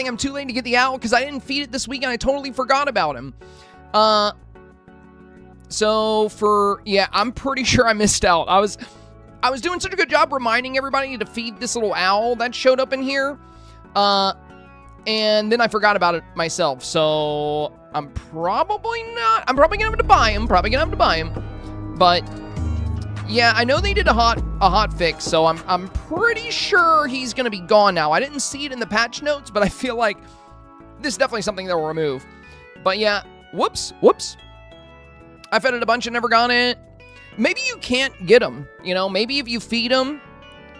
think I'm too late to get the owl because I didn't feed it this week and I totally forgot about him. Yeah, I'm pretty sure I missed out. I was doing such a good job reminding everybody to feed this little owl that showed up in here. And then I forgot about it myself. So I'm probably gonna have to buy him. But yeah, I know they did a hot fix, so I'm pretty sure he's gonna be gone now. I didn't see it in the patch notes, but I feel like this is definitely something they'll remove. But yeah, whoops. I fed it a bunch and never got it. Maybe you can't get them, you know, maybe if you feed them,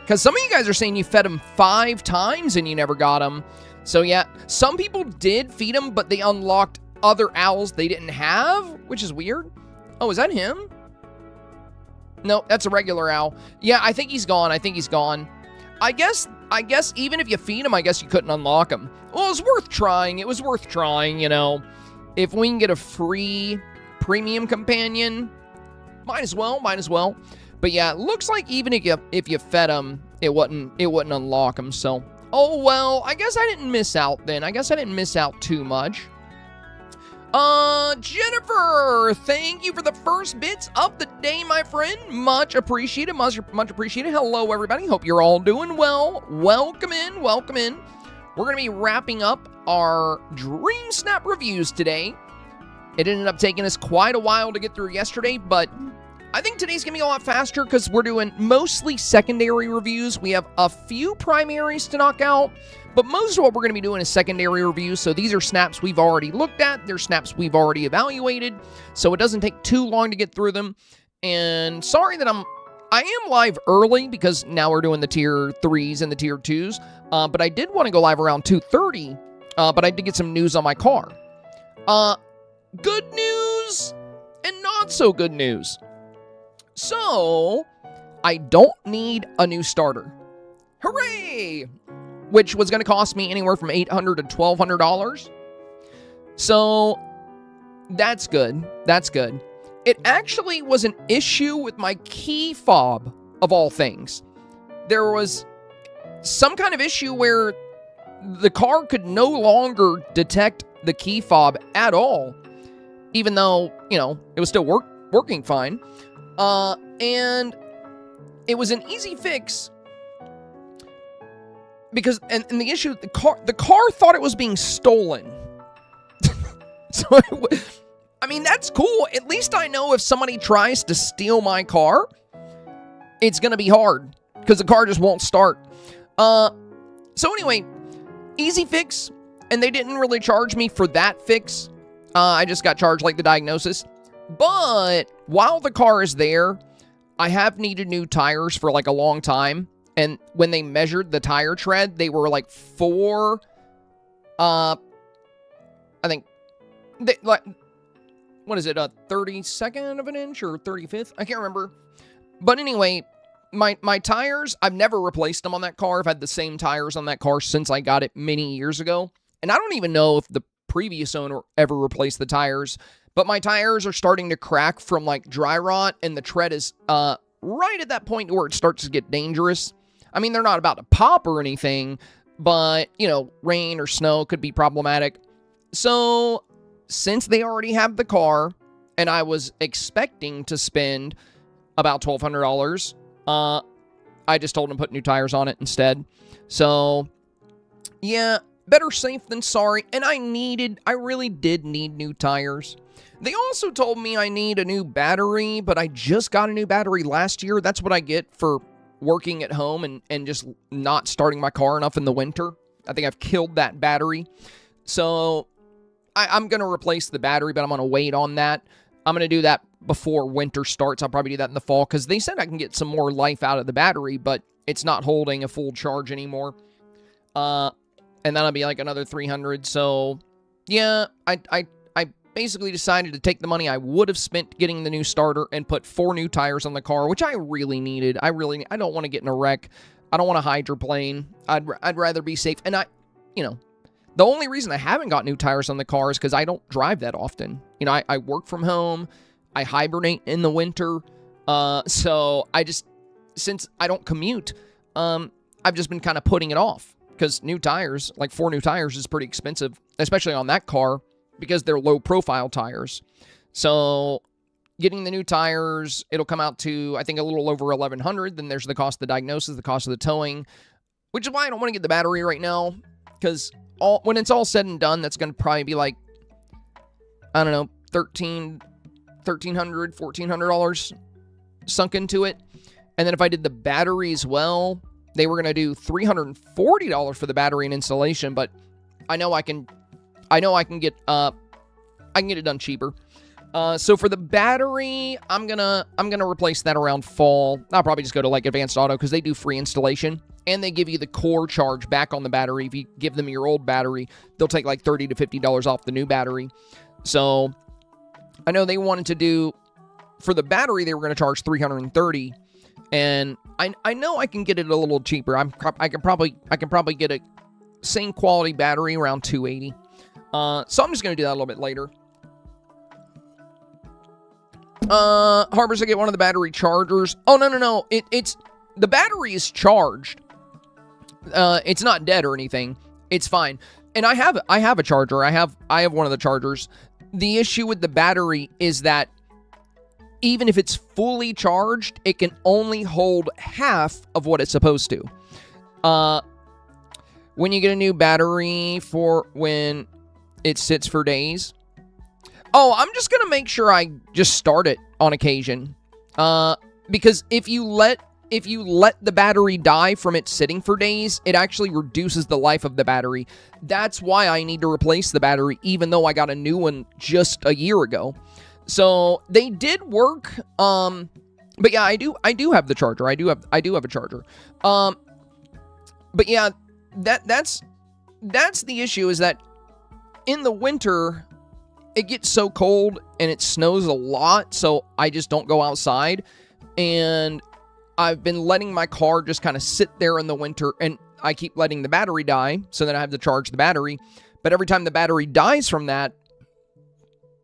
because some of you guys are saying you fed them 5 times and you never got them. So yeah, some people did feed them, but they unlocked other owls they didn't have, which is weird. Oh, is that him? No, that's a regular owl. Yeah, I think he's gone. I guess even if you feed him, I guess you couldn't unlock him. Well, it was worth trying. You know. If we can get a free premium companion, might as well. But yeah, it looks like even if you fed him, it wouldn't unlock him. So, oh well, I guess I didn't miss out then. I guess I didn't miss out too much. Jennifer, thank you for the first bits of the day, my friend. Much appreciated, much appreciated. Hello, everybody. Hope you're all doing well. Welcome in. We're going to be wrapping up our Dreamsnap reviews today. It ended up taking us quite a while to get through yesterday, but I think today's going to be a lot faster because we're doing mostly secondary reviews. We have a few primaries to knock out, but most of what we're going to be doing is secondary reviews. So these are snaps we've already looked at. They're snaps we've already evaluated. So it doesn't take too long to get through them. And sorry that I am live early because now we're doing the tier 3s and the tier 2s. But I did want to go live around 2:30. But I did get some news on my car. Good news and not so good news. So, I don't need a new starter. Hooray! Which was going to cost me anywhere from $800 to $1,200. So, that's good. It actually was an issue with my key fob, of all things. There was some kind of issue where the car could no longer detect the key fob at all, even though, you know, it was still working fine. And it was an easy fix because, and the issue, the car thought it was being stolen. So, I mean, that's cool. At least I know if somebody tries to steal my car, it's going to be hard because the car just won't start. So anyway, easy fix, and they didn't really charge me for that fix. I just got charged like the diagnosis. But while the car is there, I have needed new tires for like a long time. And when they measured the tire tread, they were like 4, I think, what is it, a 32nd of an inch or 35th? I can't remember. But anyway, my tires, I've never replaced them on that car. I've had the same tires on that car since I got it many years ago. And I don't even know if the previous owner ever replaced the tires. But my tires are starting to crack from like dry rot, and the tread is right at that point where it starts to get dangerous. I mean, they're not about to pop or anything, but, you know, rain or snow could be problematic. So, since they already have the car, and I was expecting to spend about $1,200, I just told them to put new tires on it instead. So, yeah, better safe than sorry. And I really did need new tires. They also told me I need a new battery, but I just got a new battery last year. That's what I get for working at home and just not starting my car enough in the winter. I think I've killed that battery. So I'm going to replace the battery, but I'm going to wait on that. I'm going to do that before winter starts. I'll probably do that in the fall because they said I can get some more life out of the battery, but it's not holding a full charge anymore. And that'll be like another $300. So yeah, I basically decided to take the money I would have spent getting the new starter and put 4 new tires on the car, which I really needed. I don't want to get in a wreck. I don't want to hydroplane. I'd rather be safe. And the only reason I haven't got new tires on the car is because I don't drive that often. You know, I work from home. I hibernate in the winter. So since I don't commute, I've just been kind of putting it off. because new tires, like 4 new tires, is pretty expensive, especially on that car because they're low-profile tires. So getting the new tires, it'll come out to, I think, a little over $1,100. Then there's the cost of the diagnosis, the cost of the towing, which is why I don't want to get the battery right now, because when it's all said and done, that's going to probably be like, I don't know, $1,300, $1,400 sunk into it. And then if I did the battery as well, they were going to do $340 for the battery and installation, but I know I can get it done cheaper. So for the battery, I'm gonna replace that around fall. I'll probably just go to like Advanced Auto because they do free installation and they give you the core charge back on the battery. If you give them your old battery, they'll take like $30 to $50 off the new battery. So I know they wanted to do, for the battery, they were going to charge $330, and I know I can get it a little cheaper. I can probably get a same quality battery around $280. So I'm just gonna do that a little bit later. Harbors, I get one of the battery chargers. Oh, no. It's the battery is charged. It's not dead or anything. It's fine. And I have a charger. I have one of the chargers. The issue with the battery is that even if it's fully charged, it can only hold half of what it's supposed to. When you get a new battery for when it sits for days. Oh, I'm just going to make sure I just start it on occasion. Because if you let the battery die from it sitting for days, it actually reduces the life of the battery. That's why I need to replace the battery, even though I got a new one just a year ago. So they did work. But yeah, I do have the charger. I do have a charger. But yeah, that's the issue, is that in the winter it gets so cold and it snows a lot, so I just don't go outside. And I've been letting my car just kind of sit there in the winter, and I keep letting the battery die, so then I have to charge the battery. But every time the battery dies from that,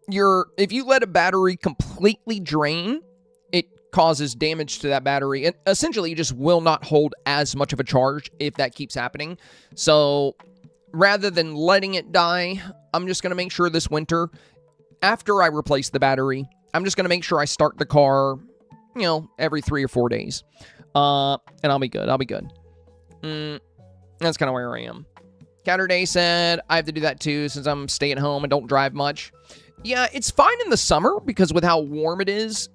if you let a battery completely drain, it causes damage to that battery. And essentially, you just will not hold as much of a charge if that keeps happening. So rather than letting it die, I'm just going to make sure this winter, after I replace the battery, I'm just going to make sure I start the car, every 3 or 4 days. And I'll be good. That's kind of where I am. Catterday said, I have to do that too since I'm staying at home and don't drive much. Yeah, it's fine in the summer because with how warm it is,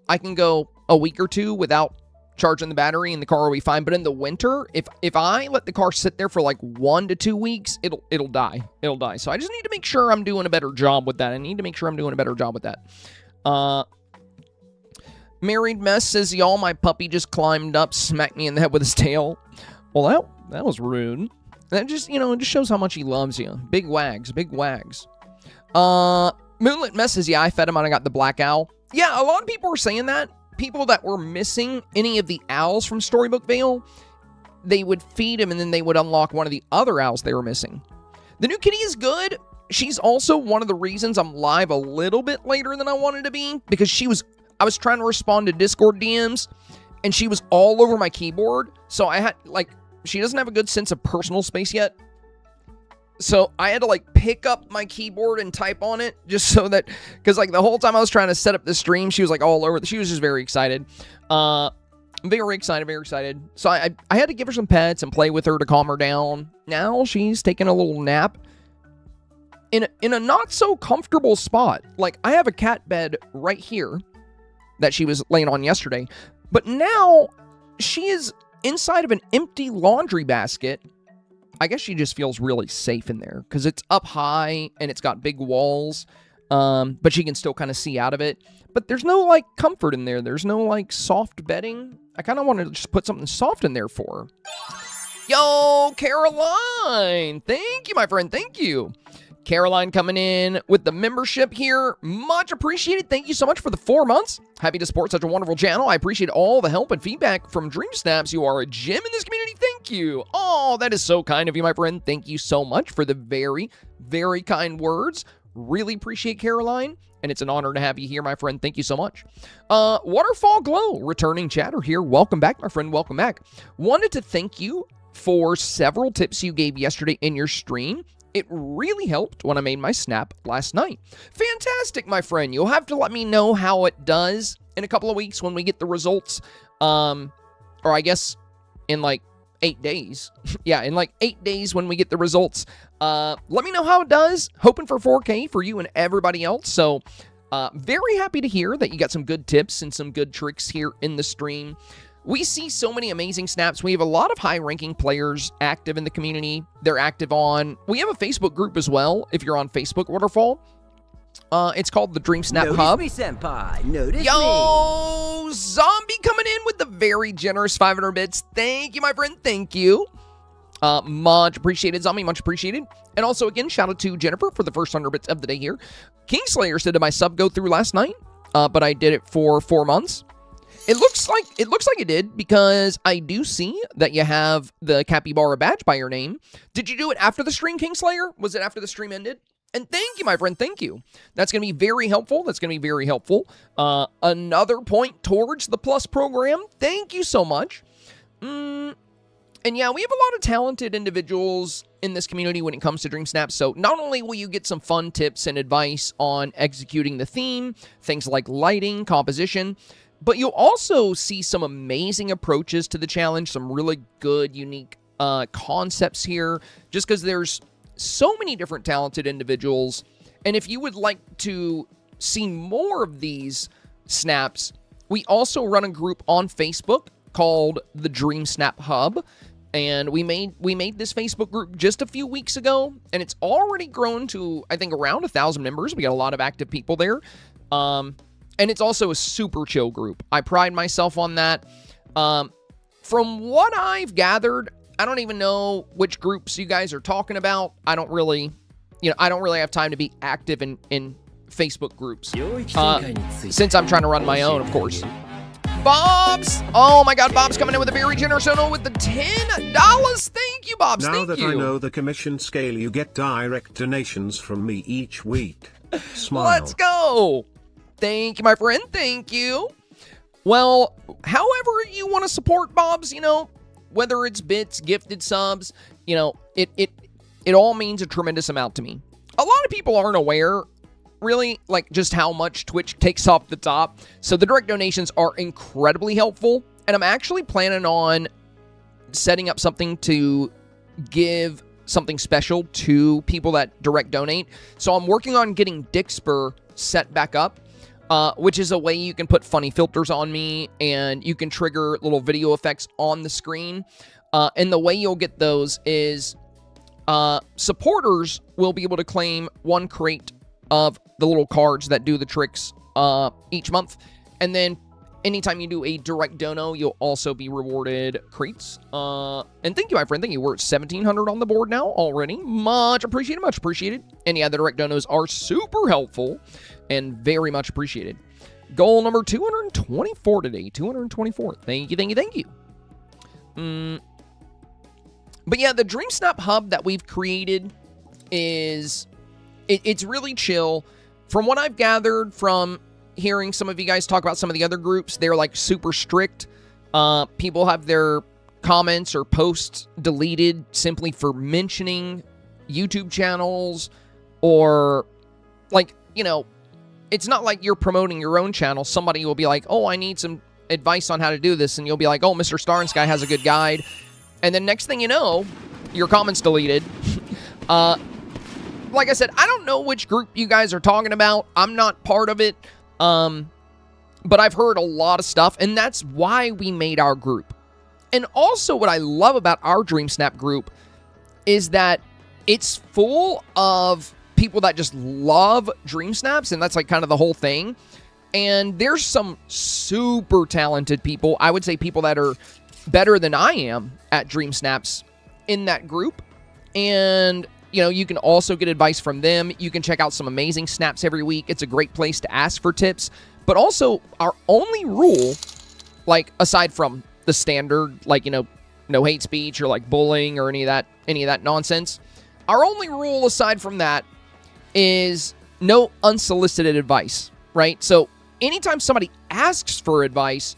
I can go a week or two without charging the battery and the car will be fine. But in the winter, if I let the car sit there for like 1 to 2 weeks, it'll die. So I just need to make sure I'm doing a better job with that. Married Mess says, y'all, my puppy just climbed up, smacked me in the head with his tail. Well, that was rude. That just, it just shows how much he loves you. Big wags. Moonlit Mess says, yeah, I fed him and I got the black owl. Yeah, a lot of people were saying that. People that were missing any of the owls from Storybook Vale, they would feed him and then they would unlock one of the other owls they were missing. The new kitty is good. She's also one of the reasons I'm live a little bit later than I wanted to be, because I was trying to respond to Discord DMs and she was all over my keyboard. So I had, she doesn't have a good sense of personal space yet. So I had to pick up my keyboard and type on it just so that, because the whole time I was trying to set up the stream, she was all over. She was just very excited. Very excited. So I had to give her some pets and play with her to calm her down. Now she's taking a little nap in a not so comfortable spot. I have a cat bed right here that she was laying on yesterday, but now she is inside of an empty laundry basket. I guess she just feels really safe in there because it's up high and it's got big walls, but she can still kind of see out of it. But there's no, comfort in there. There's no, soft bedding. I kind of want to just put something soft in there for her. Yo, Caroline! Thank you, my friend. Thank you. Caroline coming in with the membership here. Much appreciated. Thank you so much for the 4 months. Happy to support such a wonderful channel. I appreciate all the help and feedback from Dreamsnaps. You are a gem in this community. Thank you. Oh, that is so kind of you, my friend. Thank you so much for the very, very kind words. Really appreciate Caroline. And it's an honor to have you here, my friend. Thank you so much. Waterfall Glow, returning chatter here. Welcome back, my friend. Welcome back. Wanted to thank you for several tips you gave yesterday in your stream. It really helped when I made my snap last night. Fantastic, my friend. You'll have to let me know how it does in a couple of weeks when we get the results. Or I guess in like 8 days. Yeah, in like 8 days when we get the results. Let me know how it does. Hoping for 4K for you and everybody else. So, very happy to hear that you got some good tips and some good tricks here in the stream. We see so many amazing snaps. We have a lot of high-ranking players active in the community. They're active on... We have a Facebook group as well, if you're on Facebook, Waterfall. It's called the Dreamsnap Hub. Notice me, senpai. Notice Yo, Zombie coming in with the very generous 500 bits. Thank you, my friend. Thank you. Much appreciated, Zombie. Much appreciated. And also, again, shout out to Jennifer for the first 100 bits of the day here. Kingslayer said, did my sub go through last night? But I did it for 4 months. It looks like it did, because I do see that you have the Capybara badge by your name. Did you do it after the stream, Kingslayer? Was it after the stream ended? And thank you, my friend. Thank you. That's going to be very helpful. That's going to be very helpful. Another point towards the Plus program. Thank you so much. And yeah, we have a lot of talented individuals in this community when it comes to Dreamsnaps. So not only will you get some fun tips and advice on executing the theme, things like lighting, composition, but you'll also see some amazing approaches to the challenge, some really good, unique concepts here, just because there's so many different talented individuals. And if you would like to see more of these snaps, we also run a group on Facebook called the Dreamsnap Hub. And we made this Facebook group just a few weeks ago, and it's already grown to, I think, around 1,000 members. We got a lot of active people there. And it's also a super chill group. I pride myself on that. From what I've gathered, I don't even know which groups you guys are talking about. I don't really have time to be active in Facebook groups. Since I'm trying to run my own, of course. Bob's! Oh my god, Bob's coming in with a very generous donor with the $10. Thank you, Bob's. Now Thank that you. I know the commission scale, you get direct donations from me each week. Smile. Let's go! Thank you, my friend. Thank you. Well, however you want to support Bob's, whether it's bits, gifted subs, it all means a tremendous amount to me. A lot of people aren't aware, really, like just how much Twitch takes off the top. So the direct donations are incredibly helpful. And I'm actually planning on setting up something to give something special to people that direct donate. So I'm working on getting Dixper set back up. Which is a way you can put funny filters on me, and you can trigger little video effects on the screen. And the way you'll get those is supporters will be able to claim 1 crate of the little cards that do the tricks each month. And then anytime you do a direct dono, you'll also be rewarded crates. And thank you, my friend. Thank you. We're at 1,700 on the board now already. Much appreciated. Much appreciated. And yeah, the direct donos are super helpful and very much appreciated. Goal number 224 today. 224. Thank you, thank you, thank you. But yeah, the Dreamsnap Hub that we've created is... It's really chill. From what I've gathered from hearing some of you guys talk about some of the other groups, they're like super strict. People have their comments or posts deleted simply for mentioning YouTube channels, or like, it's not like you're promoting your own channel. Somebody will be like, oh, I need some advice on how to do this. And you'll be like, oh, Mr. Star and Sky has a good guide. And then next thing you know, your comment's deleted. Like I said, I don't know which group you guys are talking about. I'm not part of it. But I've heard a lot of stuff, and that's why we made our group. And also what I love about our Dreamsnap group is that it's full of people that just love Dreamsnaps, and that's like kind of the whole thing. And there's some super talented people, I would say people that are better than I am at Dreamsnaps in that group. And you can also get advice from them. You can check out some amazing snaps every week. It's a great place to ask for tips. But also, our only rule, like aside from the standard, like, no hate speech or like bullying or any of that nonsense, our only rule aside from that is no unsolicited advice, right? So anytime somebody asks for advice,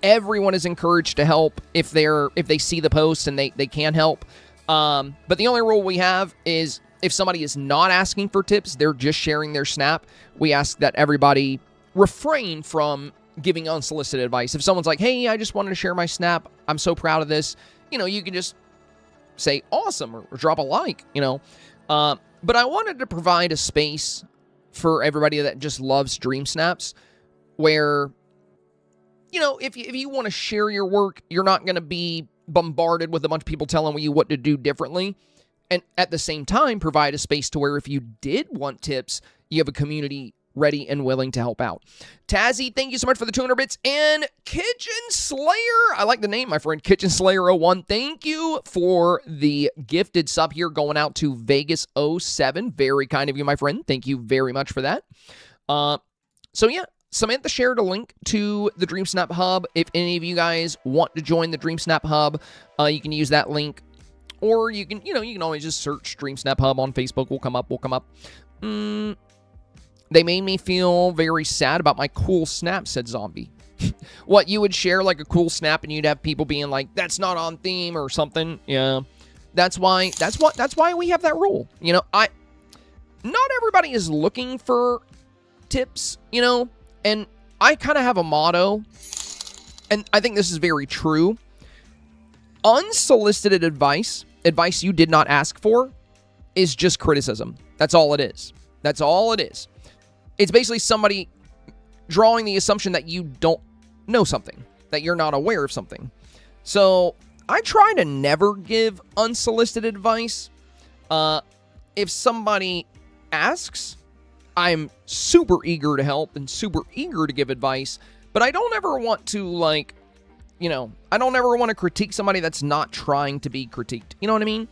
everyone is encouraged to help if they see the post and they can help. But the only rule we have is if somebody is not asking for tips, they're just sharing their snap, we ask that everybody refrain from giving unsolicited advice. If someone's like, hey, I just wanted to share my snap, I'm so proud of this, you can just say awesome or drop a like, But I wanted to provide a space for everybody that just loves Dream Snaps where, if you want to share your work, you're not going to be bombarded with a bunch of people telling you what to do differently. And at the same time, provide a space to where if you did want tips, you have a community ready and willing to help out. Tazzy, thank you so much for the 200 bits. And Kitchen Slayer, I like the name, my friend, Kitchen Slayer 01. Thank you for the gifted sub here going out to Vegas 07. Very kind of you, my friend. Thank you very much for that. So yeah, Samantha shared a link to the Dreamsnap Hub. If any of you guys want to join the Dreamsnap Hub, you can use that link. Or you can, you can always just search Dreamsnap Hub on Facebook. We'll come up. They made me feel very sad about my cool snap, said Zombie. What, you would share like a cool snap and you'd have people being like, that's not on theme or something? Yeah. That's why we have that rule. Not everybody is looking for tips, and I kind of have a motto, and I think this is very true. Unsolicited advice you did not ask for, is just criticism. That's all it is. That's all it is. It's basically somebody drawing the assumption that you don't know something, that you're not aware of something. So I try to never give unsolicited advice. If somebody asks, I'm super eager to help and super eager to give advice, but I don't ever want to I don't ever want to critique somebody that's not trying to be critiqued. You know what I mean?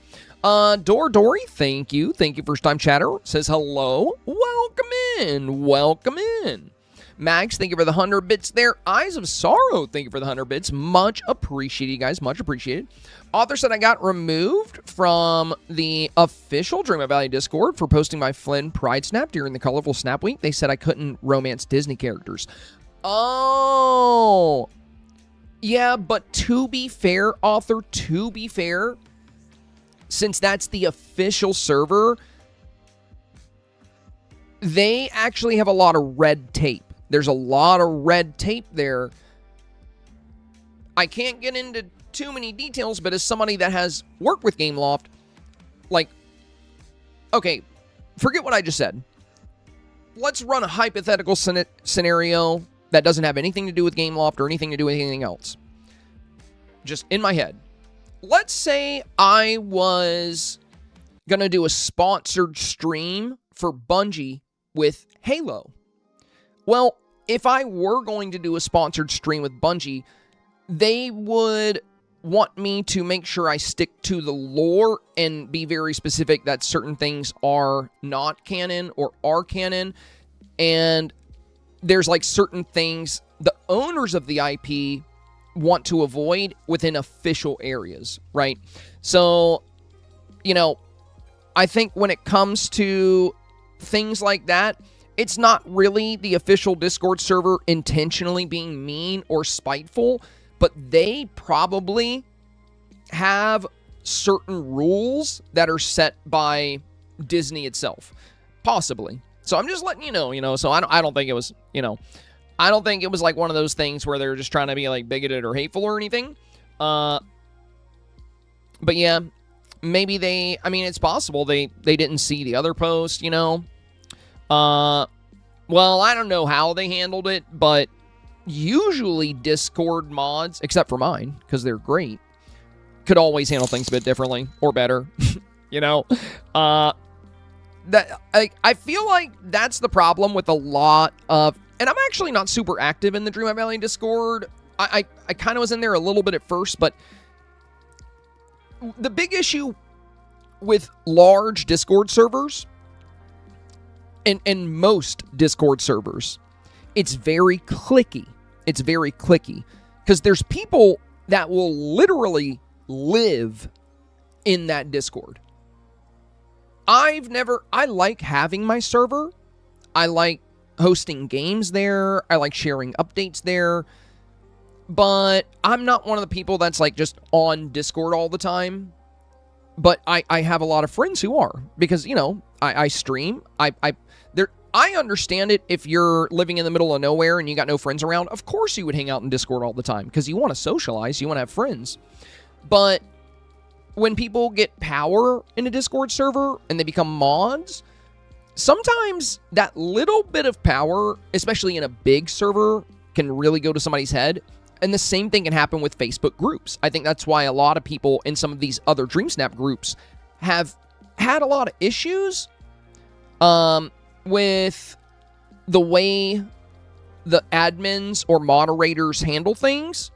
Dory, thank you. Thank you, first time chatter. Says hello. Welcome in. Max, thank you for the 100 bits there. Eyes of Sorrow, thank you for the 100 bits. Much appreciated, you guys. Much appreciated. Author said I got removed from the official Dreamlight Valley Discord for posting my Flynn Pride Snap during the Colorful Snap Week. They said I couldn't romance Disney characters. Oh, yeah, but to be fair, Author, since that's the official server, they actually have a lot of red tape. There's a lot of red tape there. I can't get into too many details, but as somebody that has worked with Gameloft, okay, forget what I just said. Let's run a hypothetical scenario that doesn't have anything to do with Gameloft or anything to do with anything else. Just in my head. Let's say I was going to do a sponsored stream for Bungie with Halo. Well, if I were going to do a sponsored stream with Bungie, they would want me to make sure I stick to the lore and be very specific that certain things are not canon or are canon. And there's certain things the owners of the IP want to avoid within official areas, right? So, I think when it comes to things like that, it's not really the official Discord server intentionally being mean or spiteful, but they probably have certain rules that are set by Disney itself. Possibly. So I'm just letting you know, so I don't think it was, I don't think it was one of those things where they're just trying to be bigoted or hateful or anything. But yeah, maybe it's possible they didn't see the other post, Well, I don't know how they handled it, but usually Discord mods, except for mine, because they're great, could always handle things a bit differently or better, That I feel like that's the problem with a lot of, and I'm actually not super active in the Dreamlight Valley Discord. I kind of was in there a little bit at first, but the big issue with large Discord servers and most Discord servers, it's very clicky. It's very clicky because there's people that will literally live in that Discord. I like having my server. I like hosting games there. I like sharing updates there. But I'm not one of the people that's like just on Discord all the time. But I have a lot of friends who are, because, you know, I stream. I understand it if you're living in the middle of nowhere and you got no friends around. Of course you would hang out in Discord all the time because you want to socialize, you want to have friends. But when people get power in a Discord server and they become mods, sometimes that little bit of power, especially in a big server, can really go to somebody's head. And the same thing can happen with Facebook groups. I think that's why a lot of people in some of these other Dreamsnap groups have had a lot of issues with the way the admins or moderators handle things.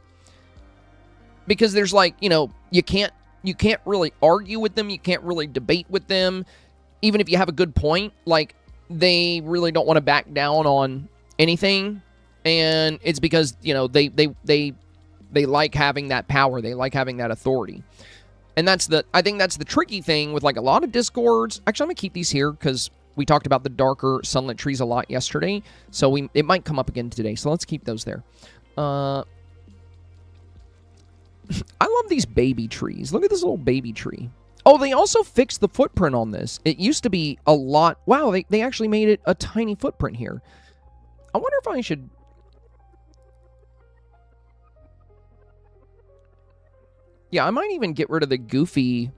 Because there's like, you know, you can't really argue with them. You can't really debate with them. Even if you have a good point, like, they really don't want to back down on anything. And it's because, you know, they like having that power. They like having that authority. And I think that's the tricky thing with like a lot of Discords. Actually, I'm going to keep these here because we talked about the darker sunlit trees a lot yesterday. So it might come up again today. So let's keep those there. I love these baby trees. Look at this little baby tree. Oh, they also fixed the footprint on this. It used to be a lot. Wow, they actually made it a tiny footprint here. I wonder if I should... Yeah, I might even get rid of the goofy...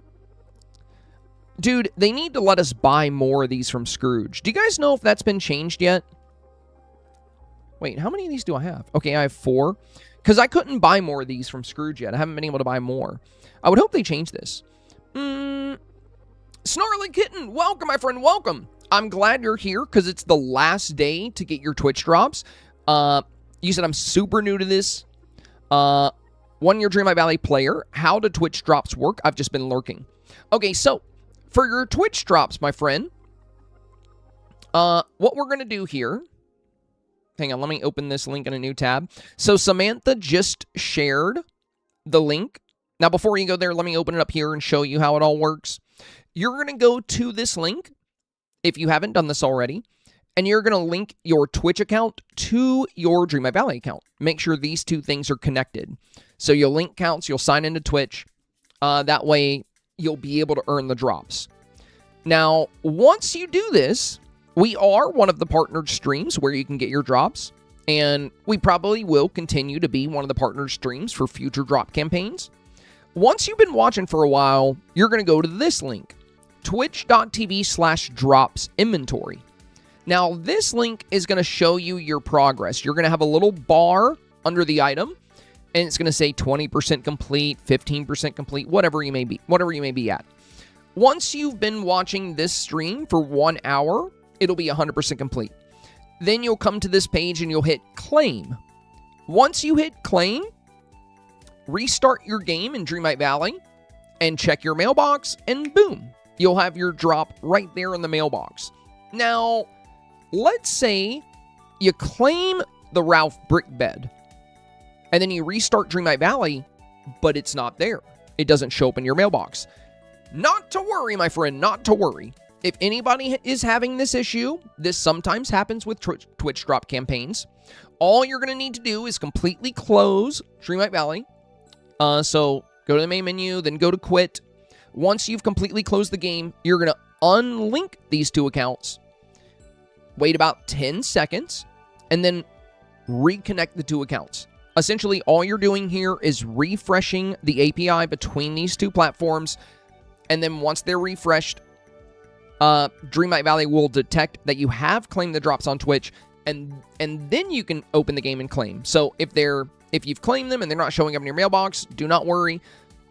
Dude, they need to let us buy more of these from Scrooge. Do you guys know if that's been changed yet? Wait, how many of these do I have? Okay, I have 4. Because I couldn't buy more of these from Scrooge yet. I haven't been able to buy more. I would hope they change this. Snarly Kitten, welcome, my friend, welcome. I'm glad you're here because it's the last day to get your Twitch drops. You said I'm super new to this. 1-year Dreamlight Valley player. How do Twitch drops work? I've just been lurking. Okay, so for your Twitch drops, my friend, what we're going to do here... Hang on, let me open this link in a new tab. So Samantha just shared the link. Now, before you go there, let me open it up here and show you how it all works. You're going to go to this link, if you haven't done this already, and you're going to link your Twitch account to your Dreamlight Valley account. Make sure these two things are connected. So you'll link accounts, you'll sign into Twitch. That way, you'll be able to earn the drops. Now, once you do this... We are one of the partnered streams where you can get your drops, and we probably will continue to be one of the partnered streams for future drop campaigns. Once you've been watching for a while, you're going to go to this link, twitch.tv/drops inventory. Now, this link is going to show you your progress. You're going to have a little bar under the item, and it's going to say 20% complete, 15% complete, whatever you may be at. Once you've been watching this stream for 1 hour, it'll be 100% complete. Then you'll come to this page and you'll hit claim. Once you hit claim, restart your game in Dreamlight Valley and check your mailbox, and boom, you'll have your drop right there in the mailbox. Now, let's say you claim the Ralph brick bed and then you restart Dreamlight Valley, but it's not there. It doesn't show up in your mailbox. Not to worry, my friend, not to worry. If anybody is having this issue, this sometimes happens with Twitch drop campaigns. All you're going to need to do is completely close Dreamlight Valley. So go to the main menu, then go to quit. Once you've completely closed the game, you're going to unlink these two accounts. Wait about 10 seconds, and then reconnect the two accounts. Essentially, all you're doing here is refreshing the API between these two platforms, and then once they're refreshed, Dreamlight Valley will detect that you have claimed the drops on Twitch, and then you can open the game and claim. So if you've claimed them and they're not showing up in your mailbox, do not worry.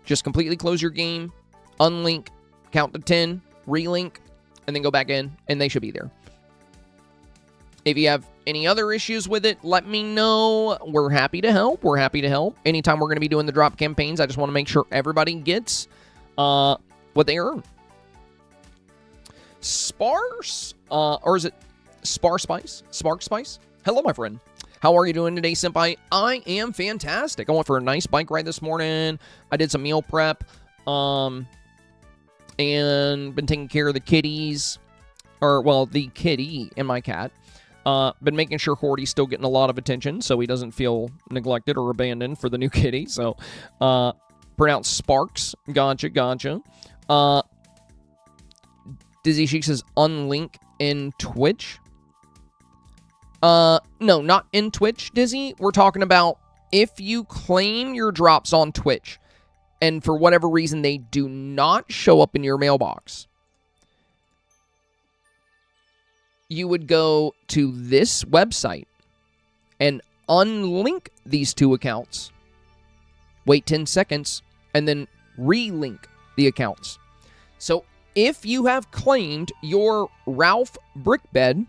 Just completely close your game, unlink, count to 10, relink, and then go back in, and they should be there. If you have any other issues with it, let me know. We're happy to help. Anytime we're going to be doing the drop campaigns, I just want to make sure everybody gets what they earn. Sparse, or is it Sparspice? Sparkspice? Hello, my friend. How are you doing today, Senpai? I am fantastic. I went for a nice bike ride this morning. I did some meal prep, and been taking care of the kitties, the kitty and my cat. Been making sure Horty's still getting a lot of attention so he doesn't feel neglected or abandoned for the new kitty. So, pronounced Sparks. Gotcha, gotcha. Dizzy Chic says unlink in Twitch. No, not in Twitch, Dizzy. We're talking about if you claim your drops on Twitch and for whatever reason they do not show up in your mailbox, you would go to this website and unlink these two accounts, wait 10 seconds, and then relink the accounts. So if you have claimed your Ralph brick bed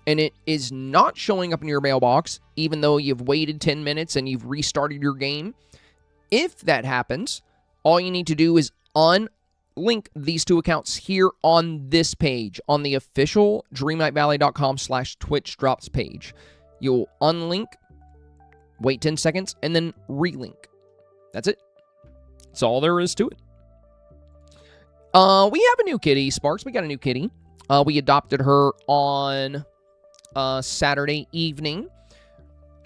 and it is not showing up in your mailbox, even though you've waited 10 minutes and you've restarted your game, if that happens, all you need to do is unlink these two accounts here on this page, on the official DreamlightValley.com/Twitch drops page. You'll unlink, wait 10 seconds, and then relink. That's it. That's all there is to it. We have a new kitty, Sparks. We got a new kitty. We adopted her on Saturday evening.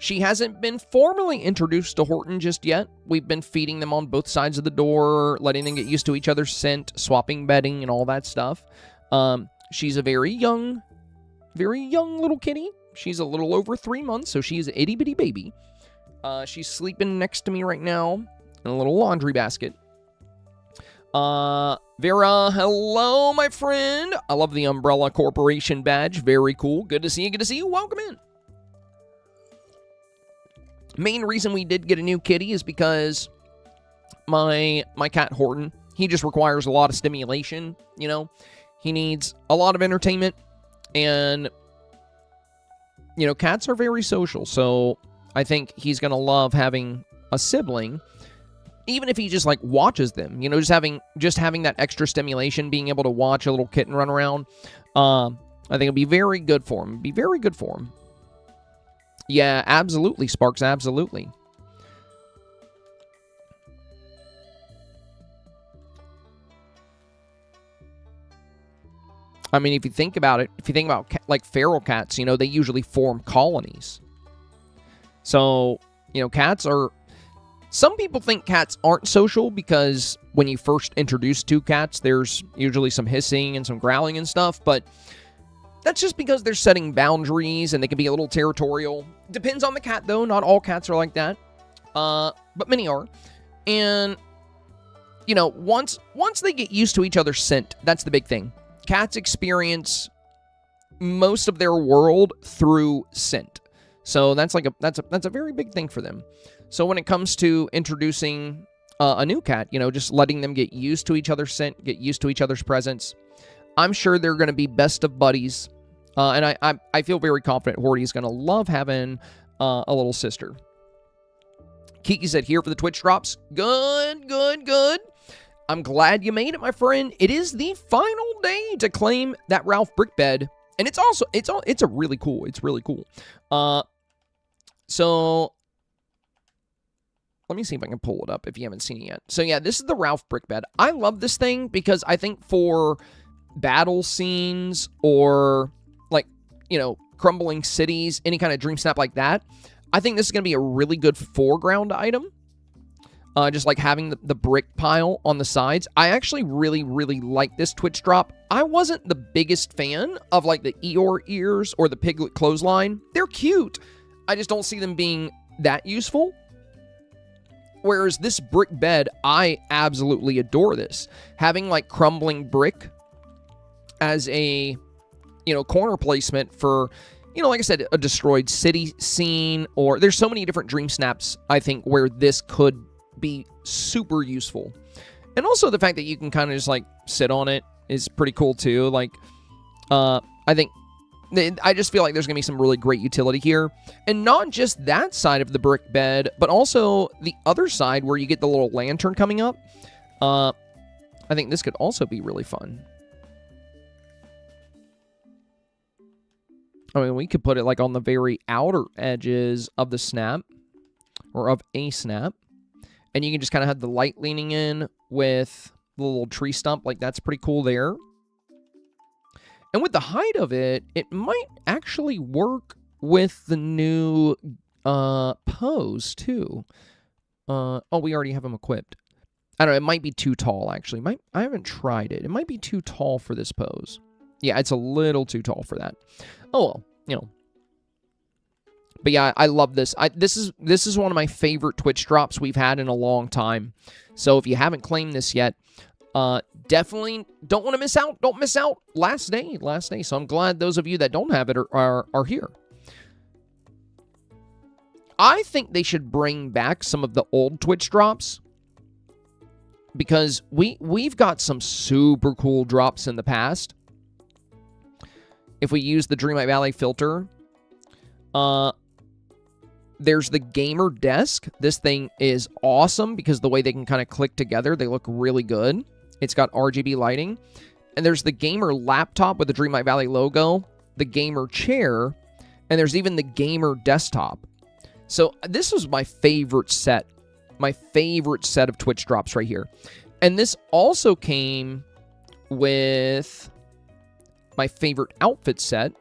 She hasn't been formally introduced to Horton just yet. We've been feeding them on both sides of the door, letting them get used to each other's scent, swapping bedding, and all that stuff. She's a very young little kitty. She's a little over 3 months, so she's an itty-bitty baby. She's sleeping next to me right now in a little laundry basket. Vera, hello, my friend. I love the Umbrella Corporation badge. Very cool. Good to see you. Good to see you. Welcome in. Main reason we did get a new kitty is because my cat Horton, he just requires a lot of stimulation, you know. He needs a lot of entertainment, and, you know, cats are very social, so I think he's going to love having a sibling, even if he just, like, watches them, you know, just having that extra stimulation, being able to watch a little kitten run around. I think it'll be very good for him. Be very good for him. Yeah, absolutely, Sparks, absolutely. I mean, if you think about it, if you think about, like, feral cats, you know, they usually form colonies. So, you know, cats are... Some people think cats aren't social because when you first introduce two cats, there's usually some hissing and some growling and stuff, but that's just because they're setting boundaries and they can be a little territorial. Depends on the cat, though. Not all cats are like that, but many are. And, you know, once they get used to each other's scent, that's the big thing. Cats experience most of their world through scent. So that's a very big thing for them. So when it comes to introducing a new cat, you know, just letting them get used to each other's scent, get used to each other's presence, I'm sure they're going to be best of buddies. And I feel very confident Horty's going to love having a little sister. Kiki said, here for the Twitch drops. Good, good, good. I'm glad you made it, my friend. It is the final day to claim that Ralph brick bed. And it's really cool. It's really cool. So let me see if I can pull it up if you haven't seen it yet. So yeah, this is the Ralph brick bed. I love this thing because I think for battle scenes or, like, you know, crumbling cities, any kind of Dreamsnap like that, I think this is going to be a really good foreground item. Just like having the brick pile on the sides. I actually really, really like this Twitch drop. I wasn't the biggest fan of, like, the Eeyore ears or the piglet clothesline. They're cute. I just don't see them being that useful. Whereas this brick bed, I absolutely adore this. Having, like, crumbling brick as a, you know, corner placement for, you know, like I said, a destroyed city scene, or there's so many different Dream Snaps, I think, where this could be super useful. And also the fact that you can kind of just, like, sit on it is pretty cool too. Like, I just feel like there's gonna be some really great utility here. And not just that side of the brick bed, but also the other side where you get the little lantern coming up. I think this could also be really fun. I mean, we could put it, like, on the very outer edges of the snap, or of a snap. And you can just kind of have the light leaning in with the little tree stump. Like, that's pretty cool there. And with the height of it, it might actually work with the new pose, too. Oh, we already have them equipped. I don't know, it might be too tall, actually. I haven't tried it. It might be too tall for this pose. Yeah, it's a little too tall for that. Oh, well, you know. But yeah, I love this. This is one of my favorite Twitch drops we've had in a long time. So if you haven't claimed this yet, definitely don't want to miss out. Don't miss out. Last day. So I'm glad those of you that don't have it are here. I think they should bring back some of the old Twitch drops, because we've got some super cool drops in the past. If we use the Dreamlight Valley filter, there's the gamer desk. This thing is awesome because the way they can kind of click together, they look really good. It's got RGB lighting. And there's the gamer laptop with the Dreamlight Valley logo, the gamer chair, and there's even the gamer desktop. So this was my favorite set. My favorite set of Twitch drops right here. And this also came with my favorite outfit set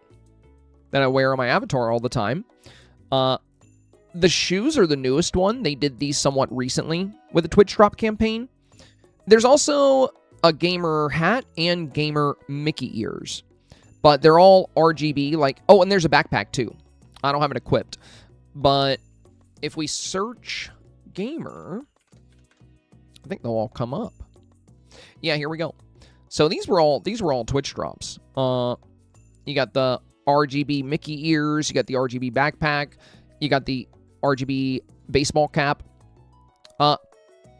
that I wear on my avatar all the time. The shoes are the newest one. They did these somewhat recently with the Twitch drop campaign. There's also a gamer hat and gamer Mickey ears. But they're all RGB. Like, oh, and there's a backpack too. I don't have it equipped. But if we search gamer, I think they'll all come up. Yeah, here we go. So these were all Twitch drops. You got the RGB Mickey ears, you got the RGB backpack, you got the RGB baseball cap. I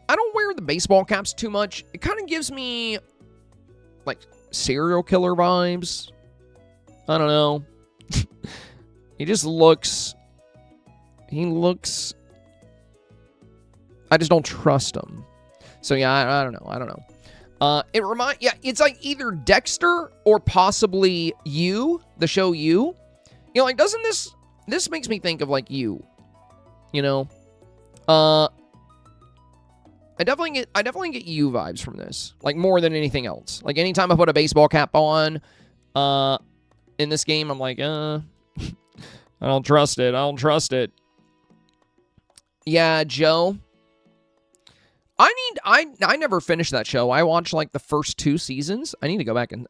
don't wear the baseball caps too much. It kind of gives me like serial killer vibes. I don't know. He looks I just don't trust him. So yeah, I don't know. It's like either Dexter or possibly You, the show You. You know, like, doesn't this makes me think of like You, you know? I definitely get You vibes from this, like more than anything else. Like anytime I put a baseball cap on in this game, I'm like, I don't trust it. Yeah, Joe. I never finished that show. I watched like the first 2 seasons. I need to go back and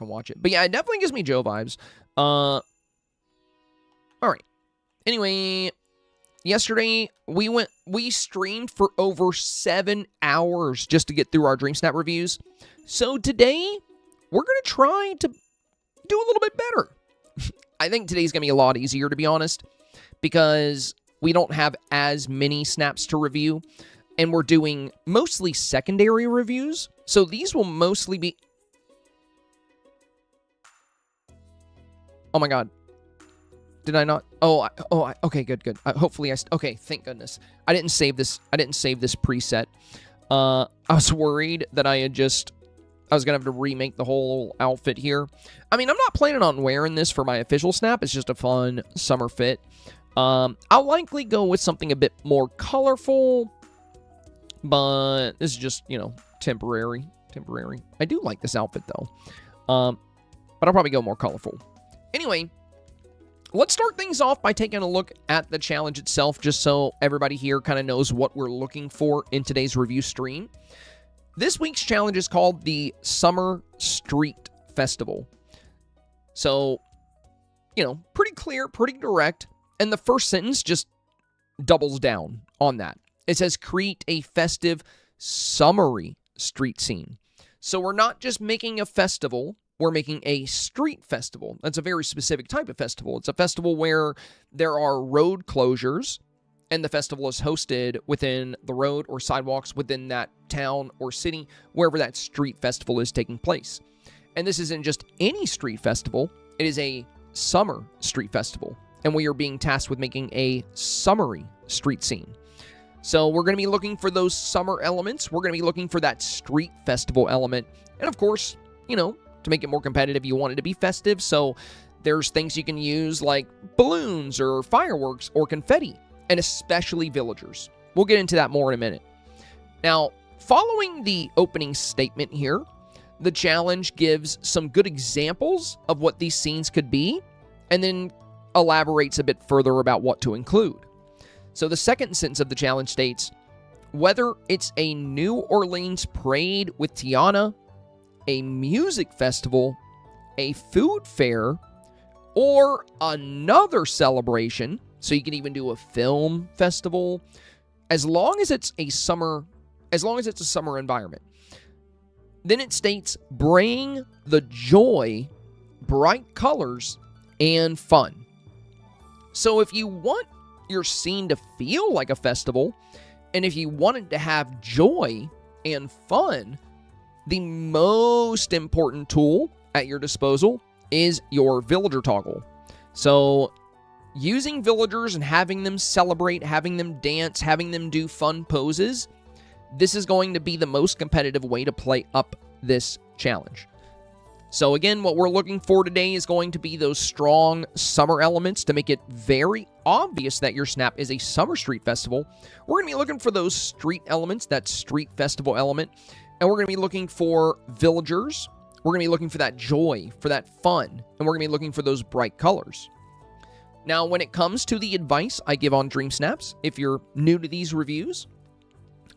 watch it. But yeah, it definitely gives me Joe vibes. All right. Anyway, yesterday we streamed for over 7 hours just to get through our Dreamsnap reviews. So today we're gonna try to do a little bit better. I think today's gonna be a lot easier, to be honest, because we don't have as many snaps to review. And we're doing mostly secondary reviews. So these will mostly be... Oh my god. Did I not? Okay, good. Hopefully okay, thank goodness. I didn't save this preset. I was worried that I was gonna have to remake the whole outfit here. I mean, I'm not planning on wearing this for my official snap. It's just a fun summer fit. I'll likely go with something a bit more colorful, but this is just, you know, temporary. I do like this outfit though. But I'll probably go more colorful. Anyway, let's start things off by taking a look at the challenge itself, just so everybody here kind of knows what we're looking for in today's review stream. This week's challenge is called the Summer Street Festival. So, you know, pretty clear, pretty direct. And the first sentence just doubles down on that. It says, create a festive, summery street scene. So we're not just making a festival, we're making a street festival. That's a very specific type of festival. It's a festival where there are road closures, and the festival is hosted within the road or sidewalks within that town or city, wherever that street festival is taking place. And this isn't just any street festival, it is a summer street festival. And we are being tasked with making a summery street scene. So we're going to be looking for those summer elements. We're going to be looking for that street festival element. And of course, you know, to make it more competitive, you want it to be festive. So there's things you can use like balloons or fireworks or confetti, and especially villagers. We'll get into that more in a minute. Now, following the opening statement here, the challenge gives some good examples of what these scenes could be, and then elaborates a bit further about what to include. So the second sentence of the challenge states, whether it's a New Orleans parade with Tiana, a music festival, a food fair, or another celebration, so you can even do a film festival, as long as it's a summer environment. Then it states, bring the joy, bright colors, and fun. So if you want your scene to feel like a festival, and if you want it to have joy and fun, the most important tool at your disposal is your villager toggle. So using villagers and having them celebrate, having them dance, having them do fun poses, this is going to be the most competitive way to play up this challenge. So again, what we're looking for today is going to be those strong summer elements to make it very obvious that your snap is a summer street festival. We're going to be looking for those street elements, that street festival element, and we're going to be looking for villagers. We're going to be looking for that joy, for that fun, and we're going to be looking for those bright colors. Now, when it comes to the advice I give on Dreamsnaps, if you're new to these reviews,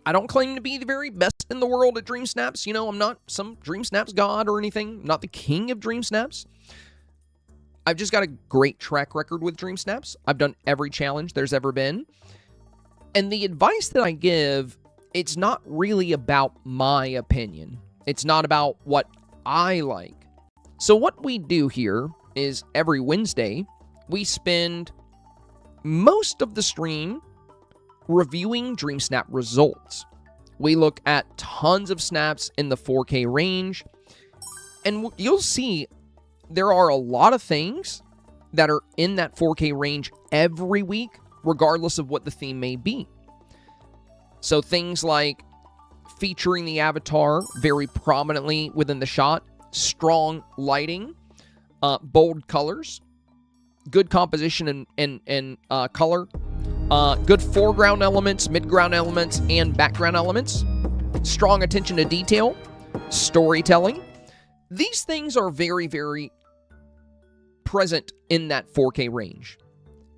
I don't claim to be the very best in the world at Dreamsnaps. You know, I'm not some Dreamsnaps god or anything. I'm not the king of Dreamsnaps. I've just got a great track record with Dreamsnaps. I've done every challenge there's ever been. And the advice that I give, it's not really about my opinion. It's not about what I like. So what we do here is every Wednesday, we spend most of the stream reviewing Dreamsnap results. We look at tons of snaps in the 4K range, and you'll see there are a lot of things that are in that 4K range every week, regardless of what the theme may be. So things like featuring the avatar very prominently within the shot, strong lighting, bold colors, good composition and color, good foreground elements, midground elements, and background elements, strong attention to detail, storytelling. These things are very, very present in that 4K range.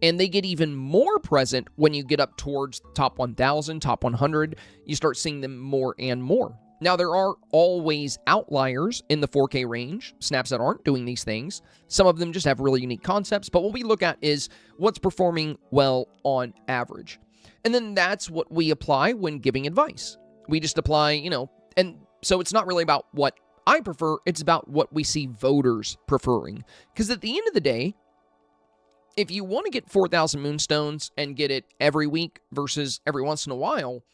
And they get even more present when you get up towards top 1000, top 100. You start seeing them more and more. Now, there are always outliers in the 4K range, snaps that aren't doing these things. Some of them just have really unique concepts, but what we look at is what's performing well on average. And then that's what we apply when giving advice. We just apply, and so it's not really about what I prefer, it's about what we see voters preferring. Because at the end of the day, if you want to get 4,000 Moonstones and get it every week versus every once in a while,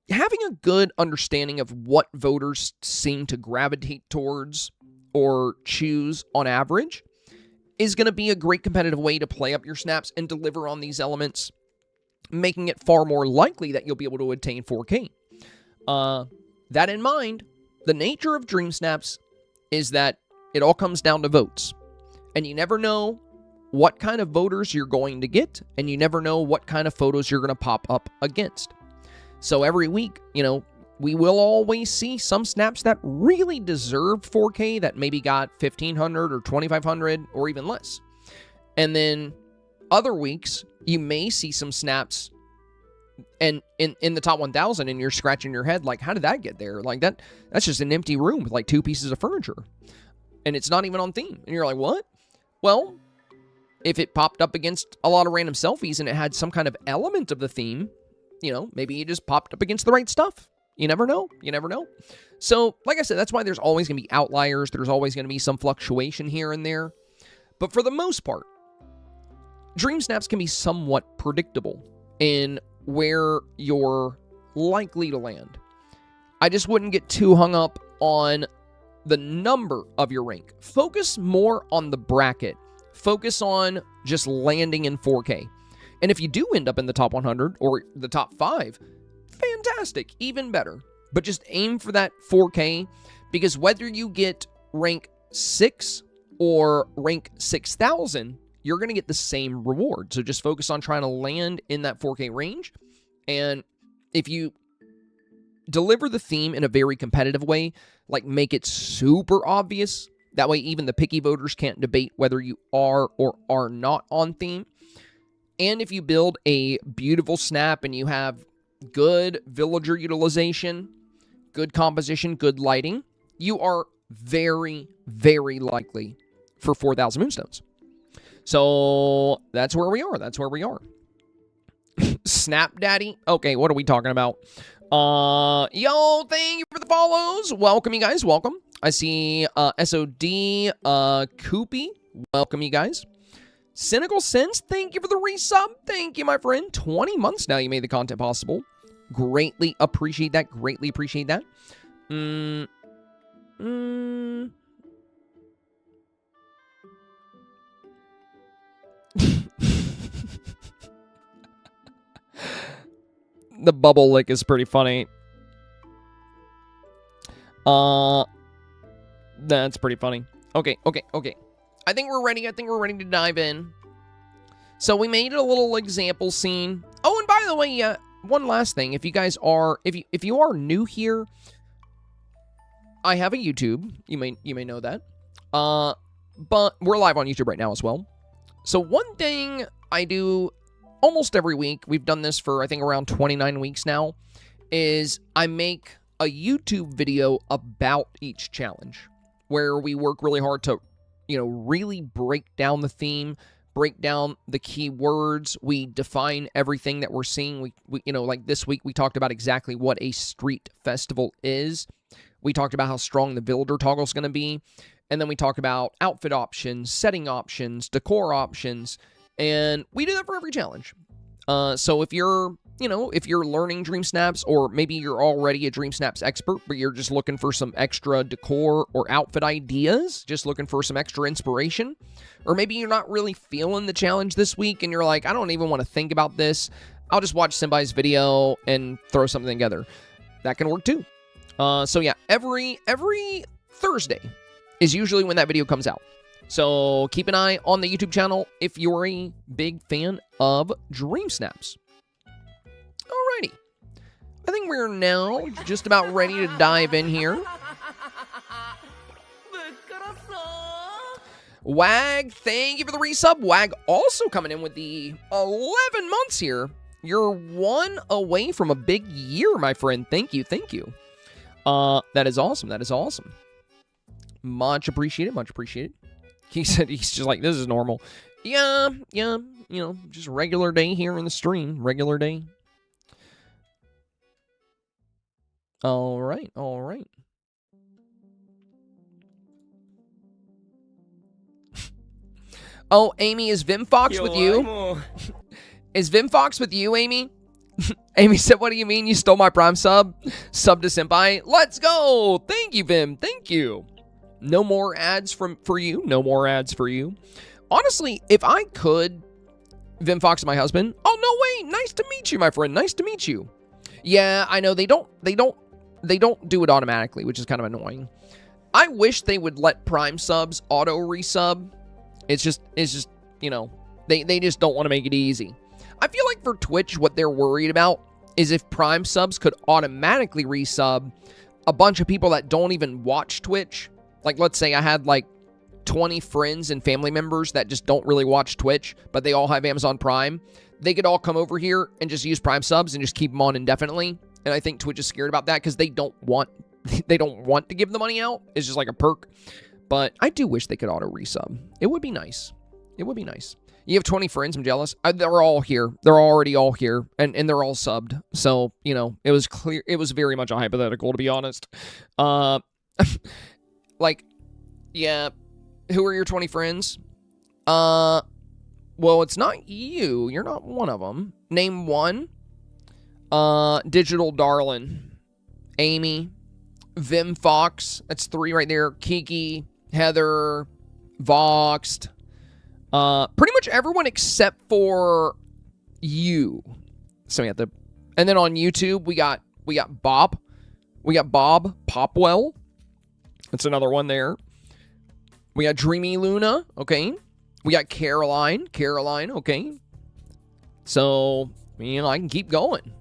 having a good understanding of what voters seem to gravitate towards or choose on average is going to be a great competitive way to play up your snaps and deliver on these elements, making it far more likely that you'll be able to attain 4K. That in mind, the nature of Dreamsnaps is that it all comes down to votes. And you never know what kind of voters you're going to get, and you never know what kind of photos you're going to pop up against. So every week, we will always see some snaps that really deserved 4K that maybe got 1,500 or 2,500 or even less. And then other weeks, you may see some snaps and in the top 1,000 and you're scratching your head like, how did that get there? Like that's just an empty room with like 2 pieces of furniture. And it's not even on theme. And you're like, what? Well, if it popped up against a lot of random selfies and it had some kind of element of the theme, maybe it just popped up against the right stuff. You never know. You never know. So, like I said, that's why there's always going to be outliers. There's always going to be some fluctuation here and there. But for the most part, Dreamsnaps can be somewhat predictable in where you're likely to land. I just wouldn't get too hung up on the number of your rank. Focus more on the bracket. Focus on just landing in 4K. And if you do end up in the top 100 or the top 5, fantastic, even better. But just aim for that 4K, because whether you get rank 6 or rank 6,000, you're going to get the same reward. So just focus on trying to land in that 4K range. And if you deliver the theme in a very competitive way, like make it super obvious. That way even the picky voters can't debate whether you are or are not on theme. And if you build a beautiful snap and you have good villager utilization, good composition, good lighting, you are very, very likely for 4,000 moonstones. So that's where we are. That's where we are. Snap Daddy. Okay, what are we talking about? Yo, thank you for the follows. Welcome, you guys. Welcome. I see SOD, Koopy. Welcome, you guys. Cynical Sense, thank you for the resub. Thank you, my friend. 20 months now you made the content possible. Greatly appreciate that. Greatly appreciate that. The bubble lick is pretty funny. That's pretty funny. Okay. I think we're ready. To dive in. So we made a little example scene. Oh, and by the way, one last thing. If you guys are, if you are new here, I have a YouTube. You may know that. But we're live on YouTube right now as well. So one thing I do almost every week, we've done this for I think around 29 weeks now, is I make a YouTube video about each challenge where we work really hard to, really break down the theme, break down the keywords. We define everything that we're seeing. We like this week we talked about exactly what a street festival is. We talked about how strong the villager toggle is going to be. And then we talk about outfit options, setting options, decor options, and we do that for every challenge. So if you're, if you're learning Dream Snaps, or maybe you're already a Dream Snaps expert, but you're just looking for some extra decor or outfit ideas, just looking for some extra inspiration, or maybe you're not really feeling the challenge this week and you're like, I don't even want to think about this. I'll just watch Senpai's video and throw something together. That can work too. So yeah, every Thursday is usually when that video comes out. So keep an eye on the YouTube channel if you're a big fan of Dream Snaps. Alrighty. I think we're now just about ready to dive in here. Wag, thank you for the resub. Wag also coming in with the 11 months here. You're one away from a big year, my friend. Thank you. That is awesome. Much appreciated. He said he's just like, this is normal. Yeah, just regular day here in the stream. Regular day. All right. Oh, Amy, is Vim Fox with you? Is Vim Fox with you, Amy? Amy said, what do you mean you stole my Prime sub? Sub to Senpai. Let's go. Thank you, Vim. Thank you. No more ads for you. No more ads for you. Honestly, if I could, Vim Fox, my husband. Oh, no way. Nice to meet you, my friend. Nice to meet you. Yeah, I know they don't do it automatically, which is kind of annoying. I wish they would let Prime subs auto resub. It's just, they just don't want to make it easy. I feel like for Twitch, what they're worried about is if Prime subs could automatically resub a bunch of people that don't even watch Twitch. Like, let's say I had, 20 friends and family members that just don't really watch Twitch, but they all have Amazon Prime. They could all come over here and just use Prime subs and just keep them on indefinitely. And I think Twitch is scared about that because they don't want to give the money out. It's just like a perk. But I do wish they could auto resub. It would be nice. You have 20 friends. I'm jealous. They're all here. They're already all here. And they're all subbed. So, it was clear. It was very much a hypothetical, to be honest. Yeah. Who are your 20 friends? Well, it's not you. You're not one of them. Name one. Digital Darlin. Amy. Vim Fox. That's 3 right there. Kiki. Heather. Voxed. Pretty much everyone except for you. So we have to, and then on YouTube we got Bob. We got Bob Popwell. That's another one there. We got Dreamy Luna. Okay. We got Caroline. Okay. So I can keep going.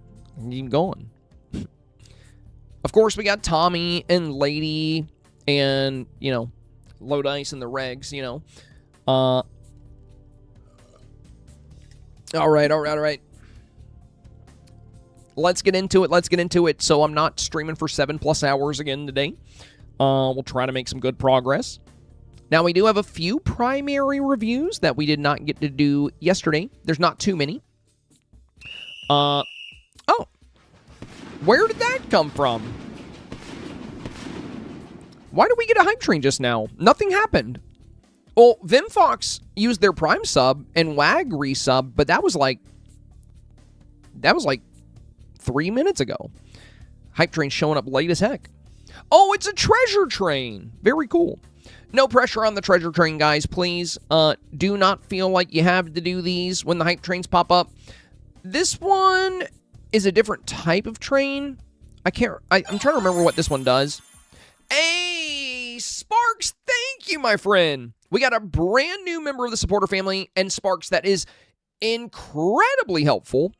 Of course, we got Tommy and Lady and, you know, Low Dice and the Regs, you know. All right. Let's get into it. So I'm not streaming for 7+ hours again today. We'll try to make some good progress. Now, we do have a few primary reviews that we did not get to do yesterday. There's not too many. Oh. Where did that come from? Why did we get a hype train just now? Nothing happened. Well, Vimfox used their Prime sub and WAG resub, but that was like 3 minutes ago. Hype train showing up late as heck. Oh, it's a treasure train. Very cool. No pressure on the treasure train, guys. Please do not feel like you have to do these when the hype trains pop up. This one is a different type of train. I'm trying to remember what this one does. Hey, Sparks, thank you, my friend. We got a brand new member of the supporter family, and Sparks, that is incredibly helpful.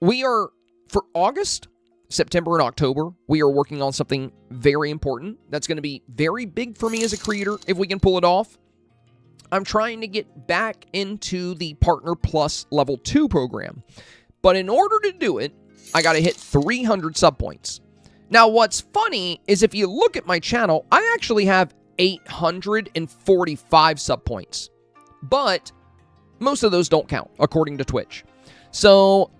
We are, for August, September, and October, we are working on something very important. That's going to be very big for me as a creator, if we can pull it off. I'm trying to get back into the Partner Plus Level 2 program. But in order to do it, I got to hit 300 sub points. Now, what's funny is if you look at my channel, I actually have 845 sub points. But most of those don't count, according to Twitch. So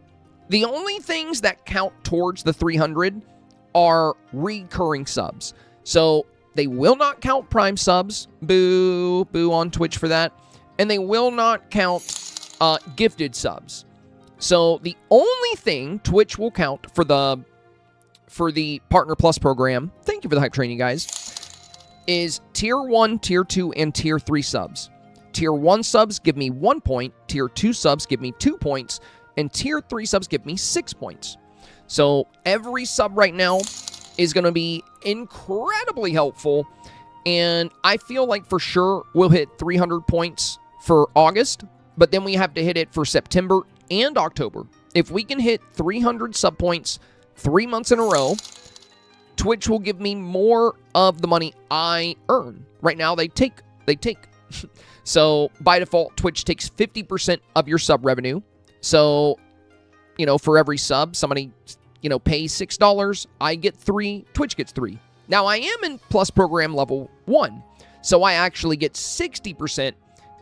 the only things that count towards the 300 are recurring subs. So they will not count Prime subs. Boo. Boo on Twitch for that. And they will not count gifted subs. So the only thing Twitch will count for the Partner Plus program, thank you for the hype training, guys, is Tier 1, Tier 2, and Tier 3 subs. Tier 1 subs give me 1 point, Tier 2 subs give me 2 points, and Tier 3 subs give me 6 points. So every sub right now is going to be incredibly helpful, and I feel like for sure we'll hit 300 points for August, but then we have to hit it for September and October. If we can hit 300 sub points 3 months in a row, Twitch will give me more of the money I earn. Right now, they take. So, by default, Twitch takes 50% of your sub revenue. So, you know, for every sub, somebody, you know, pays $6, I get 3, Twitch gets 3. Now, I am in Plus Program Level 1, so I actually get 60%,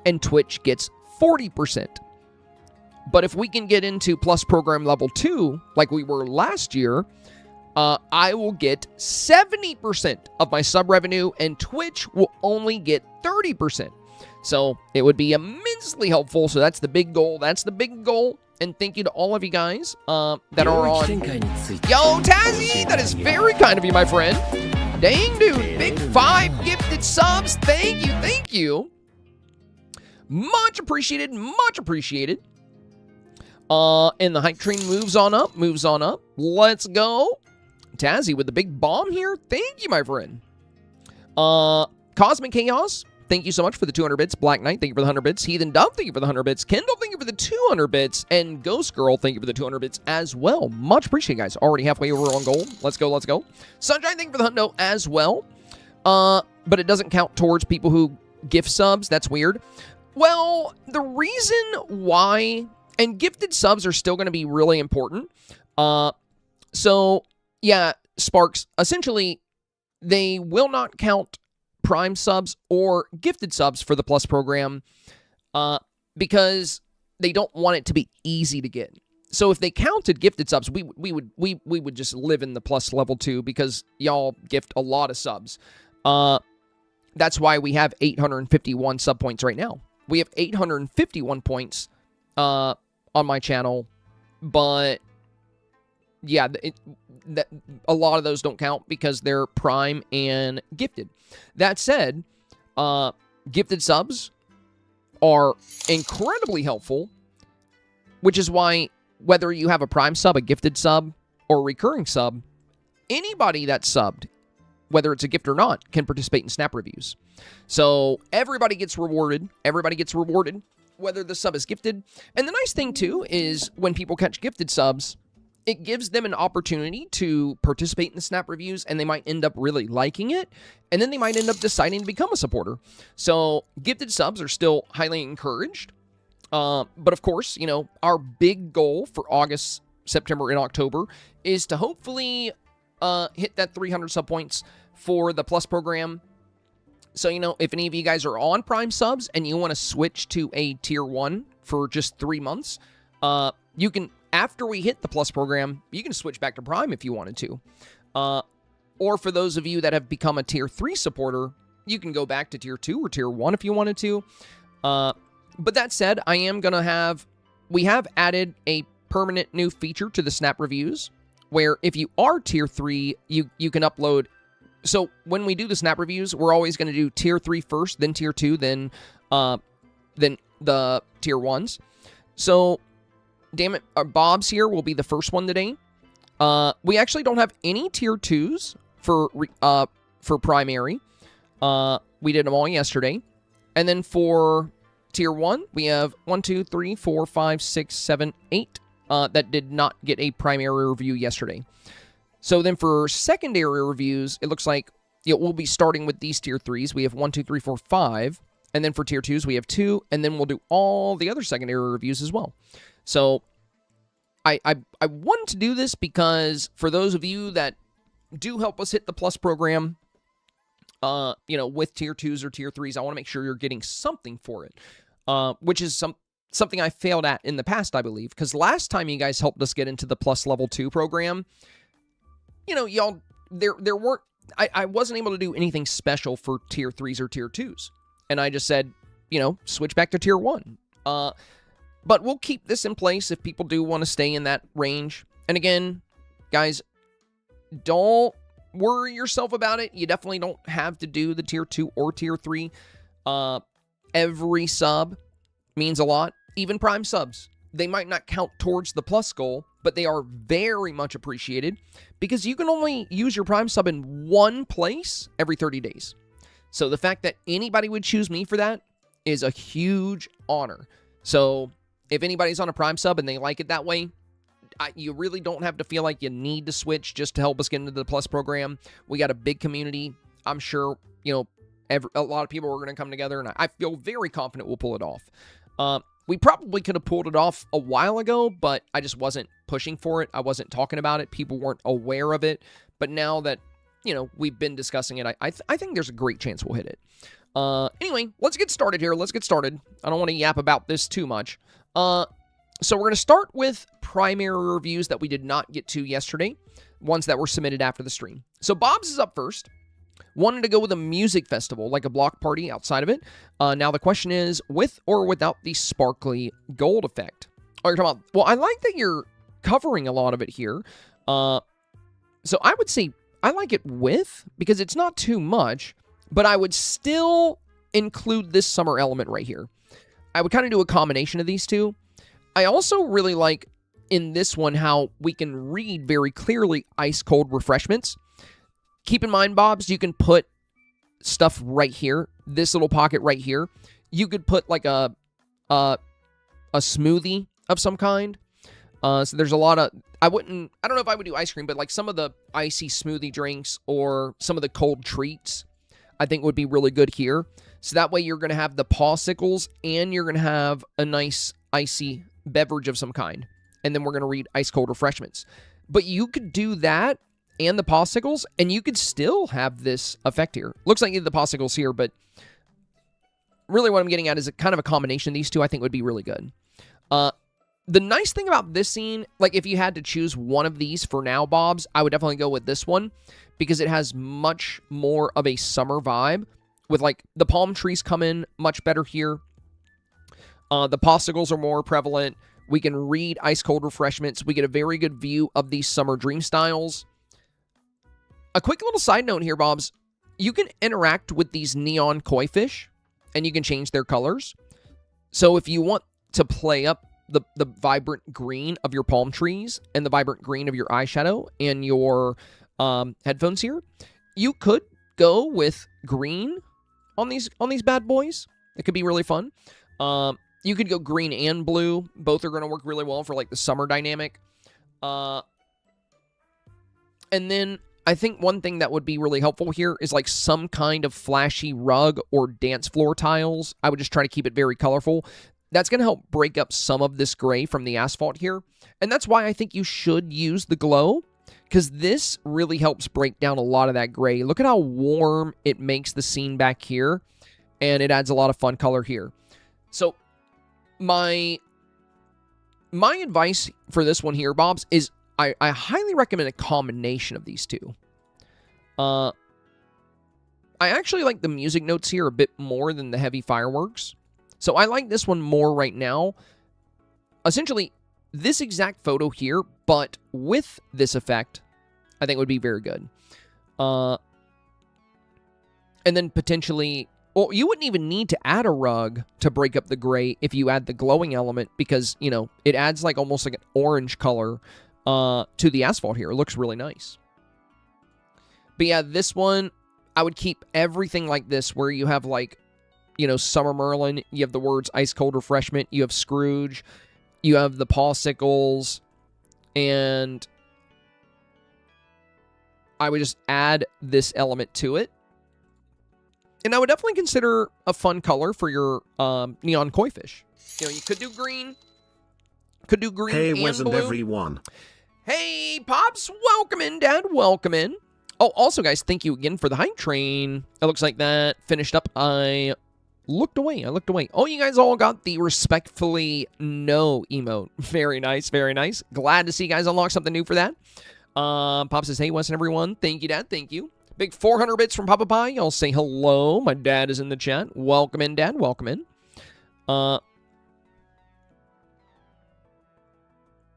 and Twitch gets 40%. But if we can get into Plus Program Level 2, like we were last year, I will get 70% of my sub revenue, and Twitch will only get 30%. So it would be immensely helpful. So that's the big goal. And thank you to all of you guys that are on. Yo, Tazzy, that is very kind of you, my friend. Dang, dude. Big 5 gifted subs. Thank you. Much appreciated. And the hype train moves on up. Let's go. Tazzy with the big bomb here. Thank you, my friend. Cosmic Chaos, thank you so much for the 200 bits. Black Knight, thank you for the 100 bits. Heathen Dove, thank you for the 100 bits. Kendall, thank you for the 200 bits. And Ghost Girl, thank you for the 200 bits as well. Much appreciated, guys. Already halfway over on gold. Let's go. Sunshine, thank you for the hundo as well. But it doesn't count towards people who gift subs. That's weird. Well, the reason why, and gifted subs are still going to be really important. So, yeah, Sparks, essentially, they will not count Prime subs or gifted subs for the Plus program because they don't want it to be easy to get. So if they counted gifted subs, we would just live in the Plus level 2 because y'all gift a lot of subs. That's why we have 851 sub points right now. We have 851 points on my channel, but yeah, a lot of those don't count because they're Prime and gifted. That said, gifted subs are incredibly helpful, which is why whether you have a Prime sub, a gifted sub, or a recurring sub, anybody that's subbed, whether it's a gift or not, can participate in Snap Reviews. So everybody gets rewarded. Whether the sub is gifted. And the nice thing, too, is when people catch gifted subs, it gives them an opportunity to participate in the Snap reviews, and they might end up really liking it, and then they might end up deciding to become a supporter. So gifted subs are still highly encouraged. But of course, you know, our big goal for August, September, and October is to hopefully hit that 300 sub points for the Plus program. So, you know, if any of you guys are on Prime subs and you want to switch to a Tier 1 for just 3 months, you can, after we hit the Plus program, you can switch back to Prime if you wanted to. Or for those of you that have become a Tier 3 supporter, you can go back to Tier 2 or Tier 1 if you wanted to. But that said, we have added a permanent new feature to the Snap reviews, where if you are Tier 3, you can upload. So when we do the Snap reviews, we're always going to do Tier 3 first, then Tier 2, then the Tier 1s. So, damn it, Bob's here will be the first one today. We actually don't have any Tier 2s for primary. We did them all yesterday. And then for Tier 1, we have 1, 2, 3, 4, 5, 6, 7, 8 that did not get a primary review yesterday. So then for secondary reviews, it looks like we'll be starting with these Tier 3s. We have 1, 2, 3, 4, 5. And then for Tier 2s, we have 2. And then we'll do all the other secondary reviews as well. So I wanted to do this because for those of you that do help us hit the Plus program, you know, with Tier 2s or Tier 3s, I want to make sure you're getting something for it, which is something I failed at in the past, I believe. Because last time you guys helped us get into the Plus Level 2 program, you know, y'all, there weren't, I wasn't able to do anything special for Tier 3s or Tier 2s. And I just said, you know, switch back to Tier 1. But we'll keep this in place if people do want to stay in that range. And again, guys, don't worry yourself about it. You definitely don't have to do the Tier 2 or Tier 3. Every sub means a lot. Even Prime subs. They might not count towards the Plus goal, but they are very much appreciated because you can only use your Prime sub in one place every 30 days. So the fact that anybody would choose me for that is a huge honor. So if anybody's on a Prime sub and they like it that way, you really don't have to feel like you need to switch just to help us get into the Plus program. We got a big community. I'm sure, you know, a lot of people are going to come together, and I feel very confident we'll pull it off. We probably could have pulled it off a while ago, but I just wasn't pushing for it. I wasn't talking about it. People weren't aware of it. But now that, you know, we've been discussing it, I think there's a great chance we'll hit it. Anyway, let's get started here. Let's get started. I don't want to yap about this too much. So we're going to start with primary reviews that we did not get to yesterday, ones that were submitted after the stream. So Bob's is up first. Wanted to go with a music festival, like a block party outside of it. Now the question is, with or without the sparkly gold effect? Oh, you're talking about, well, I like that you're covering a lot of it here. So I would say I like it with, because it's not too much, but I would still include this summer element right here. I would kind of do a combination of these two. I also really like in this one how we can read very clearly ice cold refreshments. Keep in mind, Bobs, you can put stuff right here, this little pocket right here. You could put like a smoothie of some kind. So there's a lot of, I don't know if I would do ice cream, but like some of the icy smoothie drinks or some of the cold treats, I think would be really good here. So that way you're going to have the popsicles and you're going to have a nice icy beverage of some kind. And then we're going to read ice cold refreshments. But you could do that and the popsicles, and you could still have this effect here. Looks like you have the popsicles here, but really what I'm getting at is a kind of a combination of these two I think would be really good. The nice thing about this scene, like if you had to choose one of these for now, Bobs, I would definitely go with this one because it has much more of a summer vibe with like the palm trees come in much better here. The popsicles are more prevalent. We can read ice cold refreshments. We get a very good view of these summer dream styles. A quick little side note here, Bobs. You can interact with these neon koi fish, and you can change their colors. So if you want to play up the vibrant green of your palm trees and the vibrant green of your eyeshadow and your headphones here, you could go with green on these bad boys. It could be really fun. You could go green and blue. Both are going to work really well for like the summer dynamic. And then I think one thing that would be really helpful here is like some kind of flashy rug or dance floor tiles. I would just try to keep it very colorful. That's going to help break up some of this gray from the asphalt here. And that's why I think you should use the glow, because this really helps break down a lot of that gray. Look at how warm it makes the scene back here, and it adds a lot of fun color here. So my advice for this one here, Bobs, is I highly recommend a combination of these two. I actually like the music notes here a bit more than the heavy fireworks. So I like this one more right now. Essentially, this exact photo here, but with this effect, I think would be very good. And then potentially, well, you wouldn't even need to add a rug to break up the gray if you add the glowing element, because, you know, it adds like almost like an orange color to the asphalt here. It looks really nice. But yeah, this one, I would keep everything like this, where you have like, you know, Summer Merlin, you have the words Ice Cold Refreshment, you have Scrooge, you have the Pawsicles, and I would just add this element to it. And I would definitely consider a fun color for your neon koi fish. You know, you could do green. Could do green Hey, and wasn't blue. everyone? Hey, Pops, welcome in, Dad, welcome in. Oh, also, guys, thank you again for the hype train. It looks like that finished up. I looked away. Oh, you guys all got the respectfully no emote. Very nice, very nice. Glad to see you guys unlock something new for that. Pop says, hey, wasn't everyone? Thank you, Dad, thank you. Big 400 bits from Papa Pie. Y'all say hello. My dad is in the chat. Welcome in, Dad, welcome in.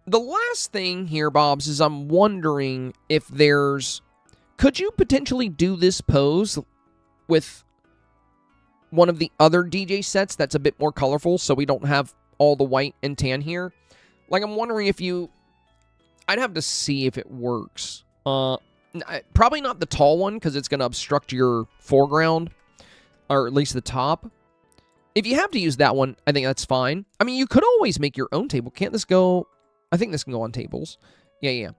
The last thing here, Bobs, is I'm wondering if there's... Could you potentially do this pose with one of the other DJ sets that's a bit more colorful, so we don't have all the white and tan here? Like, I'm wondering if you... I'd have to see if it works. Probably not the tall one, because it's going to obstruct your foreground, or at least the top. If you have to use that one, I think that's fine. I mean, you could always make your own table. Can't this go... I think this can go on tables. Yeah.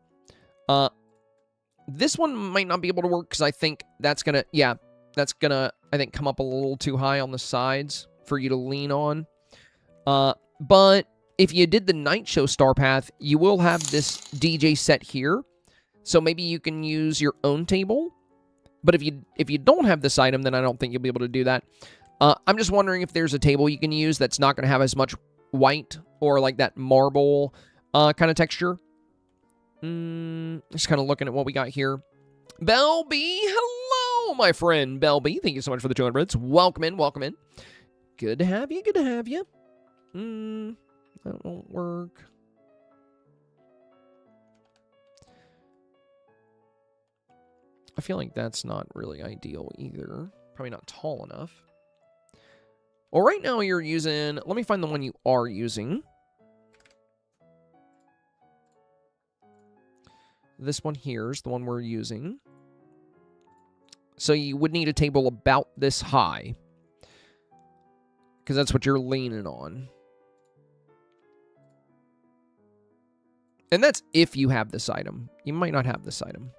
This one might not be able to work because I think that's going to, I think, come up a little too high on the sides for you to lean on. But if you did the night show star path, you will have this DJ set here. So maybe you can use your own table. But if you don't have this item, then I don't think you'll be able to do that. I'm just wondering if there's a table you can use that's not going to have as much white or like that marble kind of texture. Just kind of looking at what we got here. Belby, hello, my friend Belby. Thank you so much for the 200 bits. Welcome in, welcome in. Good to have you, good to have you. That won't work. I feel like that's not really ideal either. Probably not tall enough. Well, right now you're using... Let me find the one you are using. This one here is the one we're using. So you would need a table about this high, because that's what you're leaning on. And that's if you have this item. You might not have this item.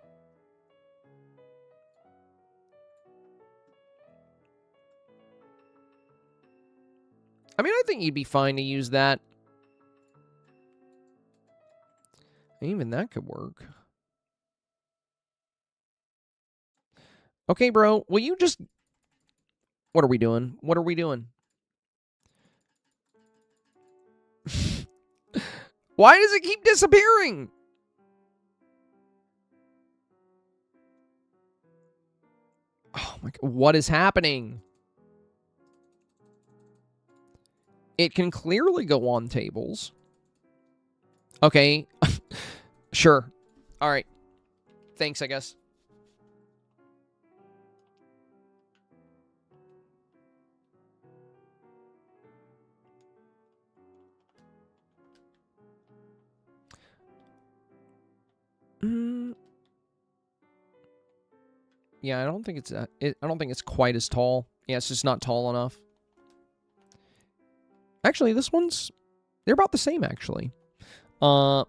I mean, I think you'd be fine to use that. Even that could work. Okay, bro, will you just... What are we doing? What are we doing? Why does it keep disappearing? Oh my God, what is happening? It can clearly go on tables. Okay. Sure. All right. Thanks, I guess. Yeah, I don't think it's I don't think it's quite as tall. Yeah, it's just not tall enough. Actually, this one's... They're about the same, actually. I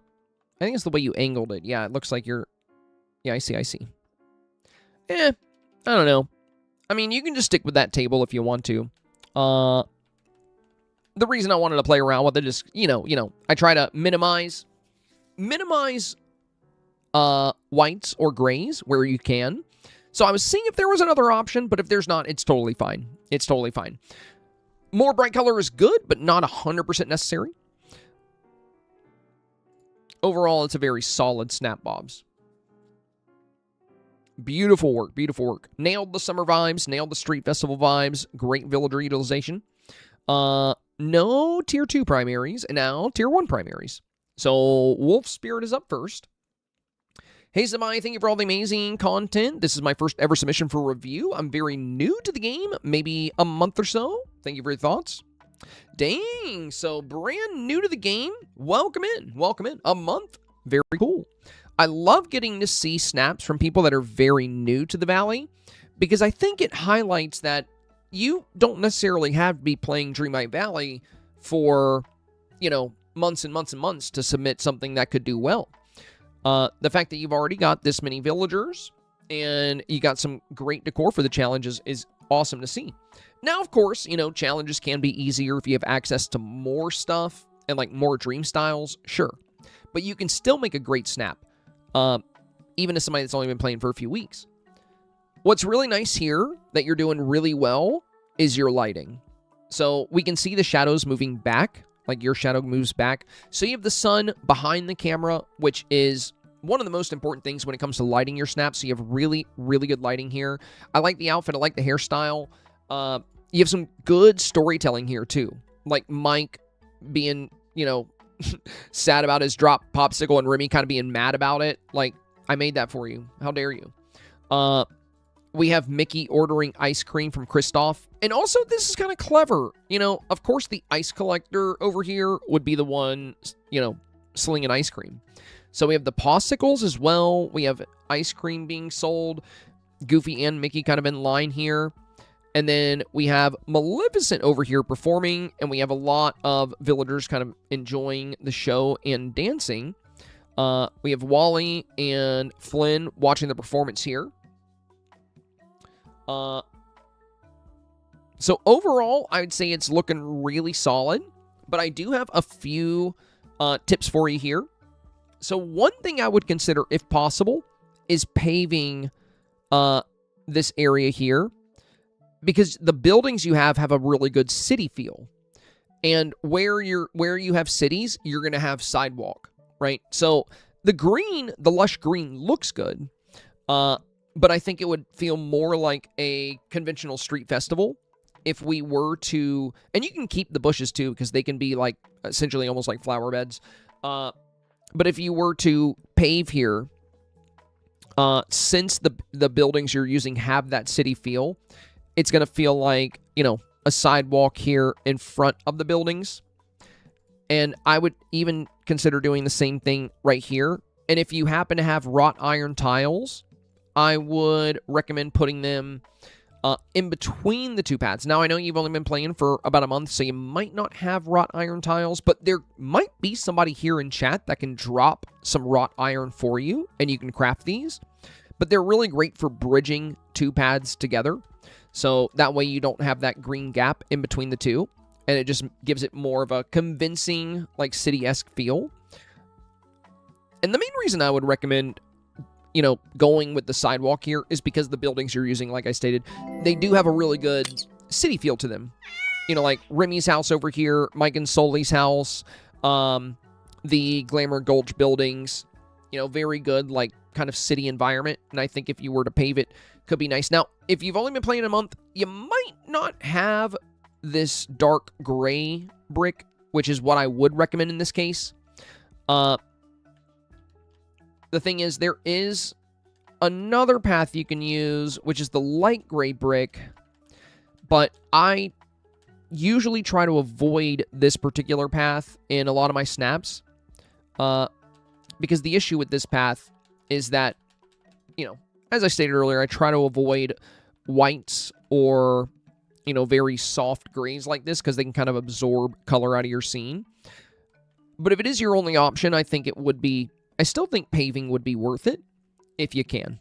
think it's the way you angled it. Yeah, it looks like you're... Yeah, I see. I don't know. I mean, you can just stick with that table if you want to. The reason I wanted to play around with it is, I try to minimize whites or grays where you can. So I was seeing if there was another option, but if there's not, it's totally fine. It's totally fine. More bright color is good, but not 100% necessary. Overall, it's a very solid Snap Bobs. Beautiful work, beautiful work. Nailed the summer vibes, nailed the street festival vibes. Great villager utilization. No tier 2 primaries, and now tier 1 primaries. So Wolf Spirit is up first. Hey Zamai, thank you for all the amazing content. This is my first ever submission for review. I'm very new to the game, maybe a month or so. Thank you for your thoughts. Dang, so brand new to the game. Welcome in, welcome in. A month, very cool. I love getting to see snaps from people that are very new to the Valley because I think it highlights that you don't necessarily have to be playing Dreamlight Valley for, months and months and months to submit something that could do well. The fact that you've already got this many villagers and you got some great decor for the challenges is awesome to see. Now, of course, challenges can be easier if you have access to more stuff and like more dream styles, sure. But you can still make a great snap, even as somebody that's only been playing for a few weeks. What's really nice here that you're doing really well is your lighting. So we can see the shadows moving back, like your shadow moves back. So you have the sun behind the camera, which is one of the most important things when it comes to lighting your snaps. So you have really, really good lighting here. I like the outfit. I like the hairstyle. You have some good storytelling here, too. Like Mike being, sad about his drop popsicle and Remy kind of being mad about it. Like, I made that for you. How dare you? We have Mickey ordering ice cream from Kristoff. And also, this is kind of clever. Of course, the ice collector over here would be the one, slinging ice cream. So we have the Popsicles as well. We have ice cream being sold. Goofy and Mickey kind of in line here. And then we have Maleficent over here performing. And we have a lot of villagers kind of enjoying the show and dancing. We have Wally and Flynn watching the performance here. So overall, I would say it's looking really solid, but I do have a few tips for you here. So one thing I would consider, if possible, is paving this area here, because the buildings you have a really good city feel, and where you have cities, you're gonna have sidewalk, right? So the lush green looks good. But I think it would feel more like a conventional street festival if we were to... And you can keep the bushes, too, because they can be, like, essentially almost like flower beds. But if you were to pave here, since the buildings you're using have that city feel, it's going to feel like, a sidewalk here in front of the buildings. And I would even consider doing the same thing right here. And if you happen to have wrought iron tiles, I would recommend putting them in between the two paths. Now, I know you've only been playing for about a month, so you might not have wrought iron tiles, but there might be somebody here in chat that can drop some wrought iron for you, and you can craft these. But they're really great for bridging two paths together, so that way you don't have that green gap in between the two, and it just gives it more of a convincing, like, city-esque feel. And the main reason I would recommend going with the sidewalk here is because the buildings you're using, like I stated, they do have a really good city feel to them. Like Remy's house over here, Mike and Sully's house, the Glamour Gulch buildings, very good, like, kind of city environment. And I think if you were to pave it, could be nice. Now, if you've only been playing a month, you might not have this dark gray brick, which is what I would recommend in this case. The thing is, there is another path you can use, which is the light gray brick, but I usually try to avoid this particular path in a lot of my snaps, because the issue with this path is that, as I stated earlier, I try to avoid whites or, very soft grays like this, because they can kind of absorb color out of your scene. But if it is your only option, I still think paving would be worth it. if you can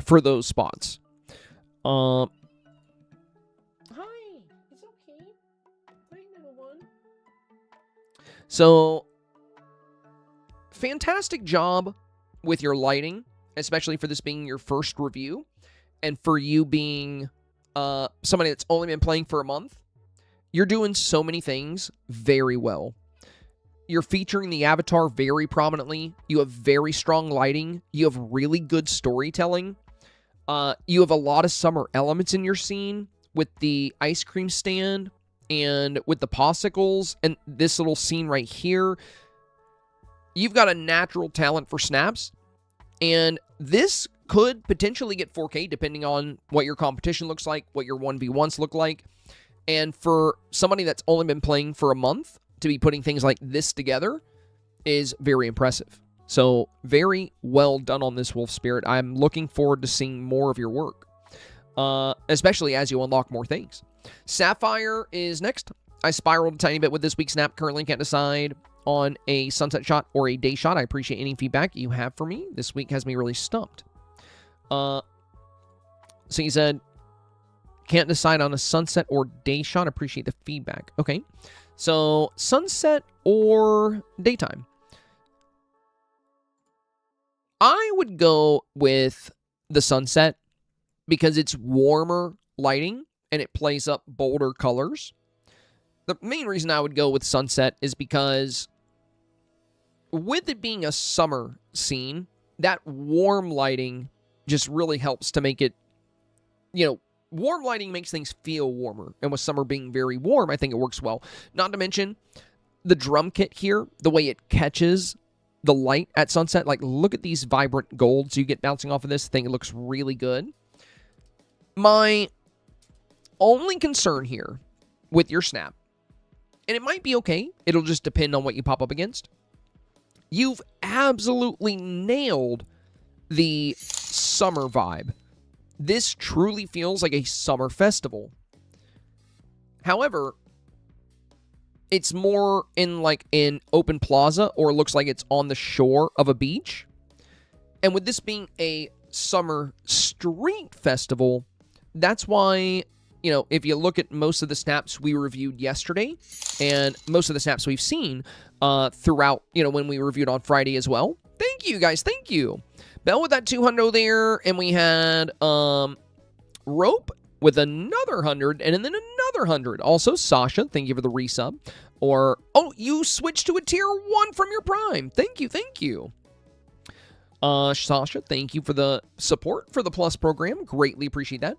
for those spots. Hi, it's okay. Hi, little one. So, fantastic job with your lighting, especially for this being your first review, and for you being somebody that's only been playing for a month. You're doing so many things very well. You're featuring the avatar very prominently. You have very strong lighting. You have really good storytelling. You have a lot of summer elements in your scene with the ice cream stand and with the popsicles and this little scene right here. You've got a natural talent for snaps, and this could potentially get 4K depending on what your competition looks like, what your 1v1s look like. And for somebody that's only been playing for a month to be putting things like this together is very impressive. So very well done on this, Wolf Spirit. I'm looking forward to seeing more of your work, especially as you unlock more things. Sapphire is next. I spiraled a tiny bit with this week's snap. Currently can't decide on a sunset shot or a day shot. I appreciate any feedback you have for me. This week has me really stumped. So he said, can't decide on a sunset or day shot. Appreciate the feedback. Okay. So sunset or daytime. I would go with the sunset because it's warmer lighting and it plays up bolder colors. The main reason I would go with sunset is because with it being a summer scene, that warm lighting just really helps to make it, warm lighting makes things feel warmer. And with summer being very warm, I think it works well. Not to mention the drum kit here, the way it catches the light at sunset. Like, look at these vibrant golds you get bouncing off of this. I think it looks really good. My only concern here with your snap, and it might be okay, it'll just depend on what you pop up against. You've absolutely nailed the summer vibe. This truly feels like a summer festival. However, it's more in like an open plaza, or it looks like it's on the shore of a beach. And with this being a summer street festival, that's why, if you look at most of the snaps we reviewed yesterday, and most of the snaps we've seen throughout, when we reviewed on Friday as well. Thank you, guys. Thank you. Bell with that 200 there, and we had Rope with another 100, and then another 100. Also, Sasha, thank you for the resub. You switched to a tier 1 from your Prime. Thank you, thank you. Sasha, thank you for the support for the Plus program. Greatly appreciate that.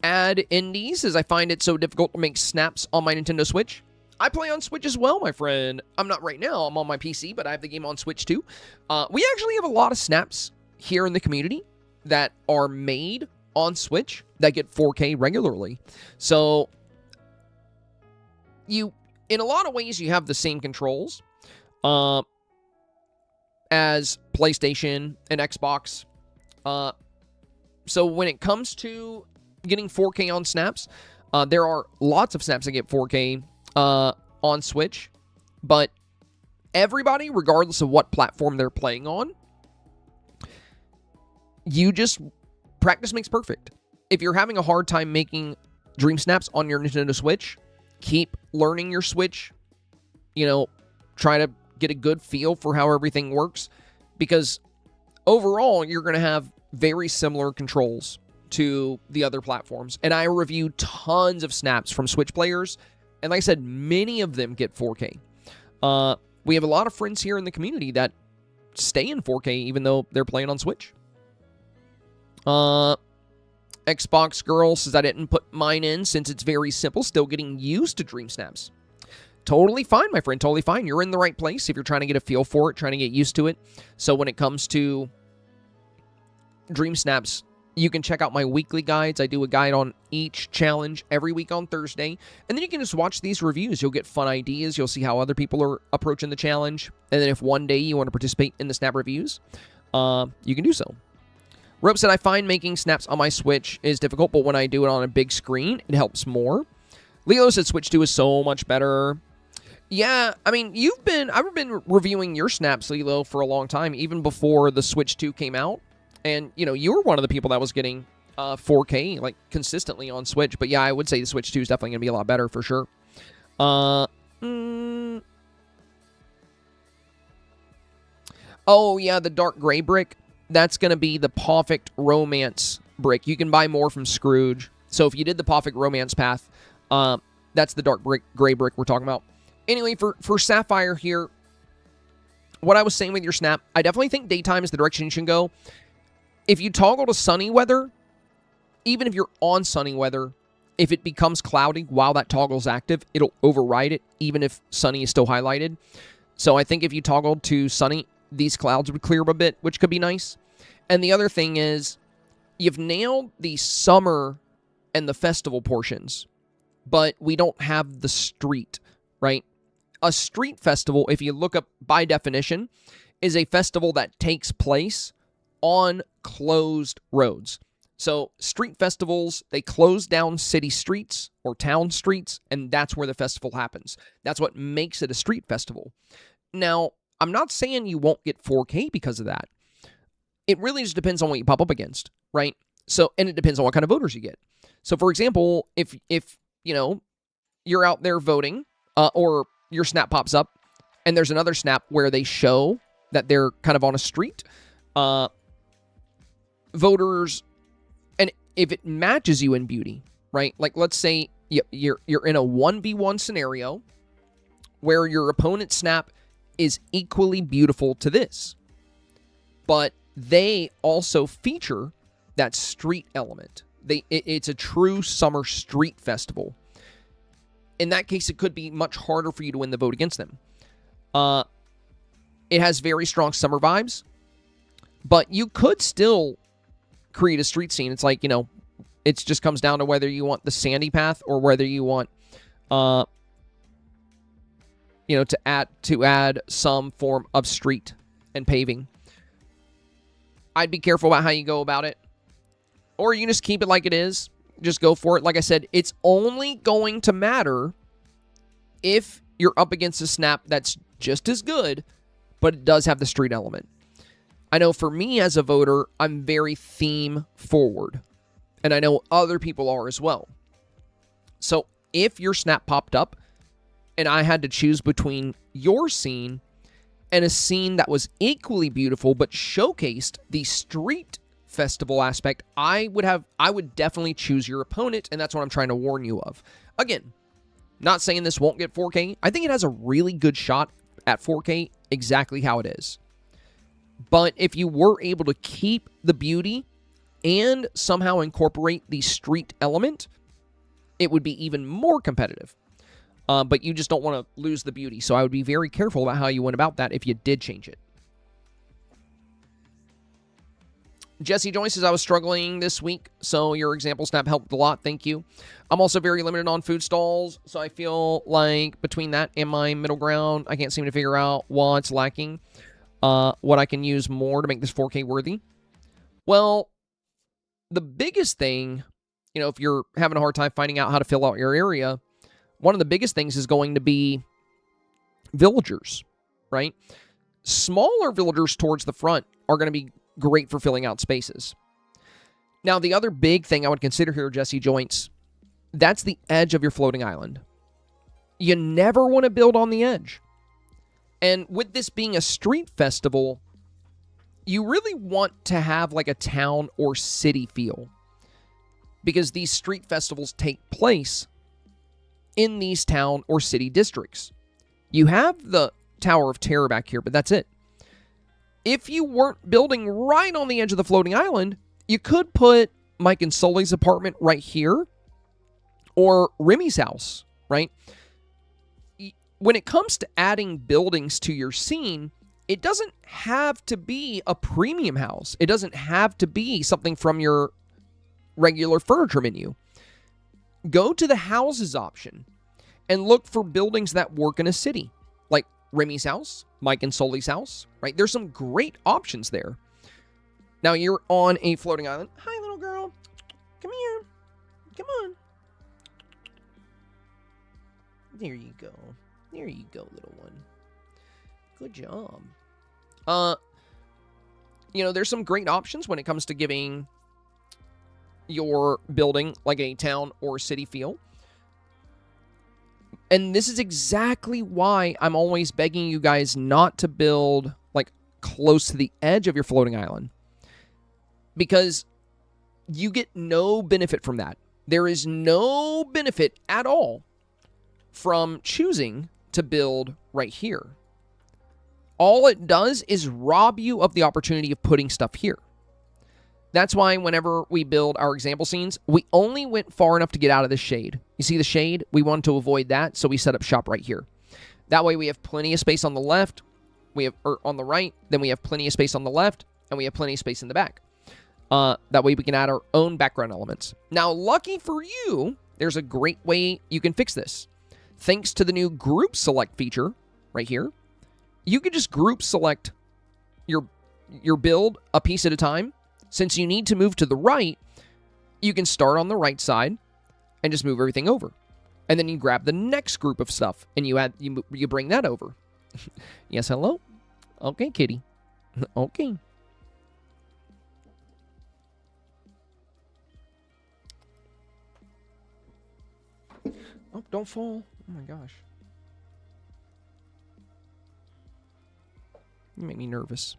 Add Indies says, I find it so difficult to make snaps on my Nintendo Switch. I play on Switch as well, my friend. I'm not right now. I'm on my PC, but I have the game on Switch too. We actually have a lot of snaps here in the community that are made on Switch that get 4K regularly. So, in a lot of ways, you have the same controls as PlayStation and Xbox. So when it comes to getting 4K on snaps, there are lots of snaps that get 4K on Switch, but everybody, regardless of what platform they're playing on, practice makes perfect. If you're having a hard time making Dream Snaps on your Nintendo Switch, keep learning your Switch. Try to get a good feel for how everything works, because overall, you're going to have very similar controls to the other platforms. And I review tons of snaps from Switch players, and like I said, many of them get 4K. We have a lot of friends here in the community that stay in 4K even though they're playing on Switch. Xbox Girl says, I didn't put mine in since it's very simple. Still getting used to Dream Snaps. Totally fine, my friend. Totally fine. You're in the right place if you're trying to get a feel for it, trying to get used to it. So when it comes to Dream Snaps, you can check out my weekly guides. I do a guide on each challenge every week on Thursday. And then you can just watch these reviews. You'll get fun ideas. You'll see how other people are approaching the challenge. And then if one day you want to participate in the snap reviews, you can do so. Rope said, I find making snaps on my Switch is difficult, but when I do it on a big screen, it helps more. Leo said Switch 2 is so much better. Yeah, I mean, I've been reviewing your snaps, Lilo, for a long time, even before the Switch 2 came out. And, you were one of the people that was getting 4K, like, consistently on Switch. But yeah, I would say the Switch 2 is definitely going to be a lot better, for sure. Oh, yeah, the dark gray brick. That's going to be the Perfect Romance brick. You can buy more from Scrooge. So if you did the Perfect Romance path, that's the dark gray brick we're talking about. Anyway, for Sapphire here, what I was saying with your snap, I definitely think daytime is the direction you should go. If you toggle to sunny weather, even if you're on sunny weather, if it becomes cloudy while that toggle is active, it'll override it, even if sunny is still highlighted. So I think if you toggled to sunny, these clouds would clear up a bit, which could be nice. And the other thing is, you've nailed the summer and the festival portions, but we don't have the street, right? A street festival, if you look up by definition, is a festival that takes place on closed roads. So street festivals, they close down city streets or town streets, and that's where the festival happens. That's what makes it a street festival. Now, I'm not saying you won't get 4K because of that. It really just depends on what you pop up against, right? So, and it depends on what kind of voters you get. So, for example, if you're out there voting, or your snap pops up, and there's another snap where they show that they're kind of on a street, voters, and if it matches you in beauty, right? Like, let's say you're in a 1v1 scenario where your opponent's snap is equally beautiful to this, but they also feature that street element. It's a true summer street festival. In that case, it could be much harder for you to win the vote against them. It has very strong summer vibes, but you could still create a street scene. It's like, it just comes down to whether you want the sandy path or whether you want, to add some form of street and paving. I'd be careful about how you go about it. Or you can just keep it like it is. Just go for it. Like I said, it's only going to matter if you're up against a snap that's just as good, but it does have the street element. I know for me as a voter, I'm very theme forward. And I know other people are as well. So if your snap popped up and I had to choose between your scene and a scene that was equally beautiful but showcased the street festival aspect, I would definitely choose your opponent, and that's what I'm trying to warn you of. Again, not saying this won't get 4K. I think it has a really good shot at 4K exactly how it is. But if you were able to keep the beauty and somehow incorporate the street element, it would be even more competitive. But you just don't want to lose the beauty. So I would be very careful about how you went about that if you did change it. Jesse Joyce says, I was struggling this week, so your example snap helped a lot. Thank you. I'm also very limited on food stalls, so I feel like between that and my middle ground, I can't seem to figure out what's lacking, what I can use more to make this 4K worthy. Well, the biggest thing, if you're having a hard time finding out how to fill out your area, one of the biggest things is going to be villagers, right? Smaller villagers towards the front are going to be great for filling out spaces. Now, the other big thing I would consider here, Jesse Joints, that's the edge of your floating island. You never want to build on the edge. And with this being a street festival, you really want to have like a town or city feel, because these street festivals take place in these town or city districts. You have the Tower of Terror back here, but that's it. If you weren't building right on the edge of the floating island, you could put Mike and Sully's apartment right here, or Remy's house, right? When it comes to adding buildings to your scene, it doesn't have to be a premium house. It doesn't have to be something from your regular furniture menu. Go to the houses option and look for buildings that work in a city, like Remy's house, Mike and Sully's house, right? There's some great options there. Now you're on a floating island. Hi, little girl. Come here. Come on. There you go. There you go, little one. Good job. There's some great options when it comes to giving your building like a town or city feel. And this is exactly why I'm always begging you guys not to build like close to the edge of your floating island. Because you get no benefit from that. There is no benefit at all from choosing to build right here. All it does is rob you of the opportunity of putting stuff here. That's why whenever we build our example scenes, we only went far enough to get out of the shade. You see the shade? We wanted to avoid that, so we set up shop right here. That way we have plenty of space on the left, or on the right, then we have plenty of space on the left, and we have plenty of space in the back. That way we can add our own background elements. Now, lucky for you, there's a great way you can fix this. Thanks to the new group select feature right here, you can just group select your build a piece at a time. Since you need to move to the right, you can start on the right side and just move everything over. And then you grab the next group of stuff and you bring that over. Yes, hello? Okay, kitty. Okay. Oh, don't fall. Oh my gosh. You make me nervous.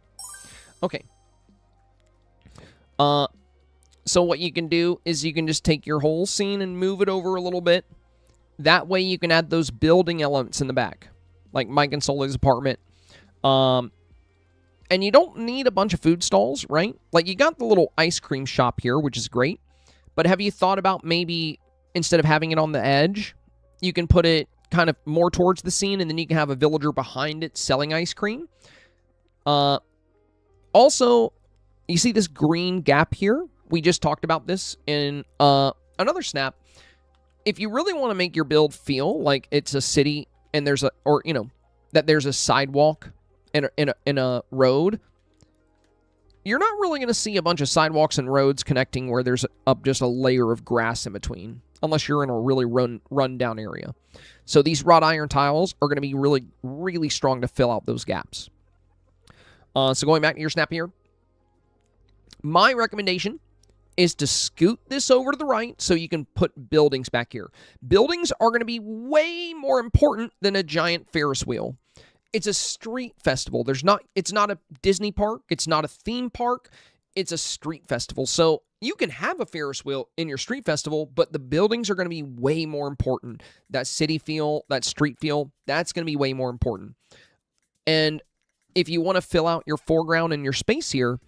Okay. So what you can do is you can just take your whole scene and move it over a little bit. That way you can add those building elements in the back. Like Mike and Sully's apartment. And you don't need a bunch of food stalls, right? Like you got the little ice cream shop here, which is great. But have you thought about maybe instead of having it on the edge, you can put it kind of more towards the scene and then you can have a villager behind it selling ice cream? Also, you see this green gap here? We just talked about this in another snap. If you really want to make your build feel like it's a city and there's that there's a sidewalk in a road, you're not really going to see a bunch of sidewalks and roads connecting where there's just a layer of grass in between, unless you're in a really run down area. So these wrought iron tiles are going to be really, really strong to fill out those gaps. So going back to your snap here, my recommendation is to scoot this over to the right so you can put buildings back here. Buildings are going to be way more important than a giant Ferris wheel. It's a street festival. It's not a Disney park. It's not a theme park. It's a street festival. So you can have a Ferris wheel in your street festival, but the buildings are going to be way more important. That city feel, that street feel, that's going to be way more important. And if you want to fill out your foreground and your space here,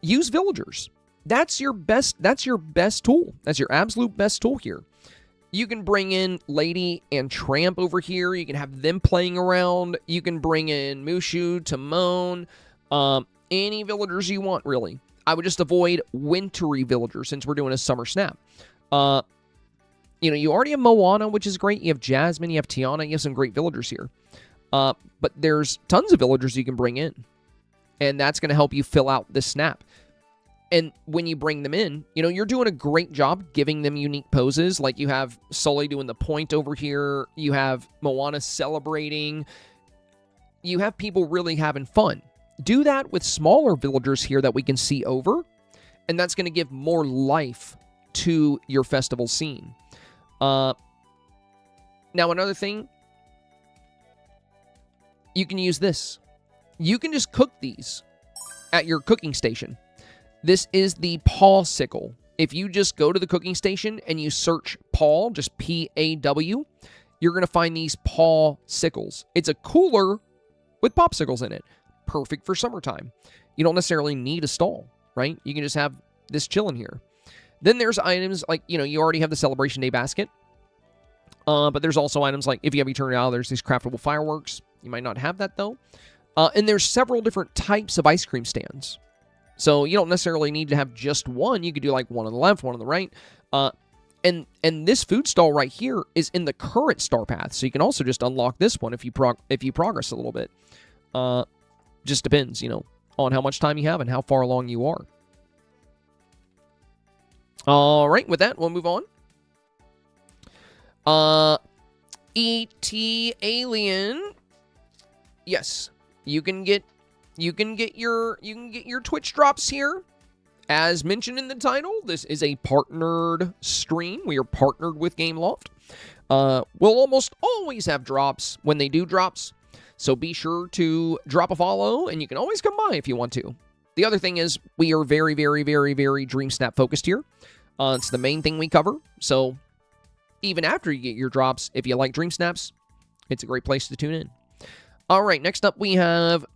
use villagers. That's your best tool. That's your absolute best tool here. You can bring in Lady and Tramp over here. You can have them playing around. You can bring in Mushu, Timon, any villagers you want, really. I would just avoid wintry villagers since we're doing a summer snap. You already have Moana, which is great. You have Jasmine, you have Tiana, you have some great villagers here. But there's tons of villagers you can bring in. And that's going to help you fill out this snap. And when you bring them in, you're doing a great job giving them unique poses. Like you have Sully doing the point over here. You have Moana celebrating. You have people really having fun. Do that with smaller villagers here that we can see over. And that's going to give more life to your festival scene. Now, another thing, you can use this. You can just cook these at your cooking station. This is the paw sickle. If you just go to the cooking station and you search paw, just P-A-W, you're going to find these paw sickles. It's a cooler with popsicles in it. Perfect for summertime. You don't necessarily need a stall, right? You can just have this chilling here. Then there's items like, you already have the Celebration Day basket. But there's also items like, if you have Eternity Isle, there's these craftable fireworks. You might not have that, though. And there's several different types of ice cream stands. So you don't necessarily need to have just one. You could do like one on the left, one on the right. And this food stall right here is in the current star path. So you can also just unlock this one if you progress a little bit. Just depends, on how much time you have and how far along you are. All right, with that, we'll move on. ET Alien. Yes, you can get your Twitch drops here. As mentioned in the title, this is a partnered stream. We are partnered with Gameloft. We'll almost always have drops when they do drops, so be sure to drop a follow, and you can always come by if you want to. The other thing is, we are very, very, very, very Dreamsnap focused here. It's the main thing we cover, so even after you get your drops, if you like Dreamsnaps, it's a great place to tune in. All right, next up we have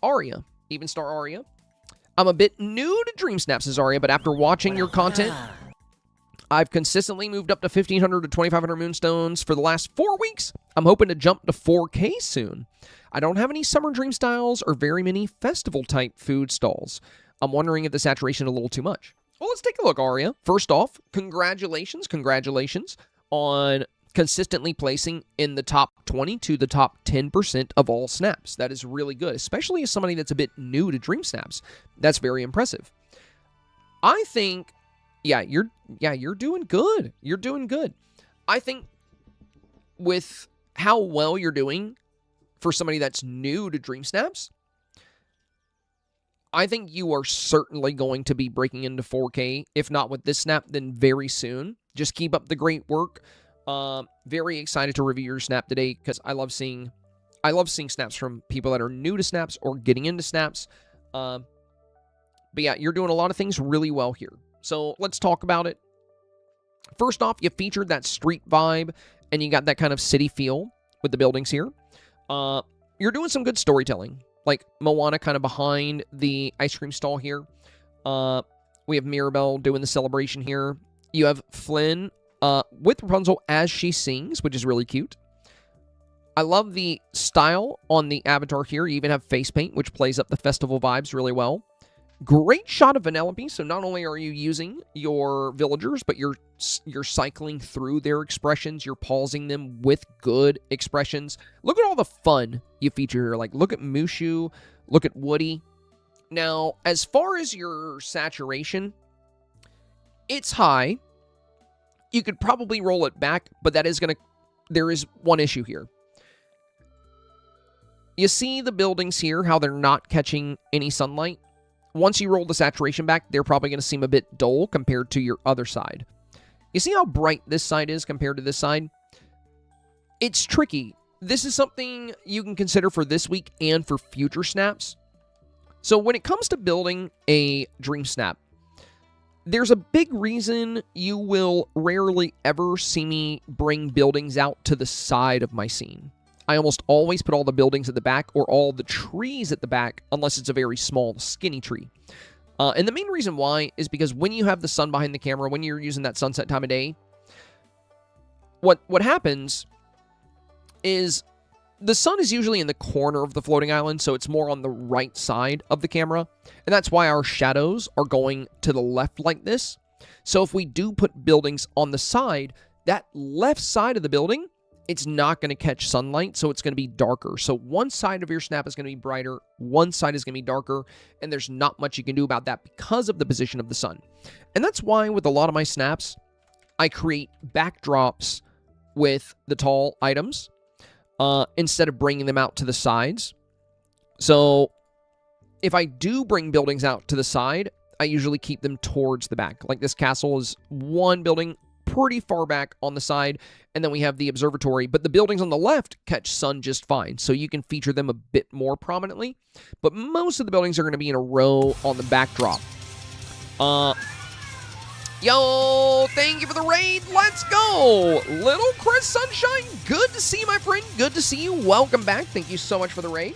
Aria, Even Star Aria. I'm a bit new to Dreamsnaps as Aria, but after watching your content, I've consistently moved up to 1,500 to 2,500 moonstones for the last 4 weeks. I'm hoping to jump to 4K soon. I don't have any summer dream styles or very many festival-type food stalls. I'm wondering if the saturation is a little too much. Well, let's take a look, Aria. First off, congratulations on consistently placing in the top 20 to the top 10% of all snaps. That is really good, especially as somebody that's a bit new to Dreamsnaps. That's very impressive. I think, you're doing good. You're doing good. I think with how well you're doing for somebody that's new to Dreamsnaps, I think you are certainly going to be breaking into 4K, if not with this snap, then very soon. Just keep up the great work. Very excited to review your snap today because I love seeing snaps from people that are new to snaps or getting into snaps. But yeah, you're doing a lot of things really well here. So let's talk about it. First off, you featured that street vibe and you got that kind of city feel with the buildings here. You're doing some good storytelling, like Moana kind of behind the ice cream stall here. We have Mirabelle doing the celebration here. You have Flynn with Rapunzel as she sings, which is really cute. I love the style on the avatar here. You even have face paint, which plays up the festival vibes really well. Great shot of Vanellope. So not only are you using your villagers, but you're cycling through their expressions. You're pausing them with good expressions. Look at all the fun you feature here. Like, look at Mushu. Look at Woody. Now, as far as your saturation, it's high. You could probably roll it back, but there is one issue here. You see the buildings here, how they're not catching any sunlight? Once you roll the saturation back, they're probably going to seem a bit dull compared to your other side. You see how bright this side is compared to this side? It's tricky. This is something you can consider for this week and for future snaps. So when it comes to building a dream snap, there's a big reason you will rarely ever see me bring buildings out to the side of my scene. I almost always put all the buildings at the back or all the trees at the back unless it's a very small, skinny tree. And the main reason why is because when you have the sun behind the camera, when you're using that sunset time of day, what happens is the sun is usually in the corner of the floating island, so it's more on the right side of the camera. And that's why our shadows are going to the left like this. So if we do put buildings on the side, that left side of the building, it's not going to catch sunlight, so it's going to be darker. So one side of your snap is going to be brighter, one side is going to be darker, and there's not much you can do about that because of the position of the sun. And that's why with a lot of my snaps, I create backdrops with the tall items instead of bringing them out to the sides. So if I do bring buildings out to the side, I usually keep them towards the back. Like this castle is one building pretty far back on the side, and then we have the observatory, but the buildings on the left catch sun just fine, so you can feature them a bit more prominently, but most of the buildings are going to be in a row on the backdrop. Yo, thank you for the raid. Let's go. Little Chris Sunshine, good to see you, my friend. Good to see you. Welcome back. Thank you so much for the raid.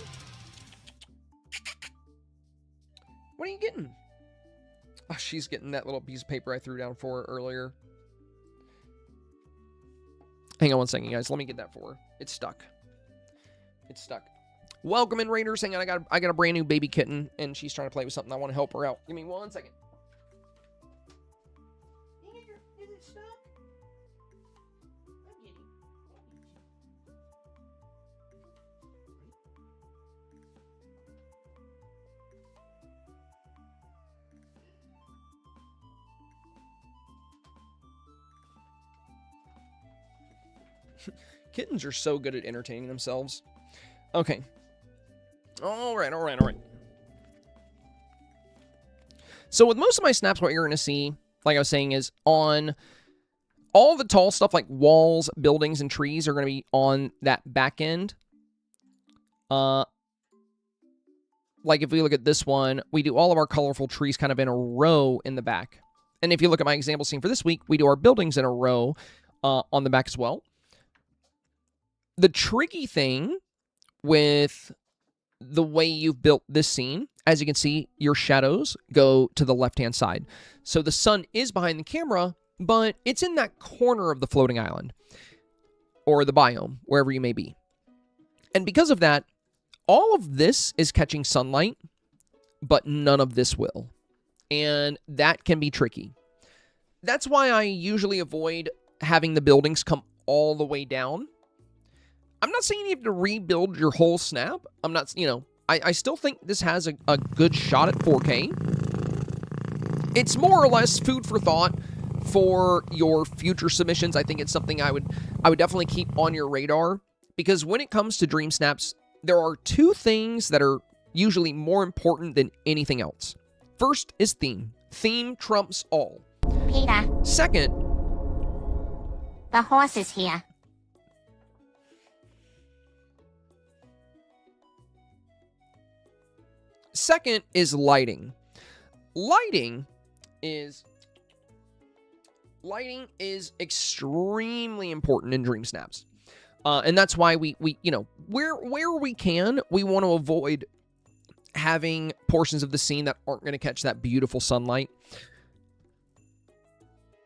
What are you getting? Oh, she's getting that little piece of paper I threw down for her earlier. Hang on one second, guys. Let me get that for her. It's stuck. It's stuck. Welcome in, Raiders. Hang on, I got a brand new baby kitten, and she's trying to play with something. I want to help her out. Give me 1 second. Is it stuck? I'm getting it. Kittens are so good at entertaining themselves. Okay. All right. So with most of my snaps, what you're going to see, like I was saying, is on all the tall stuff like walls, buildings, and trees are going to be on that back end. Like if we look at this one, we do all of our colorful trees kind of in a row in the back. And if you look at my example scene for this week, we do our buildings in a row on the back as well. The tricky thing with the way you've built this scene, as you can see, your shadows go to the left-hand side. So the sun is behind the camera, but it's in that corner of the floating island or the biome, wherever you may be. And because of that, all of this is catching sunlight, but none of this will. And that can be tricky. That's why I usually avoid having the buildings come all the way down. I'm not saying you have to rebuild your whole snap. I'm not, I still think this has a good shot at 4K. It's more or less food for thought for your future submissions. I think it's something I would definitely keep on your radar, because when it comes to Dream Snaps, there are two things that are usually more important than anything else. First is theme. Theme trumps all. Peter, Second, the horse is here. second is lighting. Lighting is extremely important in Dream Snaps. And that's why we where we can, we want to avoid having portions of the scene that aren't going to catch that beautiful sunlight.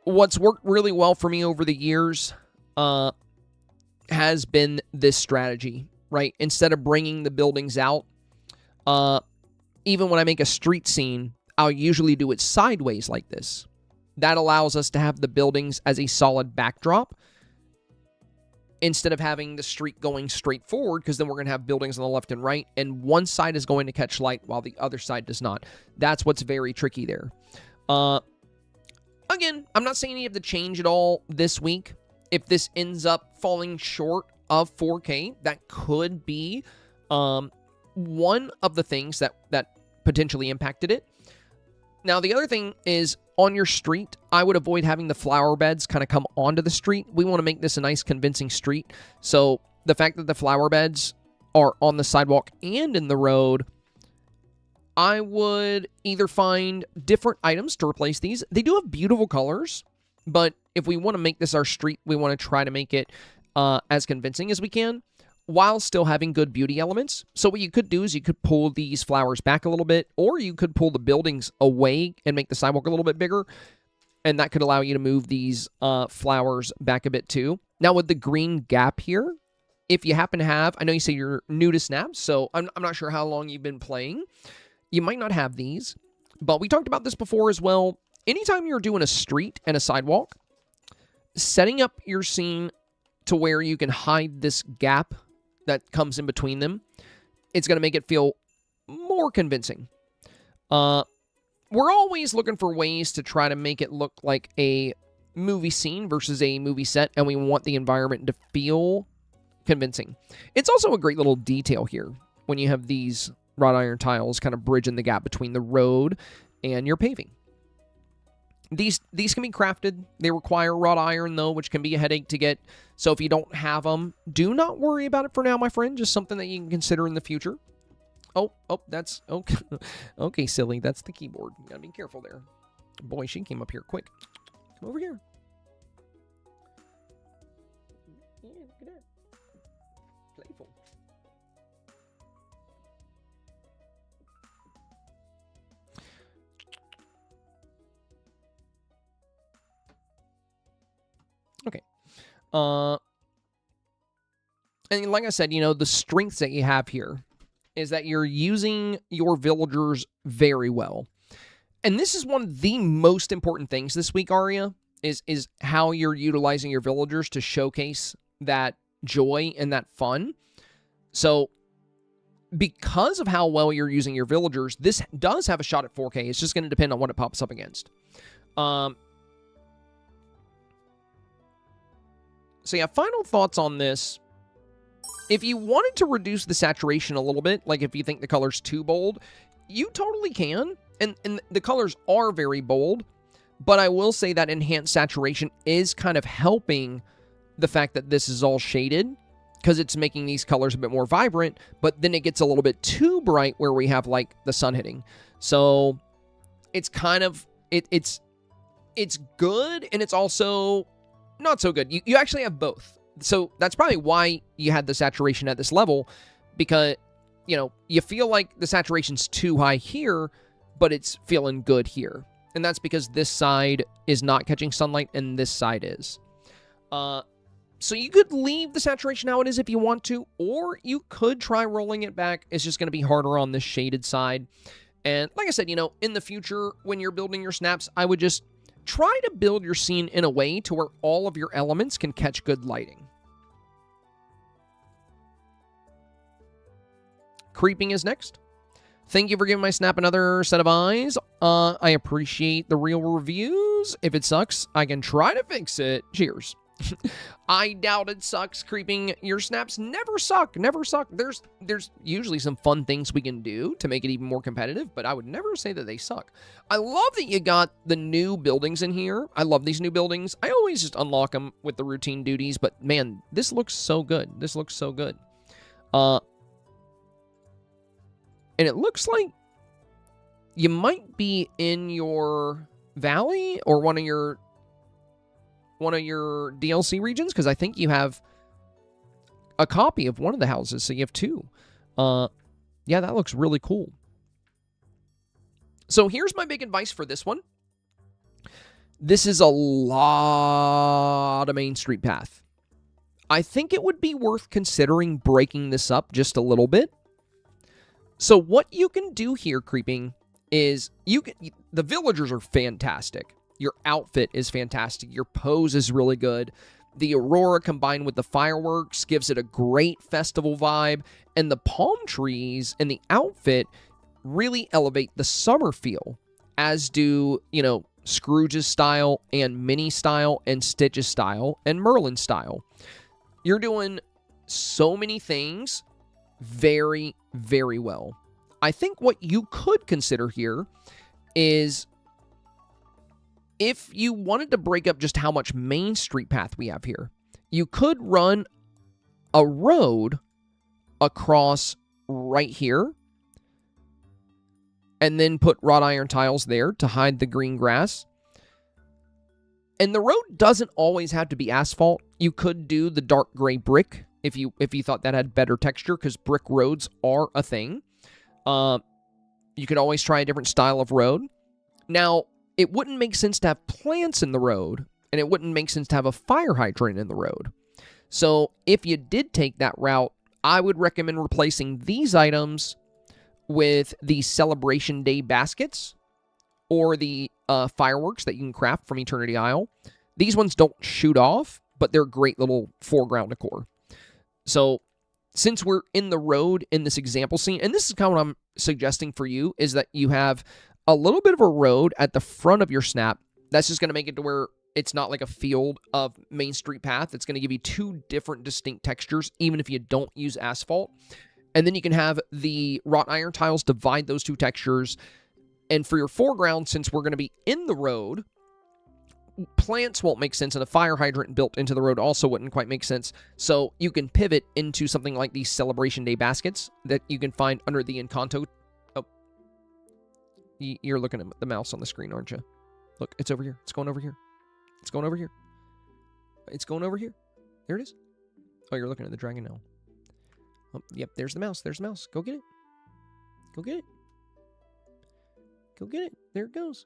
What's worked really well for me over the years has been this strategy, right? Instead of bringing the buildings out, even when I make a street scene, I'll usually do it sideways like this. That allows us to have the buildings as a solid backdrop instead of having the street going straight forward, because then we're going to have buildings on the left and right, and one side is going to catch light while the other side does not. That's what's very tricky there. Again, I'm not saying you have to change it all this week. If this ends up falling short of 4K, that could be one of the things that potentially impacted it. Now, the other thing is, on your street, I would avoid having the flower beds kind of come onto the street. We want to make this a nice, convincing street. So the fact that the flower beds are on the sidewalk and in the road, I would either find different items to replace these. They do have beautiful colors, but if we want to make this our street, we want to try to make it as convincing as we can, while still having good beauty elements. So what you could do is you could pull these flowers back a little bit, or you could pull the buildings away and make the sidewalk a little bit bigger, and that could allow you to move these flowers back a bit too. Now with the green gap here, if you happen to have, I know you say you're new to Snaps, so I'm not sure how long you've been playing. You might not have these, but we talked about this before as well. Anytime you're doing a street and a sidewalk, setting up your scene to where you can hide this gap that comes in between them, it's going to make it feel more convincing. We're always looking for ways to try to make it look like a movie scene versus a movie set, and we want the environment to feel convincing. It's also a great little detail here when you have these wrought iron tiles kind of bridging the gap between the road and your paving. These can be crafted. They require wrought iron, though, which can be a headache to get. So if you don't have them, do not worry about it for now, my friend. Just something that you can consider in the future. Oh, that's okay. Okay, silly. That's the keyboard. You gotta be careful there. Boy, she came up here quick. Come over here. Yeah, look at that. Playful. Okay. And like I said, the strengths that you have here is that you're using your villagers very well. And this is one of the most important things this week, Aria, is how you're utilizing your villagers to showcase that joy and that fun. So because of how well you're using your villagers, this does have a shot at 4K. It's just going to depend on what it pops up against. So yeah, final thoughts on this. If you wanted to reduce the saturation a little bit, like if you think the color's too bold, you totally can. And the colors are very bold, but I will say that enhanced saturation is kind of helping the fact that this is all shaded, because it's making these colors a bit more vibrant, but then it gets a little bit too bright where we have like the sun hitting. So it's kind of, it's good, and it's also not so good. You actually have both. So that's probably why you had the saturation at this level, because, you know, you feel like the saturation's too high here, but it's feeling good here. And that's because this side is not catching sunlight and this side is. So you could leave the saturation how it is if you want to, or you could try rolling it back. It's just going to be harder on this shaded side. And like I said, you know, in the future, when you're building your snaps, I would just try to build your scene in a way to where all of your elements can catch good lighting. Creeping is next. Thank you for giving my snap another set of eyes. I appreciate the real reviews. If it sucks, I can try to fix it. Cheers. I doubt it sucks, Creeping. Your snaps never suck. Never suck. There's usually some fun things we can do to make it even more competitive, but I would never say that they suck. I love that you got the new buildings in here. I love these new buildings. I always just unlock them with the routine duties, but man, this looks so good. This looks so good. And it looks like you might be in your valley or one of your DLC regions, because I think you have a copy of one of the houses, so you have two. Yeah, that looks really cool. So here's my big advice for this one. This is a lot of Main Street path. I think it would be worth considering breaking this up just a little bit. So what you can do here, Creeping, is the villagers are fantastic. Your outfit is fantastic. Your pose is really good. The aurora combined with the fireworks gives it a great festival vibe. And the palm trees and the outfit really elevate the summer feel, as do, you know, Scrooge's style and Minnie style and Stitch's style and Merlin's style. You're doing so many things very, very well. I think what you could consider here is, if you wanted to break up just how much Main Street path we have here, you could run a road across right here and then put wrought iron tiles there to hide the green grass. And the road doesn't always have to be asphalt. You could do the dark gray brick if you thought that had better texture, because brick roads are a thing. You could always try a different style of road. Now, it wouldn't make sense to have plants in the road, and it wouldn't make sense to have a fire hydrant in the road. So if you did take that route, I would recommend replacing these items with the Celebration Day baskets or the fireworks that you can craft from Eternity Isle. These ones don't shoot off, but they're great little foreground decor. So since we're in the road in this example scene, and this is kind of what I'm suggesting for you, is that you have a little bit of a road at the front of your snap. That's just going to make it to where it's not like a field of Main Street path. It's going to give you two different distinct textures, even if you don't use asphalt. And then you can have the wrought iron tiles divide those two textures. And for your foreground, since we're going to be in the road, plants won't make sense, and a fire hydrant built into the road also wouldn't quite make sense. So you can pivot into something like these Celebration Day baskets that you can find under the Encanto. Oh, you're looking at the mouse on the screen, aren't you? Look, it's over here. It's going over here. It's going over here. It's going over here. There it is. Oh, you're looking at the dragon now. Oh, yep, there's the mouse. There's the mouse. Go get it. Go get it. Go get it. There it goes.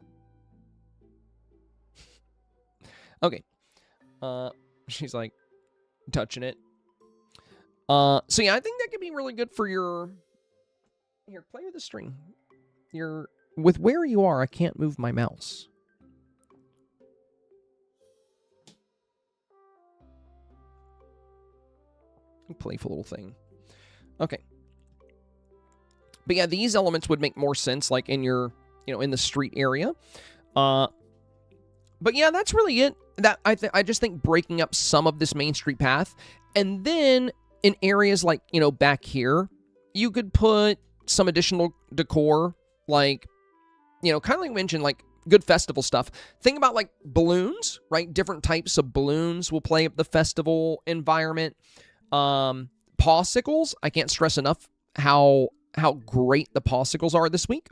Okay. She's like touching it. So yeah, I think that could be really good for your... Here, play with the string. With where you are, I can't move my mouse. Playful little thing. Okay. But yeah, these elements would make more sense, like in your, in the street area. But yeah, that's really it. that I just think breaking up some of this Main Street path, and then in areas like, back here, you could put some additional decor, like, kind of like I mentioned, like good festival stuff. Think about like balloons, right? Different types of balloons will play up the festival environment. Popsicles, I can't stress enough how great the popsicles are this week.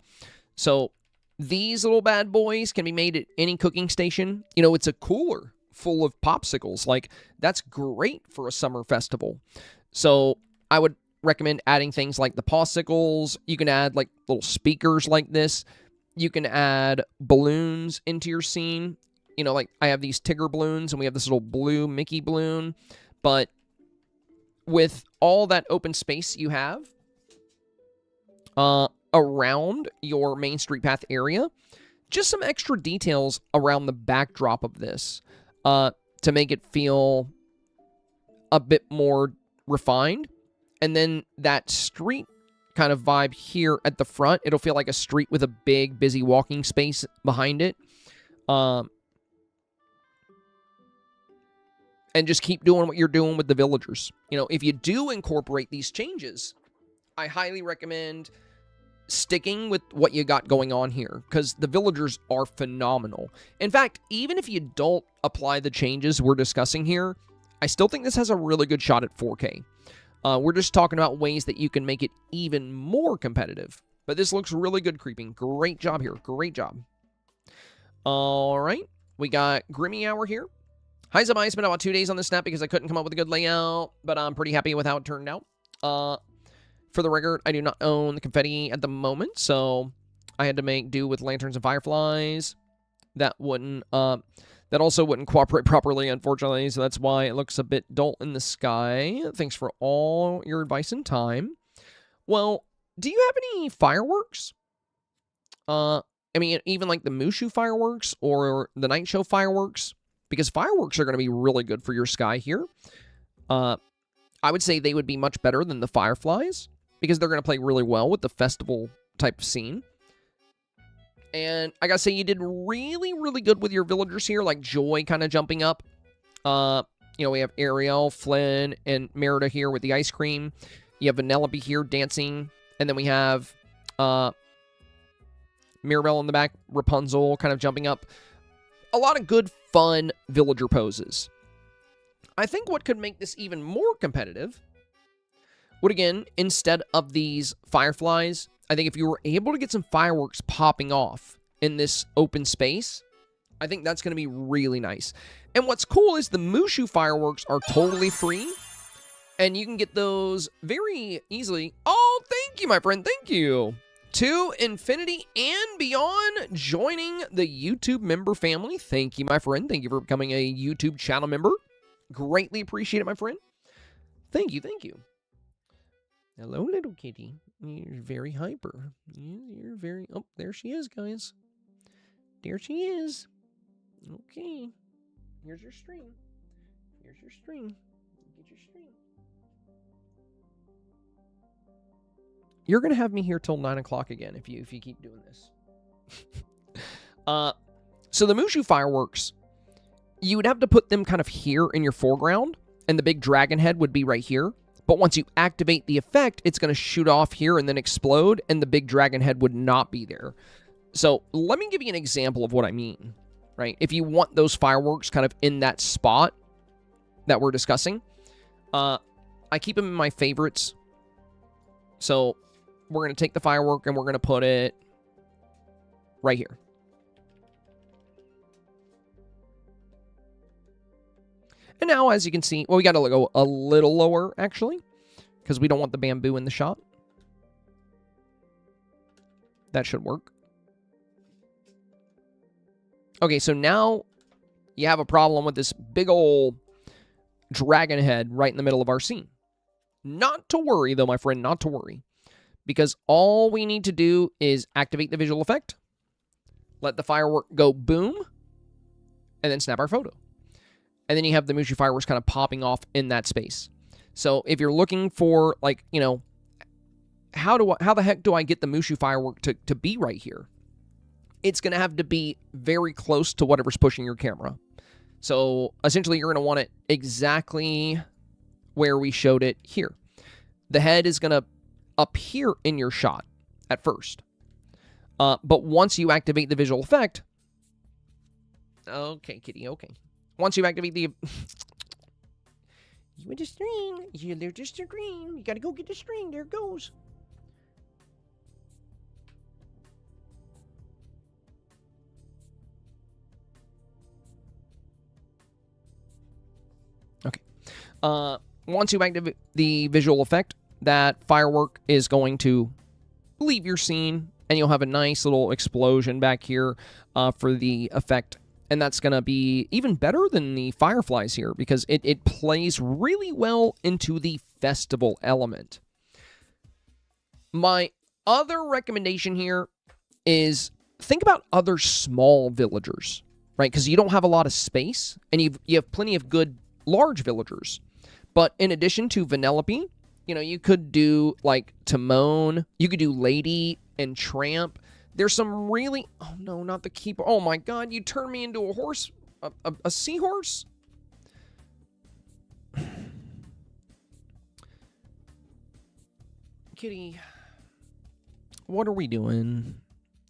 So these little bad boys can be made at any cooking station. It's a cooler full of popsicles. Like, that's great for a summer festival. So I would recommend adding things like the popsicles. You can add like little speakers like this. You can add balloons into your scene. Like I have these Tigger balloons and we have this little blue Mickey balloon. But with all that open space you have around your Main Street Path area, just some extra details around the backdrop of this to make it feel a bit more refined. And then that street kind of vibe here at the front, it'll feel like a street with a big, busy walking space behind it. And just keep doing what you're doing with the villagers. If you do incorporate these changes, I highly recommend sticking with what you got going on here, because the villagers are phenomenal. In fact, even if you don't apply the changes we're discussing here, I still think this has a really good shot at 4K. We're just talking about ways that you can make it even more competitive. But this looks really good creeping. Great job here. Great job. All right. We got Grimmy Hour here. Hi, Zeb. I spent about 2 days on this snap because I couldn't come up with a good layout, but I'm pretty happy with how it turned out. For the record, I do not own the confetti at the moment, so I had to make do with lanterns and fireflies. That also wouldn't cooperate properly, unfortunately, so that's why it looks a bit dull in the sky. Thanks for all your advice and time. Well, do you have any fireworks? Even like the Mushu fireworks or the night show fireworks, because fireworks are going to be really good for your sky here. I would say they would be much better than the fireflies, because they're going to play really well with the festival type of scene. And I gotta say, you did really, really good with your villagers here, like Joy kind of jumping up. We have Ariel, Flynn, and Merida here with the ice cream. You have Vanellope here dancing. And then we have Mirabelle in the back, Rapunzel kind of jumping up. A lot of good, fun villager poses. I think what could make this even more competitive would, again, instead of these fireflies, I think if you were able to get some fireworks popping off in this open space, I think that's going to be really nice. And what's cool is the Mushu fireworks are totally free, and you can get those very easily. Oh, thank you, my friend. Thank you. To infinity and beyond, joining the YouTube member family. Thank you, my friend. Thank you for becoming a YouTube channel member. Greatly appreciate it, my friend. Thank you, thank you. Hello, little kitty. You're very hyper. You're very... Oh, there she is, guys. There she is. Okay. Here's your string. Here's your string. Get your string. You're going to have me here till 9 o'clock again if you keep doing this. So the Mushu fireworks, you would have to put them kind of here in your foreground, and the big dragon head would be right here. But once you activate the effect, it's going to shoot off here and then explode, and the big dragon head would not be there. So let me give you an example of what I mean, right? If you want those fireworks kind of in that spot that we're discussing, I keep them in my favorites. So we're going to take the firework and we're going to put it right here. And now, as you can see, well, we got to go a little lower, actually, because we don't want the bamboo in the shot. That should work. Okay, so now you have a problem with this big old dragon head right in the middle of our scene. Not to worry, though, my friend, not to worry. Because all we need to do is activate the visual effect, let the firework go boom, and then snap our photo. And then you have the Mushu fireworks kind of popping off in that space. So if you're looking for, like, you know, how the heck do I get the Mushu firework to be right here? It's going to have to be very close to whatever's pushing your camera. So essentially, you're going to want it exactly where we showed it here. The head is going to appear in your shot at first. But once you activate the visual effect... Okay, kitty, okay. Once you activate the... You with the string. There's just a string. You got to go get the string. There it goes. Okay. Once you activate the visual effect, that firework is going to leave your scene, and you'll have a nice little explosion back here for the effect. And that's going to be even better than the fireflies here because it plays really well into the festival element. My other recommendation here is think about other small villagers, right? Because you don't have a lot of space, and you have plenty of good large villagers. But in addition to Vanellope, you could do like Timon, you could do Lady and Tramp. There's some really... Oh, no, not the keeper. Oh, my God. You turned me into a horse? A seahorse? Kitty. What are we doing?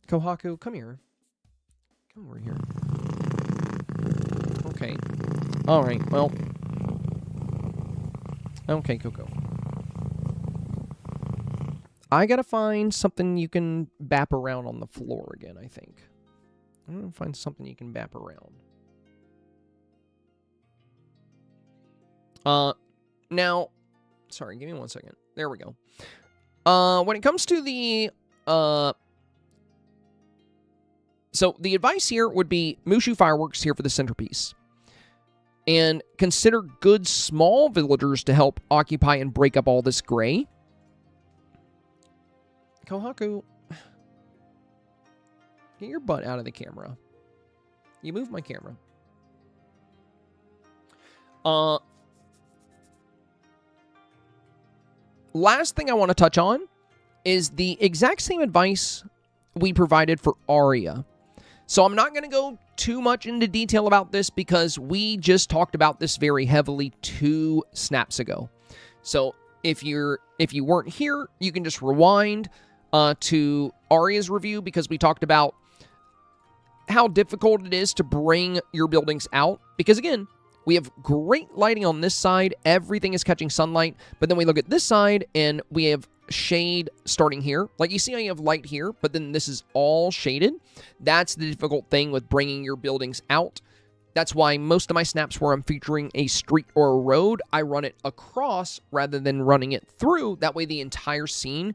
Kohaku, come here. Come over here. Okay. All right, well. Okay, Coco. I gotta find something you can bap around on the floor again, I think. I'm gonna find something you can bap around. Now, sorry, give me 1 second. There we go. When it comes to the, so the advice here would be Mushu Fireworks here for the centerpiece. And consider good small villagers to help occupy and break up all this gray. Kohaku, get your butt out of the camera. You moved my camera. Last thing I want to touch on is the exact same advice we provided for Aria. So I'm not going to go too much into detail about this because we just talked about this very heavily 2 snaps ago. So if you weren't here, you can just rewind to Aria's review because we talked about how difficult it is to bring your buildings out. Because again, we have great lighting on this side. Everything is catching sunlight. But then we look at this side and we have shade starting here. Like you see how you have light here, but then this is all shaded. That's the difficult thing with bringing your buildings out. That's why most of my snaps where I'm featuring a street or a road, I run it across rather than running it through. That way the entire scene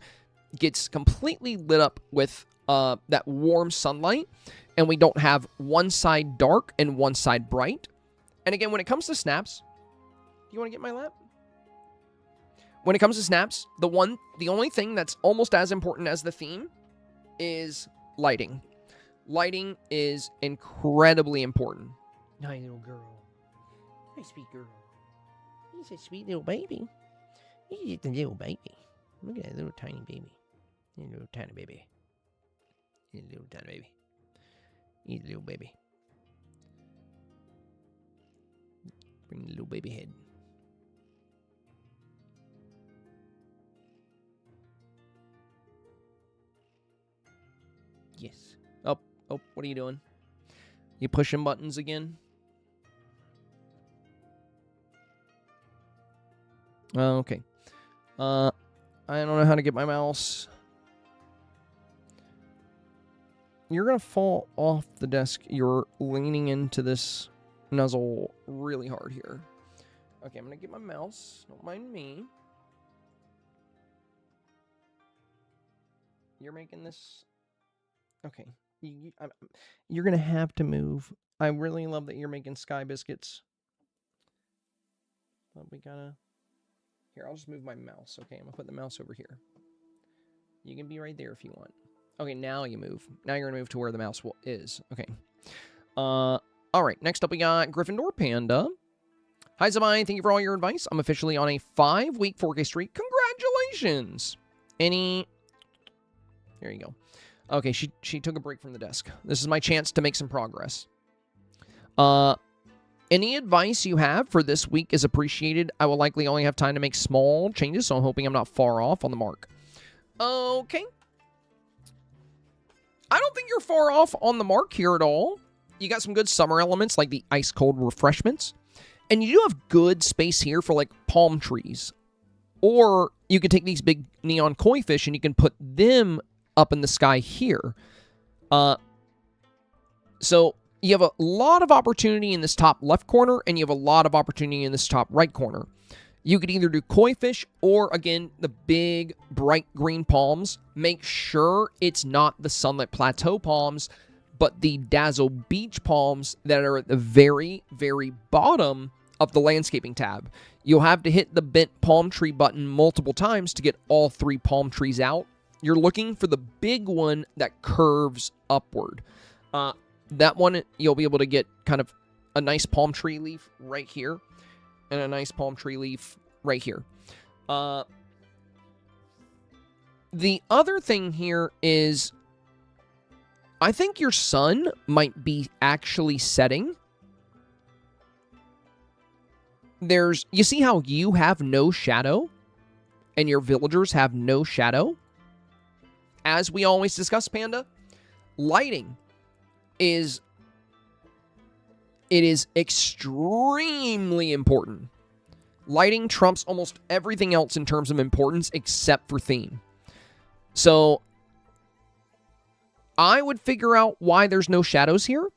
gets completely lit up with that warm sunlight, and we don't have one side dark and one side bright. And again, when it comes to snaps, do you want to get my lap? When it comes to snaps, the only thing that's almost as important as the theme is lighting. Lighting is incredibly important. Nice little girl. Nice sweet girl. He's a sweet little baby. He's just a little baby. Look at that little tiny baby. He's a little tiny baby. He's a little tiny baby. He's a little baby. Bring the little baby head. Yes. Oh, what are you doing? You pushing buttons again? Okay. I don't know how to get my mouse. You're going to fall off the desk. You're leaning into this nuzzle really hard here. Okay, I'm going to get my mouse. Don't mind me. You're making this... Okay. You're going to have to move. I really love that you're making sky biscuits. But we gotta... Here, I'll just move my mouse. Okay, I'm going to put the mouse over here. You can be right there if you want. Okay, now you move. Now you're going to move to where the mouse is. Okay. All right, next up we got Gryffindor Panda. Hi, Zamai. Thank you for all your advice. I'm officially on a 5-week 4K streak. Congratulations! There you go. Okay, she took a break from the desk. This is my chance to make some progress. Any advice you have for this week is appreciated. I will likely only have time to make small changes, so I'm hoping I'm not far off on the mark. Okay. I don't think you're far off on the mark here at all. You got some good summer elements like the ice-cold refreshments. And you do have good space here for like palm trees. Or you could take these big neon koi fish and you can put them up in the sky here. So you have a lot of opportunity in this top left corner, and you have a lot of opportunity in this top right corner. You could either do koi fish or, again, the big bright green palms. Make sure it's not the Sunlit Plateau palms, but the Dazzle Beach palms that are at the very, very bottom of the landscaping tab. You'll have to hit the bent palm tree button multiple times to get all 3 palm trees out. You're looking for the big one that curves upward. That one, you'll be able to get kind of a nice palm tree leaf right here and a nice palm tree leaf right here. The other thing here is I think your sun might be actually setting. You see how you have no shadow and your villagers have no shadow? As we always discuss, Panda, lighting is extremely important. Lighting trumps almost everything else in terms of importance except for theme. So I would figure out why there's no shadows here.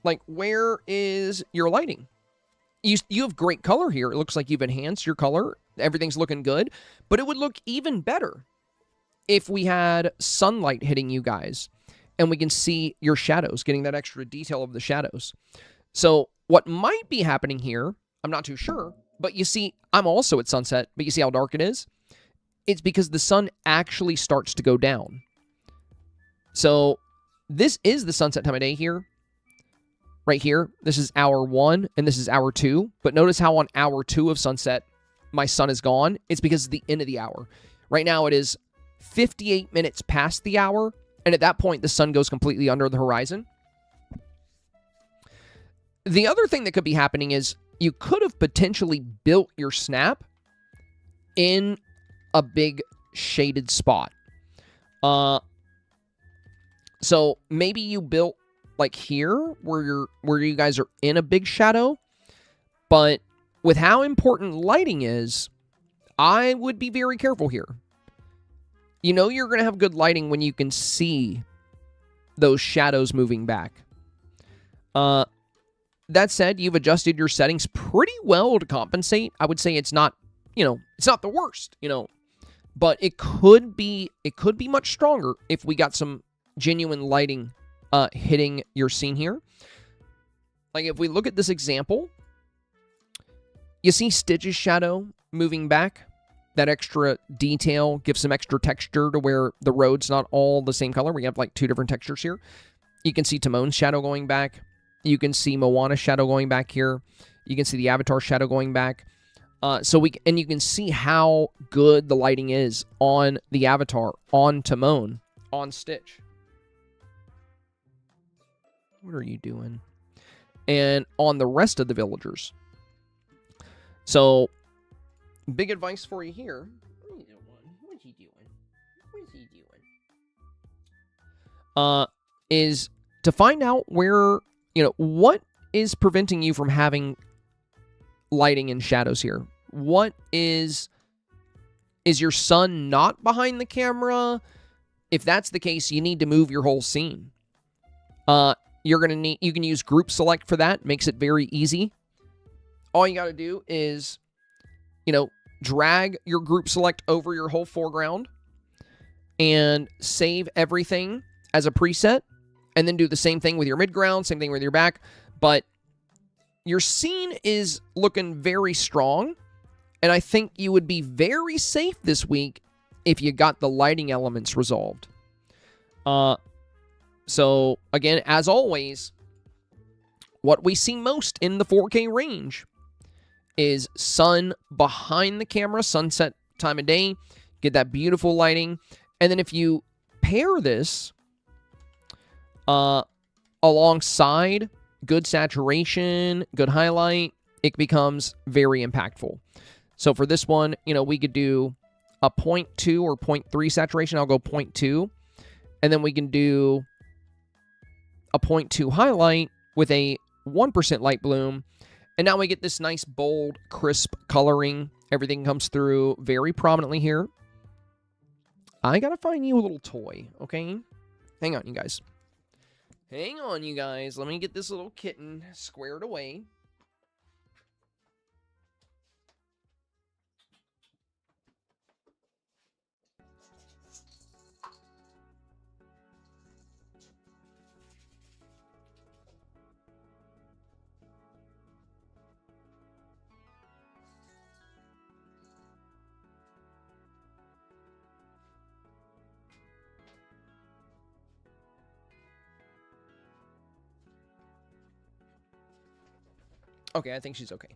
Like, where is your lighting? You have great color here. It looks like you've enhanced your color. Everything's looking good. But it would look even better if we had sunlight hitting you guys and we can see your shadows, getting that extra detail of the shadows. So what might be happening here, I'm not too sure, but you see, I'm also at sunset, but you see how dark it is? It's because the sun actually starts to go down. So this is the sunset time of day here. Right here, this is hour 1, and this is hour 2. But notice how on hour 2 of sunset, my sun is gone. It's because it's the end of the hour. Right now, it is 58 minutes past the hour, and at that point, the sun goes completely under the horizon. The other thing that could be happening is you could have potentially built your snap in a big shaded spot. So maybe you built like here where you guys are in a big shadow, but with how important lighting is, I would be very careful here. You know you're going to have good lighting when you can see those shadows moving back. That said, you've adjusted your settings pretty well to compensate. I would say it's not, it's not the worst, but it could be much stronger if we got some genuine lighting hitting your scene here. Like if we look at this example, you see Stitch's shadow moving back. That extra detail gives some extra texture to where the road's not all the same color. We have like 2 different textures here. You can see Timon's shadow going back. You can see Moana's shadow going back here. You can see the Avatar shadow going back. And you can see how good the lighting is on the Avatar, on Timon, on Stitch. What are you doing? And on the rest of the villagers. So, big advice for you here. What are you doing? What's he doing? What's he doing? Is to find out where, what is preventing you from having lighting and shadows here? What is your sun not behind the camera? If that's the case, you need to move your whole scene. You can use group select for that. Makes it very easy. All you got to do is, drag your group select over your whole foreground and save everything as a preset, and then do the same thing with your midground, same thing with your back. But your scene is looking very strong, and I think you would be very safe this week if you got the lighting elements resolved. So, again, as always, what we see most in the 4K range is sun behind the camera, sunset time of day, get that beautiful lighting. And then if you pair this alongside good saturation, good highlight, it becomes very impactful. So for this one, we could do a 0.2 or 0.3 saturation. I'll go 0.2. And then we can do a 0.2 highlight with a 1% light bloom. And now we get this nice, bold, crisp coloring. Everything comes through very prominently here. I gotta find you a little toy, okay? Hang on, you guys. Hang on, you guys. Let me get this little kitten squared away. Okay, I think she's okay.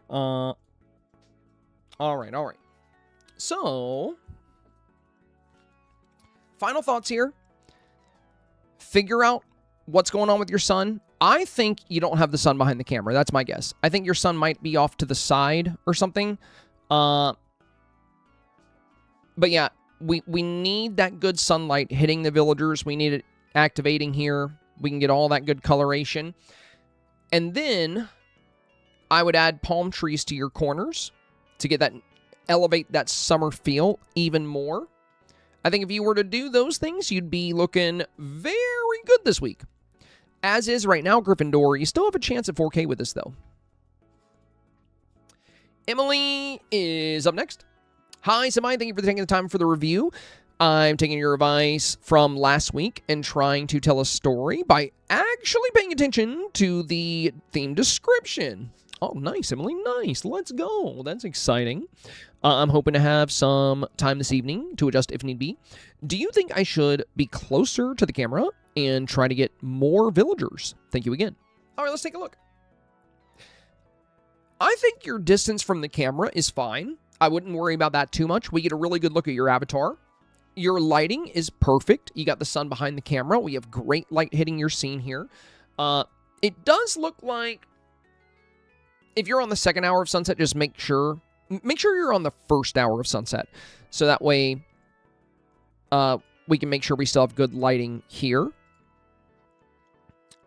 All right. So, final thoughts here. Figure out what's going on with your son. I think you don't have the sun behind the camera. That's my guess. I think your son might be off to the side or something. But yeah, we need that good sunlight hitting the villagers. We need it activating here. We can get all that good coloration. And then I would add palm trees to your corners to get that, elevate that summer feel even more. I think if you were to do those things, you'd be looking very good this week. As is right now, Gryffindor, you still have a chance at 4K with this, though. Emily is up next. Hi, Samai. Thank you for taking the time for the review. I'm taking your advice from last week and trying to tell a story by actually paying attention to the theme description. Oh, nice, Emily. Nice. Let's go. That's exciting. I'm hoping to have some time this evening to adjust if need be. Do you think I should be closer to the camera and try to get more villagers? Thank you again. All right, let's take a look. I think your distance from the camera is fine. I wouldn't worry about that too much. We get a really good look at your avatar. Your lighting is perfect. You got the sun behind the camera. We have great light hitting your scene here. It does look like if you're on the second hour of sunset, just make sure you're on the first hour of sunset. So that way we can make sure we still have good lighting here.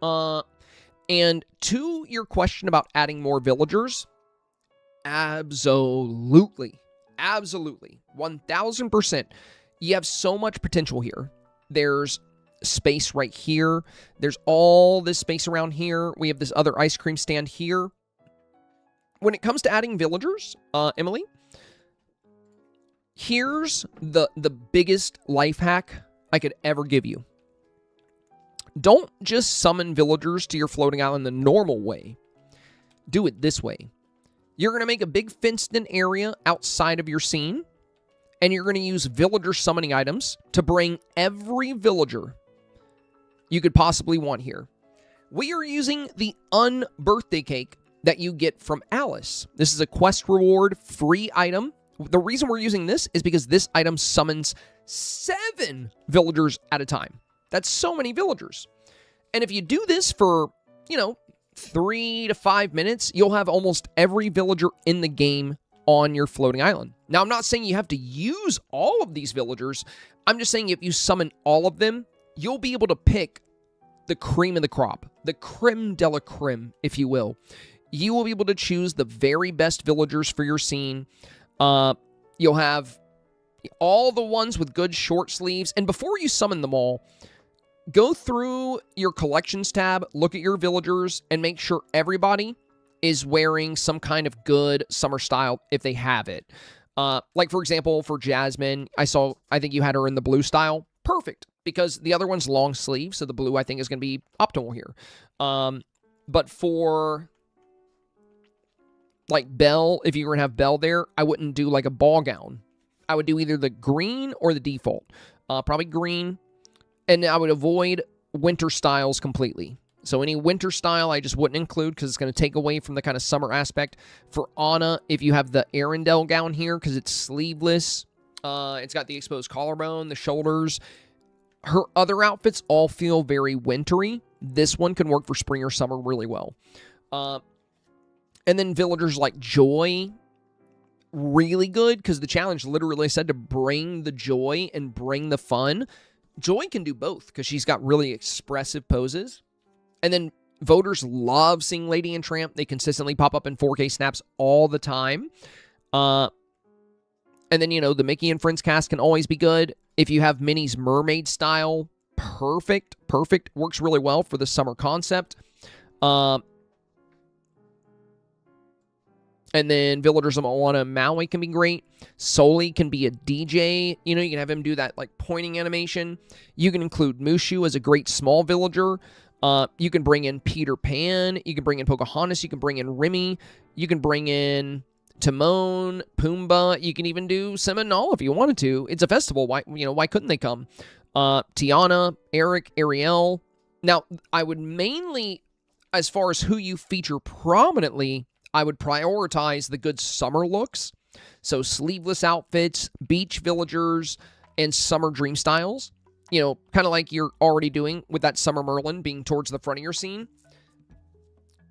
And to your question about adding more villagers, absolutely. 1000%. You have so much potential here. There's space right here. There's all this space around here. We have this other ice cream stand here. When it comes to adding villagers, Emily, here's the biggest life hack I could ever give you. Don't just summon villagers to your floating island the normal way. Do it this way. You're going to make a big fenced-in area outside of your scene, and you're going to use villager summoning items to bring every villager you could possibly want here. We are using the unbirthday cake that you get from Alice. This is a quest reward free item. The reason we're using this is because this item summons 7 villagers at a time. That's so many villagers. And if you do this for, 3 to 5 minutes, you'll have almost every villager in the game on your floating island. Now, I'm not saying you have to use all of these villagers. I'm just saying if you summon all of them, you'll be able to pick the cream of the crop, the creme de la creme, if you will. You will be able to choose the very best villagers for your scene. You'll have all the ones with good short sleeves. And before you summon them all, go through your collections tab, look at your villagers, and make sure everybody is wearing some kind of good summer style if they have it. Like, for example, for Jasmine, I think you had her in the blue style. Perfect, because the other one's long sleeve, so the blue, I think, is going to be optimal here. But for, like, Belle, if you were going to have Belle there, I wouldn't do, like, a ball gown. I would do either the green or the default. Probably green. And I would avoid winter styles completely. So any winter style I just wouldn't include because it's going to take away from the kind of summer aspect. For Anna, if you have the Arendelle gown here because it's sleeveless, it's got the exposed collarbone, the shoulders, Her other outfits all feel very wintry. This one can work for spring or summer really well. And then villagers like Joy, really good, because the challenge literally said to bring the joy and bring the fun. Joy can do both, because she's got really expressive poses. And then voters love seeing Lady and Tramp. They consistently pop up in 4K snaps all the time. And then, the Mickey and Friends cast can always be good. If you have Minnie's mermaid style, perfect. Works really well for the summer concept. And then villagers of Moana and Maui can be great. Soli can be a DJ. You can have him do that like pointing animation. You can include Mushu as a great small villager. You can bring in Peter Pan. You can bring in Pocahontas. You can bring in Remy. You can bring in Timon, Pumbaa. You can even do Simba and Nala if you wanted to. It's a festival. Why couldn't they come? Tiana, Eric, Ariel. Now, I would mainly, as far as who you feature prominently, I would prioritize the good summer looks. So sleeveless outfits, beach villagers, and summer dream styles. Kind of like you're already doing with that summer Merlin being towards the front of your scene.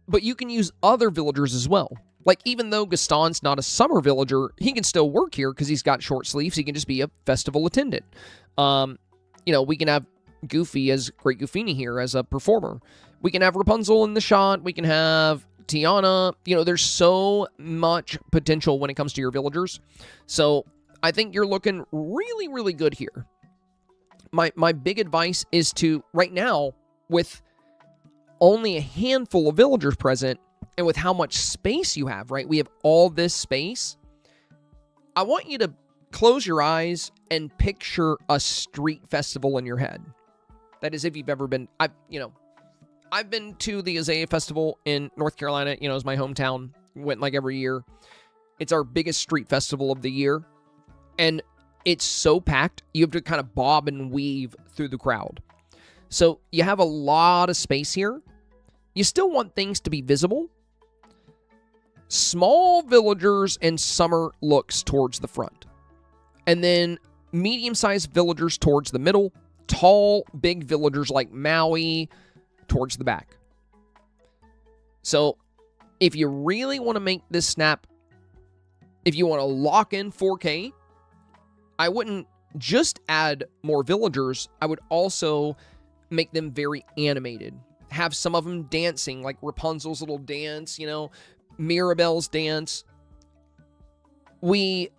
But you can use other villagers as well. Like, even though Gaston's not a summer villager, he can still work here because he's got short sleeves. He can just be a festival attendant. We can have Goofy as Great Goofini here as a performer. We can have Rapunzel in the shot. We can have Tiana. There's so much potential when it comes to your villagers. So I think you're looking really, really good here. My big advice is to, right now, with only a handful of villagers present, and with how much space you have, right? We have all this space. I want you to close your eyes and picture a street festival in your head. That is, if you've ever been, I've been to the Azalea Festival in North Carolina, it's my hometown. Went like every year. It's our biggest street festival of the year. And it's so packed, you have to kind of bob and weave through the crowd. So you have a lot of space here. You still want things to be visible. Small villagers and summer looks towards the front. And then medium-sized villagers towards the middle. Tall, big villagers like Maui towards the back. So if you really want to make this snap, if you want to lock in 4K, I wouldn't just add more villagers. I would also make them very animated. Have some of them dancing, like Rapunzel's little dance, Mirabelle's dance. We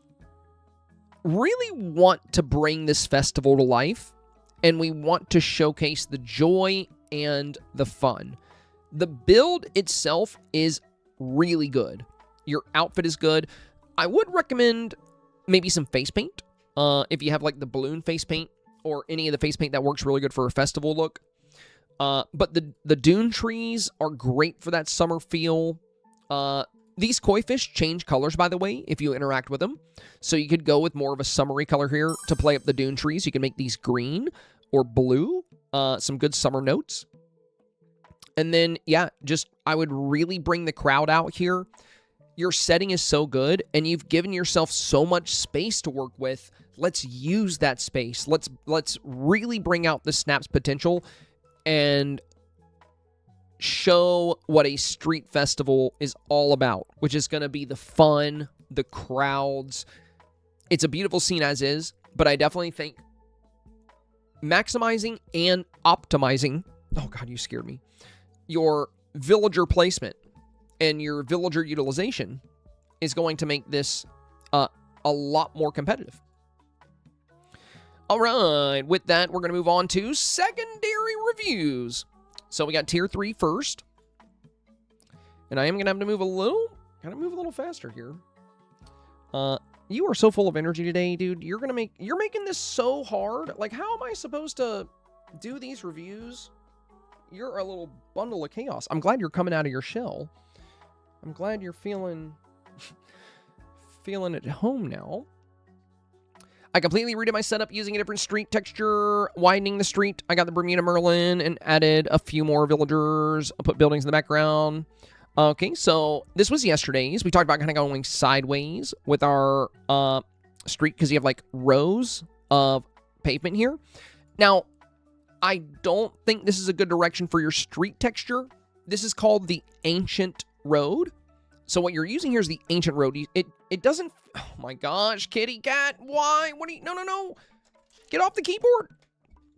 really want to bring this festival to life, and we want to showcase the joy and the fun. The build itself is really good. Your outfit is good. I would recommend maybe some face paint. If you have like the balloon face paint or any of the face paint that works really good for a festival look. But the dune trees are great for that summer feel. These koi fish change colors, by the way, if you interact with them. So you could go with more of a summery color here to play up the dune trees. You can make these green or blue. Some good summer notes. And then, I would really bring the crowd out here. Your setting is so good, and you've given yourself so much space to work with. Let's use that space. Let's really bring out the snap's potential and show what a street festival is all about, which is going to be the fun, the crowds. It's a beautiful scene as is, but I definitely think maximizing and optimizing, oh God, you scared me, your villager placement and your villager utilization is going to make this a lot more competitive. All right, with that, we're going to move on to secondary reviews. So we got tier 3 first. And I am going to have to move a little faster here. You are so full of energy today, dude. You're making this so hard. Like, how am I supposed to do these reviews? You're a little bundle of chaos. I'm glad you're coming out of your shell. I'm glad you're feeling at home now. I completely redid my setup using a different street texture, widening the street. I got the Bermuda Merlin and added a few more villagers. I put buildings in the background. Okay, so this was yesterday's. We talked about kind of going sideways with our street because you have like rows of pavement here. Now, I don't think this is a good direction for your street texture. This is called the Ancient Road. So what you're using here is the Ancient Road. It doesn't... Oh my gosh, kitty cat. Why? What are you... No, no, no. Get off the keyboard.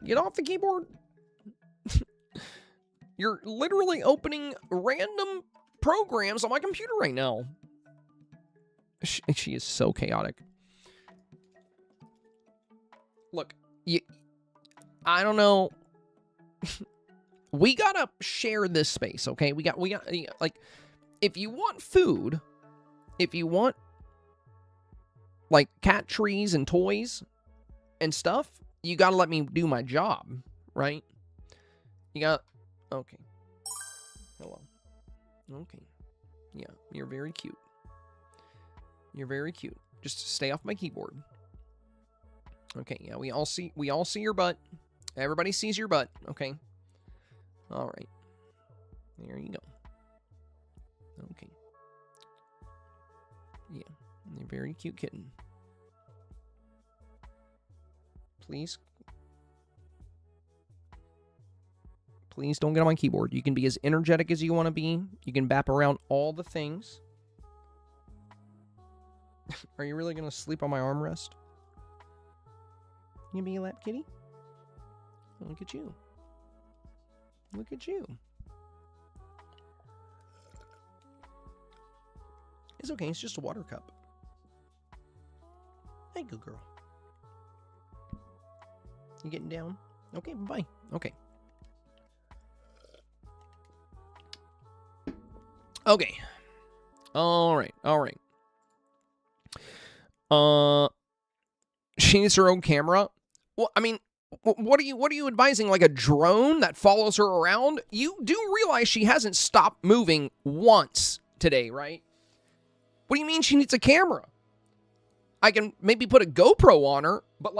Get off the keyboard. You're literally opening random programs on my computer right now. She is so chaotic. Look, I don't know. We gotta share this space, okay? We got, like, if you want food, if you want, like, cat trees and toys and stuff, you gotta let me do my job, right? You got, okay. Hello. Okay. Yeah, you're very cute. You're very cute. Just stay off my keyboard. Okay, yeah, we all see your butt. Everybody sees your butt, okay? All right. There you go. Okay. Yeah, you're a very cute kitten. Please. Please don't get on my keyboard. You can be as energetic as you want to be. You can bap around all the things. Are you really going to sleep on my armrest? You be a lap kitty? Look at you. Look at you. It's okay. It's just a water cup. Hey, good girl. You getting down? Okay, bye. Okay. Okay. All right. All right. She needs her own camera. Well, I mean, what are you advising? Like a drone that follows her around? You do realize she hasn't stopped moving once today, right? What do you mean she needs a camera? I can maybe put a GoPro on her, but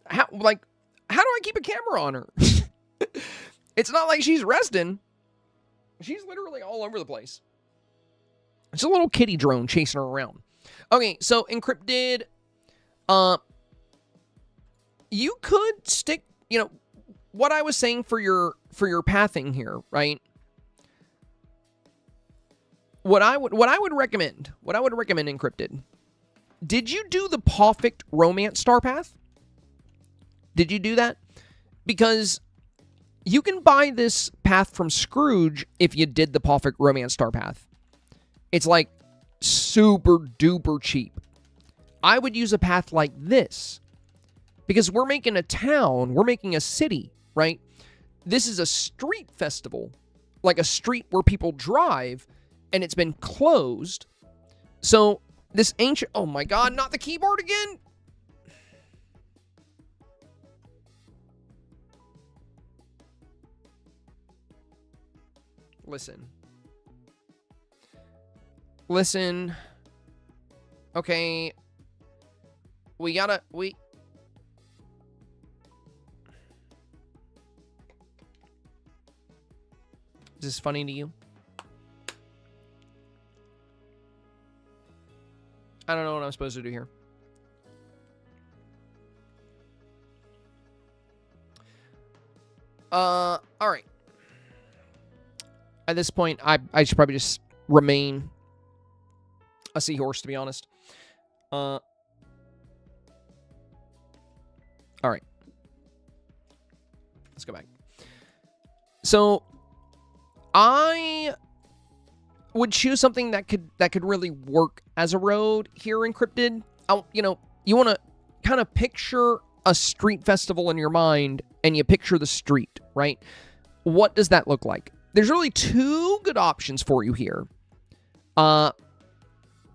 how do I keep a camera on her? It's not like she's resting. She's literally all over the place. It's a little kitty drone chasing her around. Okay, so encrypted. You could stick, what I was saying for your pathing here, right? What I would recommend encrypted. Did you do the perfect romance star path? Did you do that? Because you can buy this path from Scrooge if you did the perfect romance star path. It's like super duper cheap. I would use a path like this because we're making a town, we're making a city, right? This is a street festival, like a street where people drive, and it's been closed. So this ancient, oh my God, not the keyboard again. Listen. Okay. Is this funny to you? I don't know what I'm supposed to do here. All right. At this point, I should probably just remain a seahorse, to be honest. All right. Let's go back. So I would choose something that could really work as a road here, encrypted. You want to kind of picture a street festival in your mind, and you picture the street, right? What does that look like? There's really two good options for you here.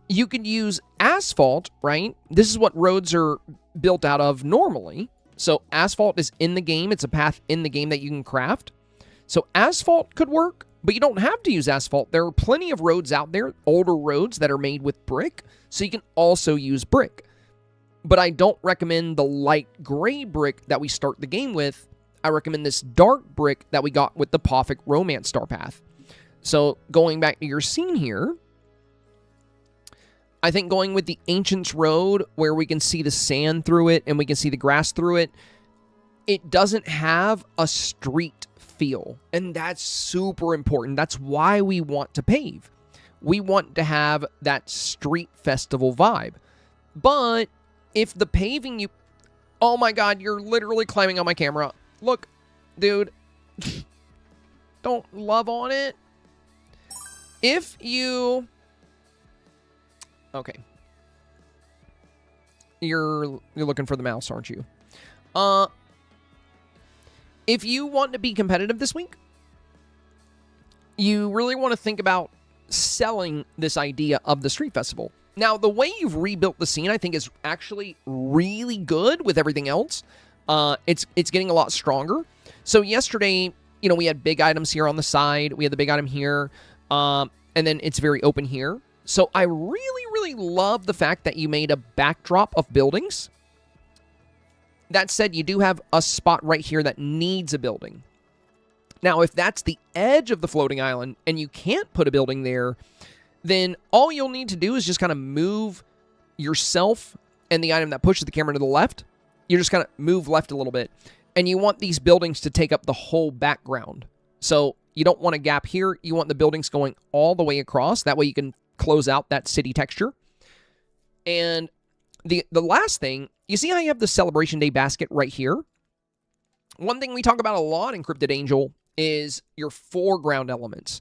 You could use asphalt, right? This is what roads are built out of normally. So asphalt is in the game. It's a path in the game that you can craft. So asphalt could work, but you don't have to use asphalt. There are plenty of roads out there, older roads that are made with brick, so you can also use brick. But I don't recommend the light gray brick that we start the game with. I recommend this dark brick that we got with the perfect romance star path. So going back to your scene here, I think going with the Ancients Road, where we can see the sand through it and we can see the grass through it, it doesn't have a street feel. And that's super important. That's why we want to pave. We want to have that street festival vibe. But if the paving you... Oh my god, you're literally climbing on my camera. Look, dude. Don't love on it. If you... Okay. You're looking for the mouse, aren't you? If you want to be competitive this week, you really want to think about selling this idea of the street festival. Now, the way you've rebuilt the scene, I think, is actually really good with everything else. It's getting a lot stronger. So yesterday, you know, we had big items here on the side. We had the big item here. And then it's very open here. So I really, really love the fact that you made a backdrop of buildings. That said, you do have a spot right here that needs a building. Now, if that's the edge of the floating island and you can't put a building there, then all you'll need to do is just kind of move yourself and the item that pushes the camera to the left. You're just kind of move left a little bit. And you want these buildings to take up the whole background. So you don't want a gap here. You want the buildings going all the way across. That way you can close out that city texture. And the last thing, you see how you have the Celebration Day basket right here? One thing we talk about a lot in Cryptid Angel is your foreground elements.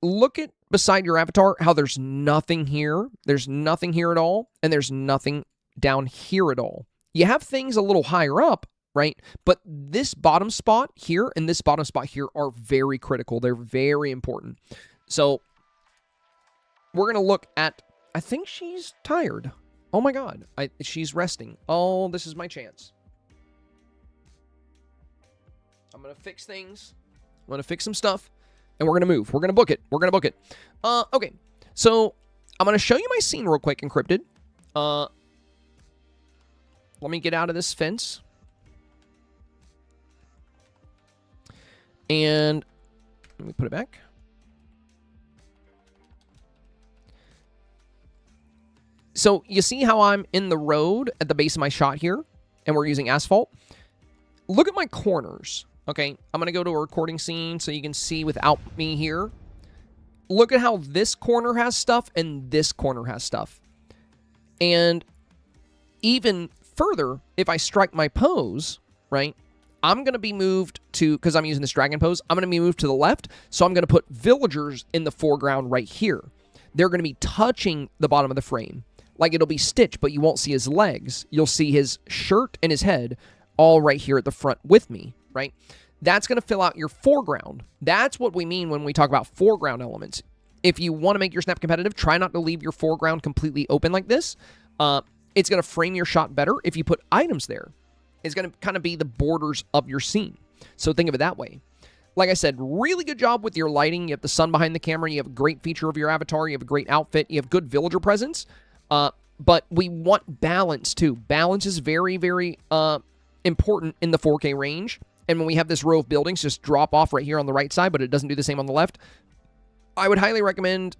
Look at beside your avatar how there's nothing here. There's nothing here at all. And there's nothing down here at all. You have things a little higher up, right? But this bottom spot here and this bottom spot here are very critical. They're very important. So we're going to look at... I think she's tired. Oh my god. She's resting. Oh, this is my chance. I'm going to fix things. I'm going to fix some stuff. And we're going to move. We're going to book it. We're going to book it. Okay. So, I'm going to show you my scene real quick, Encrypted. Let me get out of this fence. And let me put it back. So, you see how I'm in the road at the base of my shot here? And we're using asphalt? Look at my corners. Okay, I'm going to go to a recording scene so you can see without me here. Look at how this corner has stuff and this corner has stuff. And even further, if I strike my pose, right, I'm going to be moved to, because I'm using this dragon pose, I'm going to be moved to the left. So I'm going to put villagers in the foreground right here. They're going to be touching the bottom of the frame. Like it'll be Stitch, but you won't see his legs. You'll see his shirt and his head all right here at the front with me. Right? That's going to fill out your foreground. That's what we mean when we talk about foreground elements. If you want to make your snap competitive, try not to leave your foreground completely open like this. It's going to frame your shot better if you put items there. It's going to kind of be the borders of your scene. So think of it that way. Like I said, really good job with your lighting. You have the sun behind the camera. You have a great feature of your avatar. You have a great outfit. You have good villager presence. But we want balance too. Balance is very, very important in the 4K range. And when we have this row of buildings just drop off right here on the right side, but it doesn't do the same on the left, I would highly recommend,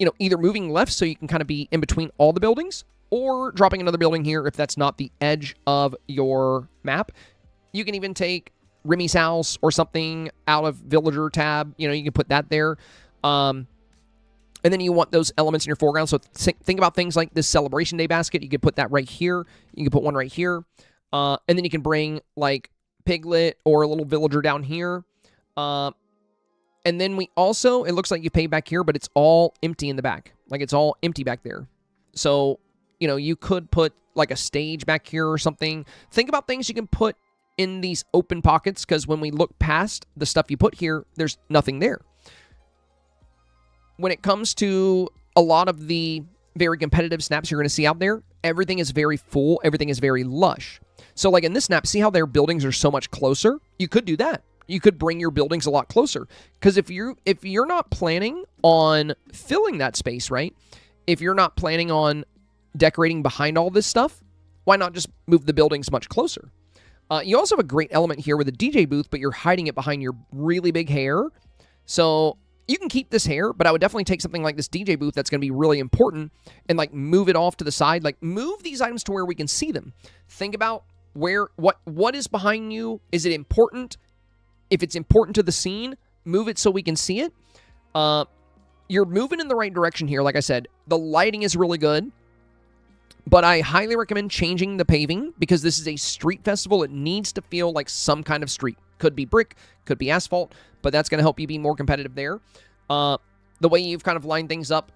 you know, either moving left so you can kind of be in between all the buildings, or dropping another building here if that's not the edge of your map. You can even take Remy's house or something out of Villager tab. You know, you can put that there. And then you want those elements in your foreground. So think about things like this Celebration Day basket. You could put that right here. You can put one right here. And then you can bring, like, Piglet or a little villager down here. And then we also, it looks like you pay back here, but it's all empty in the back. Like it's all empty back there. So, you know, you could put like a stage back here or something. Think about things you can put in these open pockets, because when we look past the stuff you put here, there's nothing there. When it comes to a lot of the very competitive snaps you're going to see out there, everything is very full. Everything is very lush. So like in this snap, see how their buildings are so much closer? You could do that. You could bring your buildings a lot closer. Because if you're not planning on filling that space, right? If you're not planning on decorating behind all this stuff, why not just move the buildings much closer? You also have a great element here with a DJ booth, but you're hiding it behind your really big hair. So you can keep this hair, but I would definitely take something like this DJ booth that's going to be really important and like move it off to the side. Like move these items to where we can see them. Think about what is behind you? Is it important? If it's important to the scene, move it so we can see it. You're moving in the right direction here. Like I said, the lighting is really good. But I highly recommend changing the paving because this is a street festival. It needs to feel like some kind of street. Could be brick, could be asphalt, but that's going to help you be more competitive there. The way you've kind of lined things up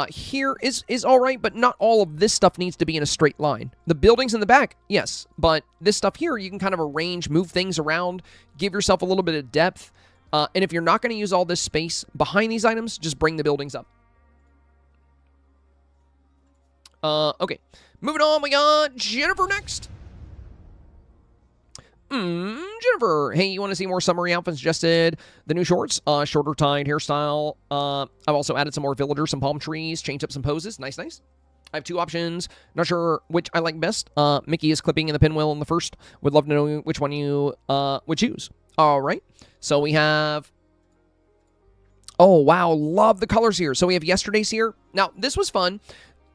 here is all right, but not all of this stuff needs to be in a straight line. The buildings in the back, yes, but this stuff here, you can kind of arrange, move things around, give yourself a little bit of depth. And if you're not going to use all this space behind these items, just bring the buildings up. Okay, moving on, we got Jennifer next. Jennifer, hey, you want to see more summery outfits suggested? The new shorts, shorter tied hairstyle. I've also added some more villagers, some palm trees, changed up some poses. Nice, nice. I have two options. Not sure which I like best. Mickey is clipping in the pinwheel in the first. Would love to know which one you would choose. All right, so we have... Oh, wow, love the colors here. So we have yesterday's here. Now, this was fun.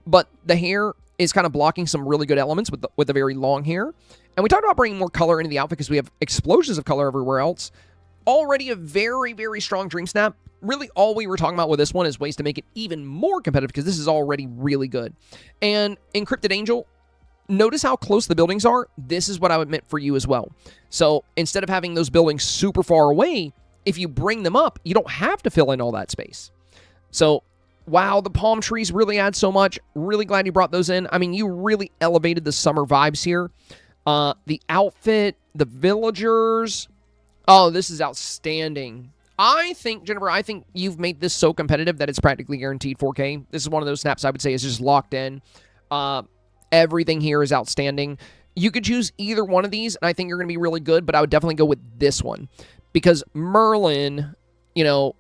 But the hair is kind of blocking some really good elements with the very long hair. And we talked about bringing more color into the outfit because we have explosions of color everywhere else. Already a very, very strong Dream Snap. Really, all we were talking about with this one is ways to make it even more competitive because this is already really good. And Encrypted Angel, notice how close the buildings are. This is what I would meant for you as well. So instead of having those buildings super far away, if you bring them up, you don't have to fill in all that space. So... wow, the palm trees really add so much. Really glad you brought those in. I mean, you really elevated the summer vibes here. The outfit, the villagers. Oh, this is outstanding. I think, Jennifer, I think you've made this so competitive that it's practically guaranteed 4K. This is one of those snaps I would say is just locked in. Everything here is outstanding. You could choose either one of these, and I think you're going to be really good, but I would definitely go with this one. Because Merlin, you know...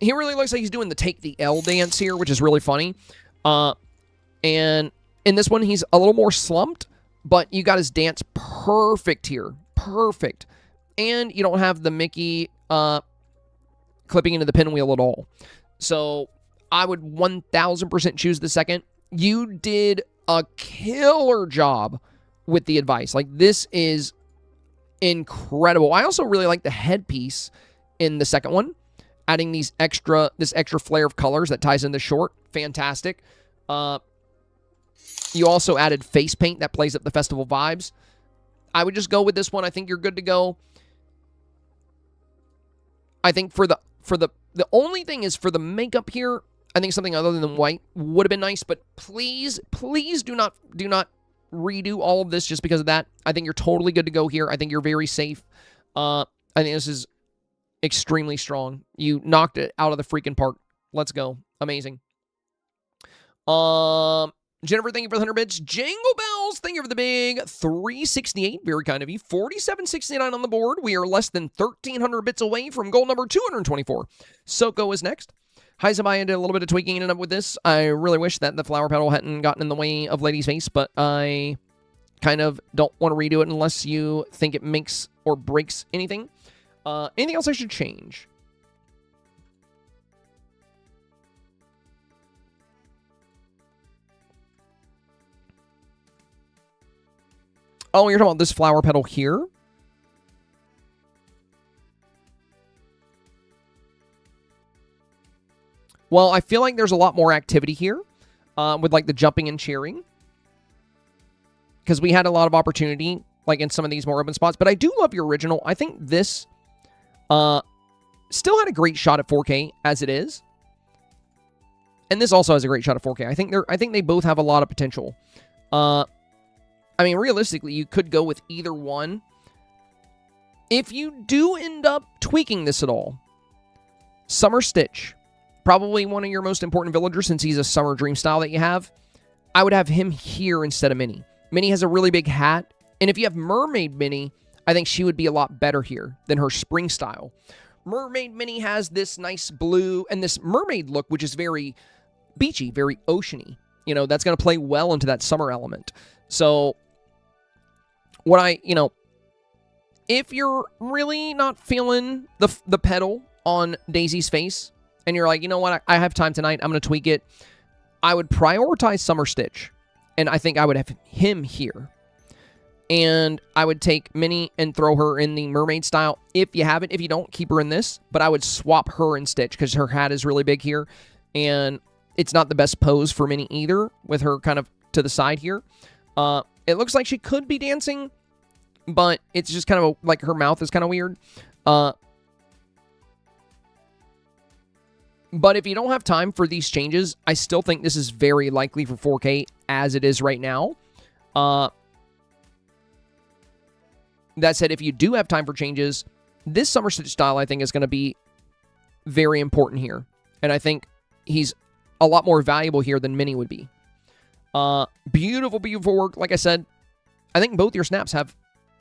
he really looks like he's doing the Take the L dance here, which is really funny. And in this one, he's a little more slumped, but you got his dance perfect here. Perfect. And you don't have the Mickey clipping into the pinwheel at all. So I would 1000% choose the second. You did a killer job with the advice. Like, this is incredible. I also really like the headpiece in the second one. Adding this extra flare of colors that ties in the short. Fantastic. You also added face paint that plays up the festival vibes. I would just go with this one. I think you're good to go. I think for the only thing is for the makeup here, I think something other than white would have been nice, but please do not redo all of this just because of that. I think you're totally good to go here. I think you're very safe. I think this is extremely strong. You knocked it out of the freaking park. Let's go. Amazing. Jennifer, thank you for the 100 bits. Jingle Bells, thank you for the big 368. Very kind of you. 4769 on the board. We are less than 1,300 bits away from goal number 224. Soko is next. Hi, Zabaya did a little bit of tweaking and up with this. I really wish that the flower petal hadn't gotten in the way of Lady's face, but I kind of don't want to redo it unless you think it makes or breaks anything. Anything else I should change? Oh, you're talking about this flower petal here? Well, I feel like there's a lot more activity here with like the jumping and cheering. Because we had a lot of opportunity like in some of these more open spots. But I do love your original. I think this still had a great shot at 4K as it is. And this also has a great shot at 4K. I think they both have a lot of potential. I mean, realistically, you could go with either one. If you do end up tweaking this at all, Summer Stitch, probably one of your most important villagers since he's a summer dream style that you have, I would have him here instead of Minnie. Minnie has a really big hat, and if you have Mermaid Minnie, I think she would be a lot better here than her spring style. Mermaid Minnie has this nice blue and this mermaid look, which is very beachy, very oceany. You know, that's going to play well into that summer element. So, if you're really not feeling the petal on Daisy's face, and you're like, you know what, I have time tonight, I'm going to tweak it, I would prioritize Summer Stitch, and I think I would have him here. And I would take Minnie and throw her in the mermaid style. If you have it, if you don't, keep her in this. But I would swap her in Stitch because her hat is really big here. And it's not the best pose for Minnie either, with her kind of to the side here. It looks like she could be dancing, but it's just kind of like her mouth is kind of weird. But if you don't have time for these changes, I still think this is very likely for 4K as it is right now. That said, if you do have time for changes, this Summer Stitch style, I think, is going to be very important here. And I think he's a lot more valuable here than Minnie would be. Beautiful, beautiful work. Like I said, I think both your snaps have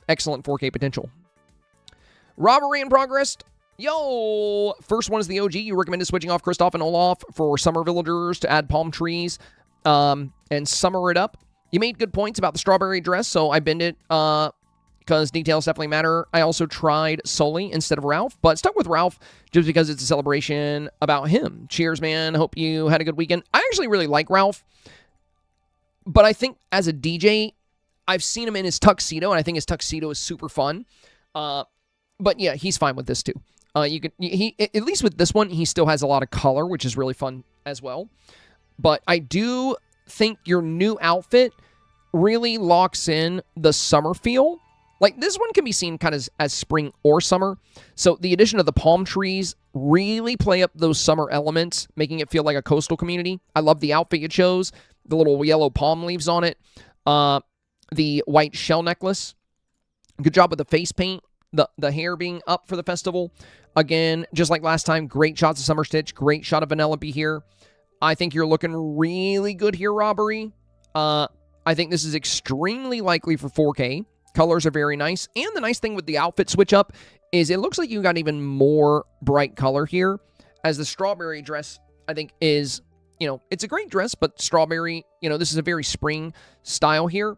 excellent 4K potential. Robbery in progress. Yo! First one is the OG. You recommended switching off Kristoff and Olaf for summer villagers to add palm trees and summer it up. You made good points about the strawberry dress, so I binned it because details definitely matter. I also tried Sully instead of Ralph, but stuck with Ralph just because it's a celebration about him. Cheers, man. Hope you had a good weekend. I actually really like Ralph, but I think as a DJ, I've seen him in his tuxedo, and I think his tuxedo is super fun. But yeah, he's fine with this too. He at least with this one, he still has a lot of color, which is really fun as well. But I do think your new outfit really locks in the summer feel. Like, this one can be seen kind of as spring or summer. So the addition of the palm trees really play up those summer elements, making it feel like a coastal community. I love the outfit you chose. The little yellow palm leaves on it. The white shell necklace. Good job with the face paint. The hair being up for the festival. Again, just like last time, great shots of Summer Stitch. Great shot of Vanellope here. I think you're looking really good here, Robbery. I think this is extremely likely for 4K. Colors are very nice. And the nice thing with the outfit switch up is it looks like you got even more bright color here. As the strawberry dress, I think, is, you know, it's a great dress, but strawberry, you know, this is a very spring style here.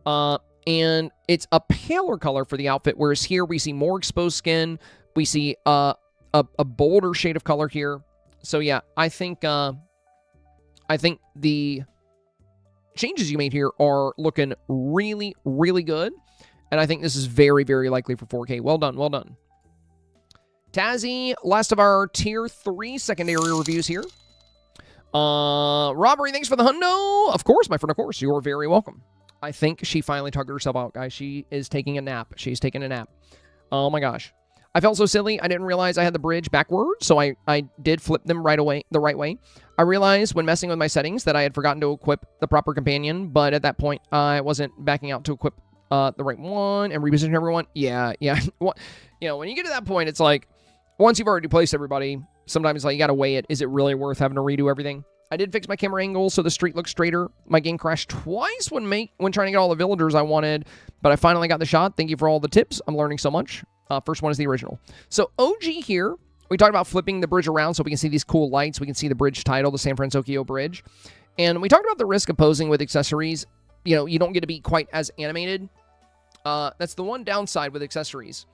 And it's a paler color for the outfit, whereas here we see more exposed skin. We see a bolder shade of color here. So yeah, I think the changes you made here are looking really, really good. And I think this is very, very likely for 4K. Well done, well done. Tazzy, last of our Tier 3 secondary reviews here. Robbery, thanks for the hundo. Of course, my friend, of course. You're very welcome. I think she finally tugged herself out, guys. She is taking a nap. She's taking a nap. Oh my gosh. I felt so silly. I didn't realize I had the bridge backwards, so I did flip them the right way. I realized when messing with my settings that I had forgotten to equip the proper companion, but at that point, I wasn't backing out to equip the right one and reposition everyone. Yeah. You know, when you get to that point, it's like, once you've already placed everybody, sometimes it's like you gotta weigh it. Is it really worth having to redo everything? I did fix my camera angle so the street looks straighter. My game crashed twice when trying to get all the villagers I wanted, but I finally got the shot. Thank you for all the tips. I'm learning so much. First one is the original. So OG here, we talked about flipping the bridge around so we can see these cool lights. We can see the bridge title, the San Francisco Bridge. And we talked about the risk of posing with accessories. You know, you don't get to be quite as animated. That's the one downside with accessories.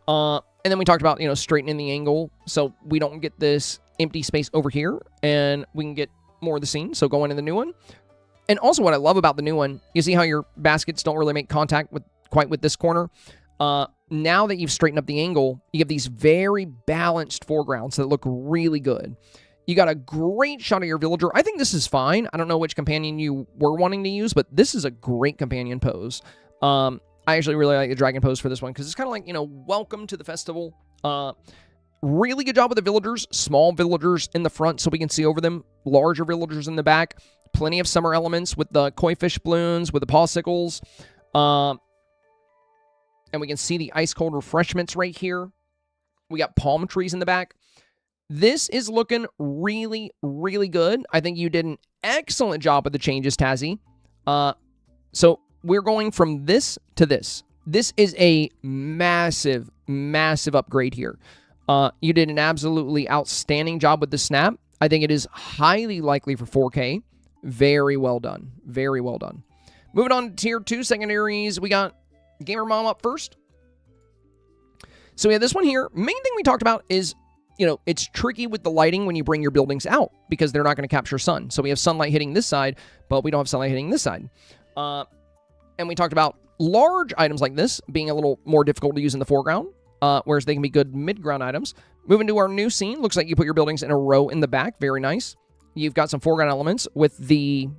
And then we talked about, you know, straightening the angle so we don't get this empty space over here and we can get more of the scene. So going in the new one. And also what I love about the new one, you see how your baskets don't really make contact with this corner. Now that you've straightened up the angle, you have these very balanced foregrounds that look really good. You got a great shot of your villager. I think this is fine. I don't know which companion you were wanting to use, but this is a great companion pose. I actually really like the dragon pose for this one because it's kind of like, you know, welcome to the festival. Really good job with the villagers. Small villagers in the front so we can see over them. Larger villagers in the back. Plenty of summer elements with the koi fish balloons, with the popsicles. And we can see the ice cold refreshments right here. We got palm trees in the back. This is looking really, really good. I think you did an excellent job with the changes, Tazzy. So we're going from this to this. This is a massive, massive upgrade here. You did an absolutely outstanding job with the snap. I think it is highly likely for 4K. Very well done. Very well done. Moving on to Tier 2 secondaries, we got Gamer Mom up first. So we have this one here. Main thing we talked about is, you know, it's tricky with the lighting when you bring your buildings out because they're not going to capture sun. So we have sunlight hitting this side, but we don't have sunlight hitting this side. And we talked about large items like this being a little more difficult to use in the foreground, whereas they can be good mid-ground items. Moving to our new scene, looks like you put your buildings in a row in the back. Very nice. You've got some foreground elements with the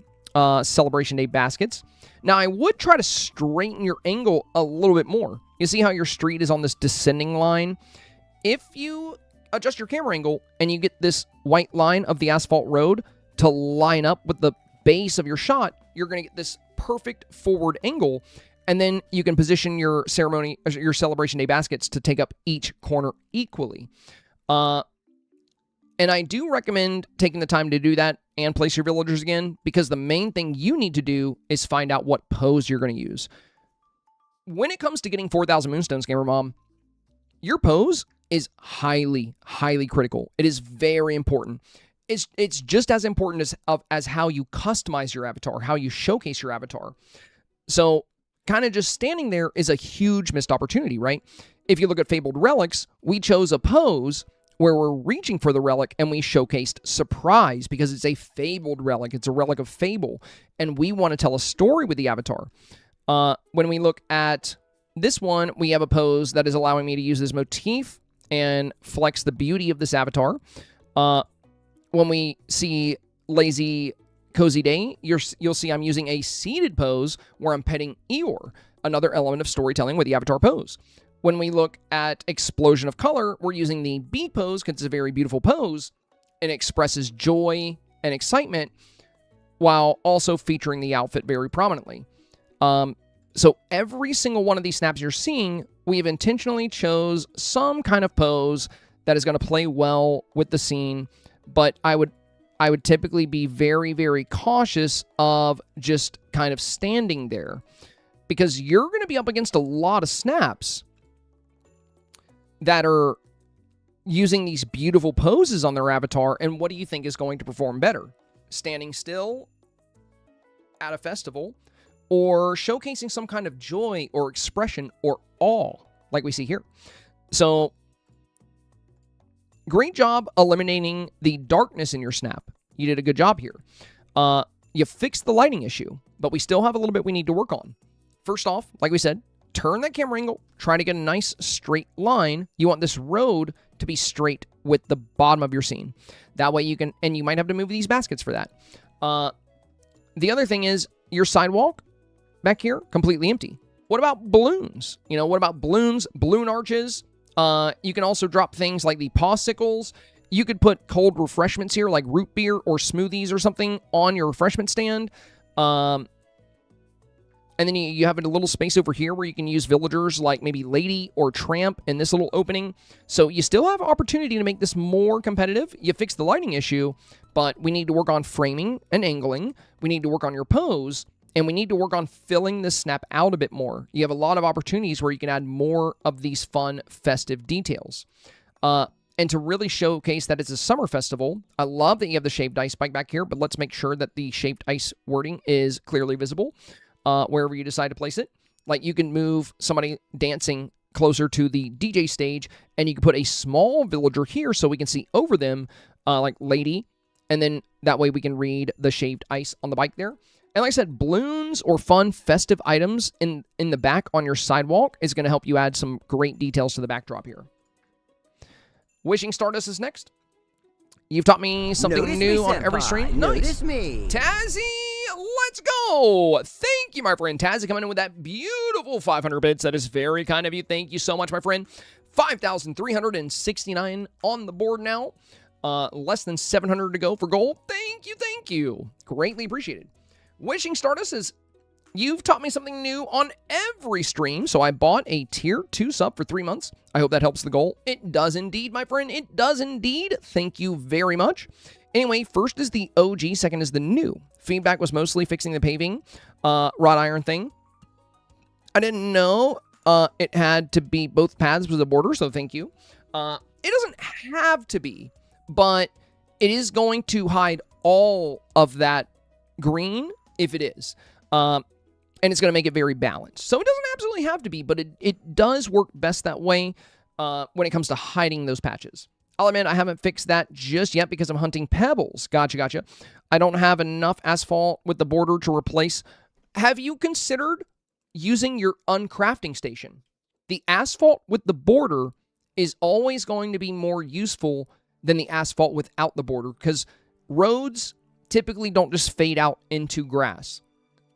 Celebration Day baskets. Now, I would try to straighten your angle a little bit more. You see how your street is on this descending line? If you adjust your camera angle and you get this white line of the asphalt road to line up with the base of your shot, you're going to get this perfect forward angle, and then you can position your Celebration Day baskets to take up each corner equally. And I do recommend taking the time to do that and place your villagers again, because the main thing you need to do is find out what pose you're going to use. When it comes to getting 4,000 Moonstones, Gamer Mom, your pose is highly, highly critical. It is very important. It's just as important as how you customize your avatar, how you showcase your avatar. So kind of just standing there is a huge missed opportunity, right? If you look at Fabled Relics, we chose a pose where we're reaching for the relic and we showcased surprise because it's a fabled relic. It's a relic of fable, and we want to tell a story with the avatar. When we look at this one, we have a pose that is allowing me to use this motif and flex the beauty of this avatar. When we see Lazy Cozy Day, you'll see I'm using a seated pose where I'm petting Eeyore, another element of storytelling with the avatar pose. When we look at Explosion of Color, we're using the B pose because it's a very beautiful pose and expresses joy and excitement while also featuring the outfit very prominently. So every single one of these snaps you're seeing, we've intentionally chose some kind of pose that is going to play well with the scene, but I would typically be very, very cautious of just kind of standing there, because you're going to be up against a lot of snaps that are using these beautiful poses on their avatar, and what do you think is going to perform better? Standing still at a festival, or showcasing some kind of joy or expression or awe, like we see here. So, great job eliminating the darkness in your snap. You did a good job here. You fixed the lighting issue, but we still have a little bit we need to work on. First off, like we said, turn that camera angle, try to get a nice straight line. You want this road to be straight with the bottom of your scene. That way you can, and you might have to move these baskets for that. The other thing is your sidewalk back here, completely empty. What about balloons? What about balloons, balloon arches? You can also drop things like the popsicles. You could put cold refreshments here, like root beer or smoothies or something on your refreshment stand. And then you have a little space over here where you can use villagers like maybe Lady or Tramp in this little opening. So you still have opportunity to make this more competitive. You fix the lighting issue, but we need to work on framing and angling. We need to work on your pose, and we need to work on filling this snap out a bit more. You have a lot of opportunities where you can add more of these fun, festive details. And to really showcase that it's a summer festival, I love that you have the shaved ice spike back here, but let's make sure that the shaved ice wording is clearly visible. Wherever you decide to place it. Like, you can move somebody dancing closer to the DJ stage, and you can put a small villager here so we can see over them, like Lady, and then that way we can read the shaved ice on the bike there. And like I said, balloons or fun festive items in the back on your sidewalk is going to help you add some great details to the backdrop here. Wishing Stardust is next. You've taught me something new on every stream. Nice. Notice me. Tazzy, let's go. Thank you, my friend. Tazzy coming in with that beautiful 500 bits. That is very kind of you. Thank you so much, my friend. 5,369 on the board now. Less than 700 to go for gold. Thank you, thank you. Greatly appreciated. Wishing Stardust is, you've taught me something new on every stream. So I bought a tier 2 sub for 3 months. I hope that helps the goal. It does indeed, my friend. It does indeed. Thank you very much. Anyway, first is the OG, second is the new. Feedback was mostly fixing the paving wrought iron thing. I didn't know it had to be both paths with a border, so thank you. It doesn't have to be, but it is going to hide all of that green if it is. And it's going to make it very balanced. So it doesn't absolutely have to be, but it does work best that way when it comes to hiding those patches. I'll admit I haven't fixed that just yet because I'm hunting pebbles. Gotcha. I don't have enough asphalt with the border to replace. Have you considered using your uncrafting station. The asphalt with the border is always going to be more useful than the asphalt without the border, because roads typically don't just fade out into grass.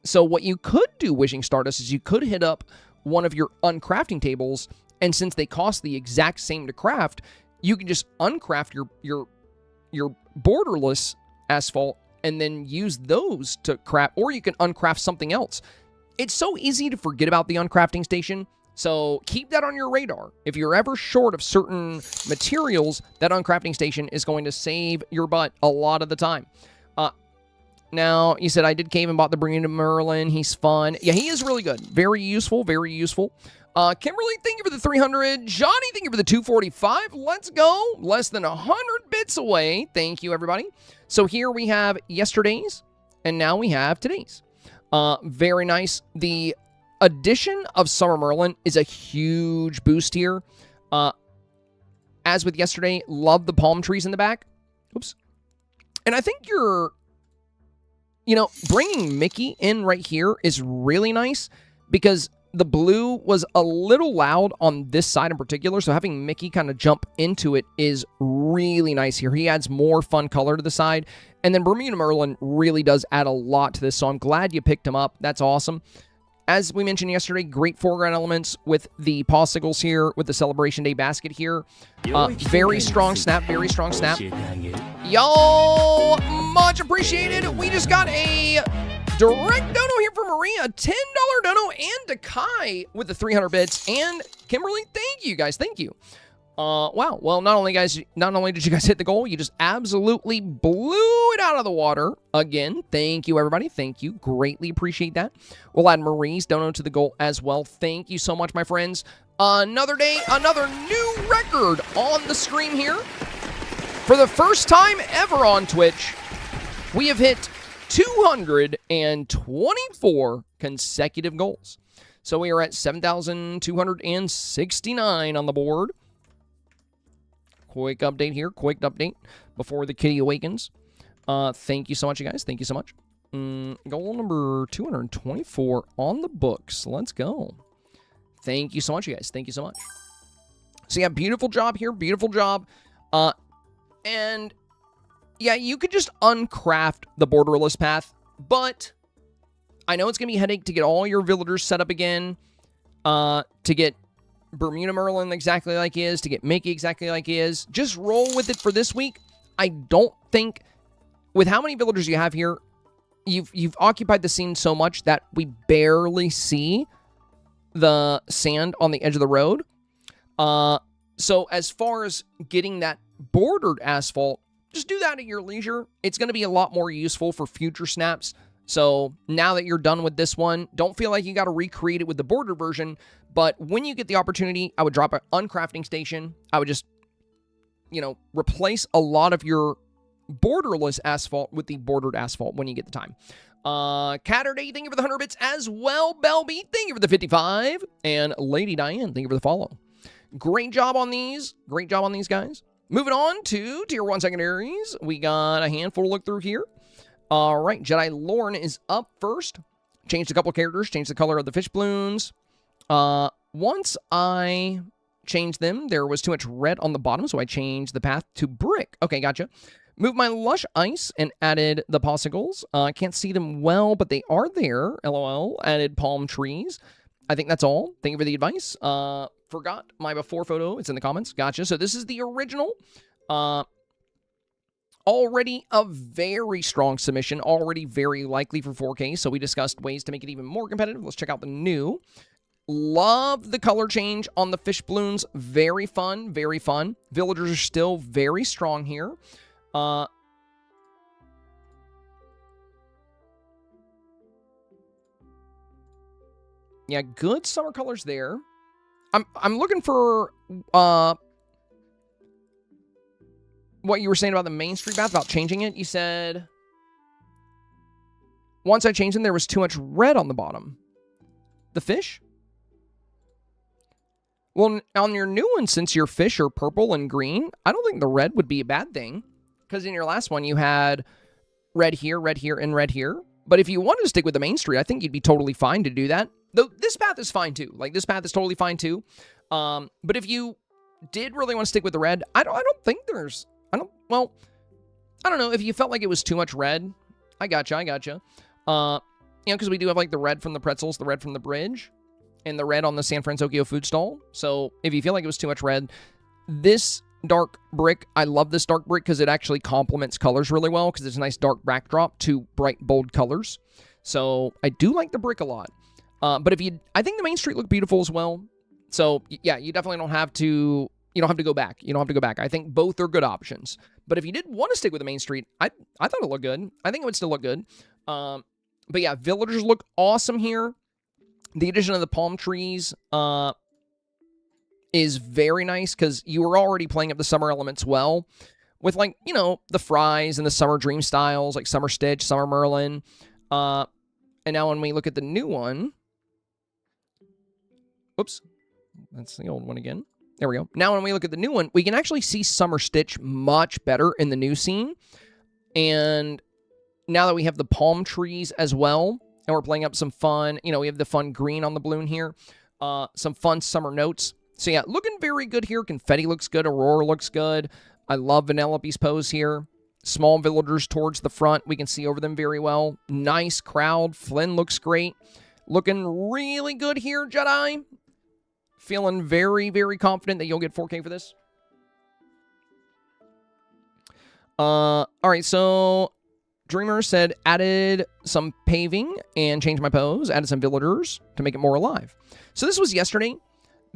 So what you could do, Wishing Stardust, is you could hit up one of your uncrafting tables, and since they cost the exact same to craft, you can just uncraft your borderless asphalt and then use those to craft, or you can uncraft something else. It's so easy to forget about the uncrafting station, so keep that on your radar. If you're ever short of certain materials, that uncrafting station is going to save your butt a lot of the time. Now, you said I did cave and bought the Bermuda Merlin. He's fun. Yeah, he is really good. Very useful, very useful. Kimberly, thank you for the 300. Johnny, thank you for the 245. Let's go. Less than 100 bits away. Thank you, everybody. So here we have yesterday's, and now we have today's. Very nice. The addition of Summer Merlin is a huge boost here. As with yesterday, love the palm trees in the back. Oops. And I think bringing Mickey in right here is really nice, because the blue was a little loud on this side in particular, so having Mickey kind of jump into it is really nice here. He adds more fun color to the side, and then Bermuda Merlin really does add a lot to this, so I'm glad you picked him up. That's awesome. As we mentioned yesterday, great foreground elements with the popsicles here, with the Celebration Day basket here. Very strong snap, very strong snap. Y'all, much appreciated. We just got a direct dono here from Maria, $10 dono, and Dakai with the 300 bits. And Kimberly, thank you guys, thank you. Wow, well, not only did you guys hit the goal, you just absolutely blew it out of the water. Again, thank you, everybody. Thank you. Greatly appreciate that. We'll add Marie's dono to the goal as well. Thank you so much, my friends. Another day, another new record on the screen here. For the first time ever on Twitch, we have hit 224 consecutive goals. So we are at 7,269 on the board. Quick update here. Quick update before the kitty awakens. Thank you so much, you guys. Thank you so much. Goal number 224 on the books. Let's go. Thank you so much, you guys. Thank you so much. So, yeah, beautiful job here. Beautiful job. And, yeah, you could just uncraft the borderless path, but I know it's going to be a headache to get all your villagers set up again, to get Bermuda Merlin exactly like he is, to get Mickey exactly like he is. Just roll with it for this week. I don't think, with how many villagers you have here, you've occupied the scene so much that we barely see the sand on the edge of the road. So as far as getting that bordered asphalt, just do that at your leisure. It's going to be a lot more useful for future snaps. So now that you're done with this one, don't feel like you got to recreate it with the border version. But when you get the opportunity, I would drop an uncrafting station. I would just, replace a lot of your borderless asphalt with the bordered asphalt when you get the time. Catterday, thank you for the 100 bits as well. Belby, thank you for the 55. And Lady Diane, thank you for the follow. Great job on these. Great job on these guys. Moving on to Tier 1 secondaries. We got a handful to look through here. All right, Jedi Lauren is up first. Changed a couple of characters. Changed the color of the fish balloons. Once I changed them, there was too much red on the bottom, so I changed the path to brick. Okay, gotcha. Moved my lush ice and added the popsicles. I can't see them well, but they are there. LOL. Added palm trees. I think that's all. Thank you for the advice. Forgot my before photo. It's in the comments. Gotcha. So this is the original. Already a very strong submission. Already very likely for 4K. So we discussed ways to make it even more competitive. Let's check out the new. Love the color change on the fish balloons. Very fun. Very fun. Villagers are still very strong here. Yeah, good summer colors there. I'm looking for what you were saying about the Main Street path, about changing it. You said once I changed them, there was too much red on the bottom. The fish? Well, on your new one, since your fish are purple and green, I don't think the red would be a bad thing. Because in your last one, you had red here, and red here. But if you wanted to stick with the Main Street, I think you'd be totally fine to do that. Though this path is fine too. Like, this path is totally fine too. But if you did really want to stick with the red, I don't know. If you felt like it was too much red, I gotcha. Because we do have, like, the red from the pretzels, the red from the bridge, and the red on the San Francisco food stall. So if you feel like it was too much red, this dark brick, I love this dark brick because it actually complements colors really well because it's a nice dark backdrop to bright, bold colors. So I do like the brick a lot. But I think the Main Street looked beautiful as well. So yeah, you definitely don't have to go back. I think both are good options. But if you did want to stick with the Main Street, I thought it looked good. I think it would still look good. But yeah, villagers look awesome here. The addition of the palm trees is very nice because you were already playing up the summer elements well with, like, the fries and the summer dream styles, like Summer Stitch, Summer Merlin. And now when we look at the new one, oops, that's the old one again. There we go. Now when we look at the new one, we can actually see Summer Stitch much better in the new scene. And now that we have the palm trees as well, and we're playing up some fun, we have the fun green on the balloon here, some fun summer notes. So yeah, looking very good here. Confetti looks good. Aurora looks good. I love Vanellope's pose here. Small villagers towards the front. We can see over them very well. Nice crowd. Flynn looks great. Looking really good here, Jedi. Feeling very, very confident that you'll get 4K for this. All right, so Dreamer said, added some paving and changed my pose. Added some villagers to make it more alive. So this was yesterday.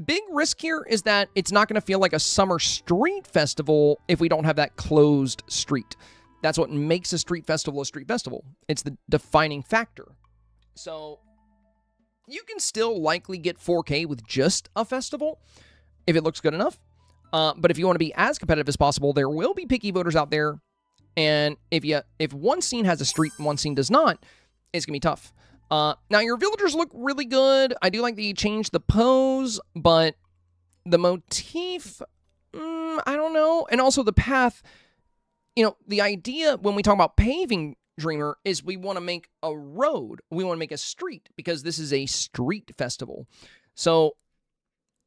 Big risk here is that it's not going to feel like a summer street festival if we don't have that closed street. That's what makes a street festival a street festival. It's the defining factor. So you can still likely get 4K with just a festival if it looks good enough. But if you want to be as competitive as possible, there will be picky voters out there. And if one scene has a street and one scene does not, it's going to be tough. Now, your villagers look really good. I do like that you changed the pose, but the motif, I don't know. And also the path, the idea when we talk about paving, Dreamer, is we want to make a road. We want to make a street because this is a street festival. So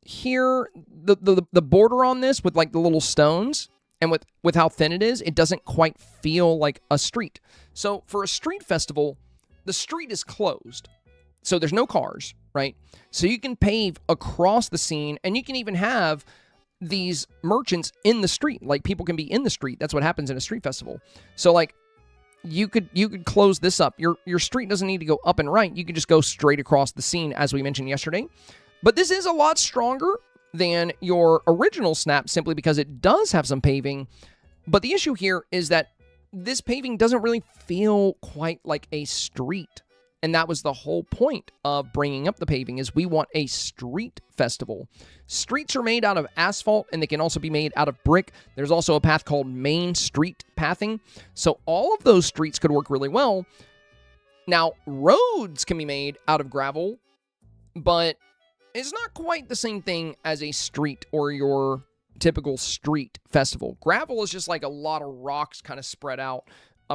here, the border on this with, like, the little stones and with how thin it is, it doesn't quite feel like a street. So for a street festival, the street is closed. So there's no cars, right? So you can pave across the scene, and you can even have these merchants in the street. Like, people can be in the street. That's what happens in a street festival. So, like, you could close this up. Your street doesn't need to go up and right. You could just go straight across the scene, as we mentioned yesterday. But this is a lot stronger than your original Snap simply because it does have some paving. But the issue here is that this paving doesn't really feel quite like a street. And that was the whole point of bringing up the paving, is we want a street festival. Streets are made out of asphalt, and they can also be made out of brick. There's also a path called Main Street pathing. So all of those streets could work really well. Now, roads can be made out of gravel, but it's not quite the same thing as a street or your typical street festival. Gravel is just like a lot of rocks kind of spread out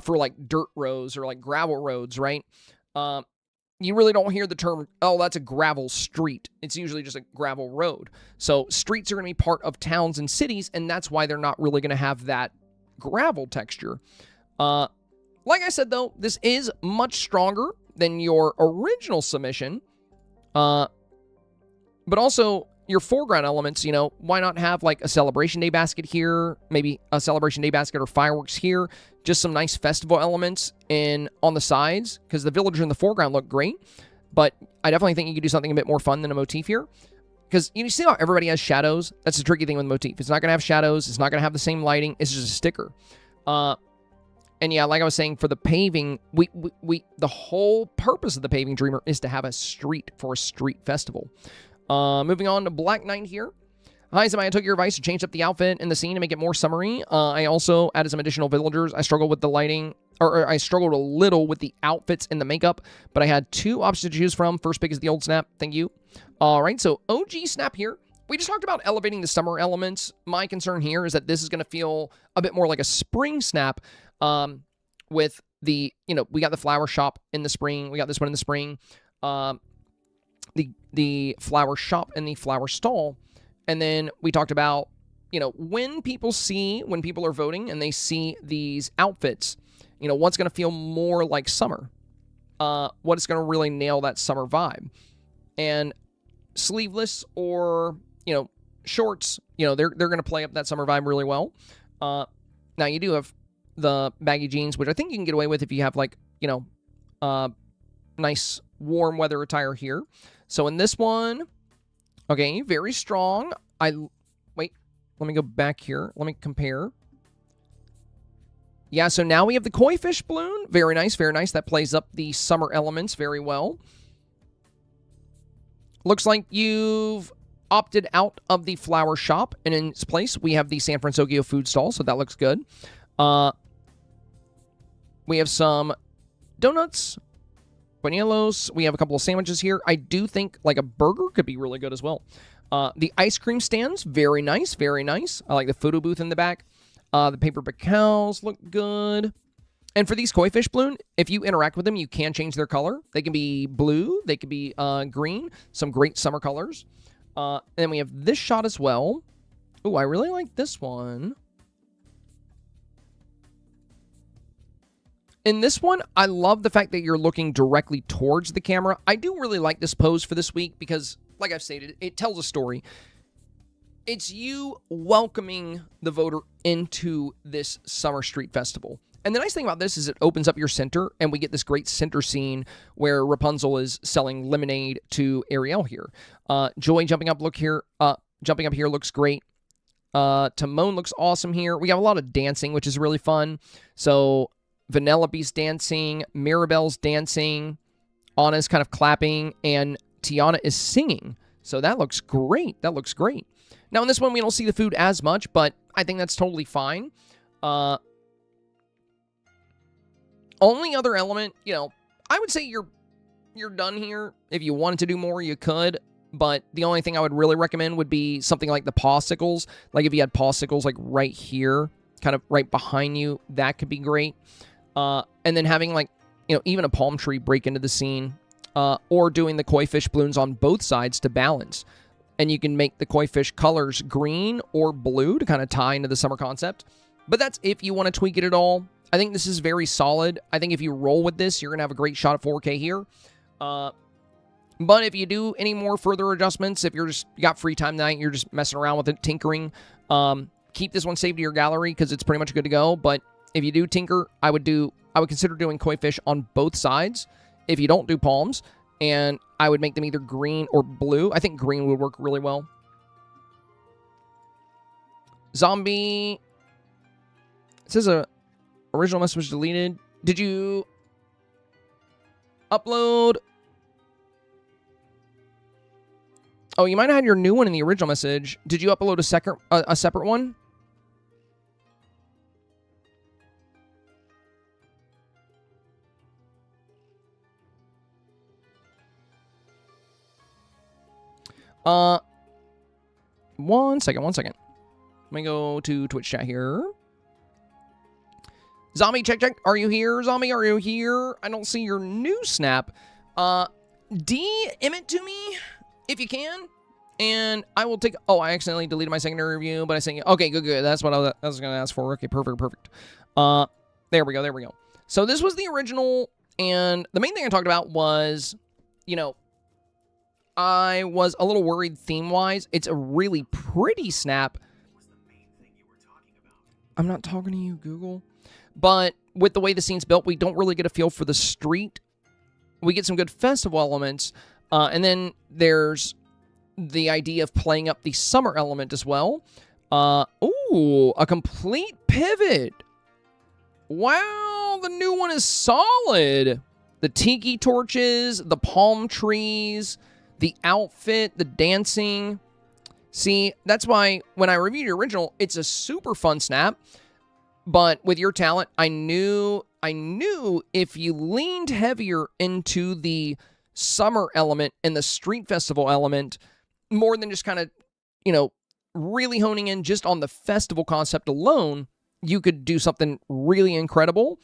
for, like, dirt roads or, like, gravel roads, right? You really don't hear the term, oh, that's a gravel street. It's usually just a gravel road. So streets are going to be part of towns and cities, and that's why they're not really going to have that gravel texture. Like I said, though, this is much stronger than your original submission. But also, your foreground elements, why not have, like, a Celebration Day basket here, maybe a Celebration Day basket or fireworks here, just some nice festival elements on the sides, because the villagers in the foreground look great, but I definitely think you could do something a bit more fun than a motif here, because you see how everybody has shadows? That's the tricky thing with motif. It's not going to have shadows, it's not going to have the same lighting, it's just a sticker. And yeah, like I was saying, for the paving, the whole purpose of the paving, Dreamer, is to have a street for a street festival. Moving on to Black Knight here. Hi, somebody, I took your advice to change up the outfit in the scene to make it more summery. I also added some additional villagers. I struggled with the lighting, or I struggled a little with the outfits and the makeup, but I had two options to choose from. First pick is the old Snap. Thank you. All right, so OG Snap here. We just talked about elevating the summer elements. My concern here is that this is going to feel a bit more like a spring Snap, with the, we got the flower shop in the spring. We got this one in the spring. the flower shop and the flower stall. And then we talked about, when people are voting and they see these outfits, what's going to feel more like summer, what is going to really nail that summer vibe. And sleeveless or, shorts, they're going to play up that summer vibe really well. Now you do have the baggy jeans, which I think you can get away with if you have nice warm weather attire here. So in this one, okay, very strong. Wait, let me go back here. Let me compare. Yeah, so now we have the koi fish balloon. Very nice, very nice. That plays up the summer elements very well. Looks like you've opted out of the flower shop, and in its place, we have the San Francisco food stall, so that looks good. We have some donuts, buñuelos. We have a couple of sandwiches here. I do think like a burger could be really good as well. The ice cream stands, very nice, very nice. I like the photo booth in the back. The paper bacals look good. And for these koi fish balloon, if you interact with them, you can change their color. They can be blue, they could be green, some great summer colors. And then we have this shot as well. Oh, I really like this one. In this one, I love the fact that you're looking directly towards the camera. I do really like this pose for this week because, like I've stated, it tells a story. It's you welcoming the voter into this summer street festival. And the nice thing about this is it opens up your center, and we get this great center scene where Rapunzel is selling lemonade to Ariel here. Joy jumping up here looks great. Timon looks awesome here. We have a lot of dancing, which is really fun. So Vanellope's dancing, Mirabelle's dancing, Anna's kind of clapping, and Tiana is singing. So that looks great. That looks great. Now, in this one, we don't see the food as much, but I think that's totally fine. Only other element, I would say you're done here. If you wanted to do more, you could. But the only thing I would really recommend would be something like the popsicles. Like if you had popsicles like right here, kind of right behind you, that could be great. And then having even a palm tree break into the scene, or doing the koi fish balloons on both sides to balance. And you can make the koi fish colors green or blue to kind of tie into the summer concept. But that's if you want to tweak it at all. I think this is very solid. I think if you roll with this, you're going to have a great shot at 4K here. But if you do any more further adjustments, if you got free time tonight, you're just messing around with it, tinkering, keep this one saved to your gallery because it's pretty much good to go. But if you do tinker, I would consider doing koi fish on both sides if you don't do palms, and I would make them either green or blue. I think green would work really well. Zombie. It says original message was deleted. Did you upload? Oh, you might have had your new one in the original message. Did you upload a separate one? One second. Let me go to Twitch chat here. Zombie, check. Are you here? Zombie, are you here? I don't see your new snap. DM it to me if you can, and I will take... Oh, I accidentally deleted my secondary review, but I sent you... Okay, good. That's what I was going to ask for. Okay, perfect. There we go. So this was the original, and the main thing I talked about was, I was a little worried theme-wise. It's a really pretty snap. I'm not talking to you, Google. But with the way the scene's built, we don't really get a feel for the street. We get some good festival elements. And then there's the idea of playing up the summer element as well. Ooh, a complete pivot. Wow, the new one is solid. The tiki torches, the palm trees, the outfit, the dancing. See, that's why when I reviewed your original, it's a super fun snap. But with your talent, I knew if you leaned heavier into the summer element and the street festival element, more than just kind of, really honing in just on the festival concept alone, you could do something really incredible.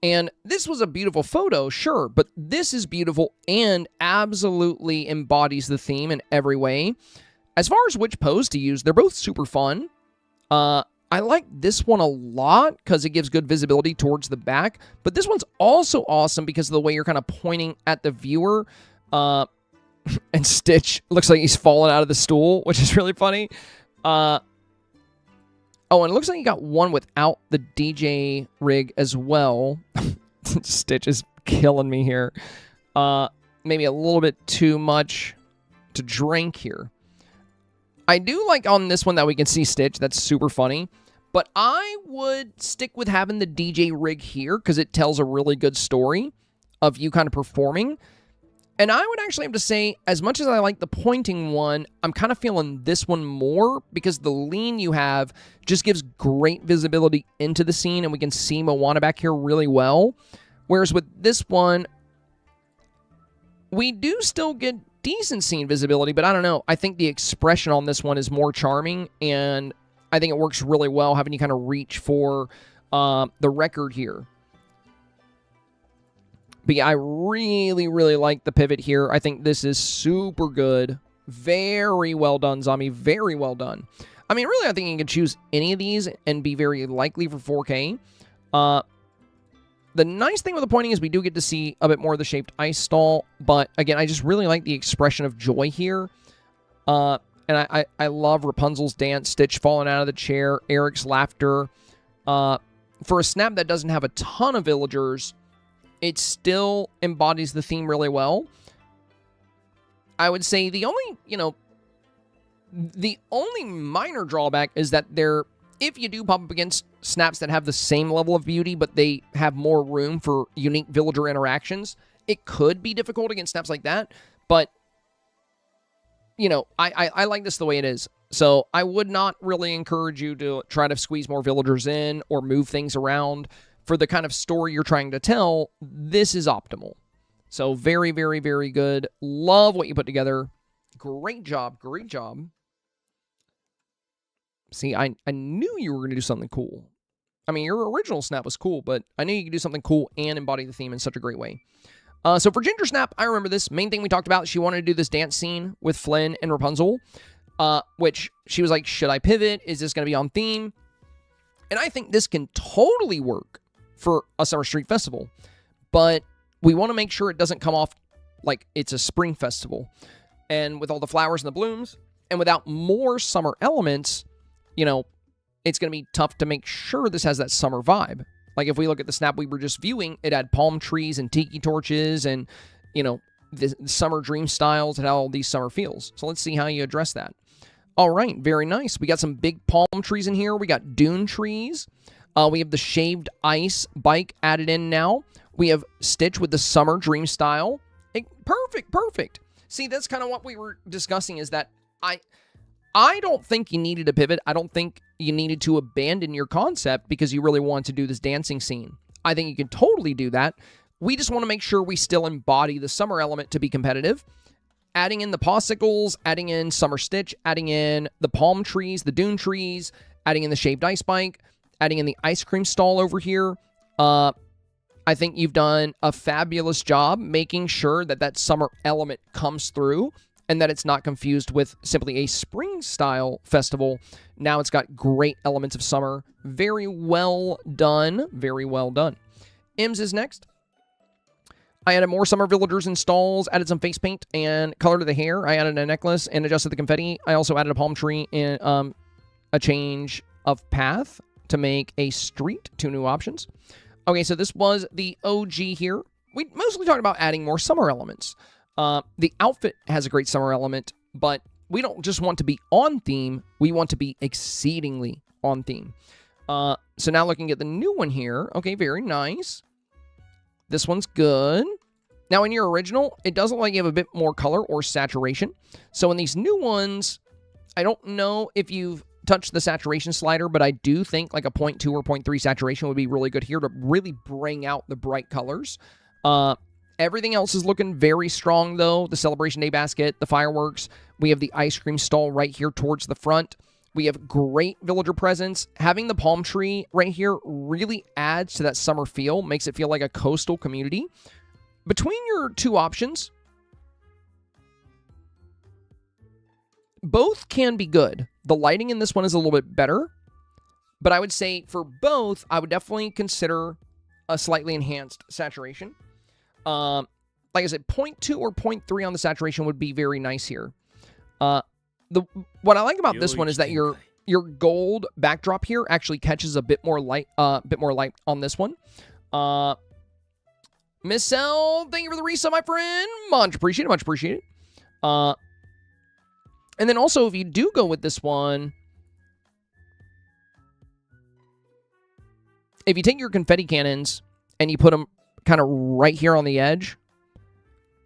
And this was a beautiful photo, sure, but this is beautiful and absolutely embodies the theme in every way. As far as which pose to use, they're both super fun. I like this one a lot because it gives good visibility towards the back, but this one's also awesome because of the way you're kind of pointing at the viewer. And Stitch looks like he's fallen out of the stool, which is really funny. Oh, and it looks like you got one without the DJ rig as well. Stitch is killing me here. Maybe a little bit too much to drink here. I do like on this one that we can see Stitch. That's super funny. But I would stick with having the DJ rig here because it tells a really good story of you kind of performing. And I would actually have to say, as much as I like the pointing one, I'm kind of feeling this one more because the lean you have just gives great visibility into the scene, and we can see Moana back here really well. Whereas with this one, we do still get decent scene visibility, but I don't know. I think the expression on this one is more charming, and I think it works really well having you kind of reach for the record here. But yeah, I really, really like the pivot here. I think this is super good. Very well done, Zombie. Very well done. I mean, really, I think you can choose any of these and be very likely for 4K. The nice thing with the pointing is we do get to see a bit more of the shaped ice stall. But again, I just really like the expression of joy here. And I love Rapunzel's dance, Stitch falling out of the chair, Eric's laughter. For a snap that doesn't have a ton of villagers, it still embodies the theme really well. I would say the only minor drawback is that if you do pop up against snaps that have the same level of beauty, but they have more room for unique villager interactions, it could be difficult against snaps like that. But, I like this the way it is. So I would not really encourage you to try to squeeze more villagers in or move things around. For the kind of story you're trying to tell, this is optimal. So very, very, very good. Love what you put together. Great job. Great job. See, I knew you were going to do something cool. I mean, your original snap was cool, but I knew you could do something cool and embody the theme in such a great way. So for Ginger Snap, I remember this. Main thing we talked about, she wanted to do this dance scene with Flynn and Rapunzel, which she was like, should I pivot? Is this going to be on theme? And I think this can totally work for a Summer Street Festival, but we want to make sure it doesn't come off like it's a spring festival. And with all the flowers and the blooms, and without more summer elements, it's going to be tough to make sure this has that summer vibe. Like if we look at the snap we were just viewing, it had palm trees and tiki torches and, the summer dream styles. It had all these summer feels. So let's see how you address that. All right, very nice. We got some big palm trees in here. We got dune trees. We have the shaved ice bike added in now. We have Stitch with the summer dream style. Perfect. See, that's kind of what we were discussing is that I don't think you needed a pivot. I don't think you needed to abandon your concept because you really want to do this dancing scene. I think you can totally do that. We just want to make sure we still embody the summer element to be competitive. Adding in the popsicles, adding in summer Stitch, adding in the palm trees, the dune trees, adding in the shaved ice bike, adding in the ice cream stall over here. I think you've done a fabulous job making sure that that summer element comes through and that it's not confused with simply a spring-style festival. Now it's got great elements of summer. Very well done. Very well done. Ims is next. I added more summer villagers and stalls, added some face paint and color to the hair. I added a necklace and adjusted the confetti. I also added a palm tree and a change of path to make a street. 2 new options. Okay, so this was the OG here. We mostly talked about adding more summer elements. The outfit has a great summer element, but we don't just want to be on theme. We want to be exceedingly on theme. So now looking at the new one here. Okay, very nice. This one's good. Now in your original, it does look like you have a bit more color or saturation. So in these new ones, I don't know if you've touched the saturation slider, but I do think like a 0.2 or 0.3 saturation would be really good here to really bring out the bright colors. Everything else is looking very strong, though. The Celebration Day basket, the fireworks. We have the ice cream stall right here towards the front. We have great villager presence. Having the palm tree right here really adds to that summer feel, makes it feel like a coastal community. Between your two options, both can be good. The lighting in this one is a little bit better, but I would say for both, I would definitely consider a slightly enhanced saturation. Like I said, 0.2 or 0.3 on the saturation would be very nice here. What I like about this one is that your gold backdrop here actually catches a bit more light on this one. Miss L, thank you for the resub, my friend. Much appreciated, much appreciated. And then also, if you do go with this one, if you take your confetti cannons and you put them kind of right here on the edge,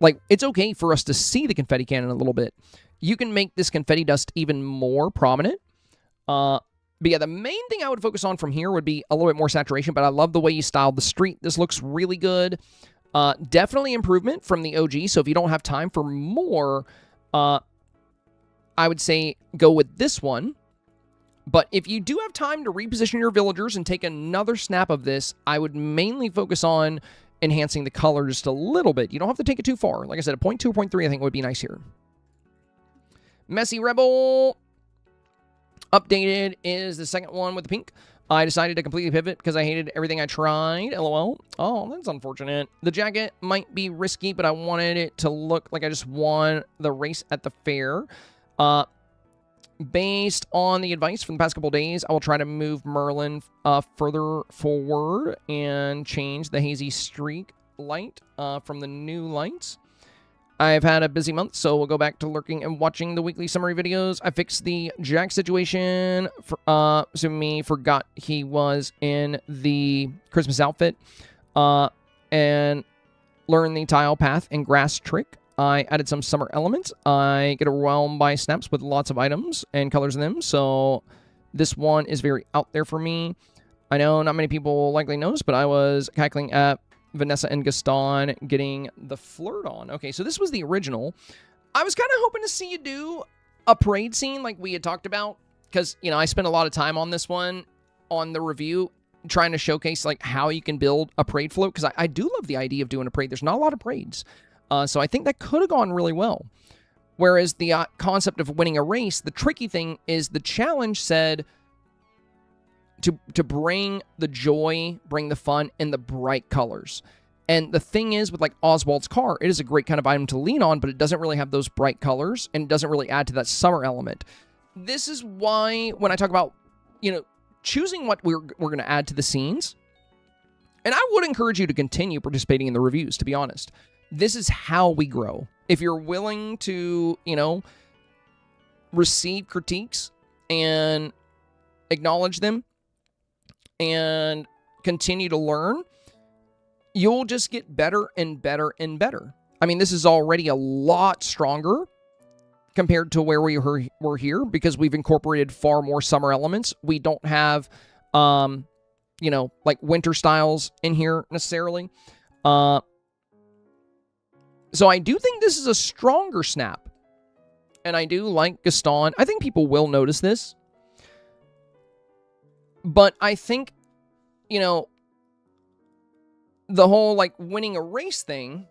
like, it's okay for us to see the confetti cannon a little bit. You can make this confetti dust even more prominent. But yeah, the main thing I would focus on from here would be a little bit more saturation, but I love the way you styled the street. This looks really good. Definitely improvement from the OG, so if you don't have time for more, I would say go with this one. But if you do have time to reposition your villagers and take another snap of this, I would mainly focus on enhancing the color just a little bit. You don't have to take it too far. Like I said, a 0.2 or 0.3 I think would be nice here. Messy Rebel updated is the second one with the pink. I decided to completely pivot because I hated everything I tried. LOL. Oh, that's unfortunate. The jacket might be risky, but I wanted it to look like I just won the race at the fair. Based on the advice from the past couple days, I will try to move Merlin further forward and change the hazy streak light from the new lights. I've had a busy month, so we'll go back to lurking and watching the weekly summary videos. I fixed the Jack situation. Sumi forgot he was in the Christmas outfit. And learned the tile path and grass trick. I added some summer elements. I get overwhelmed by snaps with lots of items and colors in them, so this one is very out there for me. I know not many people likely knows, but I was cackling at Vanessa and Gaston getting the flirt on. Okay, so this was the original. I was kind of hoping to see you do a parade scene like we had talked about, because, you know, I spent a lot of time on this one on the review trying to showcase like how you can build a parade float, because I do love the idea of doing a parade. There's not a lot of parades. So I think that could have gone really well. Whereas the concept of winning a race, the tricky thing is the challenge said to bring the joy, bring the fun, and the bright colors. And the thing is, with like Oswald's car, it is a great kind of item to lean on, but it doesn't really have those bright colors, and it doesn't really add to that summer element. This is why when I talk about, you know, choosing what we're going to add to the scenes, and I would encourage you to continue participating in the reviews, to be honest. This is how we grow. If you're willing to, you know, receive critiques and acknowledge them and continue to learn, you'll just get better and better and better. I mean, this is already a lot stronger compared to where we were here, because we've incorporated far more summer elements. We don't have, you know, like winter styles in here necessarily. So I do think this is a stronger snap. And I do like Gaston. I think people will notice this. But I think, you know, the whole, like, winning a race thing,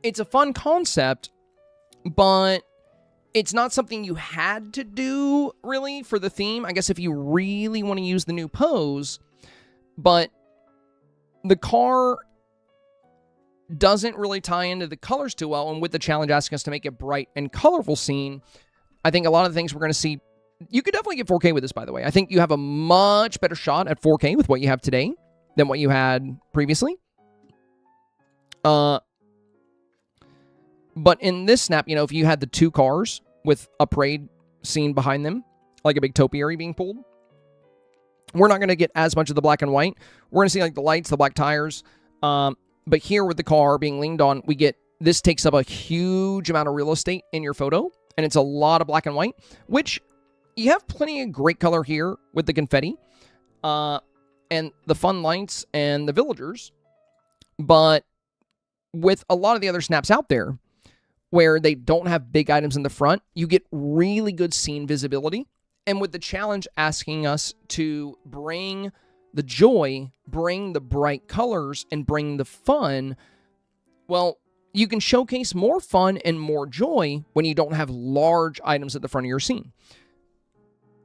it's a fun concept, but it's not something you had to do, really, for the theme. I guess if you really want to use the new pose, but the car doesn't really tie into the colors too well, and with the challenge asking us to make a bright and colorful scene, I think a lot of the things we're going to see, you could definitely get 4K with this, by the way. I think you have a much better shot at 4K with what you have today than what you had previously. But in this snap, you know, if you had the two cars with a parade scene behind them, like a big topiary being pulled, we're not going to get as much of the black and white. We're going to see like the lights, the black tires, but here with the car being leaned on, we get, this takes up a huge amount of real estate in your photo, and it's a lot of black and white, which you have plenty of great color here with the confetti, and the fun lights and the villagers, but with a lot of the other snaps out there, where they don't have big items in the front, you get really good scene visibility, And with the challenge asking us to bring the joy, bring the bright colors, and bring the fun, well, you can showcase more fun and more joy when you don't have large items at the front of your scene.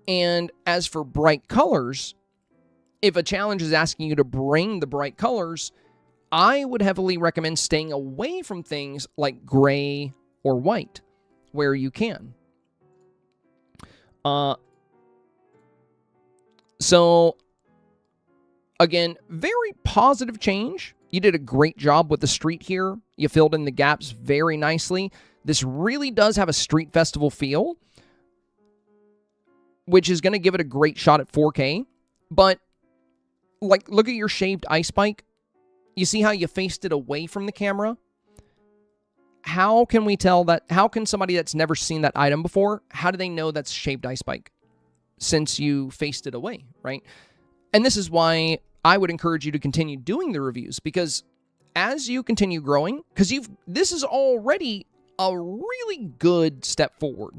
And as for bright colors, if a challenge is asking you to bring the bright colors, I would heavily recommend staying away from things like gray or white where you can. So, again, very positive change. You did a great job with the street here. You filled in the gaps very nicely. This really does have a street festival feel, which is going to give it a great shot at 4K. But, like, look at your shaved ice bike. You see how you faced it away from the camera? How can we tell that? How can somebody that's never seen that item before, how do they know that's shaved ice bike? Since you faced it away, right? And this is why I would encourage you to continue doing the reviews, because as you continue growing, because this is already a really good step forward,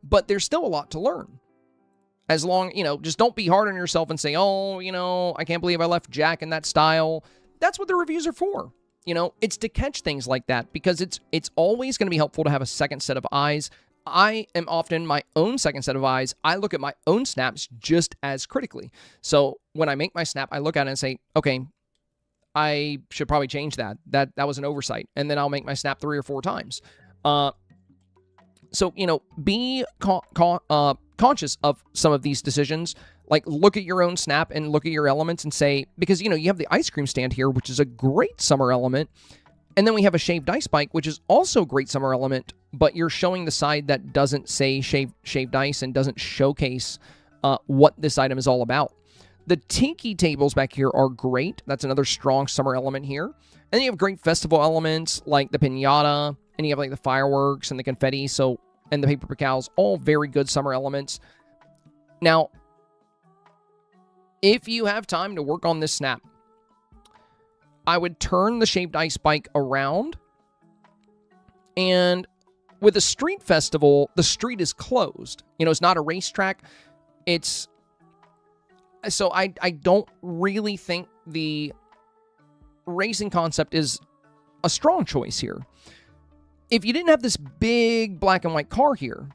but there's still a lot to learn. As long, just don't be hard on yourself and say, oh, I can't believe I left Jack in that style. That's what the reviews are for. It's to catch things like that, because it's always going to be helpful to have a second set of eyes. I am often my own second set of eyes. I look at my own snaps just as critically. So when I make my snap, I look at it and say, okay, I should probably change that. That was an oversight. And then I'll make my snap 3 or 4 times. So, be conscious of some of these decisions. Like, look at your own snap and look at your elements and say, because, you have the ice cream stand here, which is a great summer element. And then we have a shaved ice bike, which is also a great summer element, but you're showing the side that doesn't say shaved ice and doesn't showcase what this item is all about. The tiki tables back here are great. That's another strong summer element here. And then you have great festival elements like the piñata, and you have like the fireworks and the confetti, and the paper picals, all very good summer elements. Now, if you have time to work on this snap, I would turn the shaved ice bike around, and with a street festival, the street is closed. It's not a racetrack. So I don't really think the racing concept is a strong choice here. If you didn't have this big black and white car here,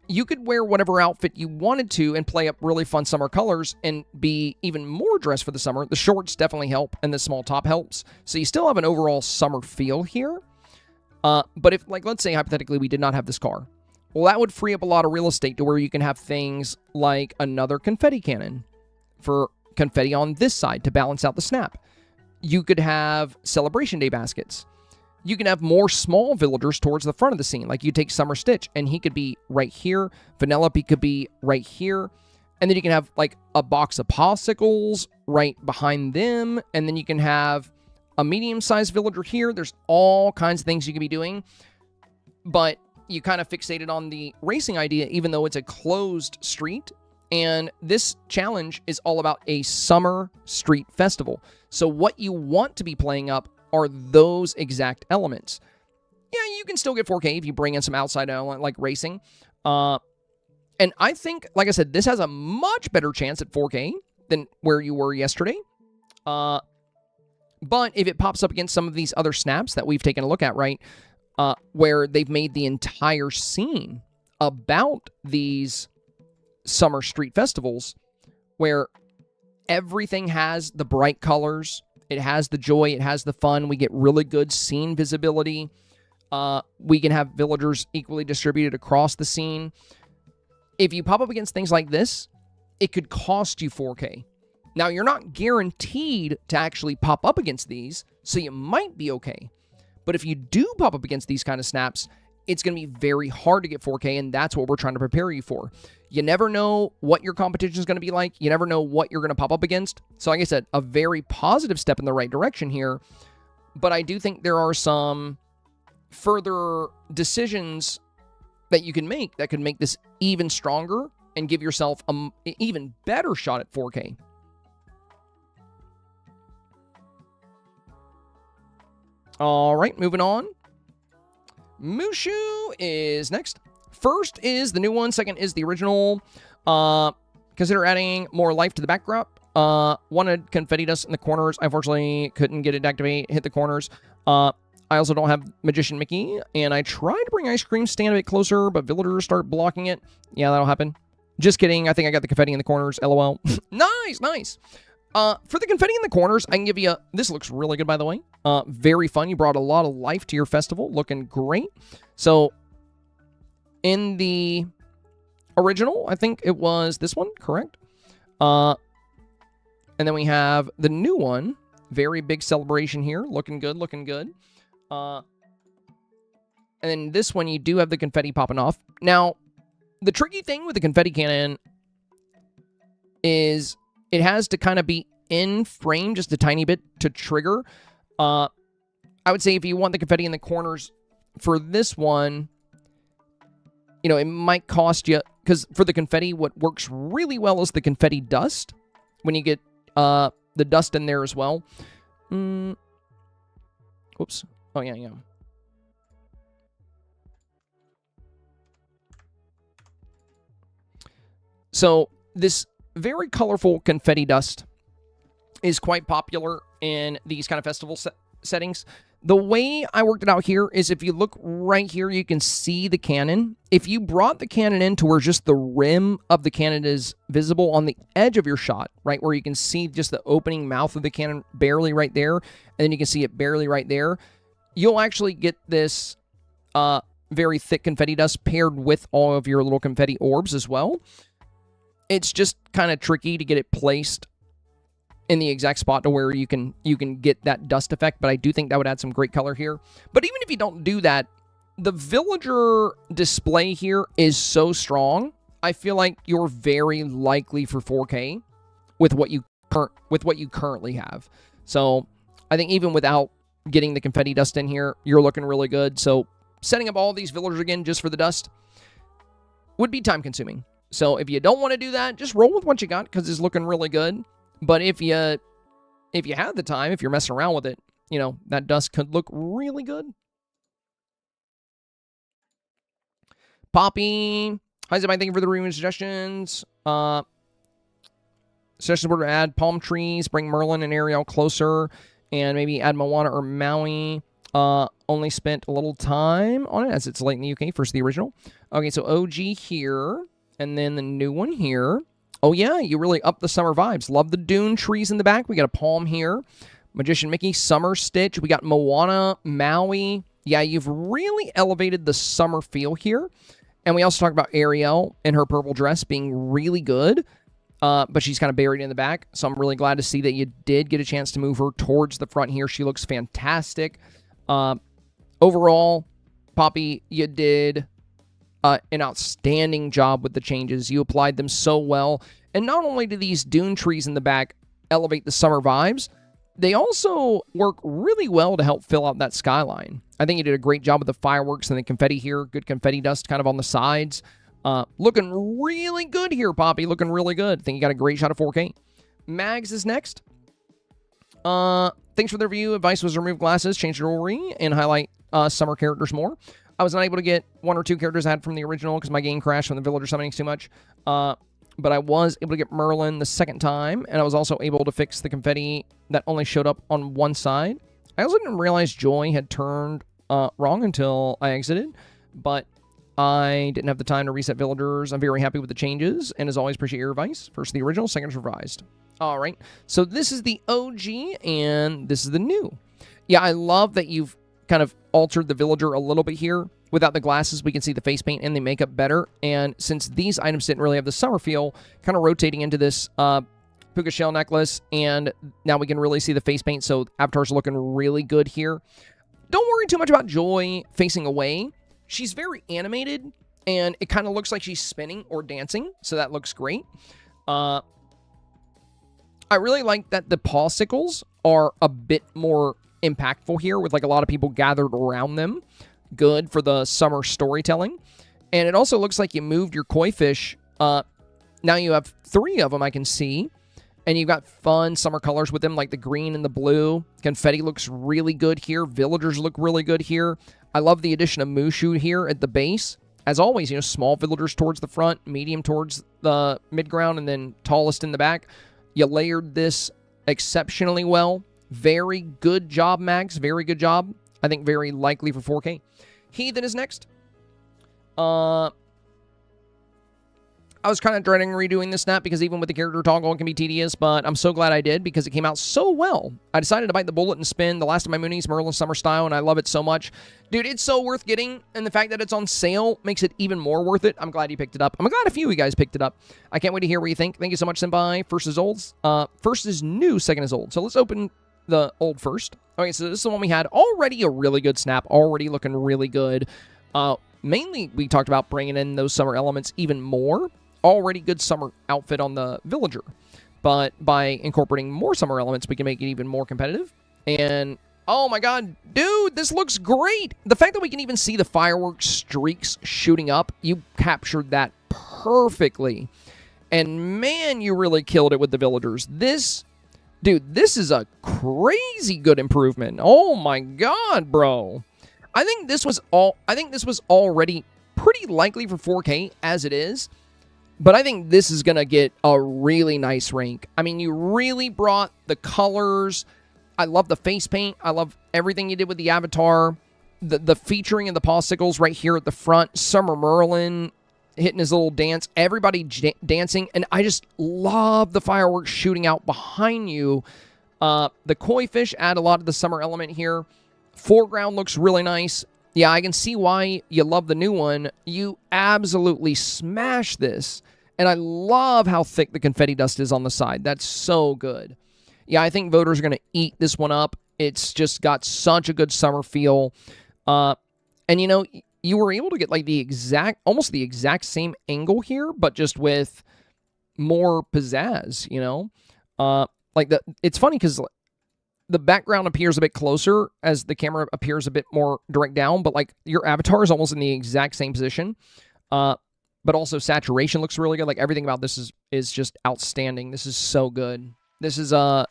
you could wear whatever outfit you wanted to and play up really fun summer colors and be even more dressed for the summer. The shorts definitely help, and the small top helps. So you still have an overall summer feel here. But if, let's say hypothetically we did not have this car, well, that would free up a lot of real estate to where you can have things like another confetti cannon for confetti on this side to balance out the snap. You could have celebration day baskets. You can have more small villagers towards the front of the scene. Like you take Summer Stitch, and he could be right here. Vanellope could be right here. And then you can have like a box of popsicles right behind them. And then you can have a medium-sized villager here. There's all kinds of things you could be doing. But you kind of fixated on the racing idea, even though it's a closed street. And this challenge is all about a summer street festival. So what you want to be playing up are those exact elements. Yeah, you can still get 4K if you bring in some outside element like racing. And I think, like I said, this has a much better chance at 4K than where you were yesterday. But if it pops up against some of these other snaps that we've taken a look at, right, where they've made the entire scene about these summer street festivals, where everything has the bright colors, it has the joy, it has the fun, we get really good scene visibility, we can have villagers equally distributed across the scene. If you pop up against things like this, it could cost you 4K. Now, you're not guaranteed to actually pop up against these, so you might be okay. But if you do pop up against these kind of snaps, it's going to be very hard to get 4K, and that's what we're trying to prepare you for. You never know what your competition is going to be like. You never know what you're going to pop up against. So like I said, a very positive step in the right direction here. But I do think there are some further decisions that you can make that could make this even stronger and give yourself an even better shot at 4K. All right, moving on. Mushu is next. First is the new one. Second is the original. Consider adding more life to the backdrop. Wanted confetti dust in the corners. I unfortunately couldn't get it to activate, hit the corners. I also don't have Magician Mickey, and I tried to bring Ice Cream Stand a bit closer, but villagers start blocking it. Yeah, that'll happen. Just kidding. I think I got the confetti in the corners. LOL. Nice, nice. For the confetti in the corners, I can give you this looks really good, by the way. Very fun. You brought a lot of life to your festival. Looking great. So, in the original, I think it was this one, correct? And then we have the new one. Very big celebration here. Looking good, looking good. And then this one, you do have the confetti popping off. Now, the tricky thing with the confetti cannon is it has to kind of be in frame just a tiny bit to trigger. I would say if you want the confetti in the corners for this one, you know, it might cost you, because for the confetti, what works really well is the confetti dust. When you get the dust in there as well. Oops. Oh, yeah, yeah. So this very colorful confetti dust is quite popular in these kind of festival settings. The way I worked it out here is if you look right here, you can see the cannon. If you brought the cannon in to where just the rim of the cannon is visible on the edge of your shot, right, where you can see just the opening mouth of the cannon barely right there, and then you can see it barely right there, you'll actually get this very thick confetti dust paired with all of your little confetti orbs as well. It's just kind of tricky to get it placed in the exact spot to where you can get that dust effect, but I do think that would add some great color here. But even if you don't do that, the villager display here is so strong. I feel like you're very likely for 4K with what you currently have. So I think even without getting the confetti dust in here, you're looking really good. So setting up all these villagers again just for the dust would be time consuming. So if you don't want to do that, just roll with what you got because it's looking really good. But if you have the time, if you're messing around with it, you know, that dust could look really good. Poppy. Hi, Zebby. Thank you for the review suggestions. Suggestions were to add palm trees, bring Merlin and Ariel closer, and maybe add Moana or Maui. Only spent a little time on it as it's late in the UK versus the original. Okay, so OG here, and then the new one here. Oh, yeah, you really up the summer vibes. Love the dune trees in the back. We got a palm here. Magician Mickey, Summer Stitch. We got Moana, Maui. Yeah, you've really elevated the summer feel here. And we also talked about Ariel in her purple dress being really good. But she's kind of buried in the back. So I'm really glad to see that you did get a chance to move her towards the front here. She looks fantastic. Overall, Poppy, you did an outstanding job with the changes. You applied them so well. And not only do these dune trees in the back elevate the summer vibes, they also work really well to help fill out that skyline. I think you did a great job with the fireworks and the confetti here. Good confetti dust kind of on the sides. Looking really good here, Poppy. Looking really good. I think you got a great shot of 4K. Mags is next. Thanks for the review. Advice was remove glasses, change jewelry, and highlight summer characters more. I was not able to get one or two characters I had from the original because my game crashed when the villager summoning too much. But I was able to get Merlin the second time, and I was also able to fix the confetti that only showed up on one side. I also didn't realize Joy had turned wrong until I exited, but I didn't have the time to reset villagers. I'm very happy with the changes, and as always, appreciate your advice. First the original, second revised. All right, so this is the OG, and this is the new. Yeah, I love that you've kind of altered the villager a little bit here. Without the glasses, we can see the face paint and the makeup better. And since these items didn't really have the summer feel, kind of rotating into this puka shell necklace, and now we can really see the face paint, so Avatar's looking really good here. Don't worry too much about Joy facing away. She's very animated, and it kind of looks like she's spinning or dancing, so that looks great. I really like that the popsicles are a bit more impactful here with like a lot of people gathered around them. Good for the summer storytelling. And it also looks like you moved your koi fish. Now you have 3 of them I can see. And you've got fun summer colors with them like the green and the blue. Confetti looks really good here. Villagers look really good here. I love the addition of Mushu here at the base. as always, small villagers towards the front, medium towards the mid-ground, and then tallest in the back. You layered this exceptionally well. Very good job, Max. Very good job. I think very likely for 4K. Heathen is next. I was kind of dreading redoing this snap because even with the character toggle, it can be tedious, but I'm so glad I did because it came out so well. I decided to bite the bullet and spin the last of my Moonies, Merlin Summer Style, and I love it so much. Dude, it's so worth getting, and the fact that it's on sale makes it even more worth it. I'm glad you picked it up. I'm glad a few of you guys picked it up. I can't wait to hear what you think. Thank you so much, Senpai. First is old. First is new, second is old. So let's open the old first. Okay, so this is the one we had. Already a really good snap. Already looking really good. Mainly, we talked about bringing in those summer elements even more. Already good summer outfit on the villager, but by incorporating more summer elements, we can make it even more competitive. And oh my god, dude, this looks great. The fact that we can even see the fireworks streaks shooting up, you captured that perfectly. And man, you really killed it with the villagers. This, dude, this is a crazy good improvement. Oh my god, bro. I think this was already pretty likely for 4K as it is. But I think this is going to get a really nice rank. I mean, you really brought the colors. I love the face paint. I love everything you did with the avatar. The featuring of the popsicles right here at the front. Summer Merlin hitting his little dance. Everybody dancing. And I just love the fireworks shooting out behind you. The koi fish add a lot of the summer element here. Foreground looks really nice. Yeah, I can see why you love the new one. You absolutely smash this. And I love how thick the confetti dust is on the side. That's so good. Yeah, I think voters are going to eat this one up. It's just got such a good summer feel. And you were able to get like almost the exact same angle here, but just with more pizzazz, it's funny because the background appears a bit closer as the camera appears a bit more direct down, but like your avatar is almost in the exact same position. But also saturation looks really good. Like everything about this is just outstanding. This is so good. This is I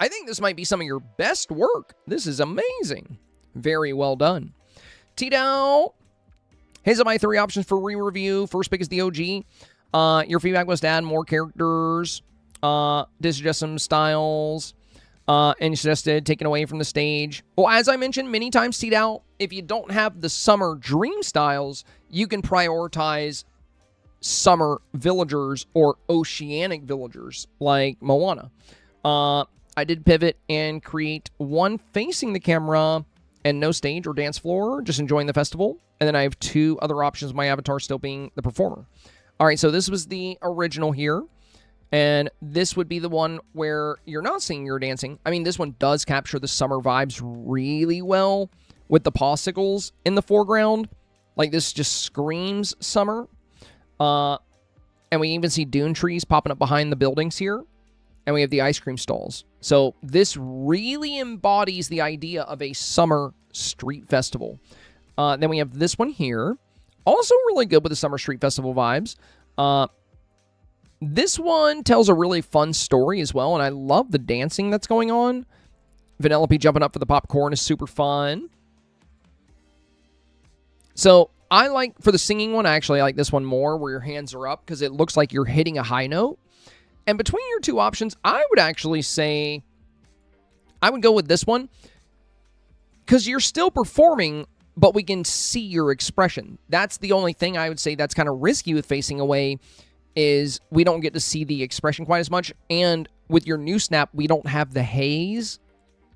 think this might be some of your best work. This is amazing. Very well done. Tito. Here's my 3 options for re-review. First pick is the OG. Your feedback was to add more characters, dissuggest some styles. And you suggested taken away from the stage. Well, as I mentioned many times, Tito, if you don't have the summer dream styles, you can prioritize summer villagers or oceanic villagers like Moana. I did pivot and create one facing the camera and no stage or dance floor, just enjoying the festival. And then I have 2 other options, my avatar still being the performer. All right, so this was the original here. And this would be the one where you're not seeing your dancing. I mean, this one does capture the summer vibes really well with the popsicles in the foreground. Like, this just screams summer. And we even see dune trees popping up behind the buildings here. And we have the ice cream stalls. So this really embodies the idea of a summer street festival. Then we have this one here. Also really good with the summer street festival vibes. This one tells a really fun story as well, and I love the dancing that's going on. Vanellope jumping up for the popcorn is super fun. So for the singing one, I actually like this one more, where your hands are up, because it looks like you're hitting a high note. And between your 2 options, I would actually say I would go with this one, because you're still performing, but we can see your expression. That's the only thing I would say that's kind of risky with facing away, is we don't get to see the expression quite as much. And with your new snap, we don't have the haze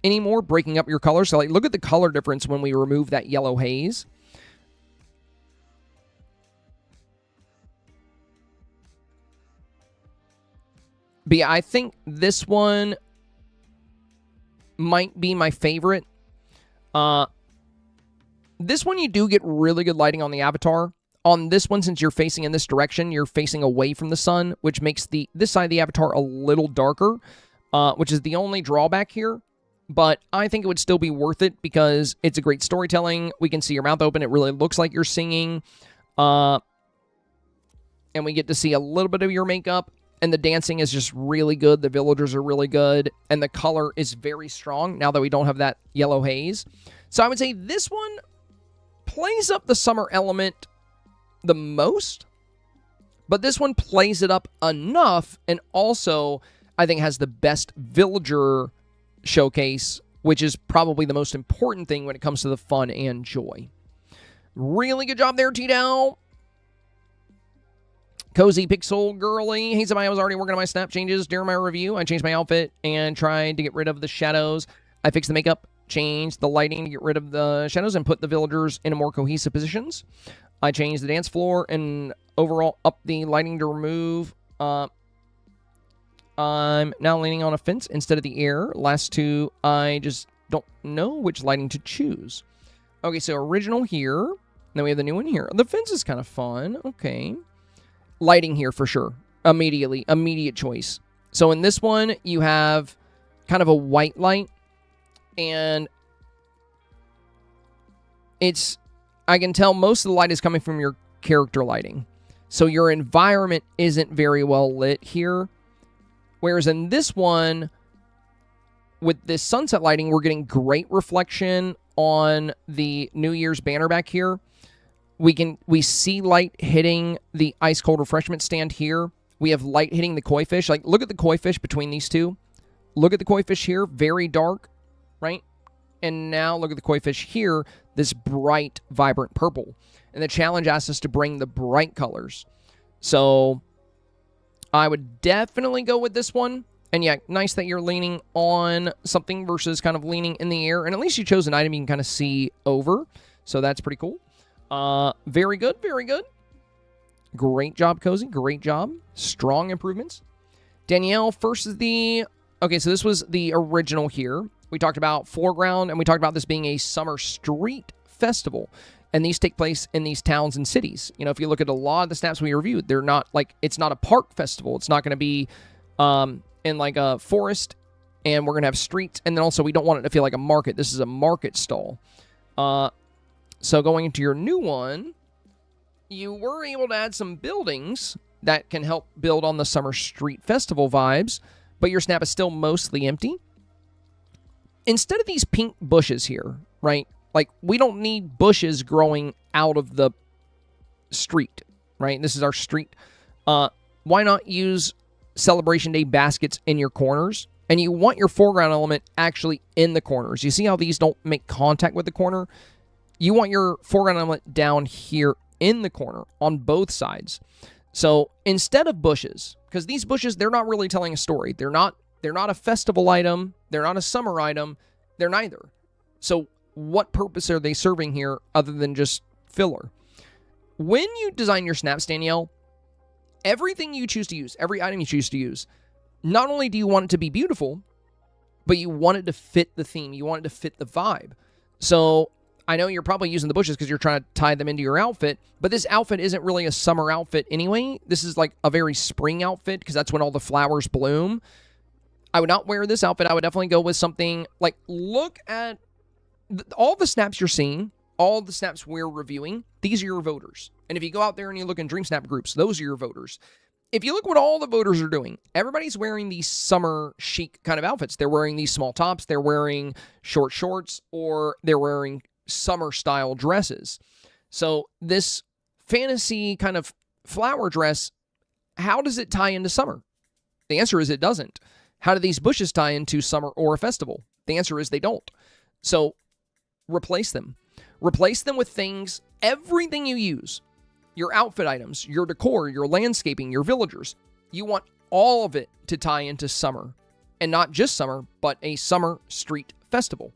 anymore, breaking up your colors. So, like, look at the color difference when we remove that yellow haze. But yeah, I think this one might be my favorite. This one, you do get really good lighting on the avatar. On this one, since you're facing in this direction, you're facing away from the sun, which makes this side of the avatar a little darker, which is the only drawback here. But I think it would still be worth it because it's a great storytelling. We can see your mouth open. It really looks like you're singing. And we get to see a little bit of your makeup. And the dancing is just really good. The villagers are really good. And the color is very strong now that we don't have that yellow haze. So I would say this one plays up the summer element the most, but this one plays it up enough, and also I think has the best villager showcase, which is probably the most important thing when it comes to the fun and joy. Really good job there, T-Dow. Cozy Pixel Girly. Hey, somebody, I was already working on my snap changes during my review. I changed my outfit and tried to get rid of the shadows. I fixed the makeup, changed the lighting to get rid of the shadows, and put the villagers in a more cohesive positions. I changed the dance floor and overall up the lighting to remove. I'm now leaning on a fence instead of the air. Last two, I just don't know which lighting to choose. Okay, so original here. Then we have the new one here. The fence is kind of fun. Okay. Lighting here for sure. Immediate choice. So in this one, you have kind of a white light. And I can tell most of the light is coming from your character lighting. So your environment isn't very well lit here. Whereas in this one, with this sunset lighting, we're getting great reflection on the New Year's banner back here. We see light hitting the ice cold refreshment stand here. We have light hitting the koi fish. Like, look at the koi fish between these two. Look at the koi fish here, very dark, right? And now look at the koi fish here, this bright, vibrant purple. And the challenge asks us to bring the bright colors. So I would definitely go with this one. And yeah, nice that you're leaning on something versus kind of leaning in the air. And at least you chose an item you can kind of see over. So that's pretty cool. Very good, very good. Great job, Cozy. Great job. Strong improvements. Danielle, first is the... Okay, so this was the original here. We talked about foreground, and we talked about this being a summer street festival. And these take place in these towns and cities. You know, if you look at a lot of the snaps we reviewed, they're not like... It's not a park festival. It's not going to be in like a forest, and we're going to have streets. And then also, we don't want it to feel like a market. This is a market stall. So going into your new one, you were able to add some buildings that can help build on the Summer Street Festival vibes, but your snap is still mostly empty. Instead of these pink bushes here, right? Like, we don't need bushes growing out of the street, right? This is our street. Why not use Celebration Day baskets in your corners? And you want your foreground element actually in the corners. You see how these don't make contact with the corner? You want your foreground element down here in the corner on both sides. So instead of bushes, because these bushes, they're not really telling a story. They're not a festival item. They're not a summer item. They're neither. So what purpose are they serving here other than just filler? When you design your snaps, Danielle, everything you choose to use, every item you choose to use, not only do you want it to be beautiful, but you want it to fit the theme. You want it to fit the vibe. So I know you're probably using the bushes because you're trying to tie them into your outfit, but this outfit isn't really a summer outfit anyway. This is like a very spring outfit because that's when all the flowers bloom. I would not wear this outfit. I would definitely go with something like, look at all the snaps you're seeing, all the snaps we're reviewing. These are your voters. And if you go out there and you look in Dreamsnap groups, those are your voters. If you look what all the voters are doing, everybody's wearing these summer chic kind of outfits. They're wearing these small tops, they're wearing short shorts, or they're wearing summer style dresses. So this fantasy kind of flower dress, how does it tie into summer? The answer is it doesn't. How do these bushes tie into summer or a festival? The answer is they don't. So replace them. Replace them with things, everything you use, your outfit items, your decor, your landscaping, your villagers. You want all of it to tie into summer. And not just summer, but a summer street festival.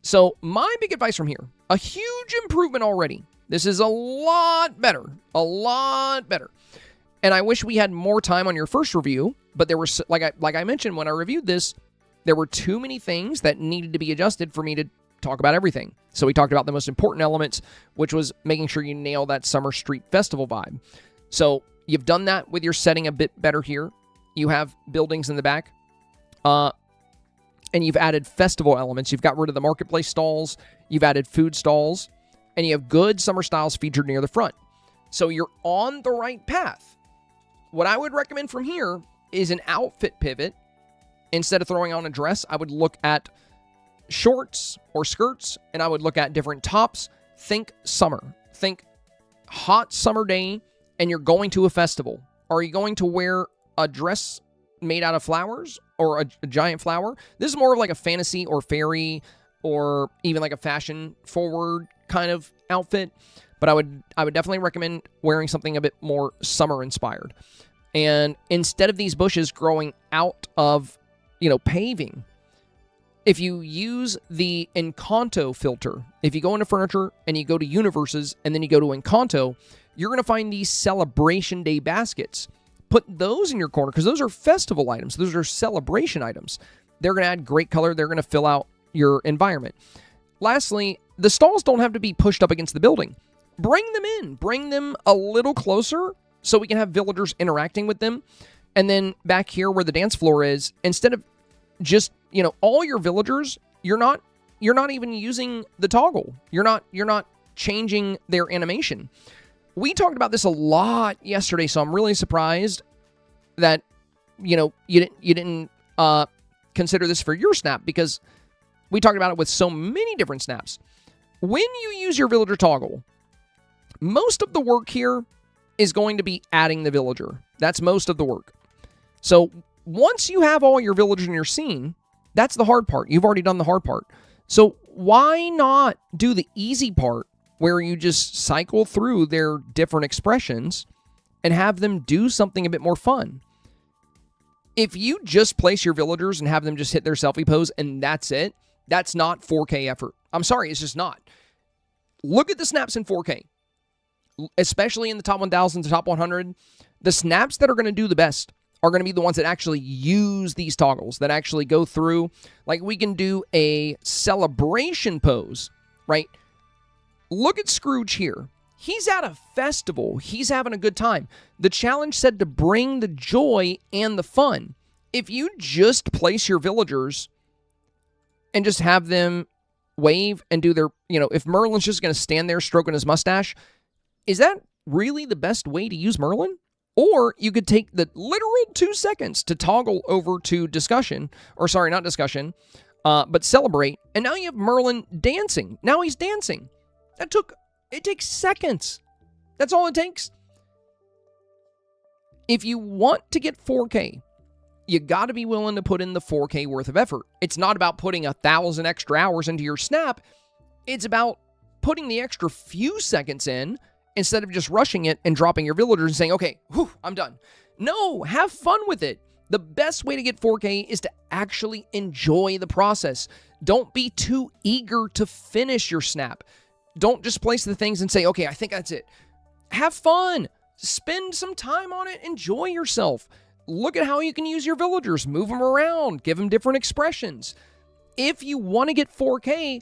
So my big advice from here, a huge improvement already. This is a lot better. A lot better. And I wish we had more time on your first review, but there were, like I mentioned when I reviewed this, there were too many things that needed to be adjusted for me to talk about everything. So we talked about the most important elements, which was making sure you nail that summer street festival vibe. So you've done that with your setting a bit better here. You have buildings in the back. And you've added festival elements. You've got rid of the marketplace stalls. You've added food stalls. And you have good summer styles featured near the front. So you're on the right path. What I would recommend from here is an outfit pivot. Instead of throwing on a dress, I would look at shorts or skirts, and I would look at different tops. Think summer. Think hot summer day and you're going to a festival. Are you going to wear a dress made out of flowers or a giant flower? This is more of like a fantasy or fairy or even like a fashion forward kind of outfit. But I would definitely recommend wearing something a bit more summer inspired. And instead of these bushes growing out of, paving, if you use the Encanto filter, if you go into furniture and you go to universes and then you go to Encanto, you're going to find these celebration day baskets. Put those in your corner because those are festival items. Those are celebration items. They're going to add great color. They're going to fill out your environment. Lastly, the stalls don't have to be pushed up against the building. Bring them in. Bring them a little closer so we can have villagers interacting with them. And then back here where the dance floor is, instead of just, all your villagers, you're not even using the toggle. You're not changing their animation. We talked about this a lot yesterday, so I'm really surprised that, you didn't consider this for your snap because we talked about it with so many different snaps. When you use your villager toggle, most of the work here is going to be adding the villager. That's most of the work. So once you have all your villagers in your scene, that's the hard part. You've already done the hard part. So why not do the easy part where you just cycle through their different expressions and have them do something a bit more fun? If you just place your villagers and have them just hit their selfie pose and that's it, that's not 4K effort. I'm sorry, it's just not. Look at the snaps in 4K, especially in the top 1,000 to top 100. The snaps that are going to do the best are going to be the ones that actually use these toggles, that actually go through. Like we can do a celebration pose, right? Look at Scrooge here. He's at a festival. He's having a good time. The challenge said to bring the joy and the fun. If you just place your villagers and just have them wave and do their, if Merlin's just going to stand there stroking his mustache, is that really the best way to use Merlin? Or you could take the literal 2 seconds to toggle over to discussion, or sorry, not discussion, but celebrate. And now you have Merlin dancing. Now he's dancing. It takes seconds. That's all it takes. If you want to get 4K, you got to be willing to put in the 4K worth of effort. It's not about putting 1,000 extra hours into your snap. It's about putting the extra few seconds in instead of just rushing it and dropping your villagers and saying, okay, whew, I'm done. No, have fun with it. The best way to get 4K is to actually enjoy the process. Don't be too eager to finish your snap. Don't just place the things and say, okay, I think that's it. Have fun. Spend some time on it. Enjoy yourself. Look at how you can use your villagers. Move them around. Give them different expressions. If you want to get 4K,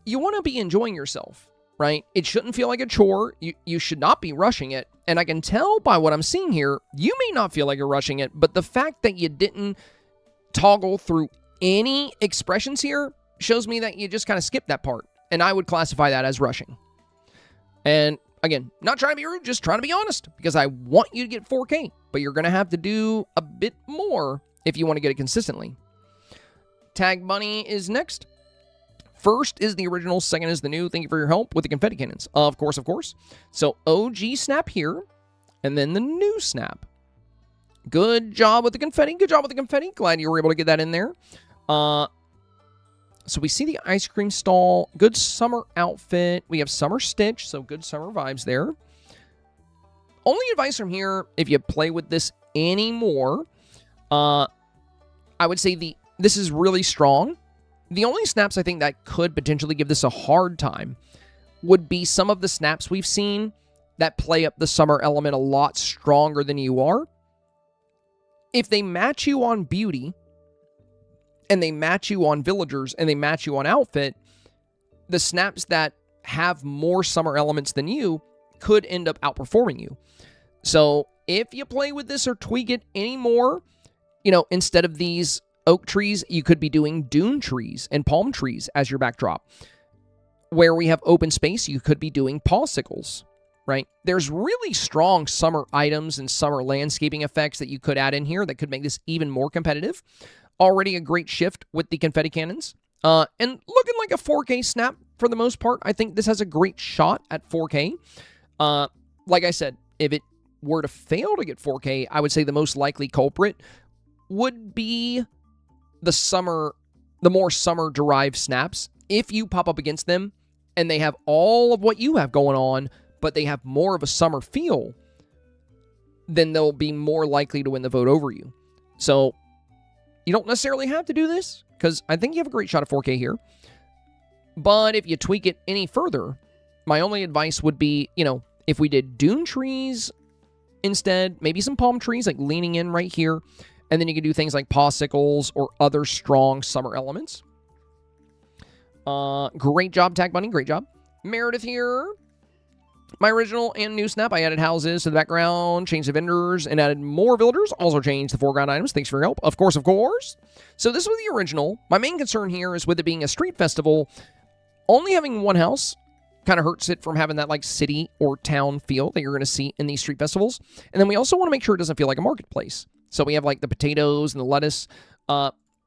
you want to be enjoying yourself, right? It shouldn't feel like a chore. You should not be rushing it. And I can tell by what I'm seeing here, you may not feel like you're rushing it, but the fact that you didn't toggle through any expressions here shows me that you just kind of skipped that part. And I would classify that as rushing. And again, not trying to be rude, just trying to be honest, because I want you to get 4K, but you're going to have to do a bit more if you want to get it consistently. Tag Bunny is next. First is the original, second is the new. Thank you for your help with the confetti cannons. Of course, of course. So OG snap here, and then the new snap. Good job with the confetti. Good job with the confetti. Glad you were able to get that in there. So we see the ice cream stall. Good summer outfit. We have summer stitch, so good summer vibes there. Only advice from here, if you play with this anymore, I would say this is really strong. The only snaps I think that could potentially give this a hard time would be some of the snaps we've seen that play up the summer element a lot stronger than you are. If they match you on beauty, and they match you on villagers, and they match you on outfit, the snaps that have more summer elements than you could end up outperforming you. So if you play with this or tweak it anymore, instead of these oak trees, you could be doing dune trees and palm trees as your backdrop. Where we have open space, you could be doing popsicles, right? There's really strong summer items and summer landscaping effects that you could add in here that could make this even more competitive. Already a great shift with the confetti cannons. And looking like a 4K snap for the most part. I think this has a great shot at 4K. Like I said, if it were to fail to get 4K, I would say the most likely culprit would be the more summer-derived snaps. If you pop up against them and they have all of what you have going on, but they have more of a summer feel, then they'll be more likely to win the vote over you. So you don't necessarily have to do this, because I think you have a great shot at 4K here. But if you tweak it any further, my only advice would be, if we did dune trees instead, maybe some palm trees, like leaning in right here, and then you can do things like popsicles or other strong summer elements. Great job, Tag Bunny. Great job. Meredith here. My original and new snap, I added houses to the background, changed the vendors, and added more villagers. Also changed the foreground items. Thanks for your help. Of course, of course. So this was the original. My main concern here is with it being a street festival, only having one house kind of hurts it from having that like city or town feel that you're going to see in these street festivals. And then we also want to make sure it doesn't feel like a marketplace. So we have like the potatoes and the lettuce.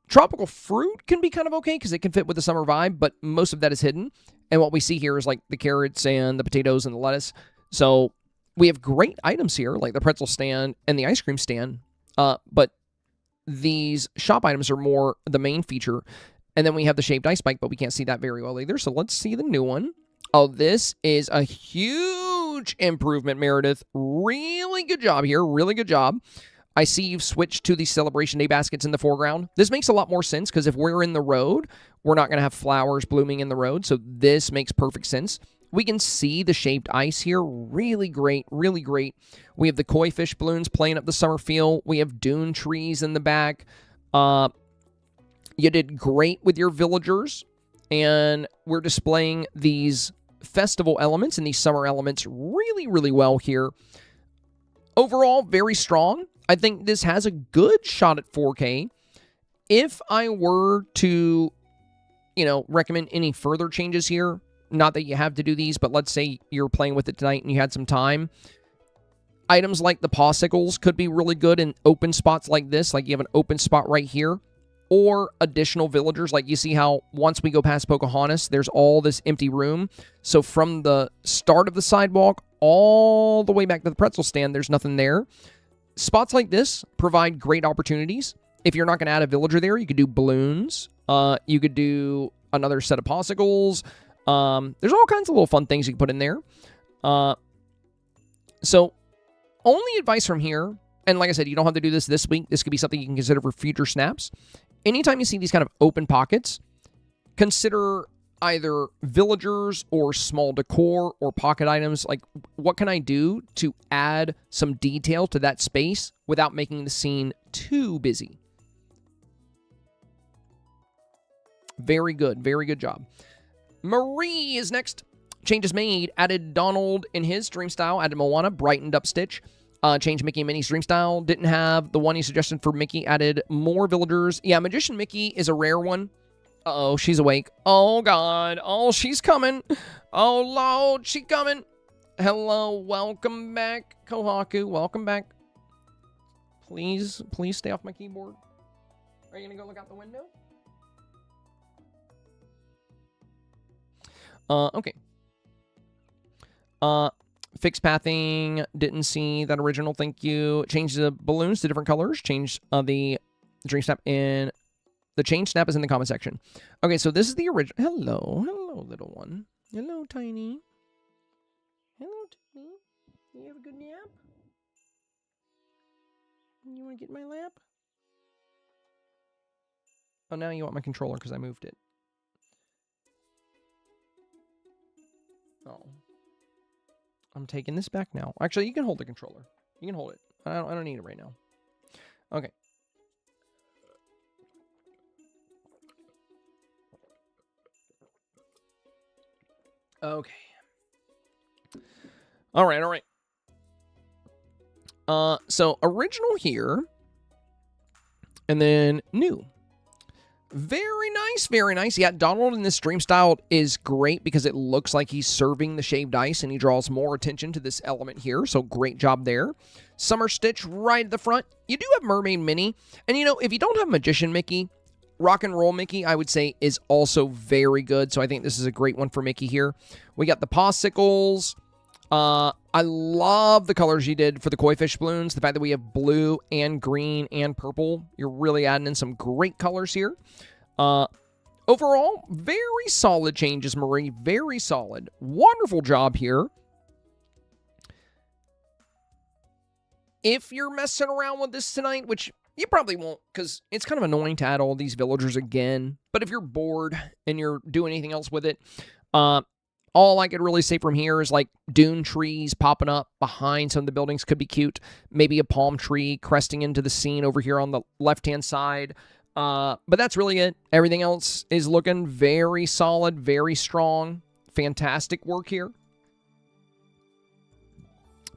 Tropical fruit can be kind of okay because it can fit with the summer vibe, but most of that is hidden. And what we see here is like the carrots and the potatoes and the lettuce. So we have great items here, like the pretzel stand and the ice cream stand. But these shop items are more the main feature. And then we have the shaved ice bike, but we can't see that very well either. So let's see the new one. Oh, this is a huge improvement, Meredith. Really good job here. Really good job. I see you've switched to the Celebration Day baskets in the foreground. This makes a lot more sense because if we're in the road, we're not going to have flowers blooming in the road. So this makes perfect sense. We can see the shaved ice here. Really great. Really great. We have the koi fish balloons playing up the summer feel. We have dune trees in the back. You did great with your villagers. And we're displaying these festival elements and these summer elements really, really well here. Overall, very strong. I think this has a good shot at 4K. If I were to, recommend any further changes here, not that you have to do these, but let's say you're playing with it tonight and you had some time. Items like the popsicles could be really good in open spots like this, like you have an open spot right here. Or additional villagers, like you see how once we go past Pocahontas, there's all this empty room. So from the start of the sidewalk all the way back to the pretzel stand, there's nothing there. Spots like this provide great opportunities. If you're not going to add a villager there, you could do balloons. You could do another set of popsicles. There's all kinds of little fun things you can put in there. So only advice from here, and like I said, you don't have to do this week. This could be something you can consider for future snaps. Anytime you see these kind of open pockets, consider either villagers or small decor or pocket items. Like, what can I do to add some detail to that space without making the scene too busy? Very good. Very good job. Marie is next. Changes made. Added Donald in his dream style. Added Moana. Brightened up Stitch. Changed Mickey and Minnie's dream style. Didn't have the one he suggested for Mickey. Added more villagers. Yeah, Magician Mickey is a rare one. Uh-oh, she's awake. Oh, God. Oh, she's coming. Oh, Lord, she's coming. Hello, welcome back, Kohaku. Welcome back. Please stay off my keyboard. Are you going to go look out the window? Okay. Fixed pathing. Didn't see that original. Thank you. Changed the balloons to different colors. Changed the Dreamsnap in... The change snap is in the comment section. Okay, so this is the original. Hello, little one. Hello, Tiny. Hello, Tiny. You have a good nap? You want to get in my lap? Oh, now you want my controller because I moved it. Oh. I'm taking this back now. Actually, you can hold the controller. You can hold it. I don't need it right now. Okay. Okay. All right. So original here, and then new. Very nice. Yeah, Donald in this dream style is great because it looks like he's serving the shaved ice, and he draws more attention to this element here. So great job there. Summer Stitch right at the front. You do have Mermaid Minnie, and if you don't have Magician Mickey, Rock and Roll Mickey, I would say, is also very good. So I think this is a great one for Mickey here. We got the popsicles. I love the colors you did for the koi fish balloons. The fact that we have blue and green and purple. You're really adding in some great colors here. Overall, very solid changes, Marie. Very solid. Wonderful job here. If you're messing around with this tonight, which you probably won't, because it's kind of annoying to add all these villagers again. But if you're bored and you're doing anything else with it, all I could really say from here is like dune trees popping up behind some of the buildings could be cute. Maybe a palm tree cresting into the scene over here on the left-hand side. But that's really it. Everything else is looking very solid, very strong. Fantastic work here.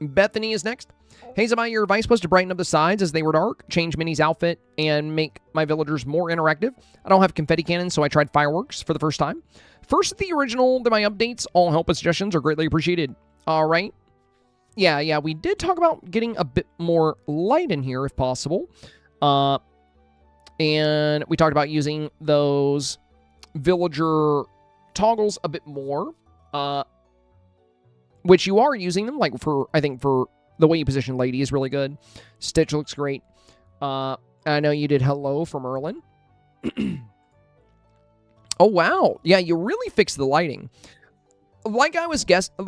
Bethany is next. Hey, Zami, your advice was to brighten up the sides as they were dark, change Minnie's outfit, and make my villagers more interactive. I don't have confetti cannons, so I tried fireworks for the first time. First, the original, then my updates. All help and suggestions are greatly appreciated. All right. Yeah, we did talk about getting a bit more light in here if possible. And we talked about using those villager toggles a bit more, which you are using them, like I think for the way you position Lady is really good. Stitch looks great. I know you did hello for Merlin. Oh, wow. Yeah, you really fixed the lighting. Like I was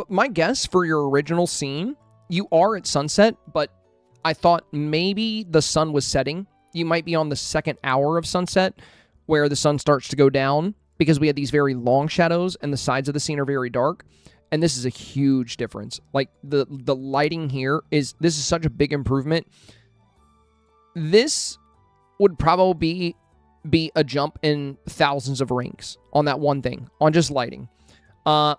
my guess for your original scene, you are at sunset, but I thought maybe the sun was setting. You might be on the second hour of sunset where the sun starts to go down because we had these very long shadows and the sides of the scene are very dark. And this is a huge difference. Like the lighting here this is such a big improvement. This would probably be a jump in thousands of ranks on that one thing, on just lighting. Now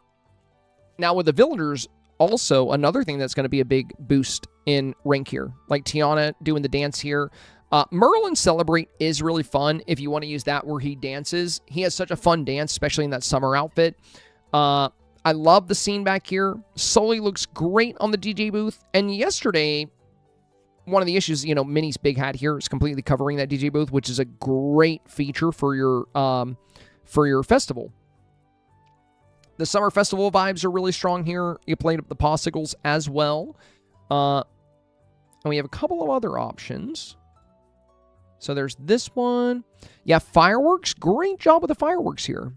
with the villagers, also another thing that's going to be a big boost in rank here. Like Tiana doing the dance here. Merlin Celebrate is really fun if you want to use that where he dances. He has such a fun dance, especially in that summer outfit. I love the scene back here. Sully looks great on the DJ booth. And yesterday, one of the issues, Minnie's big hat here is completely covering that DJ booth, which is a great feature for your festival. The summer festival vibes are really strong here. You played up the popsicles as well. And we have a couple of other options. So there's this one. Yeah, fireworks. Great job with the fireworks here.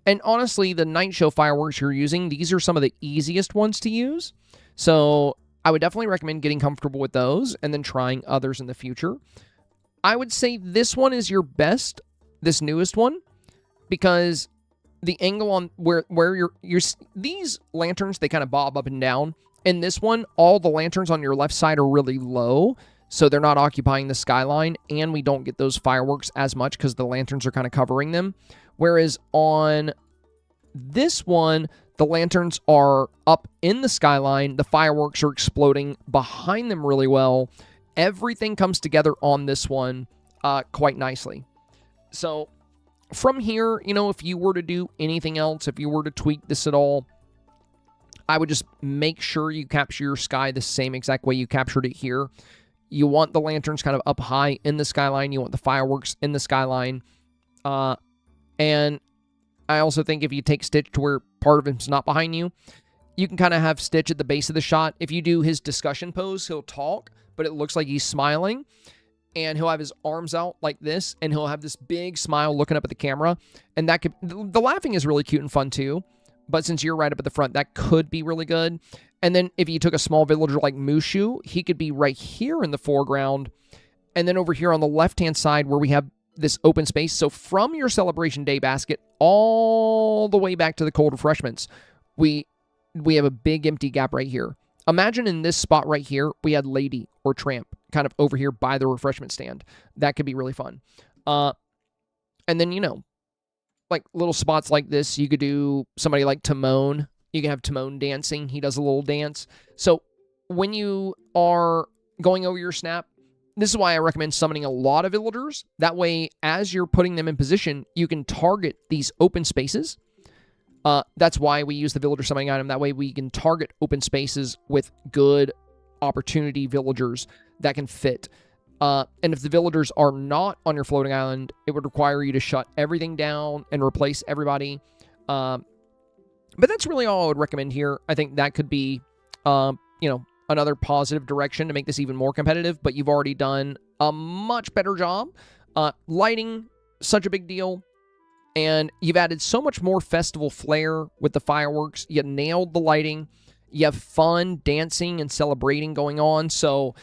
And honestly, the night show fireworks you're using, these are some of the easiest ones to use. So I would definitely recommend getting comfortable with those and then trying others in the future. I would say this one is your best, this newest one, because the angle on where these lanterns, they kind of bob up and down. In this one, all the lanterns on your left side are really low, so they're not occupying the skyline, and we don't get those fireworks as much because the lanterns are kind of covering them. Whereas on this one, the lanterns are up in the skyline. The fireworks are exploding behind them really well. Everything comes together on this one quite nicely. So from here, if you were to do anything else, if you were to tweak this at all, I would just make sure you capture your sky the same exact way you captured it here. You want the lanterns kind of up high in the skyline. You want the fireworks in the skyline. And I also think if you take Stitch to where part of him's not behind you, you can kind of have Stitch at the base of the shot. If you do his discussion pose, he'll talk, but it looks like he's smiling. And he'll have his arms out like this, and he'll have this big smile looking up at the camera. And that could, the laughing is really cute and fun too. But since you're right up at the front, that could be really good. And then if you took a small villager like Mushu, he could be right here in the foreground. And then over here on the left-hand side where we have this open space. So from your celebration day basket all the way back to the cold refreshments, we have a big empty gap right here. Imagine in this spot right here, we had Lady or Tramp kind of over here by the refreshment stand. That could be really fun. And then, like little spots like this, you could do somebody like Timon. You can have Timon dancing. He does a little dance. So when you are going over your snap, this is why I recommend summoning a lot of villagers. That way, as you're putting them in position, you can target these open spaces. That's why we use the villager summoning item. That way we can target open spaces with good opportunity villagers that can fit. And if the villagers are not on your floating island, it would require you to shut everything down and replace everybody. But that's really all I would recommend here. I think that could be, another positive direction to make this even more competitive, but you've already done a much better job. Lighting, such a big deal. And you've added so much more festival flair with the fireworks. You nailed the lighting. You have fun dancing and celebrating going on. So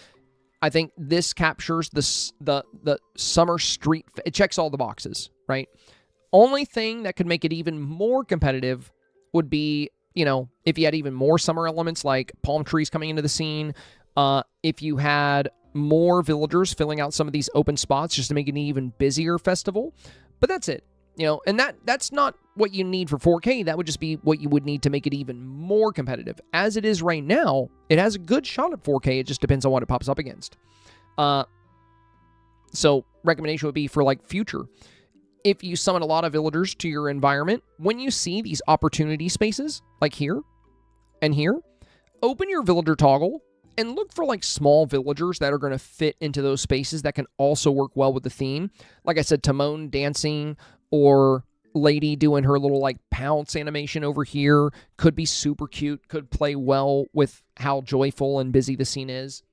I think this captures the summer street. It checks all the boxes, right? Only thing that could make it even more competitive would be, if you had even more summer elements like palm trees coming into the scene. If you had more villagers filling out some of these open spots just to make it an even busier festival. But that's it. And that's not what you need for 4K. That would just be what you would need to make it even more competitive. As it is right now, it has a good shot at 4K. It just depends on what it pops up against. So recommendation would be for future. If you summon a lot of villagers to your environment, when you see these opportunity spaces, like here and here, open your villager toggle and look for small villagers that are going to fit into those spaces that can also work well with the theme. Like I said, Timon dancing or Lady doing her little pounce animation over here could be super cute, could play well with how joyful and busy the scene is.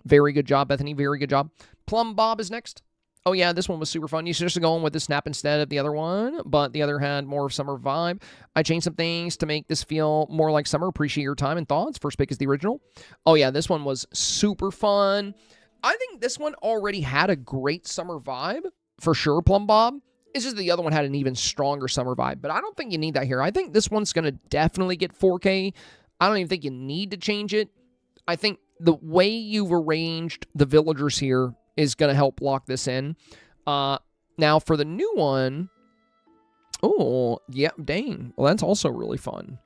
Very good job, Bethany. Very good job. Plum Bob is next. Oh yeah, this one was super fun. You should just go on with the snap instead of the other one, but the other had more of summer vibe. I changed some things to make this feel more like summer. Appreciate your time and thoughts. First pick is the original. Oh yeah, this one was super fun. I think this one already had a great summer vibe, for sure, Plum Bob. It's just the other one had an even stronger summer vibe, but I don't think you need that here. I think this one's going to definitely get 4K. I don't even think you need to change it. I think the way you've arranged the villagers here is going to help lock this in. Now, for the new one, oh, yeah, dang. Well, that's also really fun.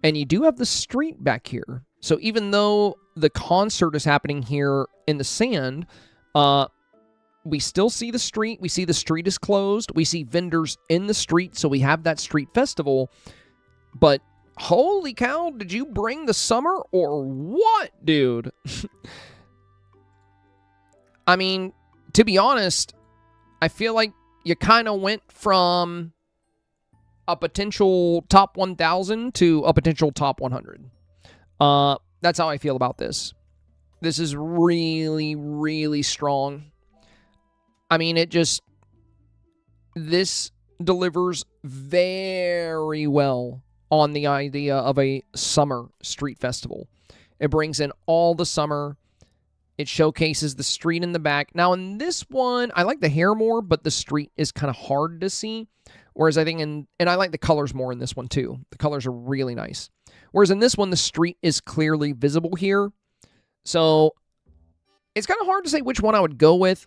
And you do have the street back here. So even though the concert is happening here in the sand, we still see the street. We see the street is closed. We see vendors in the street, so we have that street festival. But holy cow, did you bring the summer or what, dude? I mean, to be honest, I feel like you kind of went from a potential top 1,000 to a potential top 100. That's how I feel about this. This is really, really strong. I mean, this delivers very well on the idea of a summer street festival. It brings in all the summer. It showcases the street in the back. Now, in this one, I like the hair more, but the street is kind of hard to see. Whereas I think and I like the colors more in this one, too. The colors are really nice. Whereas in this one, the street is clearly visible here. So, it's kind of hard to say which one I would go with.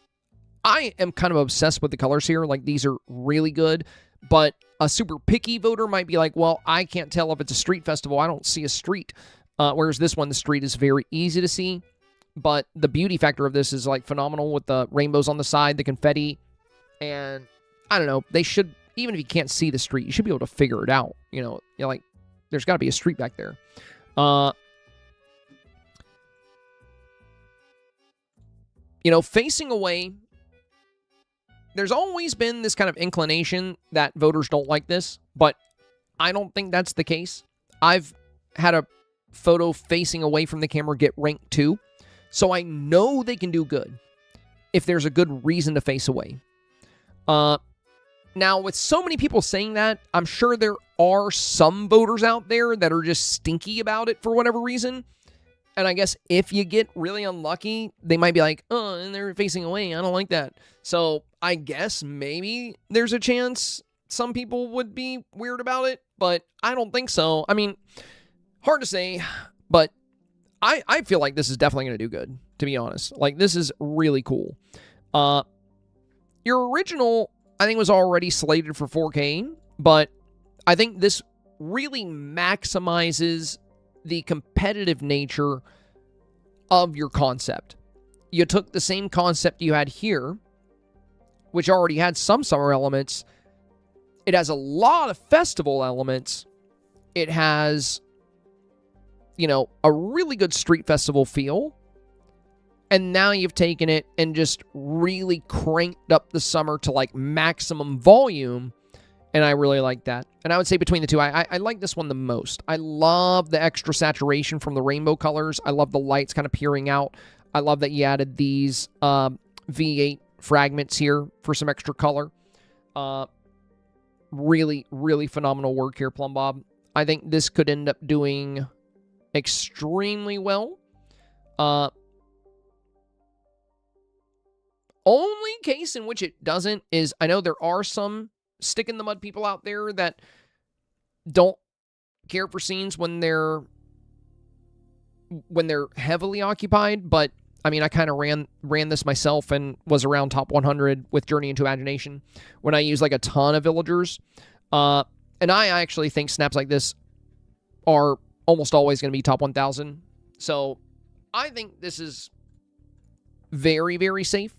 I am kind of obsessed with the colors here. These are really good. But a super picky voter might be like, well, I can't tell if it's a street festival. I don't see a street. Whereas this one, the street is very easy to see. But the beauty factor of this is phenomenal with the rainbows on the side, the confetti, and I don't know. They should, even if you can't see the street, you should be able to figure it out. There's got to be a street back there. Facing away, there's always been this kind of inclination that voters don't like this, but I don't think that's the case. I've had a photo facing away from the camera get ranked 2. So I know they can do good if there's a good reason to face away. Now, with so many people saying that, I'm sure there are some voters out there that are just stinky about it for whatever reason. And I guess if you get really unlucky, they might be like, oh, and they're facing away. I don't like that. So I guess maybe there's a chance some people would be weird about it, but I don't think so. I mean, hard to say, but I feel like this is definitely going to do good, to be honest. This is really cool. Your original, I think, was already slated for 4K, but I think this really maximizes the competitive nature of your concept. You took the same concept you had here, which already had some summer elements. It has a lot of festival elements. It has, a really good street festival feel. And now you've taken it and just really cranked up the summer to maximum volume And I really like that. And I would say between the two, I like this one the most. I love the extra saturation from the rainbow colors. I love the lights kind of peering out. I love that you added these V8 fragments here for some extra color. Really, really phenomenal work here, Plum Bob. I think this could end up doing extremely well. Only case in which it doesn't is, I know there are some stick in the mud people out there that don't care for scenes when they're heavily occupied, but I mean, I kind of ran this myself and was around top 100 with Journey into Imagination when I use like a ton of villagers. And I actually think snaps like this are almost always going to be top 1,000. So I think this is very, very safe.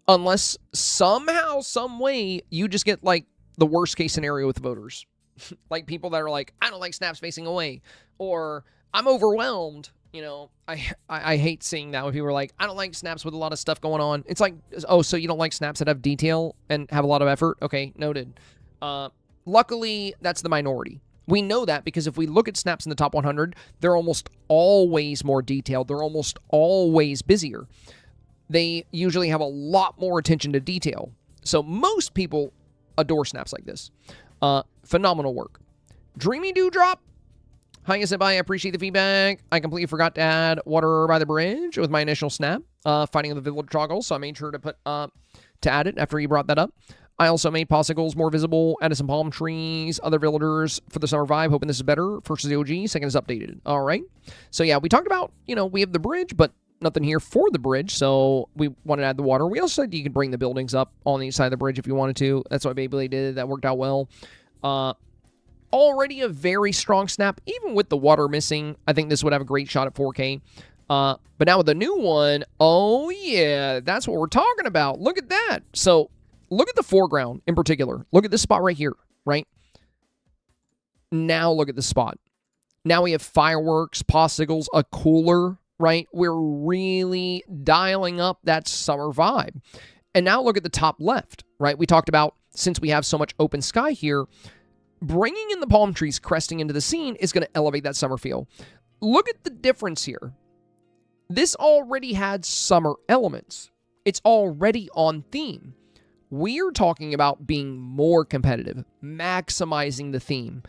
Unless somehow, some way, you just get like the worst case scenario with voters. Like people that are like, I don't like snaps facing away, or I'm overwhelmed. You know, I hate seeing that when people are like, I don't like snaps with a lot of stuff going on. It's like, oh, so you don't like snaps that have detail and have a lot of effort? Okay, noted. Luckily, that's the minority. We know that because if we look at snaps in the top 100, they're almost always more detailed. They're almost always busier. They usually have a lot more attention to detail. So most people adore snaps like this. Phenomenal work. Dreamy Dewdrop. Hi, yes, I appreciate the feedback. I completely forgot to add water by the bridge with my initial snap. Fighting the village toggles, so I made sure to put to add it after you brought that up. I also made popsicles more visible, added some palm trees, other villagers for the summer vibe. Hoping this is better. First is the OG, second is updated. All right. So yeah, we talked about, we have the bridge, but nothing here for the bridge, so we wanted to add the water. We also said you could bring the buildings up on the side of the bridge if you wanted to. That's what Beyblade did. That worked out well. Already a very strong snap. Even with the water missing, I think this would have a great shot at 4K. But now with the new one, oh yeah, that's what we're talking about. Look at that. So look at the foreground in particular. Look at this spot right here, right? Now look at the spot. Now we have fireworks, popsicles, a cooler, right? We're really dialing up that summer vibe. And now look at the top left, right? We talked about, since we have so much open sky here, bringing in the palm trees cresting into the scene is going to elevate that summer feel. Look at the difference here. This already had summer elements. It's already on theme. We're talking about being more competitive, maximizing the theme,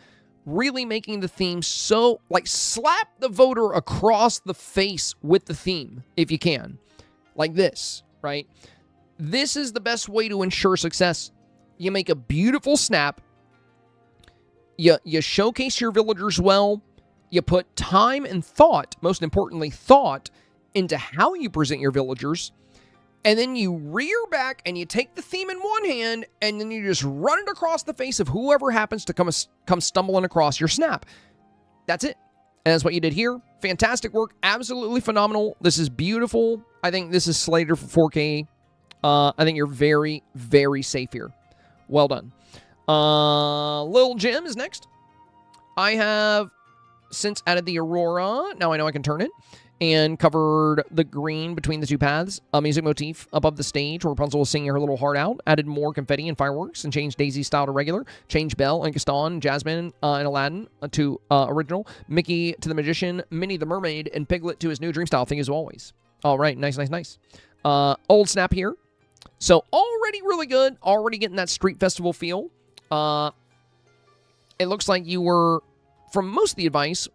really making the theme so, like, slap the voter across the face with the theme, if you can. Like this, right? This is the best way to ensure success. You make a beautiful snap. You showcase your villagers well. You put time and thought, most importantly, thought, into how you present your villagers. And then you rear back and you take the theme in one hand and then you just run it across the face of whoever happens to come stumbling across your snap. That's it. And that's what you did here. Fantastic work. Absolutely phenomenal. This is beautiful. I think this is slated for 4K. I think you're very, very safe here. Well done. Lil Jim is next. I have since added the Aurora. Now I know I can turn it. And covered the green between the two paths. A music motif above the stage where Rapunzel was singing her little heart out. Added more confetti and fireworks and changed Daisy's style to regular. Changed Belle and Gaston, Jasmine, and Aladdin to original. Mickey to the Magician. Minnie the Mermaid. And Piglet to his new dream style thing as always. All right. Nice, nice, nice. Old snap here. So already really good. Already getting that street festival feel. It looks like you were, from most of the advice,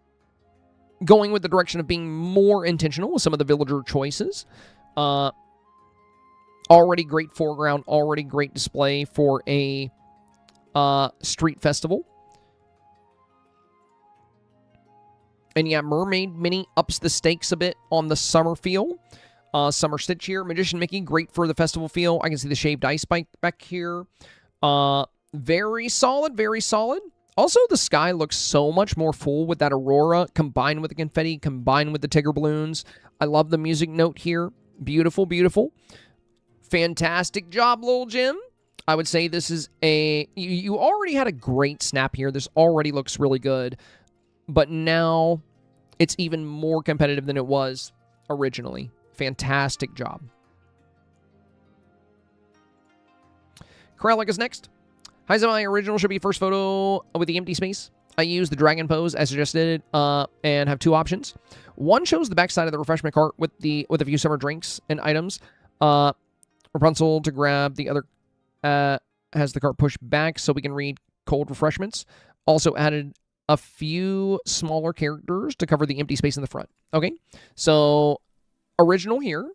going with the direction of being more intentional with some of the villager choices. Already great foreground, already great display for a street festival. And yeah, Mermaid Minnie ups the stakes a bit on the summer feel. Summer Stitch here. Magician Mickey, great for the festival feel. I can see the shaved ice spike back here. Very solid, very solid. Also, the sky looks so much more full with that Aurora, combined with the confetti, combined with the Tigger balloons. I love the music note here. Beautiful, beautiful. Fantastic job, Lil Jim. I would say this is a... You already had a great snap here. This already looks really good. But now, it's even more competitive than it was originally. Fantastic job. Kralik is next. Hi, so my original should be first photo with the empty space. I use the dragon pose as suggested and have 2 options. One shows the backside of the refreshment cart with a few summer drinks and items. Rapunzel to grab, the other has the cart pushed back so we can read cold refreshments. Also added a few smaller characters to cover the empty space in the front. Okay, so original here.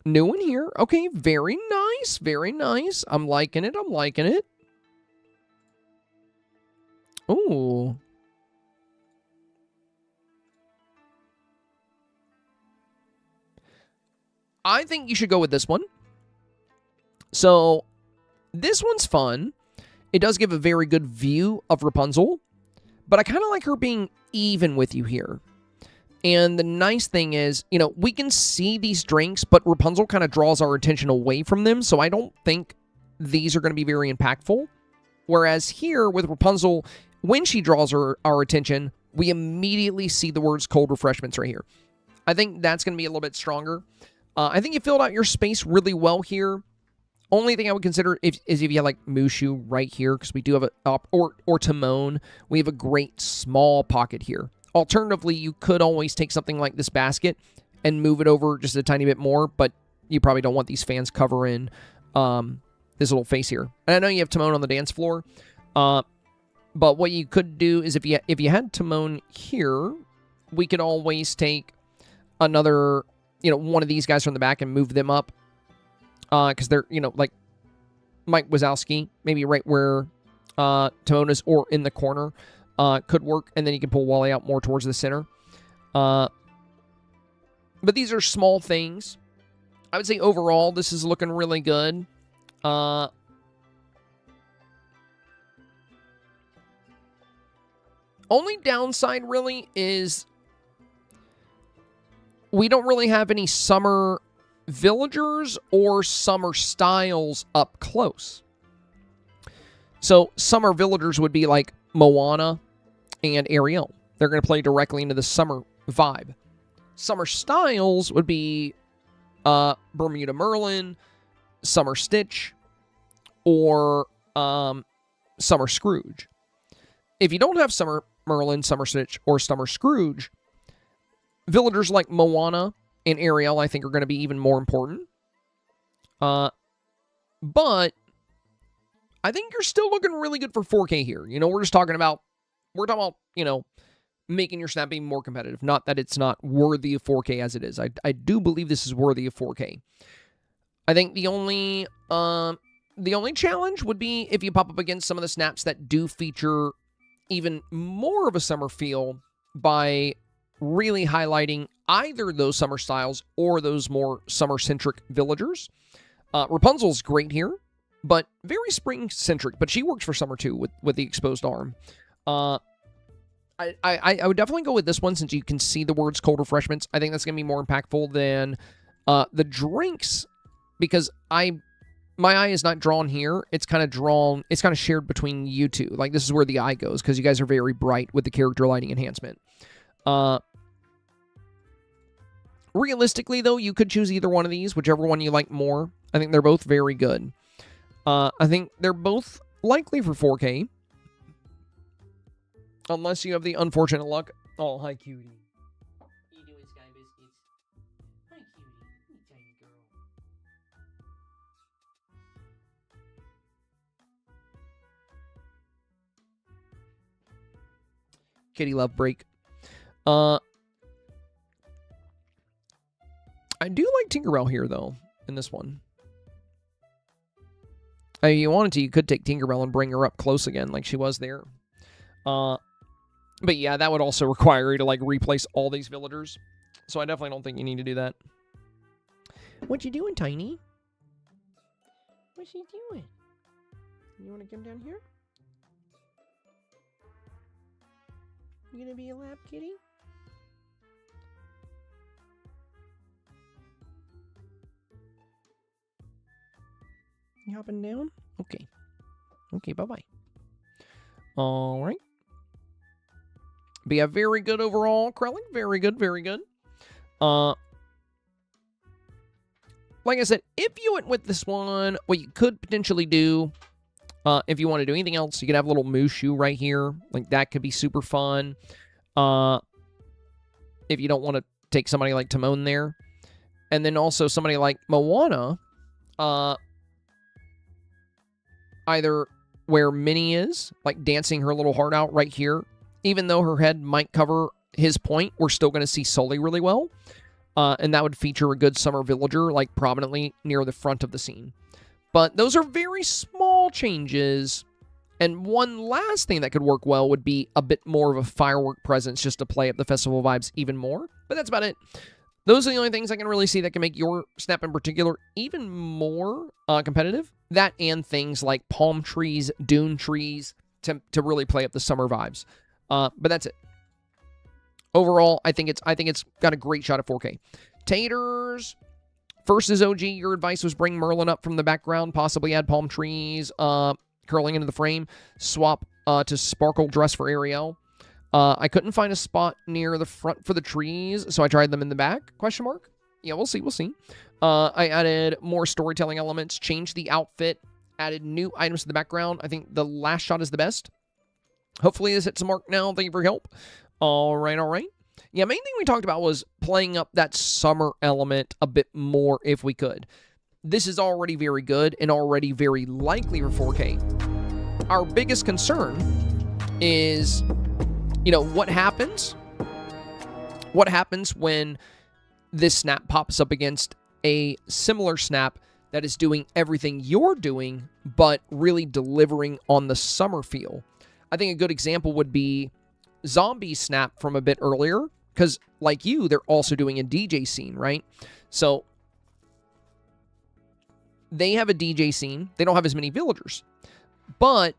New one here. Okay, very nice. Very nice. I'm liking it. I'm liking it. Ooh. I think you should go with this one. So, this one's fun. It does give a very good view of Rapunzel, but I kind of like her being even with you here. And the nice thing is, you know, we can see these drinks, but Rapunzel kind of draws our attention away from them, so I don't think these are going to be very impactful. Whereas here, with Rapunzel, when she draws our attention, we immediately see the words cold refreshments right here. I think that's going to be a little bit stronger. I think you filled out your space really well here. Only thing I would consider is if you have like Mushu right here, because we do have or Timon, we have a great small pocket here. Alternatively, you could always take something like this basket and move it over just a tiny bit more, but you probably don't want these fans covering this little face here. And I know you have Timon on the dance floor, but what you could do is if you had Timon here, we could always take another, you know, one of these guys from the back and move them up. Because they're, you know, like Mike Wazowski, maybe right where Timon is, or in the corner, could work. And then you can pull Wally out more towards the center. But these are small things. I would say overall, this is looking really good. Only downside, really, is we don't really have any summer villagers or summer styles up close. So summer villagers would be like Moana and Ariel. They're going to play directly into the summer vibe. Summer styles would be Bermuda Merlin, Summer Stitch, or Summer Scrooge. If you don't have Summer Merlin, Summer Stitch, or Summer Scrooge, villagers like Moana and Ariel, I think, are going to be even more important. But I think you're still looking really good for 4K here. You know, we're talking about, you know, making your snap even more competitive. Not that it's not worthy of 4K as it is. I do believe this is worthy of 4K. I think the only challenge would be if you pop up against some of the snaps that do feature even more of a summer feel by really highlighting either those summer styles or those more summer-centric villagers. Rapunzel's great here, but very spring-centric, but she works for summer too with the exposed arm. I would definitely go with this one since you can see the words cold refreshments. I think that's going to be more impactful than the drinks, because my eye is not drawn here. It's kind of shared between you two. Like, this is where the eye goes, because you guys are very bright with the character lighting enhancement. Realistically, though, you could choose either one of these, whichever one you like more. I think they're both very good. I think they're both likely for 4K. Unless you have the unfortunate luck. Oh, hi, cutie. How you doing, Sky Biscuits? Hi, cutie. You tiny girl. Kitty love break. I do like Tinkerbell here, though, in this one. If you wanted to, you could take Tinkerbell and bring her up close again, like she was there. But yeah, that would also require you to, like, replace all these villagers. So I definitely don't think you need to do that. What you doing, Tiny? What's she doing? You want to come down here? You gonna be a lap kitty? You hopping down? Okay. Okay, bye-bye. All right. But yeah, very good overall, Krelling. Very good, very good. like I said, if you went with this one, what you could potentially do, if you want to do anything else, you could have a little moose shoe right here. Like, that could be super fun. If you don't want to take somebody like Timon there. And then also somebody like Moana, either where Minnie is, like dancing her little heart out right here. Even though her head might cover his point, we're still going to see Sully really well. And that would feature a good summer villager, like prominently near the front of the scene. But those are very small changes. And one last thing that could work well would be a bit more of a firework presence just to play up the festival vibes even more. But that's about it. Those are the only things I can really see that can make your snap in particular even more competitive. That and things like palm trees, dune trees to really play up the summer vibes. But that's it. Overall, I think it's got a great shot at 4K. Taters. First is OG. Your advice was bring Merlin up from the background, possibly add palm trees curling into the frame. Swap to Sparkle Dress for Ariel. I couldn't find a spot near the front for the trees, so I tried them in the back, ? Yeah, we'll see. I added more storytelling elements, changed the outfit, added new items to the background. I think the last shot is the best. Hopefully this hits a mark now. Thank you for your help. All right. Yeah, main thing we talked about was playing up that summer element a bit more if we could. This is already very good and already very likely for 4K. Our biggest concern is, what happens? What happens when this snap pops up against a similar snap that is doing everything you're doing, but really delivering on the summer feel? I think a good example would be Zombie Snap from a bit earlier, because like you, they're also doing a DJ scene, right? So they have a DJ scene. They don't have as many villagers, but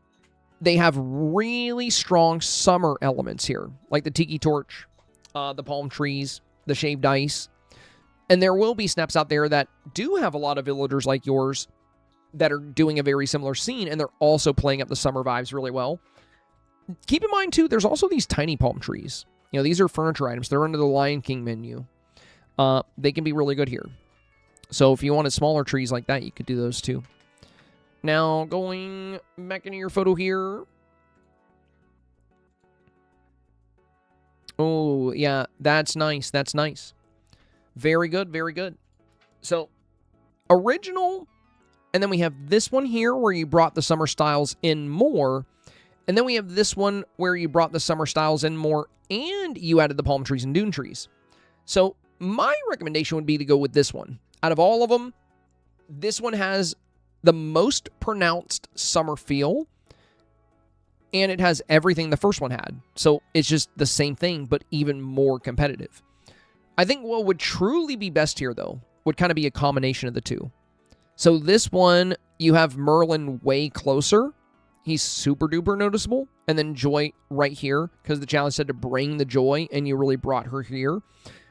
they have really strong summer elements here, like the tiki torch, the palm trees, the shaved ice. And there will be snaps out there that do have a lot of villagers like yours that are doing a very similar scene, and they're also playing up the summer vibes really well. Keep in mind, too, there's also these tiny palm trees. These are furniture items. They're under the Lion King menu. They can be really good here. So if you wanted smaller trees like that, you could do those, too. Now, going back into your photo here. Oh, yeah, that's nice. That's nice. Very good, very good. So, original, and then we have this one here where you brought the summer styles in more. And then we have this one where you brought the summer styles in more and you added the palm trees and dune trees. So my recommendation would be to go with this one. Out of all of them, this one has the most pronounced summer feel, and it has everything the first one had. So it's just the same thing, but even more competitive. I think what would truly be best here, though, would kind of be a combination of the two. So this one, you have Merlin way closer. He's super duper noticeable. And then Joy right here, because the challenge said to bring the Joy, and you really brought her here.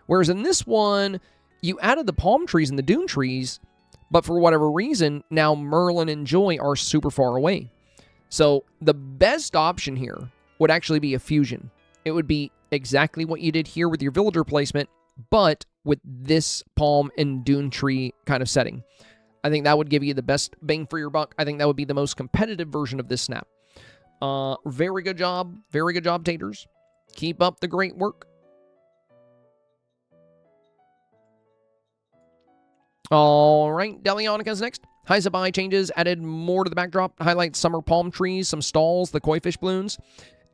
Whereas in this one, you added the palm trees and the dune trees, but for whatever reason, now Merlin and Joy are super far away. So the best option here would actually be a fusion. It would be exactly what you did here with your villager placement, but with this palm and dune tree kind of setting. I think that would give you the best bang for your buck. I think that would be the most competitive version of this snap. Very good job. Very good job, Taters. Keep up the great work. All right, Delionica's next. Hi, Zabai changes. Added more to the backdrop. Highlight summer palm trees, some stalls, the koi fish balloons.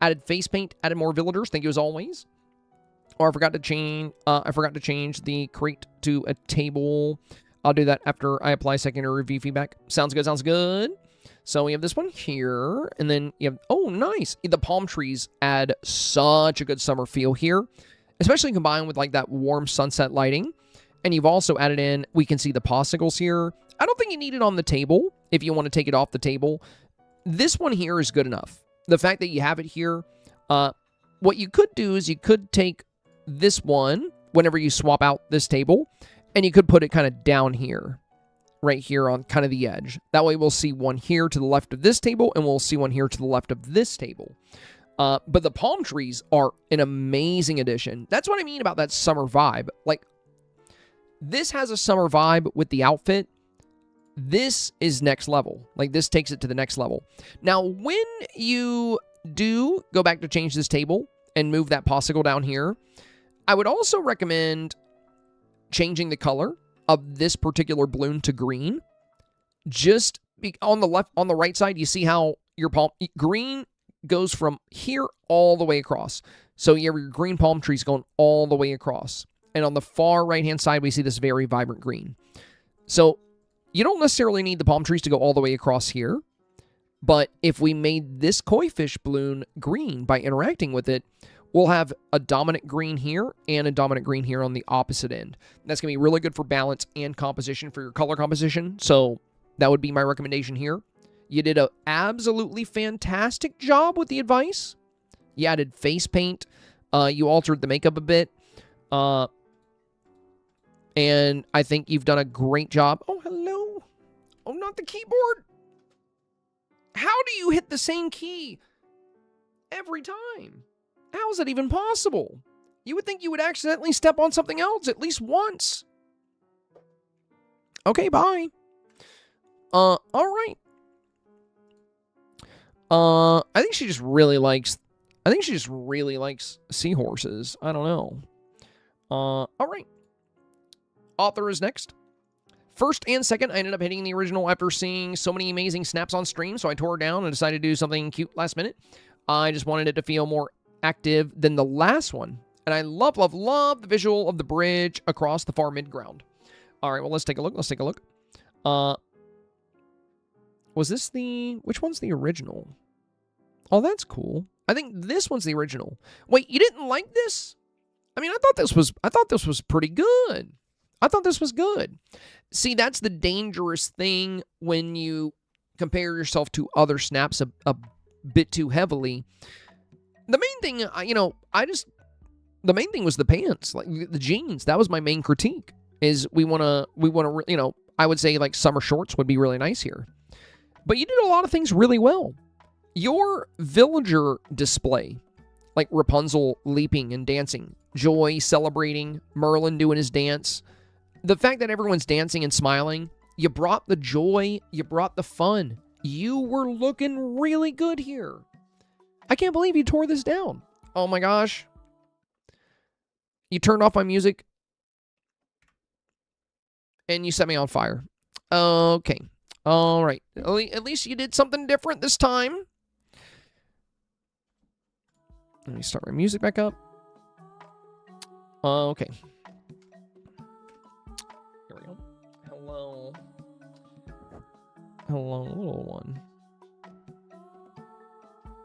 Added face paint. Added more villagers. Thank you as always. Or I forgot to change the crate to a table. I'll do that after I apply secondary review feedback. Sounds good, sounds good. So we have this one here, and then you have, oh, nice. The palm trees add such a good summer feel here, especially combined with like that warm sunset lighting. And you've also added in, we can see the popsicles here. I don't think you need it on the table if you want to take it off the table. This one here is good enough. The fact that you have it here, what you could do is you could take this one whenever you swap out this table, and you could put it kind of down here, right here on kind of the edge. That way we'll see one here to the left of this table, and we'll see one here to the left of this table. But the palm trees are an amazing addition. That's what I mean about that summer vibe. Like, This has a summer vibe with the outfit. This is next level. Like, this takes it to the next level. Now, when you do go back to change this table and move that popsicle down here, I would also recommend changing the color of this particular balloon to green. Just on the right side, you see how your green goes from here all the way across. So you have your green palm trees going all the way across. And on the far right-hand side, we see this very vibrant green. So you don't necessarily need the palm trees to go all the way across here. But if we made this koi fish balloon green by interacting with it, we'll have a dominant green here and a dominant green here on the opposite end. That's going to be really good for balance and composition for your color composition. So that would be my recommendation here. You did an absolutely fantastic job with the advice. You added face paint. You altered the makeup a bit. And I think you've done a great job. Oh, hello. Oh, not the keyboard. How do you hit the same key every time? How is that even possible? You would think you would accidentally step on something else at least once. Okay, bye. All right. I think she just really likes seahorses. I don't know. All right. Author is next. First and second, I ended up hitting the original after seeing so many amazing snaps on stream, so I tore it down and decided to do something cute last minute. I just wanted it to feel more active than the last one. And I love the visual of the bridge across the far mid-ground. All right, well, let's take a look. Which one's the original? Oh, that's cool. I think this one's the original. Wait, you didn't like this? I mean, I thought this was pretty good. I thought this was good. See, that's the dangerous thing when you compare yourself to other snaps a bit too heavily. The main thing, the main thing was the pants, like the jeans. That was my main critique. Is we want to, I would say like summer shorts would be really nice here. But you did a lot of things really well. Your villager display, like Rapunzel leaping and dancing, Joy celebrating, Merlin doing his dance. The fact that everyone's dancing and smiling, you brought the joy, you brought the fun. You were looking really good here. I can't believe you tore this down. Oh my gosh. You turned off my music and you set me on fire. Okay. All right. At least you did something different this time. Let me start my music back up. Okay. Here we go. Hello. Hello, little one.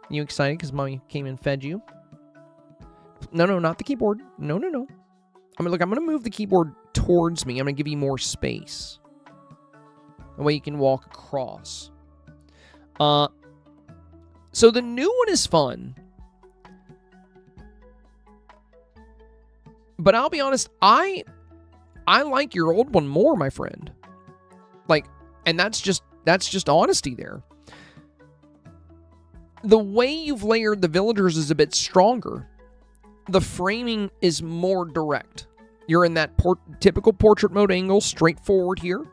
You excited because mommy came and fed you? No, not the keyboard. No. I'm going to move the keyboard towards me. I'm going to give you more space. The way you can walk across. So the new one is fun. But I'll be honest, I like your old one more, my friend. Like, and that's just honesty there. The way you've layered the villagers is a bit stronger. The framing is more direct. You're in that typical portrait mode angle, straightforward here.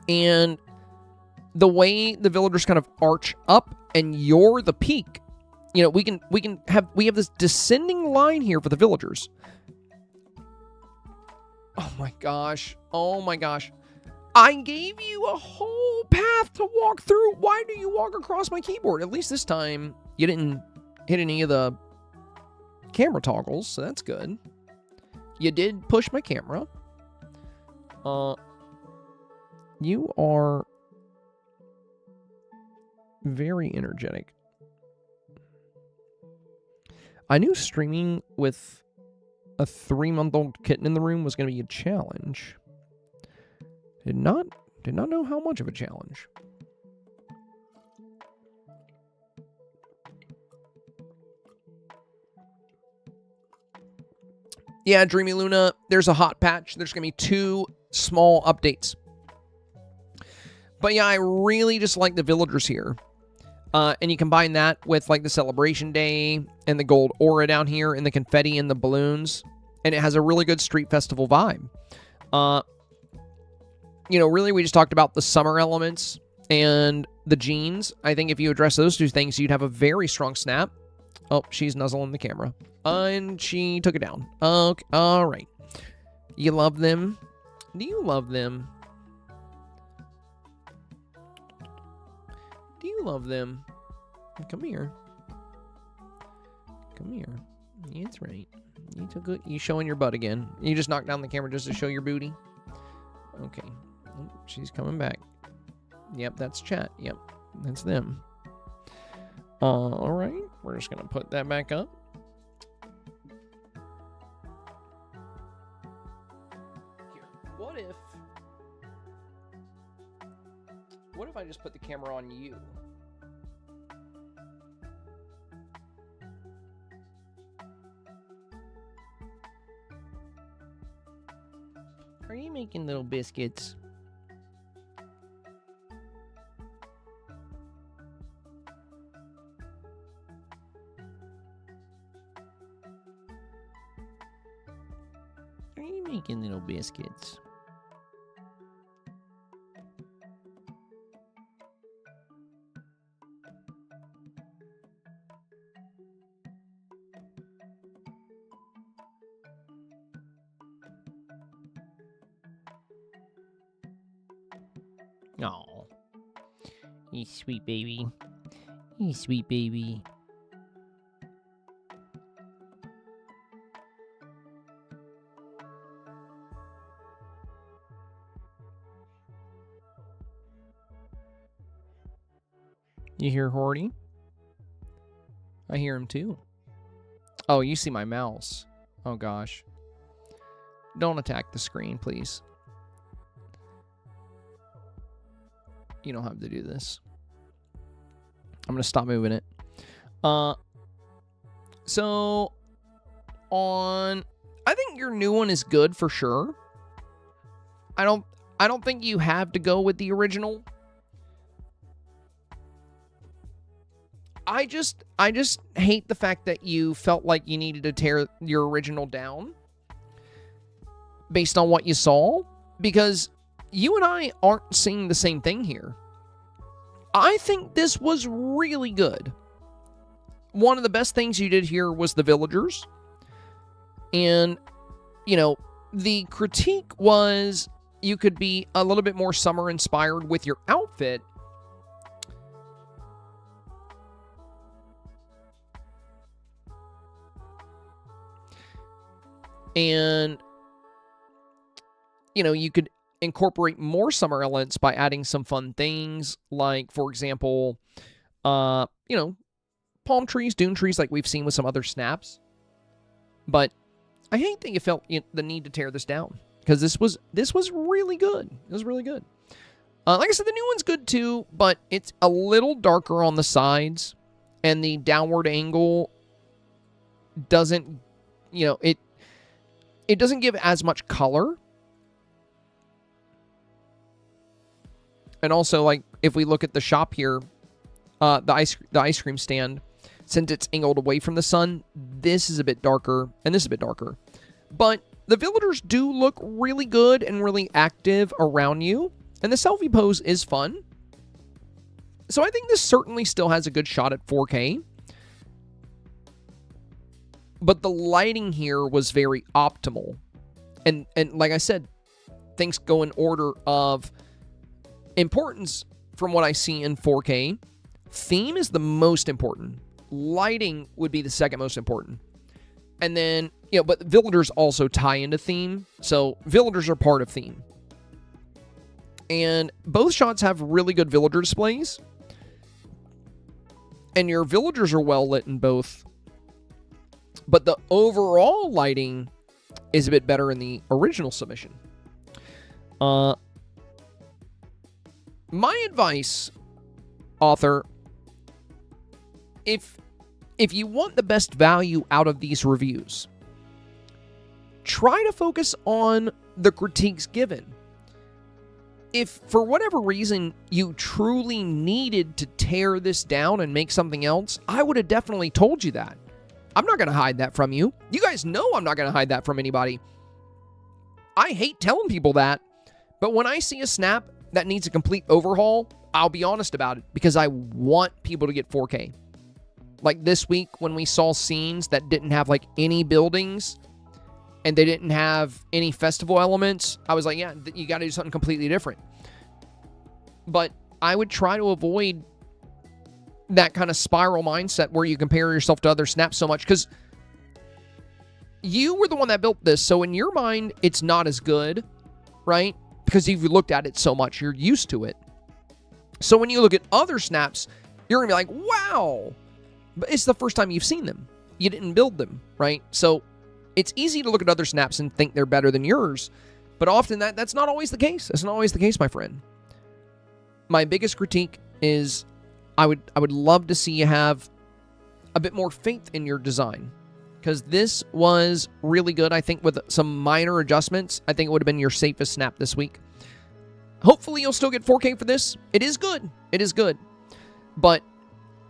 And the way the villagers kind of arch up and you're the peak. You know, we have this descending line here for the villagers. Oh my gosh. I gave you a whole path to walk through. Why do you walk across my keyboard? At least this time you didn't hit any of the camera toggles, so that's good. You did push my camera. You are very energetic. I knew streaming with a 3-month-old kitten in the room was going to be a challenge. Did not know how much of a challenge. Yeah, Dreamy Luna, there's a hot patch. There's going to be 2 small updates. But yeah, I really just like the villagers here. And you combine that with like the celebration day and the gold aura down here and the confetti and the balloons. and it has a really good street festival vibe. You know, really, we just talked about the summer elements and the jeans. I think if you address those two things, you'd have a very strong snap. Oh, she's nuzzling the camera. And she took it down. Okay, all right. You love them? Do you love them? Do you love them? Come here. Come here. Yeah, that's right. You took it. You showing your butt again. You just knocked down the camera just to show your booty? Okay. Oh, she's coming back. Yep, that's chat. Yep, that's them. All right. We're just going to put that back up. Here. What if I just put the camera on you? Are you making little biscuits? Are you making little biscuits? Oh, you sweet baby. You sweet baby. You hear Horty? I hear him too. Oh, you see my mouse. Oh gosh. Don't attack the screen, please. You don't have to do this. I'm going to stop moving it. So, I think your new one is good for sure. I don't think you have to go with the original. I just hate the fact that you felt like you needed to tear your original down based on what you saw, because you and I aren't seeing the same thing here. I think this was really good. One of the best things you did here was the villagers. And, you know, the critique was you could be a little bit more summer inspired with your outfit. And, you know, you could incorporate more summer elements by adding some fun things, like, for example, you know, palm trees, dune trees, like we've seen with some other snaps. But I hate that you felt the need to tear this down, because this was really good. It was really good. Like I said, the new one's good too, but it's a little darker on the sides, and the downward angle doesn't, you know, it doesn't give as much color. And also, like, if we look at the shop here, the ice cream stand, since it's angled away from the sun, this is a bit darker, and this is a bit darker. But the villagers do look really good and really active around you, and the selfie pose is fun. So I think this certainly still has a good shot at 4K. But the lighting here was very optimal. And like I said, things go in order of importance from what I see in 4K. Theme is the most important. Lighting would be the second most important. And then, you know, but villagers also tie into theme. So villagers are part of theme. And both shots have really good villager displays. And your villagers are well lit in both. But the overall lighting is a bit better in the original submission. My advice, author, if you want the best value out of these reviews, try to focus on the critiques given. If for whatever reason you truly needed to tear this down and make something else, I would have definitely told you that. I'm not going to hide that from you. You guys know I'm not going to hide that from anybody. I hate telling people that, but when I see a snap that needs a complete overhaul, I'll be honest about it because I want people to get 4K. Like this week when we saw scenes that didn't have like any buildings and they didn't have any festival elements, I was like, yeah, you got to do something completely different. But I would try to avoid that kind of spiral mindset where you compare yourself to other snaps so much because you were the one that built this. So in your mind, it's not as good, right? Because you've looked at it so much, you're used to it. So when you look at other snaps, you're going to be like, wow, but it's the first time you've seen them. You didn't build them, right? So it's easy to look at other snaps and think they're better than yours, but often that's not always the case. That's not always the case, my friend. My biggest critique is I would love to see you have a bit more faith in your design because this was really good. I think with some minor adjustments, I think it would have been your safest snap this week. Hopefully you'll still get 4K for this. It is good. It is good. But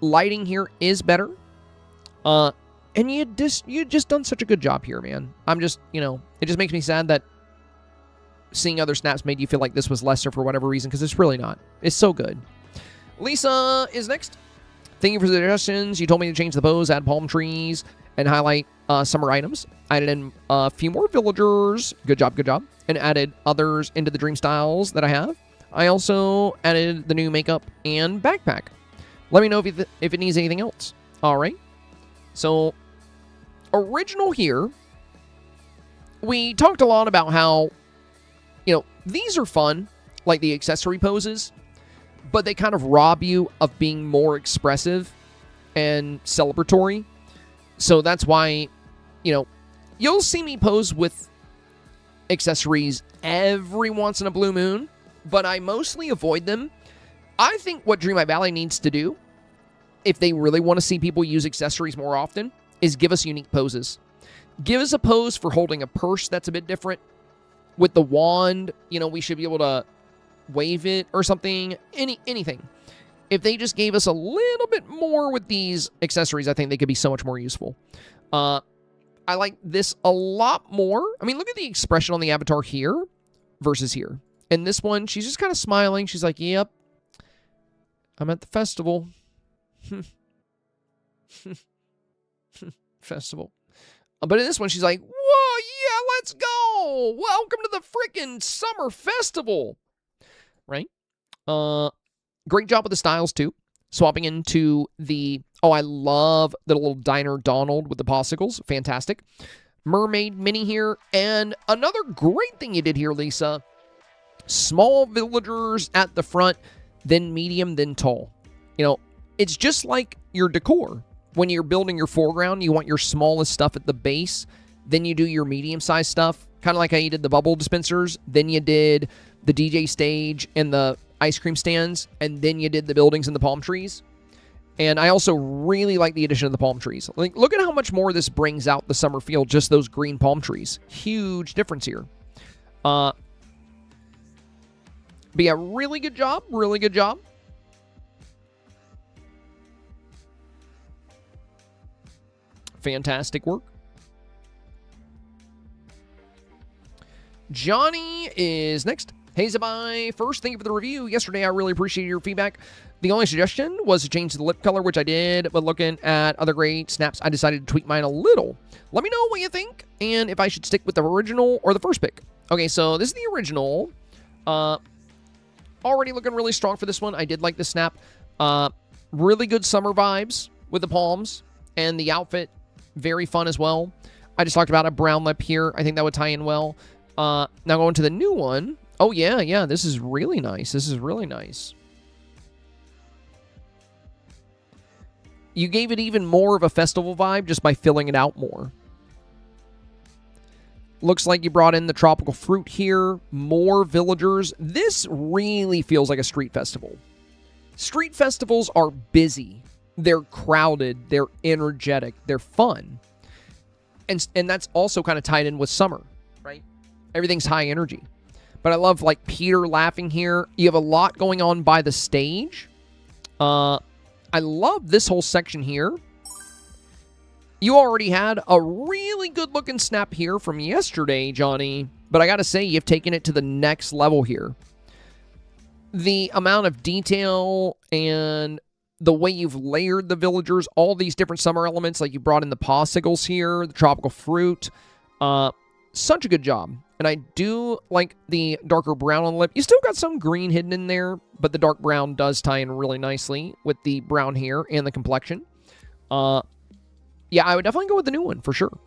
lighting here is better. And you just done such a good job here, man. I'm just, it just makes me sad that seeing other snaps made you feel like this was lesser for whatever reason because it's really not. It's so good. Lisa is next. Thank you for the suggestions. You told me to change the pose, add palm trees, and highlight summer items. I added in a few more villagers. Good job, good job. And added others into the dream styles that I have. I also added the new makeup and backpack. Let me know if it needs anything else. All right. So, original here, we talked a lot about how, these are fun, like the accessory poses, but they kind of rob you of being more expressive and celebratory. So that's why, you'll see me pose with accessories every once in a blue moon, but I mostly avoid them. I think what Dreamlight Valley needs to do, if they really want to see people use accessories more often, is give us unique poses. Give us a pose for holding a purse that's a bit different. With the wand, we should be able to wave it or something. Anything. If they just gave us a little bit more with these accessories, I think they could be so much more useful. I like this a lot more. I mean, look at the expression on the avatar here versus here. And this one, she's just kind of smiling. She's like, yep, I'm at the festival. Festival. But in this one, she's like, whoa, yeah, let's go. Welcome to the freaking summer festival. Right? Great job with the styles, too. Swapping into the... Oh, I love the little diner Donald with the popsicles. Fantastic. Mermaid mini here. And another great thing you did here, Lisa. Small villagers at the front, then medium, then tall. It's just like your decor. When you're building your foreground, you want your smallest stuff at the base. Then you do your medium-sized stuff. Kind of like how you did the bubble dispensers. Then you did the DJ stage and the ice cream stands. And then you did the buildings and the palm trees. And I also really like the addition of the palm trees. Like, look at how much more this brings out the summer feel, just those green palm trees. Huge difference here. But yeah, really good job. Really good job. Fantastic work. Johnny is next. Hey, Zabai. First, thank you for the review. Yesterday, I really appreciated your feedback. The only suggestion was to change the lip color, which I did, but looking at other great snaps, I decided to tweak mine a little. Let me know what you think, and if I should stick with the original or the first pick. Okay, so this is the original. Already looking really strong for this one. I did like the snap. Really good summer vibes with the palms, and the outfit, very fun as well. I just talked about a brown lip here. I think that would tie in well. Now going to the new one. Oh, yeah, this is really nice. This is really nice. You gave it even more of a festival vibe just by filling it out more. Looks like you brought in the tropical fruit here. More villagers. This really feels like a street festival. Street festivals are busy. They're crowded. They're energetic. They're fun. And that's also kind of tied in with summer, right? Everything's high energy. But I love, like, Peter laughing here. You have a lot going on by the stage. I love this whole section here. You already had a really good-looking snap here from yesterday, Johnny, but I gotta say, you've taken it to the next level here. The amount of detail and the way you've layered the villagers, all these different summer elements, like you brought in the popsicles here, the tropical fruit, such a good job. And I do like the darker brown on the lip. You still got some green hidden in there, but the dark brown does tie in really nicely with the brown hair and the complexion. Yeah, I would definitely go with the new one for sure.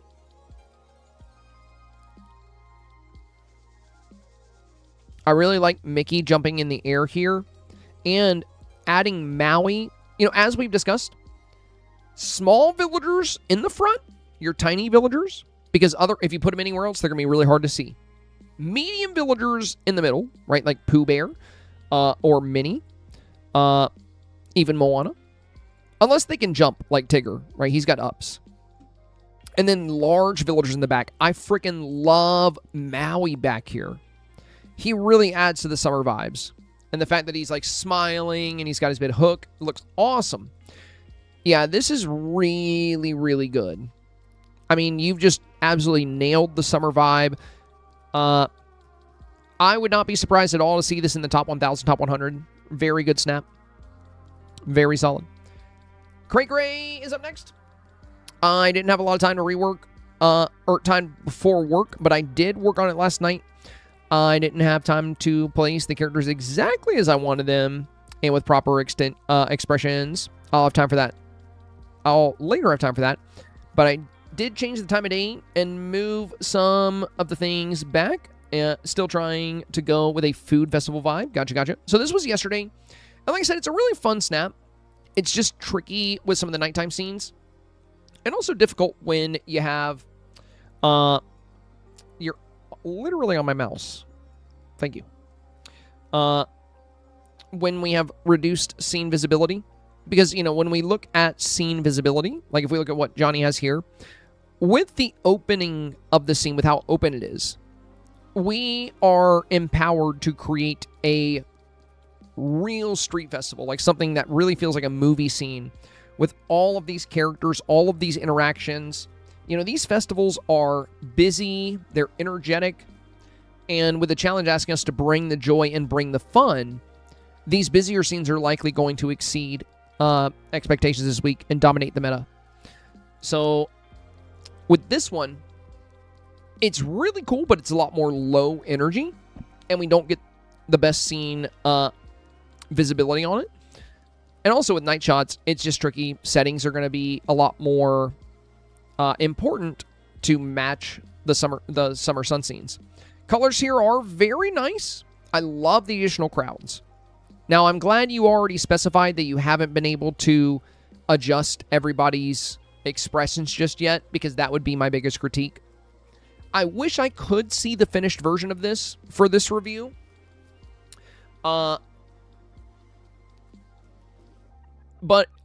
I really like Mickey jumping in the air here and adding Maui. You know, as we've discussed, small villagers in the front, your tiny villagers, because if you put them anywhere else, they're going to be really hard to see. Medium villagers in the middle, right, like Pooh Bear or Minnie, even Moana. Unless they can jump like Tigger, right? He's got ups. And then large villagers in the back. I freaking love Maui back here. He really adds to the summer vibes. And the fact that he's like smiling and he's got his big hook looks awesome. Yeah, this is really, really good. I mean, you've just absolutely nailed the summer vibe. I would not be surprised at all to see this in the top 1,000, top 100. Very good snap. Very solid. Cray Gray is up next. I didn't have a lot of time to rework, or time before work, but I did work on it last night. I didn't have time to place the characters exactly as I wanted them, and with proper expressions. I'll have time for that. I'll later have time for that, but I did change the time of day and move some of the things back. Still trying to go with a food festival vibe. Gotcha. So this was yesterday, and like I said, it's a really fun snap. It's just tricky with some of the nighttime scenes. And also difficult when you have... you're literally on my mouse. Thank you. When we have reduced scene visibility. Because, you know, when we look at scene visibility, like if we look at what Johnny has here, with the opening of the scene, with how open it is, we are empowered to create a real street festival, like something that really feels like a movie scene with all of these characters, all of these interactions. You know, these festivals are busy, they're energetic, and with the challenge asking us to bring the joy and bring the fun, these busier scenes are likely going to exceed expectations this week and dominate the meta. So with this one, it's really cool, but it's a lot more low energy, and we don't get the best scene visibility on it. And also with night shots, it's just tricky. Settings are going to be a lot more important to match the summer sun scenes. Colors here are very nice. I love the additional crowds. Now, I'm glad you already specified that you haven't been able to adjust everybody's expressions just yet, because that would be my biggest critique. I wish I could see the finished version of this for this review. But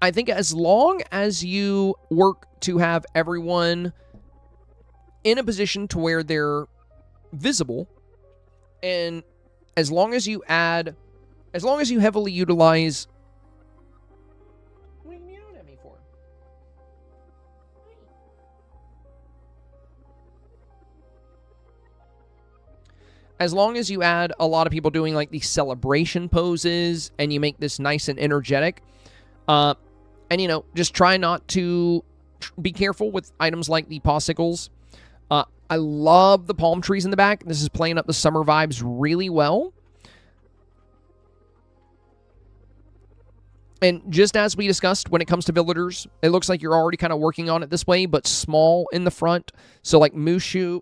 I think as long as you work to have everyone in a position to where they're visible, and as long as you heavily utilize... What are you meowing at me for? As long as you add a lot of people doing like these celebration poses, and you make this nice and energetic, and, you know, just try not to be careful with items like the popsicles. I love the palm trees in the back. This is playing up the summer vibes really well. And just as we discussed, when it comes to villagers, it looks like you're already kind of working on it this way, but small in the front. So like Mushu...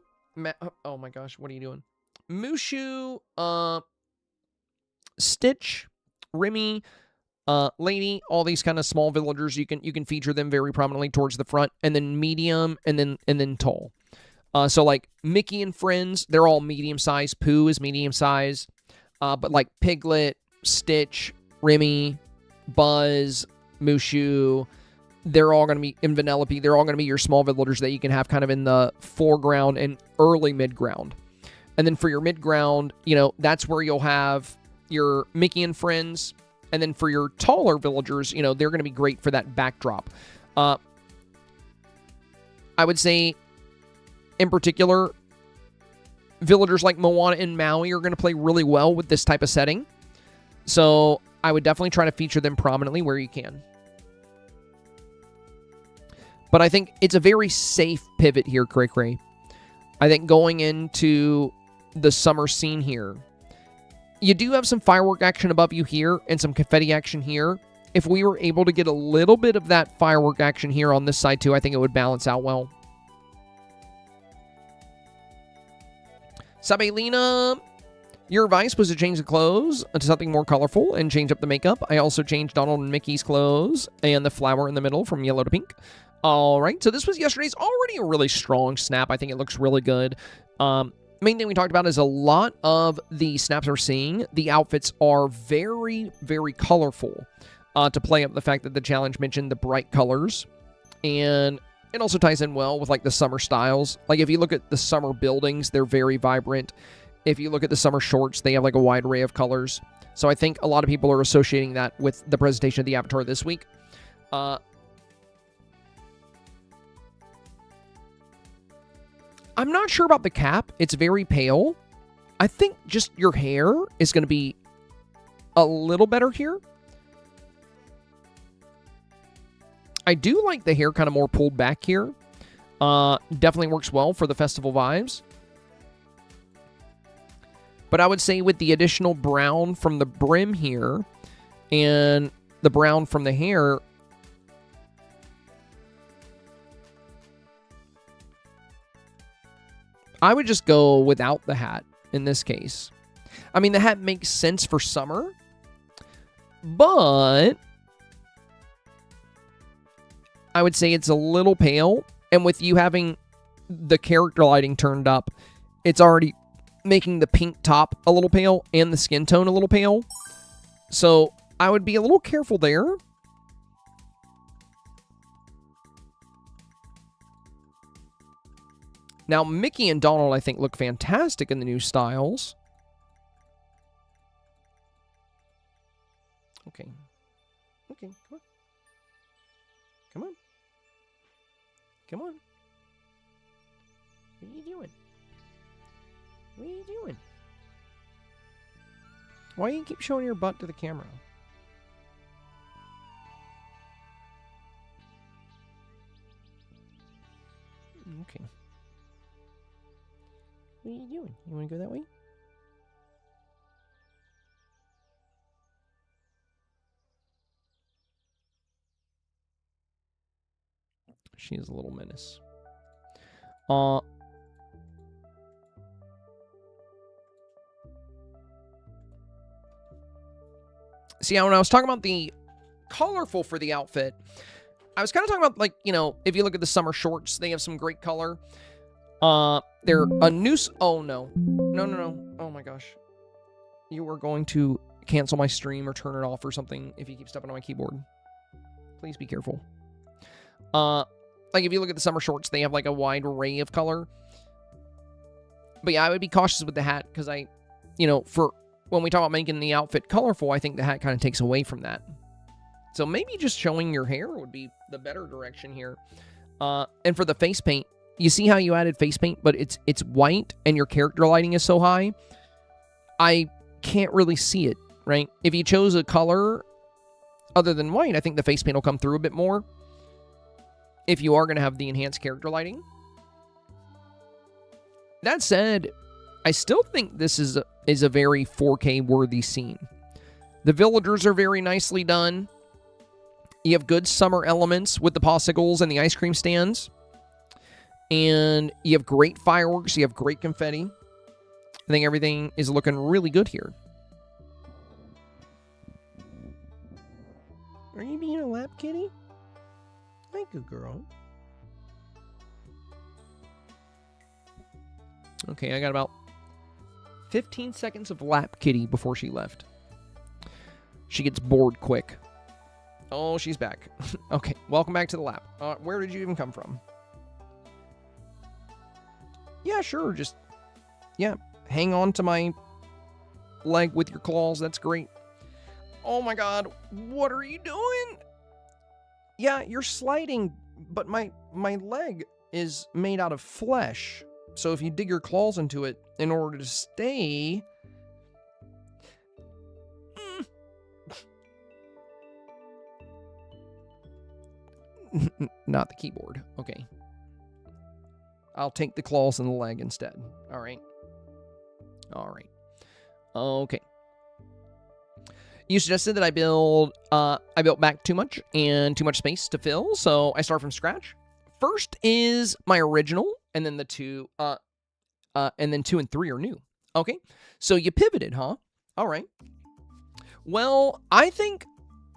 oh my gosh, what are you doing? Mushu, Stitch, Remy... Lady, all these kind of small villagers, you can feature them very prominently towards the front, and then medium, and then tall. So like Mickey and friends, they're all medium size. Pooh is medium size, but like Piglet, Stitch, Remy, Buzz, Mushu, they're all going to be in Vanellope. They're all going to be your small villagers that you can have kind of in the foreground and early mid-ground. And then for your mid-ground, you know, that's where you'll have your Mickey and friends. And then for your taller villagers, you know, they're going to be great for that backdrop. I would say, in particular, villagers like Moana and Maui are going to play really well with this type of setting. So I would definitely try to feature them prominently where you can. But I think it's a very safe pivot here, Cray Cray. I think going into the summer scene here, you do have some firework action above you here and some confetti action here. If we were able to get a little bit of that firework action here on this side too, I think it would balance out well. Sabelina, your advice was to change the clothes to something more colorful and change up the makeup. I also changed Donald and Mickey's clothes and the flower in the middle from yellow to pink. All right, so this was yesterday's, already a really strong snap. I think it looks really good. Main thing we talked about is a lot of the snaps we're seeing, the outfits are very, very colorful to play up the fact that the challenge mentioned the bright colors. And it also ties in well with like the summer styles. Like if you look at the summer buildings, they're very vibrant. If you look at the summer shorts, they have like a wide array of colors. So I think a lot of people are associating that with the presentation of the avatar this week. I'm not sure about the cap. It's very pale. I think just your hair is going to be a little better here. I do like the hair kind of more pulled back here. Definitely works well for the festival vibes. But I would say with the additional brown from the brim here and the brown from the hair, I would just go without the hat in this case. I mean, the hat makes sense for summer, but I would say it's a little pale. And with you having the character lighting turned up, it's already making the pink top a little pale and the skin tone a little pale. So I would be a little careful there. Now, Mickey and Donald, I think, look fantastic in the new styles. Okay. Okay, come on. Come on. Come on. What are you doing? What are you doing? Why do you keep showing your butt to the camera? Okay. What are you doing? You want to go that way? She is a little menace. See, when I was talking about the colorful for the outfit, I was kind of talking about, like, you know, if you look at the summer shorts, they have some great color. They're a noose. Oh, no. No. Oh, my gosh. You are going to cancel my stream or turn it off or something if you keep stepping on my keyboard. Please be careful. Like, if you look at the summer shorts, they have, like, a wide array of color. But, yeah, I would be cautious with the hat because for when we talk about making the outfit colorful, I think the hat kind of takes away from that. So maybe just showing your hair would be the better direction here. And for the face paint, you see how you added face paint, but it's white and your character lighting is so high. I can't really see it, right? If you chose a color other than white, I think the face paint will come through a bit more. If you are going to have the enhanced character lighting. That said, I still think this is a very 4K worthy scene. The villagers are very nicely done. You have good summer elements with the popsicles and the ice cream stands. And you have great fireworks. You have great confetti. I think everything is looking really good here. Are you being a lap kitty? Hi, good girl. Okay, I got about 15 seconds of lap kitty before she left. She gets bored quick. Oh, she's back. Okay, welcome back to the lap. Where did you even come from? Yeah, sure, just... Yeah, hang on to my leg with your claws. That's great. Oh my god, what are you doing? Yeah, you're sliding, but my leg... is made out of flesh. So if you dig your claws into it in order to stay... Not the keyboard. Okay. I'll take the claws and the leg instead. All right. All right. Okay. You suggested that I build back too much and too much space to fill, so I start from scratch. First is my original, and then the two, and then 2 and 3 are new. Okay. So you pivoted, huh? All right. Well, I think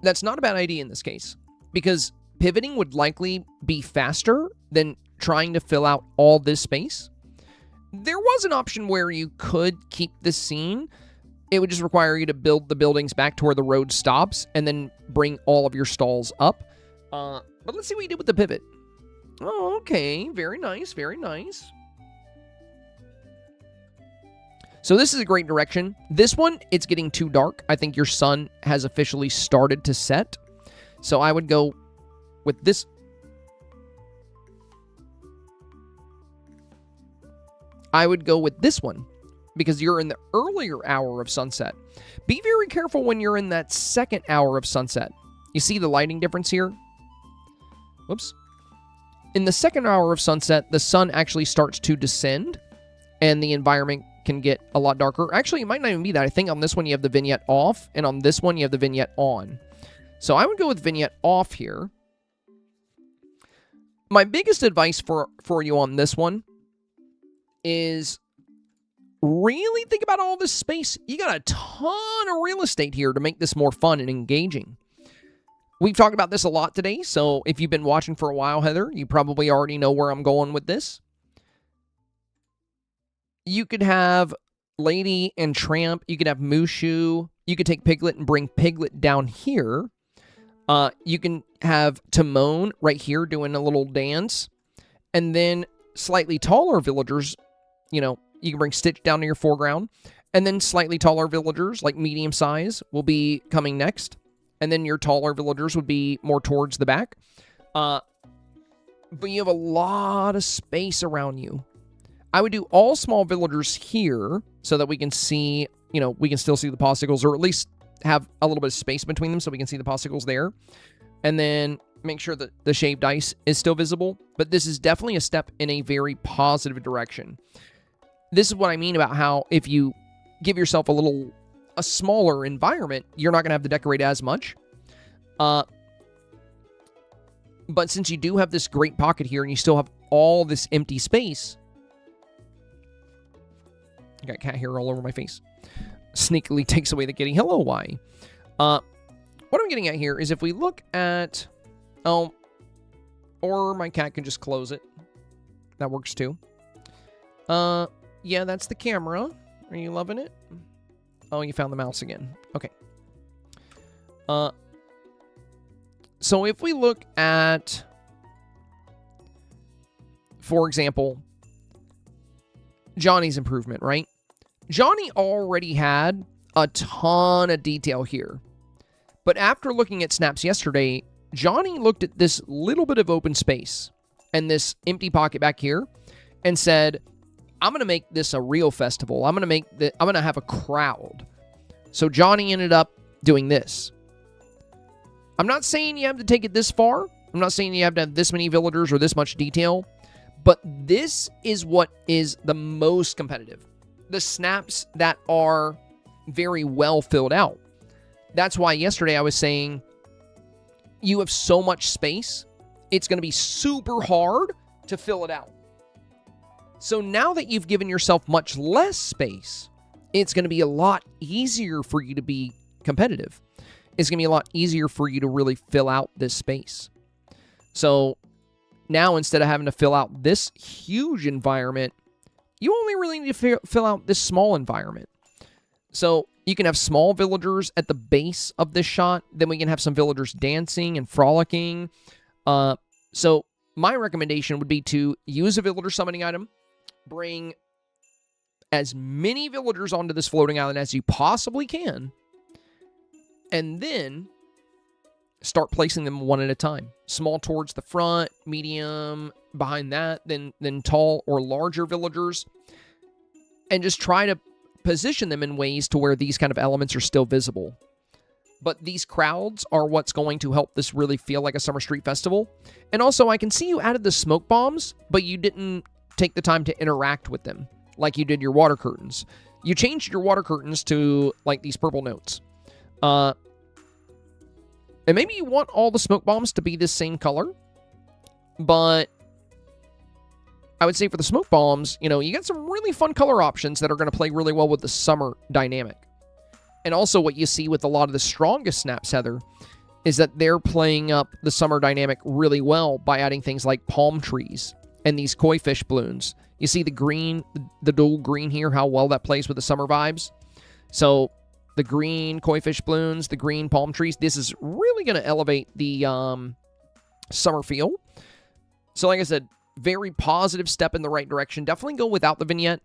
that's not a bad idea in this case, because pivoting would likely be faster than trying to fill out all this space. There was an option where you could keep this scene. It would just require you to build the buildings back to where the road stops and then bring all of your stalls up. But let's see what you did with the pivot. Oh, okay. Very nice. Very nice. So this is a great direction. This one, it's getting too dark. I think your sun has officially started to set. So I would go with this. I would go with this one because you're in the earlier hour of sunset. Be very careful when you're in that second hour of sunset. You see the lighting difference here? Whoops. In the second hour of sunset, the sun actually starts to descend and the environment can get a lot darker. Actually, it might not even be that. I think on this one you have the vignette off and on this one you have the vignette on. So I would go with vignette off here. My biggest advice for you on this one is really think about all this space. You got a ton of real estate here to make this more fun and engaging. We've talked about this a lot today, so if you've been watching for a while, Heather, you probably already know where I'm going with this. You could have Lady and Tramp. You could have Mushu. You could take Piglet and bring Piglet down here. You can have Timon right here doing a little dance. And then slightly taller villagers, you know, you can bring Stitch down to your foreground. And then slightly taller villagers, like medium size, will be coming next. And then your taller villagers would be more towards the back. But you have a lot of space around you. I would do all small villagers here so that we can see, you know, we can still see the posticles, or at least have a little bit of space between them so we can see the posticles there. And then make sure that the shaved ice is still visible. But this is definitely a step in a very positive direction. This is what I mean about how if you give yourself a smaller environment, you're not going to have to decorate as much. But since you do have this great pocket here and you still have all this empty space, I got cat hair all over my face. Sneakily takes away the kitty. Hello, why? What I'm getting at here is if we look at... Oh, or my cat can just close it. That works too. Yeah, that's the camera. Are you loving it? Oh, you found the mouse again. Okay. So if we look at, for example, Johnny's improvement, right? Johnny already had a ton of detail here. But after looking at snaps yesterday, Johnny looked at this little bit of open space and this empty pocket back here and said, I'm going to make this a real festival. I'm going to have a crowd. So Johnny ended up doing this. I'm not saying you have to take it this far. I'm not saying you have to have this many villagers or this much detail. But this is what is the most competitive. The snaps that are very well filled out. That's why yesterday I was saying you have so much space, it's going to be super hard to fill it out. So now that you've given yourself much less space, it's going to be a lot easier for you to be competitive. It's going to be a lot easier for you to really fill out this space. So now instead of having to fill out this huge environment, you only really need to fill out this small environment. So you can have small villagers at the base of this shot. Then we can have some villagers dancing and frolicking. So my recommendation would be to use a villager summoning item. Bring as many villagers onto this floating island as you possibly can. And then start placing them one at a time. Small towards the front, medium behind that, then tall or larger villagers. And just try to position them in ways to where these kind of elements are still visible. But these crowds are what's going to help this really feel like a summer street festival. And also, I can see you added the smoke bombs, but you didn't take the time to interact with them like you did your water curtains. You changed your water curtains to, like, these purple notes. And maybe you want all the smoke bombs to be this same color, but I would say for the smoke bombs, you know, you got some really fun color options that are going to play really well with the summer dynamic. And also what you see with a lot of the strongest snaps, Heather, is that they're playing up the summer dynamic really well by adding things like palm trees and these koi fish balloons. You see the green, the dual green here, how well that plays with the summer vibes. So the green koi fish balloons, the green palm trees, this is really going to elevate the summer feel. So like I said, very positive step in the right direction. Definitely go without the vignette,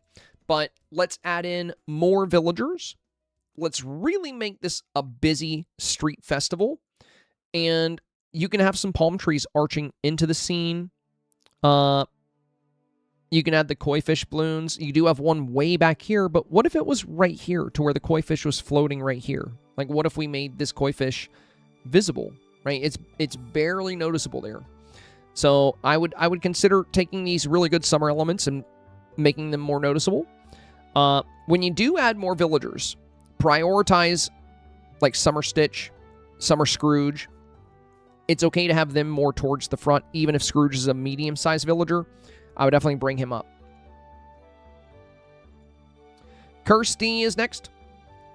but let's add in more villagers. Let's really make this a busy street festival. And you can have some palm trees arching into the scene. You can add the koi fish balloons. You do have one way back here, but what if it was right here to where the koi fish was floating right here? Like, what if we made this koi fish visible, right? It's barely noticeable there. So I would consider taking these really good summer elements and making them more noticeable. When you do add more villagers, prioritize like Summer Stitch, Summer Scrooge. It's okay to have them more towards the front, even if Scrooge is a medium-sized villager. I would definitely bring him up. Kirsty is next.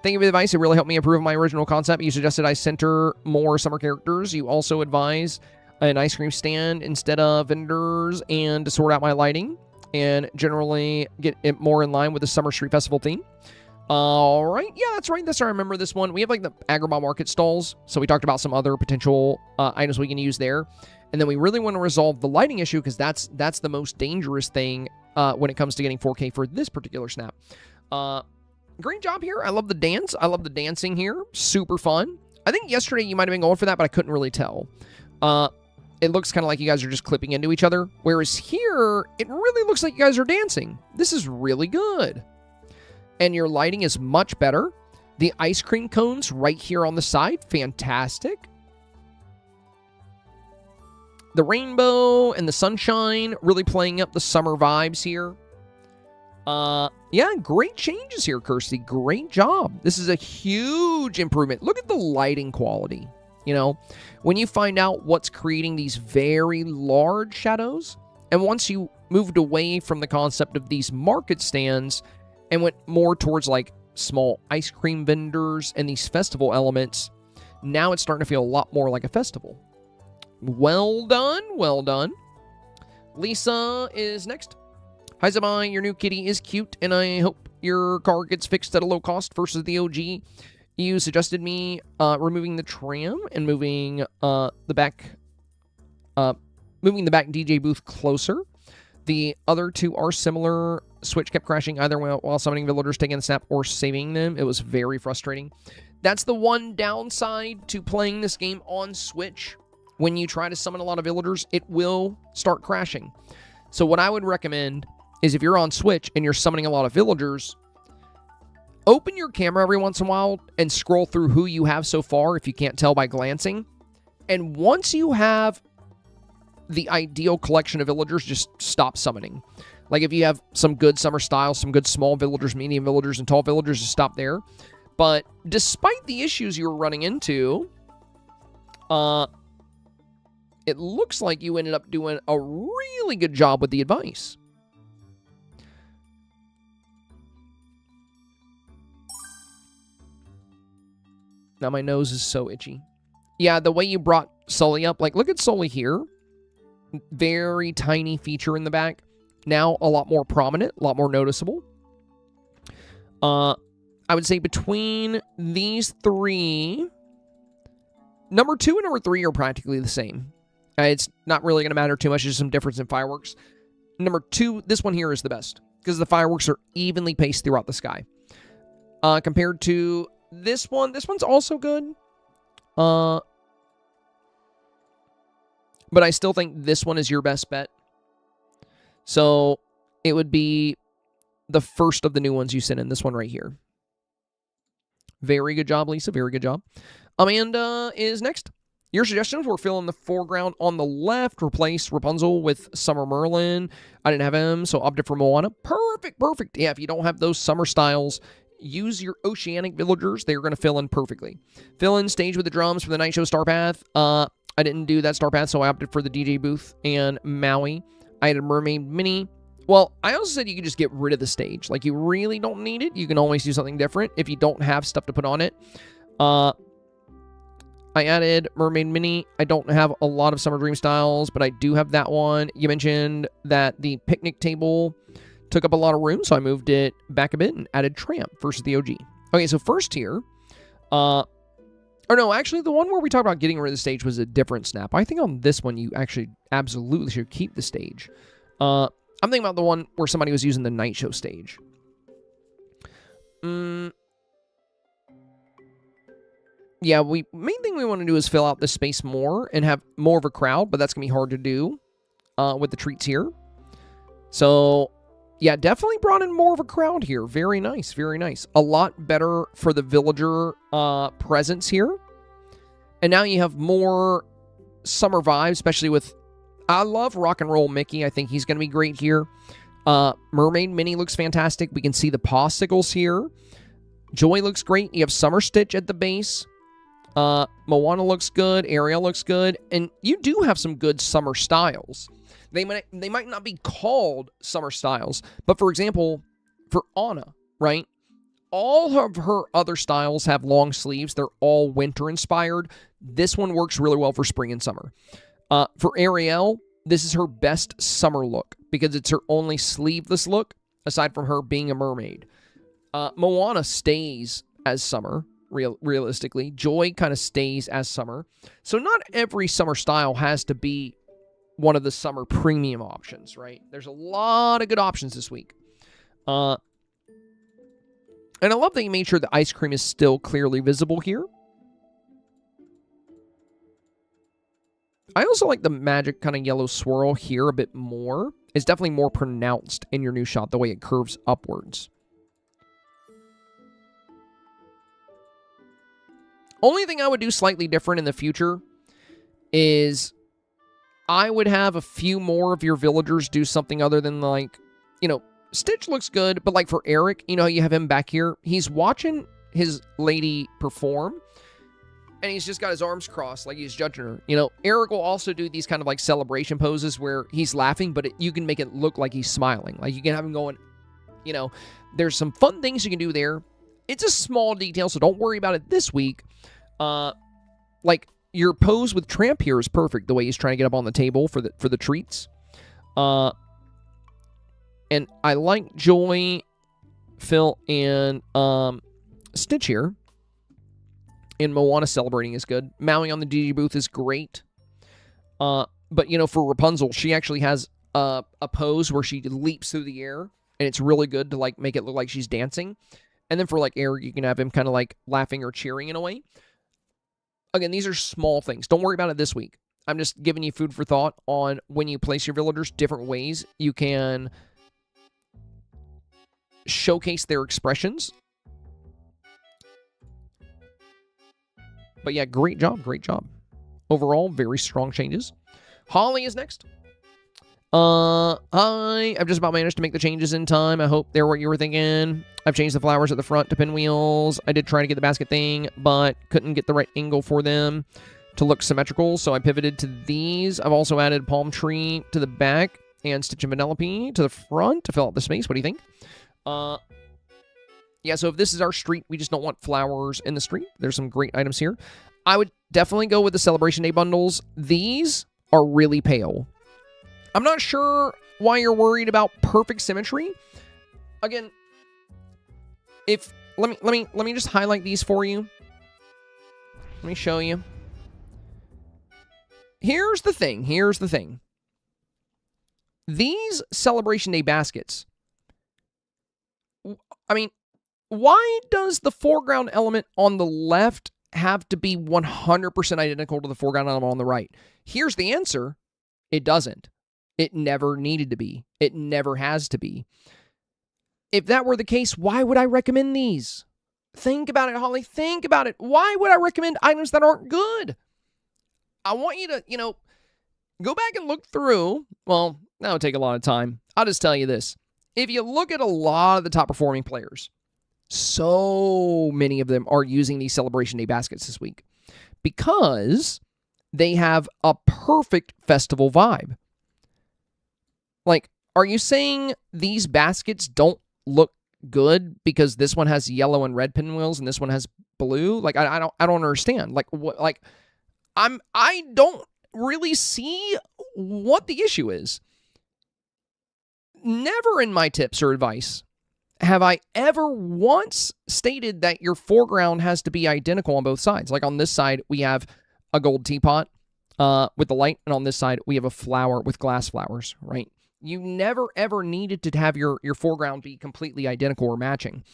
Thank you for the advice. It really helped me improve my original concept. You suggested I center more summer characters. You also advise an ice cream stand instead of vendors and to sort out my lighting and generally get it more in line with the Summer Street Festival theme. All right. Yeah, that's right. I remember this one. We have like the Agrabah market stalls. So we talked about some other potential items we can use there. And then we really want to resolve the lighting issue because that's the most dangerous thing when it comes to getting 4K for this particular snap. Great job here. I love the dance. I love the dancing here. Super fun. I think yesterday you might have been going for that, but I couldn't really tell. It looks kind of like you guys are just clipping into each other. Whereas here, it really looks like you guys are dancing. This is really good. And your lighting is much better. The ice cream cones right here on the side, fantastic. The rainbow and the sunshine really playing up the summer vibes here. Yeah, great changes here, Kirsty. Great job. This is a huge improvement. Look at the lighting quality. You know, when you find out what's creating these very large shadows, and once you moved away from the concept of these market stands and went more towards like small ice cream vendors and these festival elements, now it's starting to feel a lot more like a festival. Well done, well done. Lisa is next. Hi, Zabai, your new kitty is cute, and I hope your car gets fixed at a low cost versus the OG. You suggested me removing the tram and moving the back DJ booth closer. The other two are similar. Switch kept crashing either while summoning villagers, taking the snap, or saving them. It was very frustrating. That's the one downside to playing this game on Switch. When you try to summon a lot of villagers, it will start crashing. So what I would recommend is if you're on Switch and you're summoning a lot of villagers, open your camera every once in a while and scroll through who you have so far if you can't tell by glancing. And once you have the ideal collection of villagers, just stop summoning. Like if you have some good summer style, some good small villagers, medium villagers, and tall villagers, just stop there. But despite the issues you were running into, it looks like you ended up doing a really good job with the advice. Now my nose is so itchy. Yeah, the way you brought Sully up, like look at Sully here. Very tiny feature in the back. Now a lot more prominent, a lot more noticeable. I would say between these three, number 2 and number 3 are practically the same. It's not really going to matter too much. There's some difference in fireworks. Number 2, this one here is the best because the fireworks are evenly paced throughout the sky. Compared to this one's also good. but I still think this one is your best bet. So it would be the first of the new ones you sent in, this one right here. Very good job, Lisa. Very good job. Amanda is next. Your suggestions were fill in the foreground on the left, replace Rapunzel with Summer Merlin. I didn't have him, so opted for Moana. Perfect, perfect. Yeah, if you don't have those summer styles, use your oceanic villagers. They're going to fill in perfectly. Fill in stage with the drums for the night show Star Path. I didn't do that Star Path, so I opted for the DJ booth and Maui. I had a Mermaid Mini. Well, I also said you could just get rid of the stage. Like, you really don't need it. You can always do something different if you don't have stuff to put on it. I added Mermaid Mini. I don't have a lot of Summer Dream styles, but I do have that one. You mentioned that the picnic table took up a lot of room, so I moved it back a bit and added Tramp versus the OG. Okay, so first here, or no, actually the one where we talked about getting rid of the stage was a different snap. I think on this one you actually absolutely should keep the stage. I'm thinking about the one where somebody was using the night show stage. Yeah, main thing we want to do is fill out this space more and have more of a crowd, but that's going to be hard to do with the treats here. So, yeah, definitely brought in more of a crowd here. Very nice, very nice. A lot better for the villager presence here. And now you have more summer vibes, especially with... I love Rock and Roll Mickey. I think he's going to be great here. Mermaid Mini looks fantastic. We can see the popsicles here. Joy looks great. You have Summer Stitch at the base. Moana looks good. Ariel looks good. And you do have some good summer styles. They might not be called summer styles, but for example, for Anna, right? All of her other styles have long sleeves. They're all winter inspired. This one works really well for spring and summer. For Ariel, this is her best summer look because it's her only sleeveless look aside from her being a mermaid. Moana stays as summer. Realistically, Joy kind of stays as summer. So not every summer style has to be one of the summer premium options, right? There's a lot of good options this week. And I love that you made sure the ice cream is still clearly visible here. I also like the magic kind of yellow swirl here a bit more. It's definitely more pronounced in your new shot, the way it curves upwards. Only thing I would do slightly different in the future is I would have a few more of your villagers do something other than, like, you know, Stitch looks good, but like for Eric, you know, you have him back here. He's watching his lady perform, and he's just got his arms crossed like he's judging her. You know, Eric will also do these kind of like celebration poses where he's laughing, but you can make it look like he's smiling. Like you can have him going, you know, there's some fun things you can do there. It's a small detail, so don't worry about it this week. Like your pose with Tramp here is perfect. The way he's trying to get up on the table for the treats. And I like Joy, Phil, and Stitch here. And Moana celebrating is good. Maui on the DD booth is great. But you know, for Rapunzel, she actually has a pose where she leaps through the air, and it's really good to like make it look like she's dancing. And then for like Eric, you can have him kind of like laughing or cheering in a way. Again, these are small things. Don't worry about it this week. I'm just giving you food for thought on when you place your villagers, different ways you can showcase their expressions. But yeah, great job, great job. Overall, very strong changes. Holly is next. Hi. I've just about managed to make the changes in time. I hope they're what you were thinking. I've changed the flowers at the front to pinwheels. I did try to get the basket thing, but couldn't get the right angle for them to look symmetrical, so I pivoted to these. I've also added palm tree to the back and Stitch and Vanellope to the front to fill out the space. What do you think? Yeah, so if this is our street, we just don't want flowers in the street. There's some great items here. I would definitely go with the Celebration Day bundles. These are really pale. I'm not sure why you're worried about perfect symmetry. Again, if let me just highlight these for you. Let me show you. Here's the thing. Here's the thing. These Celebration Day baskets. I mean, why does the foreground element on the left have to be 100% identical to the foreground element on the right? Here's the answer. It doesn't. It never needed to be. It never has to be. If that were the case, why would I recommend these? Think about it, Holly. Think about it. Why would I recommend items that aren't good? I want you to, go back and look through. Well, that would take a lot of time. I'll just tell you this. If you look at a lot of the top performing players, so many of them are using these Celebration Day baskets this week because they have a perfect festival vibe. Like, are you saying these baskets don't look good because this one has yellow and red pinwheels and this one has blue? Like, I don't understand. Like, what? Like, I don't really see what the issue is. Never in my tips or advice have I ever once stated that your foreground has to be identical on both sides. Like on this side, we have a gold teapot with the light, and on this side, we have a flower with glass flowers, right? You never, ever needed to have your foreground be completely identical or matching.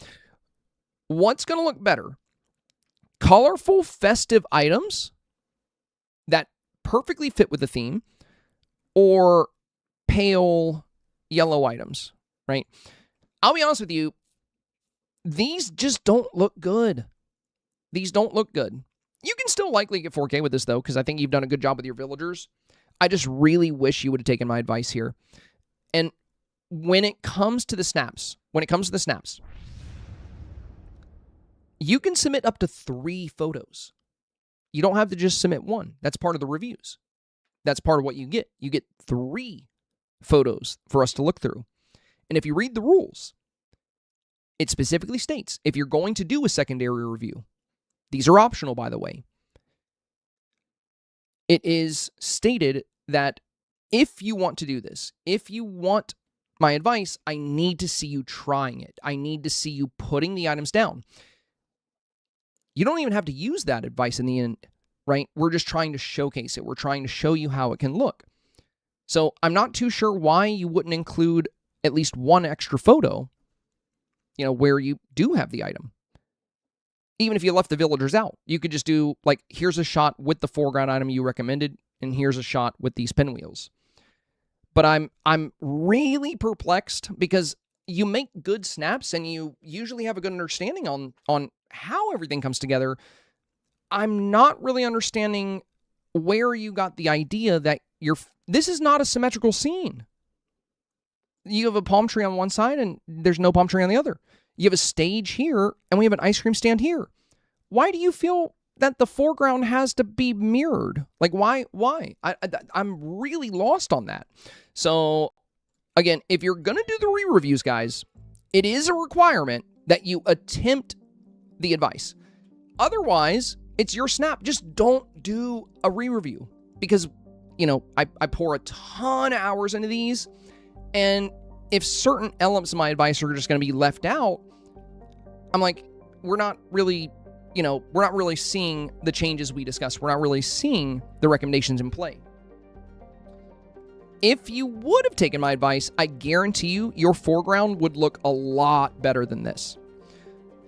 What's going to look better? Colorful, festive items that perfectly fit with the theme, or pale yellow items, right? I'll be honest with you, these just don't look good. These don't look good. You can still likely get 4K with this, though, because I think you've done a good job with your villagers. I just really wish you would have taken my advice here. And when it comes to the snaps, you can submit up to 3 photos. You don't have to just submit 1. That's part of the reviews. That's part of what you get. You get 3 photos for us to look through. And if you read the rules, it specifically states if you're going to do a secondary review, these are optional, by the way. It is stated that if you want to do this, if you want my advice, I need to see you trying it. I need to see you putting the items down. You don't even have to use that advice in the end, right? We're just trying to showcase it. We're trying to show you how it can look. So I'm not too sure why you wouldn't include at least 1 extra photo, where you do have the item. Even if you left the villagers out, you could just do, like, here's a shot with the foreground item you recommended, and here's a shot with these pinwheels. But I'm really perplexed because you make good snaps and you usually have a good understanding on how everything comes together. I'm not really understanding where you got the idea that this is not a symmetrical scene. You have a palm tree on one side and there's no palm tree on the other. You have a stage here and we have an ice cream stand here. Why do you feel that the foreground has to be mirrored? Like, why? I'm really lost on that. So, again, if you're going to do the re-reviews, guys, it is a requirement that you attempt the advice. Otherwise, it's your snap. Just don't do a re-review because, I pour a ton of hours into these, and if certain elements of my advice are just going to be left out, I'm like, we're not really seeing the changes we discussed. We're not really seeing the recommendations in play. If you would have taken my advice, I guarantee you your foreground would look a lot better than this.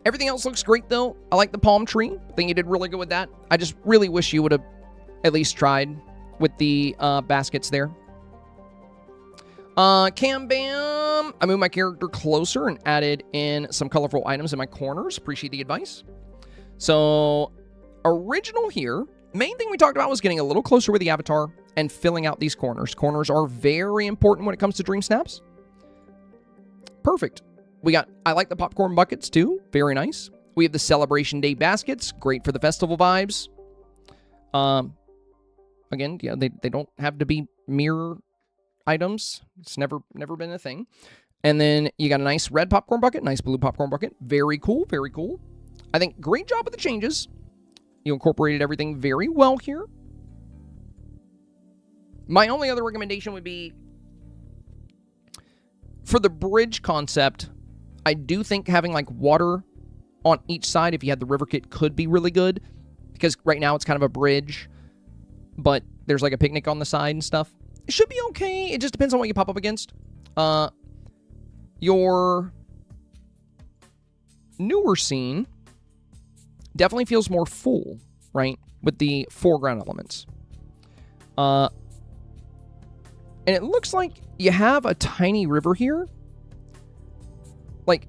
Everything else looks great, though. I like the palm tree. I think you did really good with that. I just really wish you would have at least tried with the baskets there. Cam Bam. I moved my character closer and added in some colorful items in my corners. Appreciate the advice. So, original here. Main thing we talked about was getting a little closer with the avatar and filling out these corners. Corners are very important when it comes to Dream Snaps. Perfect. I like the popcorn buckets too. Very nice. We have the Celebration Day baskets. Great for the festival vibes. Again, yeah, they don't have to be mirror items. It's never been a thing. And then you got a nice red popcorn bucket, nice blue popcorn bucket. Very cool, very cool. I think great job with the changes. You incorporated everything very well here. My only other recommendation would be for the bridge concept, I do think having like water on each side, if you had the river kit, could be really good. Because right now it's kind of a bridge, but there's like a picnic on the side and stuff. It should be okay. It just depends on what you pop up against. Your newer scene definitely feels more full, right? With the foreground elements. And it looks like you have a tiny river here. Like,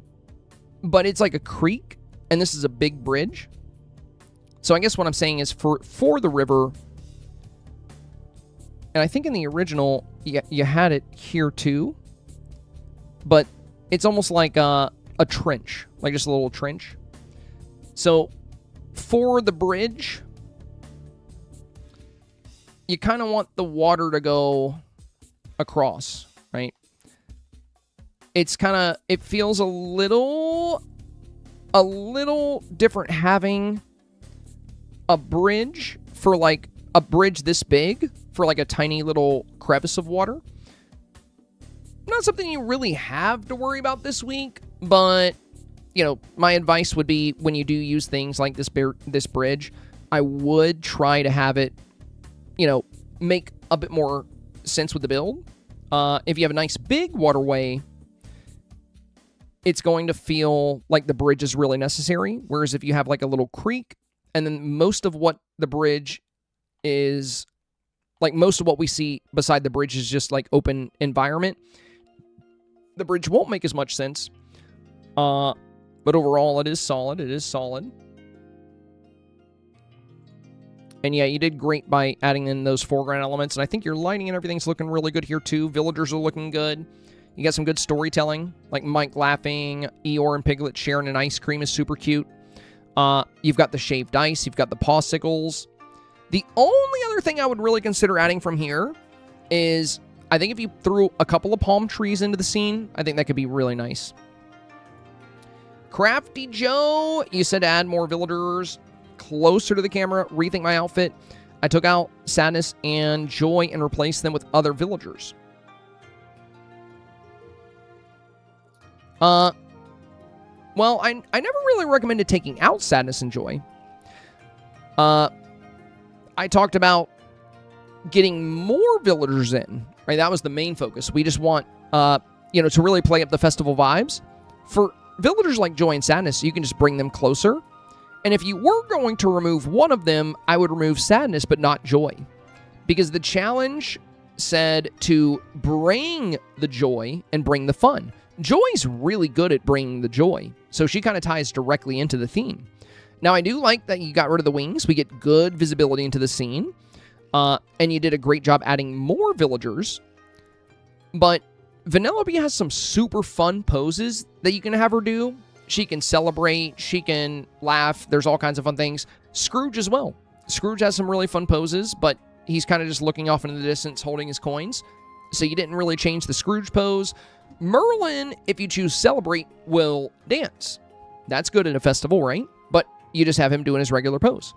but it's like a creek, and this is a big bridge. So I guess what I'm saying is for the river, and I think in the original, you had it here too, but it's almost like a trench, like just a little trench. So for the bridge, you kind of want the water to go across, right? It's kind of, it feels a little different having a bridge for like a bridge this big for like a tiny little crevice of water. Not something you really have to worry about this week, but you know, my advice would be when you do use things like this bridge, I would try to have it, you know, make a bit more sense with the build. If you have a nice big waterway, it's going to feel like the bridge is really necessary. Whereas if you have like a little creek, and then most of what the bridge is, like most of what we see beside the bridge is just like open environment, the bridge won't make as much sense. But overall, it is solid. It is solid. And yeah, you did great by adding in those foreground elements. And I think your lighting and everything's looking really good here too. Villagers are looking good. You got some good storytelling, like Mike laughing, Eeyore and Piglet sharing an ice cream is super cute. You've got the shaved ice. You've got the popsicles. The only other thing I would really consider adding from here is, I think if you threw a couple of palm trees into the scene, I think that could be really nice. Crafty Joe, you said to add more villagers closer to the camera. Rethink my outfit. I took out Sadness and Joy and replaced them with other villagers. Well, I never really recommended taking out Sadness and Joy. I talked about getting more villagers in, right? That was the main focus. We just want, you know, to really play up the festival vibes. For villagers like Joy and Sadness, you can just bring them closer. And if you were going to remove one of them, I would remove Sadness, but not Joy. Because the challenge said to bring the joy and bring the fun. Joy's really good at bringing the joy, so she kind of ties directly into the theme. Now, I do like that you got rid of the wings. We get good visibility into the scene, and you did a great job adding more villagers. But Vanellope has some super fun poses that you can have her do. She can celebrate, she can laugh, there's all kinds of fun things. Scrooge as well. Scrooge has some really fun poses, but he's kind of just looking off into the distance holding his coins. So you didn't really change the Scrooge pose. Merlin, if you choose Celebrate, will dance. That's good at a festival, right? But you just have him doing his regular pose.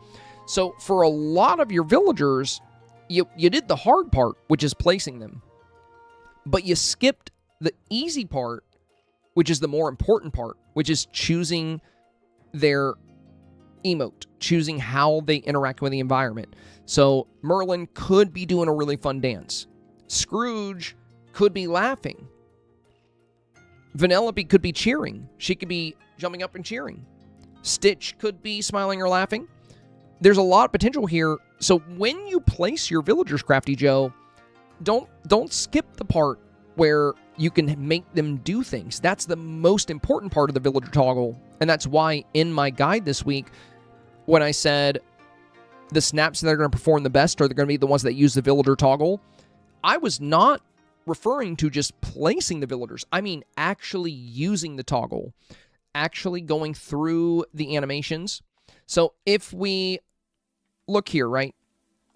So for a lot of your villagers, you did the hard part, which is placing them. But you skipped the easy part, which is the more important part, which is choosing their emote, choosing how they interact with the environment. So Merlin could be doing a really fun dance. Scrooge could be laughing. Vanellope could be cheering. She could be jumping up and cheering. Stitch could be smiling or laughing. There's a lot of potential here. So when you place your villagers, Crafty Joe, don't skip the part where you can make them do things. That's the most important part of the villager toggle. And that's why in my guide this week, when I said the snaps that are going to perform the best are going to be the ones that use the villager toggle, I was not referring to just placing the villagers. I mean actually using the toggle, actually going through the animations. So if we look here, right,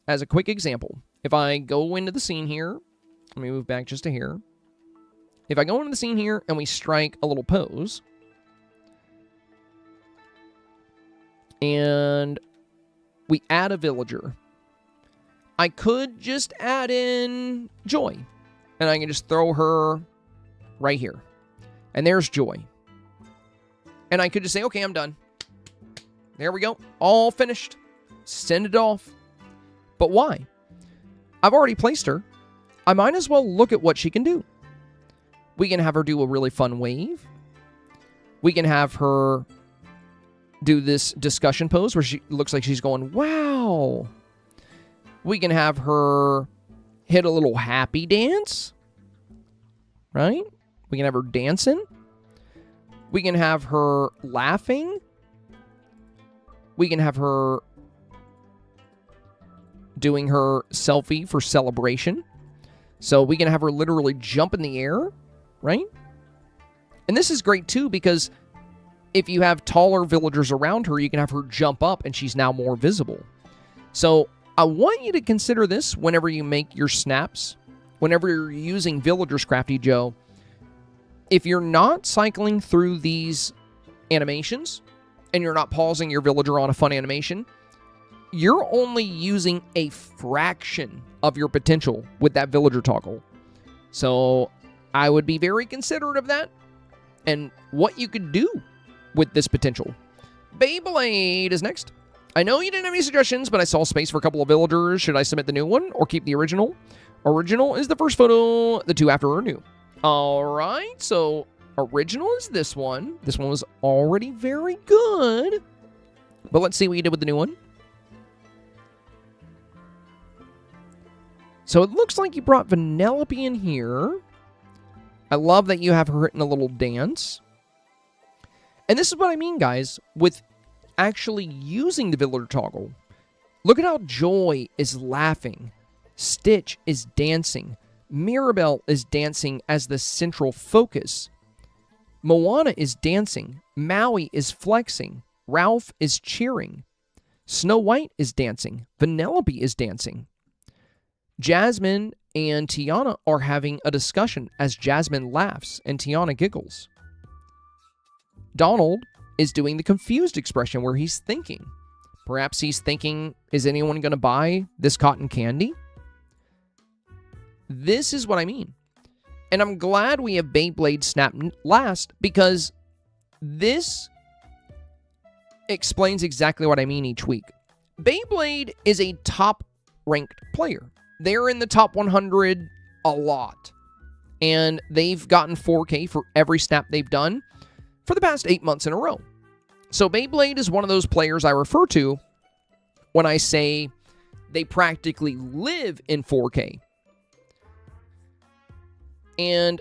as a quick example, if I go into the scene here, let me move back just to here. If I go into the scene here and we strike a little pose, and we add a villager, I could just add in Joy, and I can just throw her right here. And there's Joy. And I could just say, okay, I'm done. There we go. All finished. Send it off. But why? I've already placed her. I might as well look at what she can do. We can have her do a really fun wave. We can have her do this discussion pose where she looks like she's going, wow. We can have her hit a little happy dance, right? We can have her dancing. We can have her laughing. We can have her doing her selfie for celebration. So we can have her literally jump in the air, right? And this is great too, because if you have taller villagers around her, you can have her jump up and she's now more visible. So I want you to consider this whenever you make your snaps, whenever you're using Villagers Crafty Joe. If you're not cycling through these animations and you're not pausing your villager on a fun animation, you're only using a fraction of your potential with that villager toggle. So I would be very considerate of that and what you could do with this potential. Beyblade is next. I know you didn't have any suggestions, but I saw space for a couple of villagers. Should I submit the new one or keep the original? Original is the first photo, the two after are new. All right, so original is this one. This one was already very good. But let's see what you did with the new one. So it looks like you brought Vanellope in here. I love that you have her hitting a little dance. And this is what I mean, guys, with actually using the villager toggle. Look at how Joy is laughing. Stitch is dancing. Mirabelle is dancing as the central focus. Moana is dancing. Maui is flexing. Ralph is cheering. Snow White is dancing. Vanellope is dancing. Jasmine and Tiana are having a discussion as Jasmine laughs and Tiana giggles. Donald is doing the confused expression where he's thinking. Perhaps he's thinking, is anyone going to buy this cotton candy? This is what I mean. And I'm glad we have Beyblade Snap last, because this explains exactly what I mean each week. Beyblade is a top-ranked player. They're in the top 100 a lot. And they've gotten 4K for every snap they've done for the past 8 months in a row. So Beyblade is one of those players I refer to when I say they practically live in 4K. And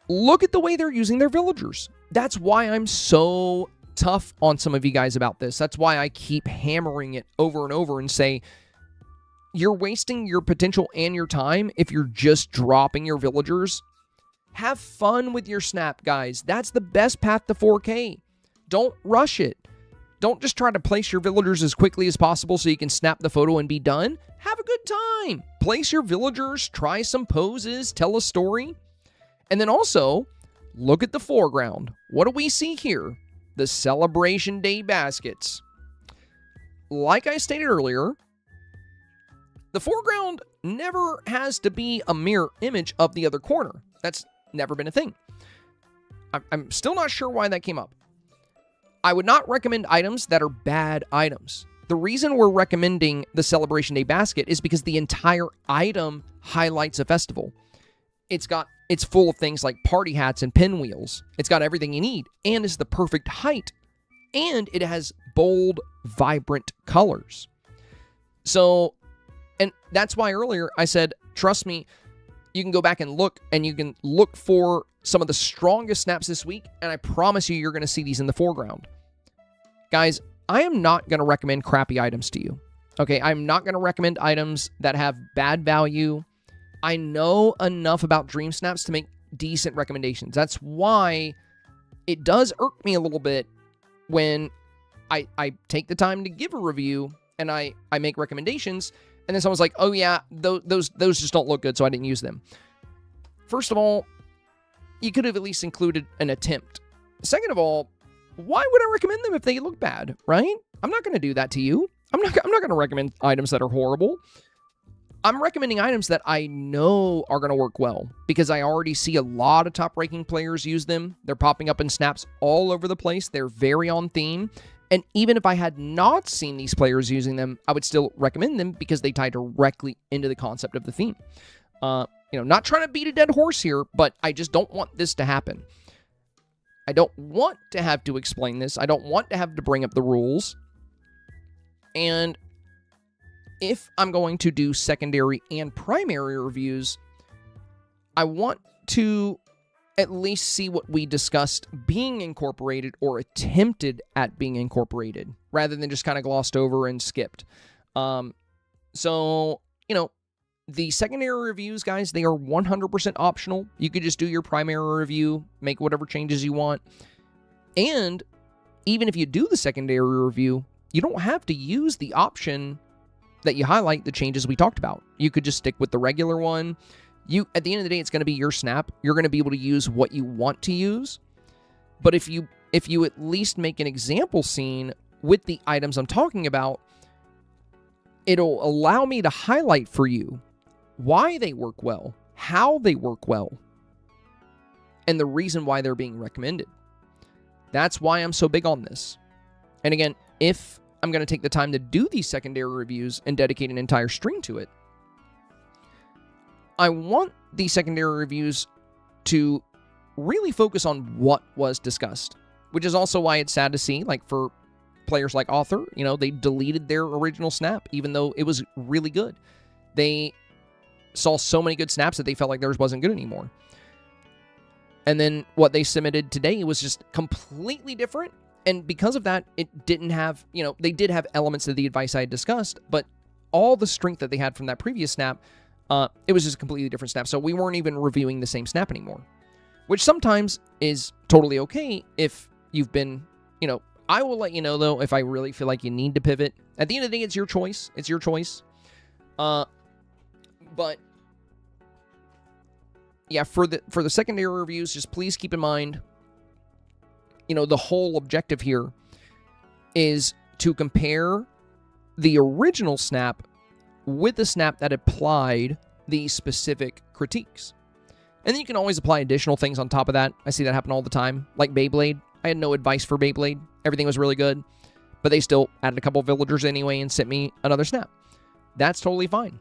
look at the way they're using their villagers. That's why I'm so tough on some of you guys about this. That's why I keep hammering it over and over and say, you're wasting your potential and your time if you're just dropping your villagers. Have fun with your snap, guys. That's the best path to 4K. Don't rush it. Don't just try to place your villagers as quickly as possible so you can snap the photo and be done. Have a good time. Place your villagers, try some poses, tell a story. And then also, look at the foreground. What do we see here? The Celebration Day baskets. Like I stated earlier, the foreground never has to be a mirror image of the other corner. That's never been a thing. I'm still not sure why that came up. I would not recommend items that are bad items. The reason we're recommending the Celebration Day basket is because the entire item highlights a festival. It's full of things like party hats and pinwheels. It's got everything you need, and it's the perfect height. And it has bold, vibrant colors. So, and that's why earlier I said, trust me, you can go back and you can look for some of the strongest snaps this week, and I promise you're going to see these in the foreground. Guys, I am not going to recommend crappy items to you. Okay, I'm not going to recommend items that have bad value. I know enough about Dreamsnaps to make decent recommendations. That's why it does irk me a little bit when I take the time to give a review and I make recommendations, and then someone's like, oh yeah, those just don't look good, so I didn't use them. First of all, you could have at least included an attempt. Second of all, why would I recommend them if they look bad, right? I'm not going to do that to you. I'm not going to recommend items that are horrible. I'm recommending items that I know are going to work well because I already see a lot of top-ranking players use them. They're popping up in snaps all over the place. They're very on theme. And even if I had not seen these players using them, I would still recommend them because they tie directly into the concept of the theme. Not trying to beat a dead horse here, but I just don't want this to happen. I don't want to have to explain this. I don't want to have to bring up the rules. And if I'm going to do secondary and primary reviews, I want to at least see what we discussed being incorporated or attempted at being incorporated, rather than just kind of glossed over and skipped. So, you know, the secondary reviews, guys, they are 100% optional. You could just do your primary review, make whatever changes you want. And even if you do the secondary review, you don't have to use the option that you highlight the changes we talked about. You could just stick with the regular one. At the end of the day, it's going to be your snap. You're going to be able to use what you want to use. But if you at least make an example scene with the items I'm talking about, it'll allow me to highlight for you why they work well, how they work well, and the reason why they're being recommended. That's why I'm so big on this. And again, if I'm going to take the time to do these secondary reviews and dedicate an entire stream to it, I want these secondary reviews to really focus on what was discussed, which is also why it's sad to see, like, for players like Author, you know, they deleted their original snap, even though it was really good. They saw so many good snaps that they felt like theirs wasn't good anymore. And then what they submitted today was just completely different. And because of that, it didn't have, you know, they did have elements of the advice I had discussed, but all the strength that they had from that previous snap, it was just a completely different snap. So we weren't even reviewing the same snap anymore, which sometimes is totally okay if you've been, you know, I will let you know, though, if I really feel like you need to pivot. At the end of the day, it's your choice. It's your choice. But yeah, for the secondary reviews, just please keep in mind, you know, the whole objective here is to compare the original snap with the snap that applied these specific critiques. And then you can always apply additional things on top of that. I see that happen all the time. Like Beyblade. I had no advice for Beyblade. Everything was really good. But they still added a couple villagers anyway and sent me another snap. That's totally fine.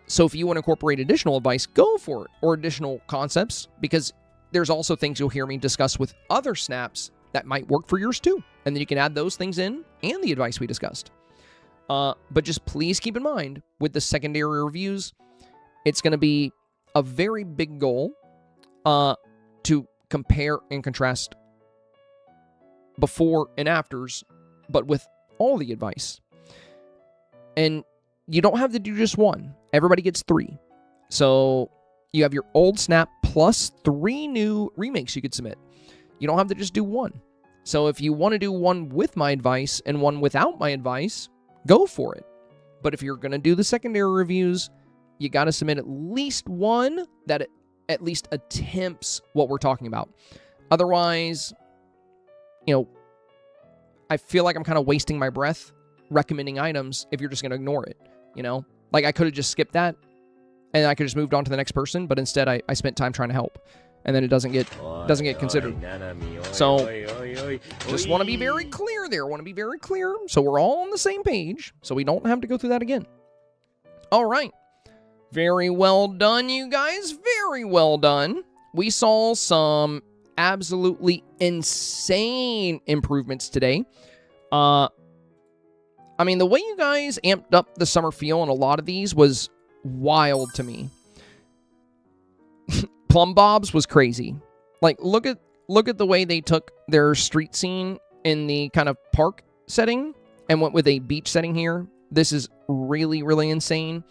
So if you want to incorporate additional advice, go for it. Or additional concepts. Because there's also things you'll hear me discuss with other snaps that might work for yours too. And then you can add those things in and the advice we discussed. But just please keep in mind, with the secondary reviews, it's going to be a very big goal to compare and contrast before and afters, but with all the advice. And you don't have to do just one. Everybody gets 3. So you have your old snap plus 3 new remakes you could submit. You don't have to just do one. So if you want to do one with my advice and one without my advice, go for it. But if you're going to do the secondary reviews, you got to submit at least one that at least attempts what we're talking about. Otherwise, you know, I feel like I'm kind of wasting my breath recommending items if you're just going to ignore it, you know? Like, I could have just skipped that, and I could have just moved on to the next person, but instead I spent time trying to help, and then it doesn't get considered. So, just want to be very clear there. Want to be very clear, so we're all on the same page, so we don't have to go through that again. All right. Very well done, you guys. Very well done. We saw some absolutely insane improvements today. I mean, the way you guys amped up the summer feel in a lot of these was wild to me. Plum Bob's was crazy. Like, look at the way they took their street scene in the kind of park setting and went with a beach setting here. This is really, really insane.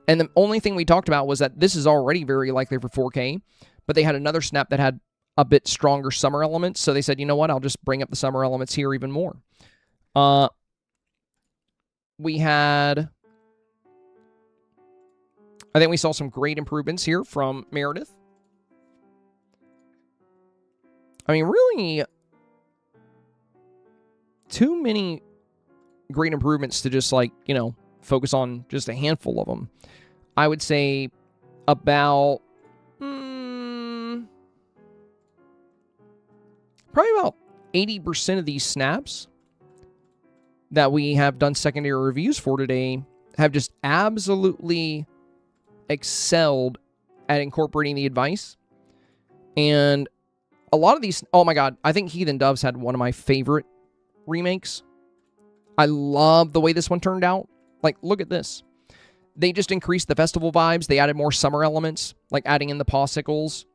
And the only thing we talked about was that this is already very likely for 4K, but they had another snap that had a bit stronger summer elements, so they said, you know what, I'll just bring up the summer elements here even more. We had, I think we saw some great improvements here from Meredith. I mean, really, too many great improvements to just, like, you know, focus on just a handful of them. I would say about, probably about 80% of these snaps that we have done secondary reviews for today have just absolutely excelled at incorporating the advice. And a lot of these, oh my god, I think Heathen Doves had one of my favorite remakes. I love the way this one turned out. Like, look at this. They just increased the festival vibes. They added more summer elements, like adding in the popsicles,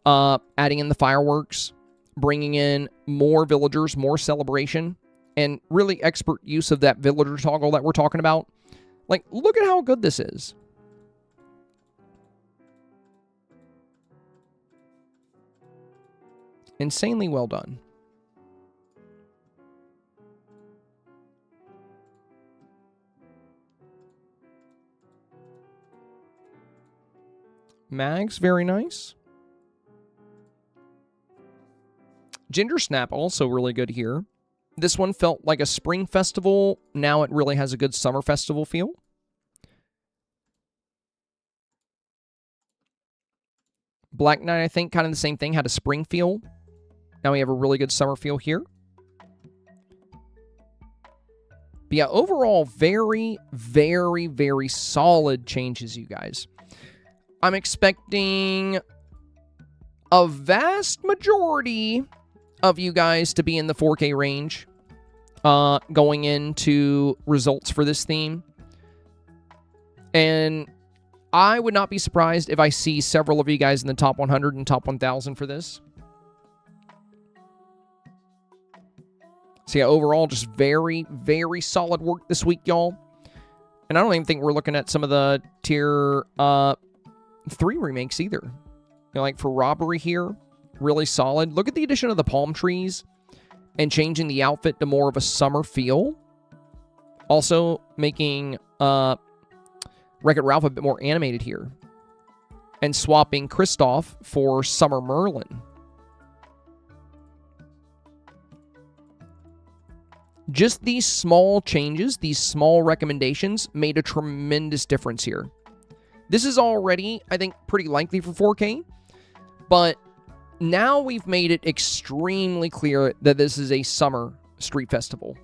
adding in the fireworks, bringing in more villagers, more celebration, and really expert use of that villager toggle that we're talking about. Like, look at how good this is. Insanely well done. Mags, very nice. Ginger Snap, also really good here. This one felt like a spring festival. Now it really has a good summer festival feel. Black Knight, I think, kind of the same thing, had a spring feel. Now we have a really good summer feel here. But yeah, overall, very, very, very solid changes, you guys. I'm expecting a vast majority of you guys to be in the 4K range going into results for this theme. And I would not be surprised if I see several of you guys in the top 100 and top 1,000 for this. So yeah, overall, just very, very solid work this week, y'all. And I don't even think we're looking at some of the tier 3 remakes either. You know, like for Robbery here, really solid. Look at the addition of the palm trees and changing the outfit to more of a summer feel. Also making Wreck-It Ralph a bit more animated here. And swapping Kristoff for Summer Merlin. Just these small changes, these small recommendations made a tremendous difference here. This is already, I think, pretty likely for 4K, but now we've made it extremely clear that this is a summer street festival.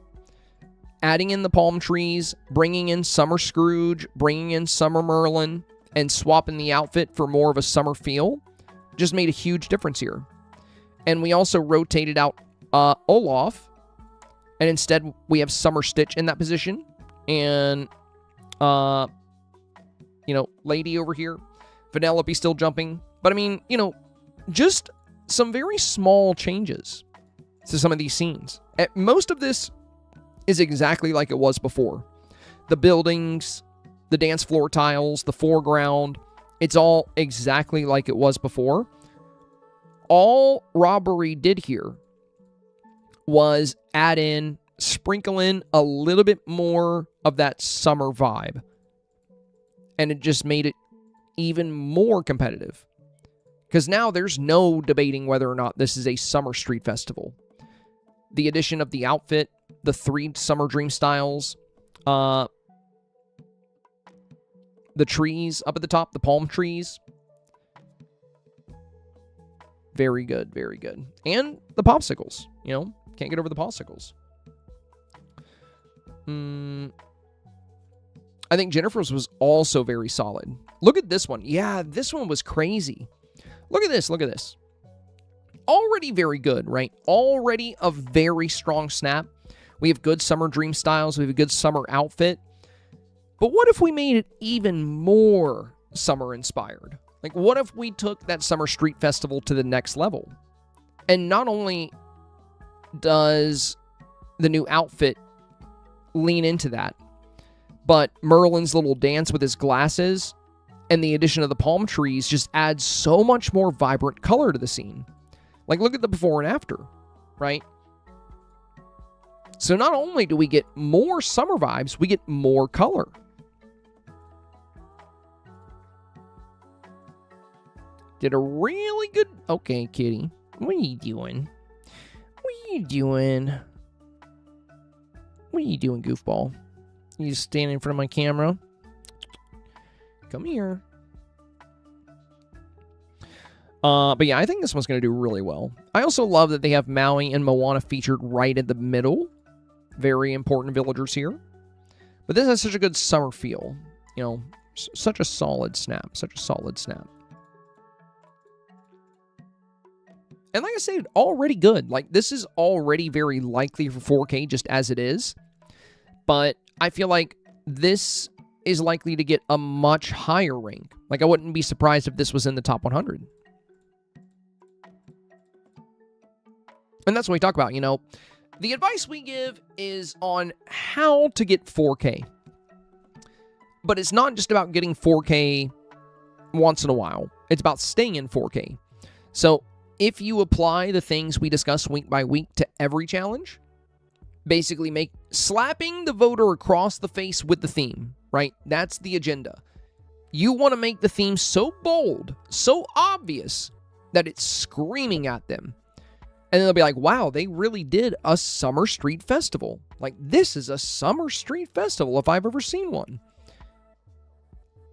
Adding in the palm trees, bringing in Summer Scrooge, bringing in Summer Merlin, and swapping the outfit for more of a summer feel just made a huge difference here. And we also rotated out Olaf, and instead we have Summer Stitch in that position, and you know, Lady over here. Vanellope still jumping. But I mean, you know, just some very small changes to some of these scenes. Most of this is exactly like it was before. The buildings, the dance floor tiles, the foreground, it's all exactly like it was before. All Robbery did here was add in, sprinkle in a little bit more of that summer vibe. And it just made it even more competitive. Because now there's no debating whether or not this is a summer street festival. The addition of the outfit, the 3 summer dream styles, the trees up at the top, the palm trees. Very good, very good. And the popsicles, you know, can't get over the popsicles. I think Jennifer's was also very solid. Look at this one. Yeah, this one was crazy. Look at this, look at this. Already very good, right? Already a very strong snap. We have good summer dream styles. We have a good summer outfit. But what if we made it even more summer inspired? Like, what if we took that summer street festival to the next level? And not only does the new outfit lean into that, but Merlin's little dance with his glasses and the addition of the palm trees just adds so much more vibrant color to the scene. Like, look at the before and after, right? So not only do we get more summer vibes, we get more color. Did a really good... Okay, kitty. What are you doing? What are you doing? What are you doing, goofball? You just stand in front of my camera? Come here. But yeah, I think this one's going to do really well. I also love that they have Maui and Moana featured right in the middle. Very important villagers here. But this has such a good summer feel. You know, such a solid snap. Such a solid snap. And like I said, already good. Like, this is already very likely for 4K just as it is. But I feel like this is likely to get a much higher rank. Like, I wouldn't be surprised if this was in the top 100. And that's what we talk about, you know. The advice we give is on how to get 4K. But it's not just about getting 4K once in a while. It's about staying in 4K. So if you apply the things we discuss week by week to every challenge, basically slapping the voter across the face with the theme, right? That's the agenda. You want to make the theme so bold, so obvious, that it's screaming at them. And then they'll be like, wow, they really did a summer street festival. Like, this is a summer street festival if I've ever seen one.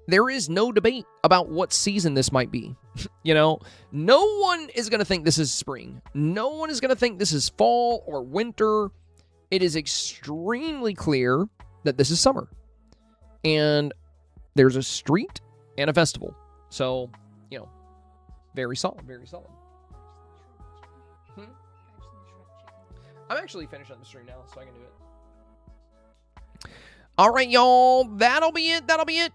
There is no debate about what season this might be. You know, no one is going to think this is spring. No one is going to think this is fall or winter. It is extremely clear that this is summer. And there's a street and a festival. So, you know, very solid, very solid. I'm actually finishing the stream now, so I can do it. All right, y'all. That'll be it. That'll be it.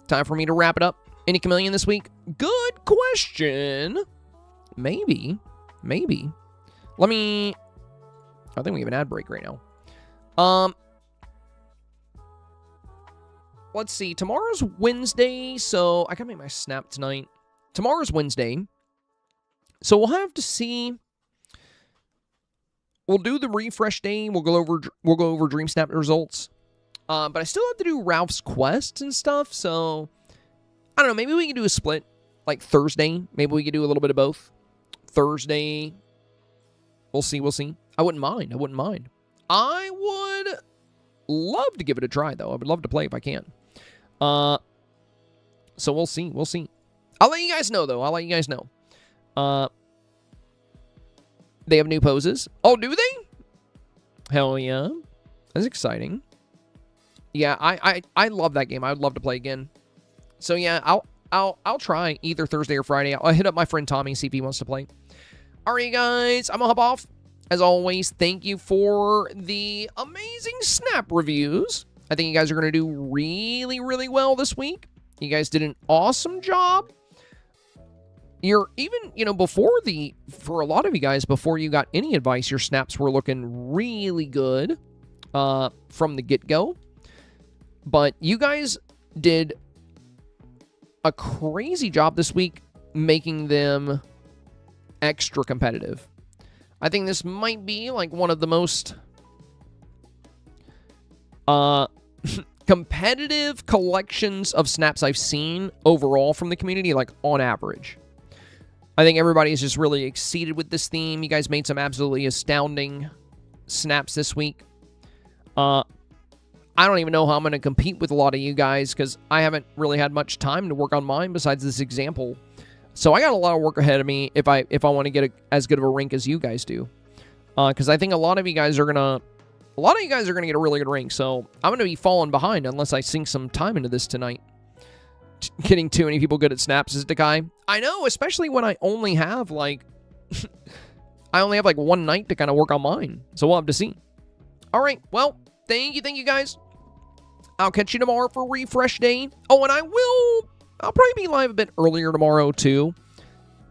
Time for me to wrap it up. Any chameleon this week? Good question. Maybe. Let me... I think we have an ad break right now. Let's see. Tomorrow's Wednesday, so I gotta make my snap tonight. Tomorrow's Wednesday, so we'll have to see. We'll do the refresh day. We'll go over Dreamsnap results. But I still have to do Ralph's quests and stuff, so I don't know. Maybe we can do a split, like Thursday. Maybe we could do a little bit of both. Thursday, we'll see. I wouldn't mind. I would love to give it a try, though. I would love to play if I can. So we'll see. I'll let you guys know, though. They have new poses. Oh, do they? Hell yeah. That's exciting. Yeah, I love that game. I would love to play again. So yeah, I'll try either Thursday or Friday. I'll hit up my friend Tommy, see if he wants to play. All right, guys, I'm gonna hop off. As always, thank you for the amazing Snap reviews. I think you guys are gonna do really, really well this week. You guys did an awesome job. You're even, you know, for a lot of you guys, before you got any advice, your snaps were looking really good from the get-go. But you guys did a crazy job this week making them extra competitive. I think this might be like one of the most competitive collections of snaps I've seen overall from the community, like on average. I think everybody is just really exceeded with this theme. You guys made some absolutely astounding snaps this week. I don't even know how I'm going to compete with a lot of you guys because I haven't really had much time to work on mine besides this example. So I got a lot of work ahead of me if I want to get as good of a rank as you guys do. Because I think a lot of you guys are gonna get a really good rank. So I'm gonna be falling behind unless I sink some time into this tonight. Getting too many people good at snaps is Dekai. I know, especially when I only have like one night to kind of work on mine. So we'll have to see. All right, well, thank you guys. I'll catch you tomorrow for refresh day. Oh, and I'll probably be live a bit earlier tomorrow too.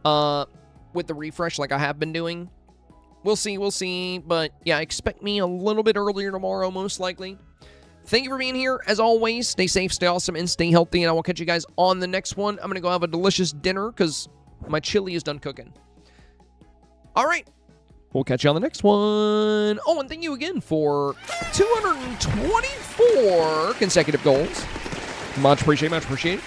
With the refresh like I have been doing. We'll see. But yeah, expect me a little bit earlier tomorrow, most likely. Thank you for being here. As always, stay safe, stay awesome, and stay healthy. And I will catch you guys on the next one. I'm going to go have a delicious dinner because my chili is done cooking. All right. We'll catch you on the next one. Oh, and thank you again for 224 consecutive goals. Much appreciated.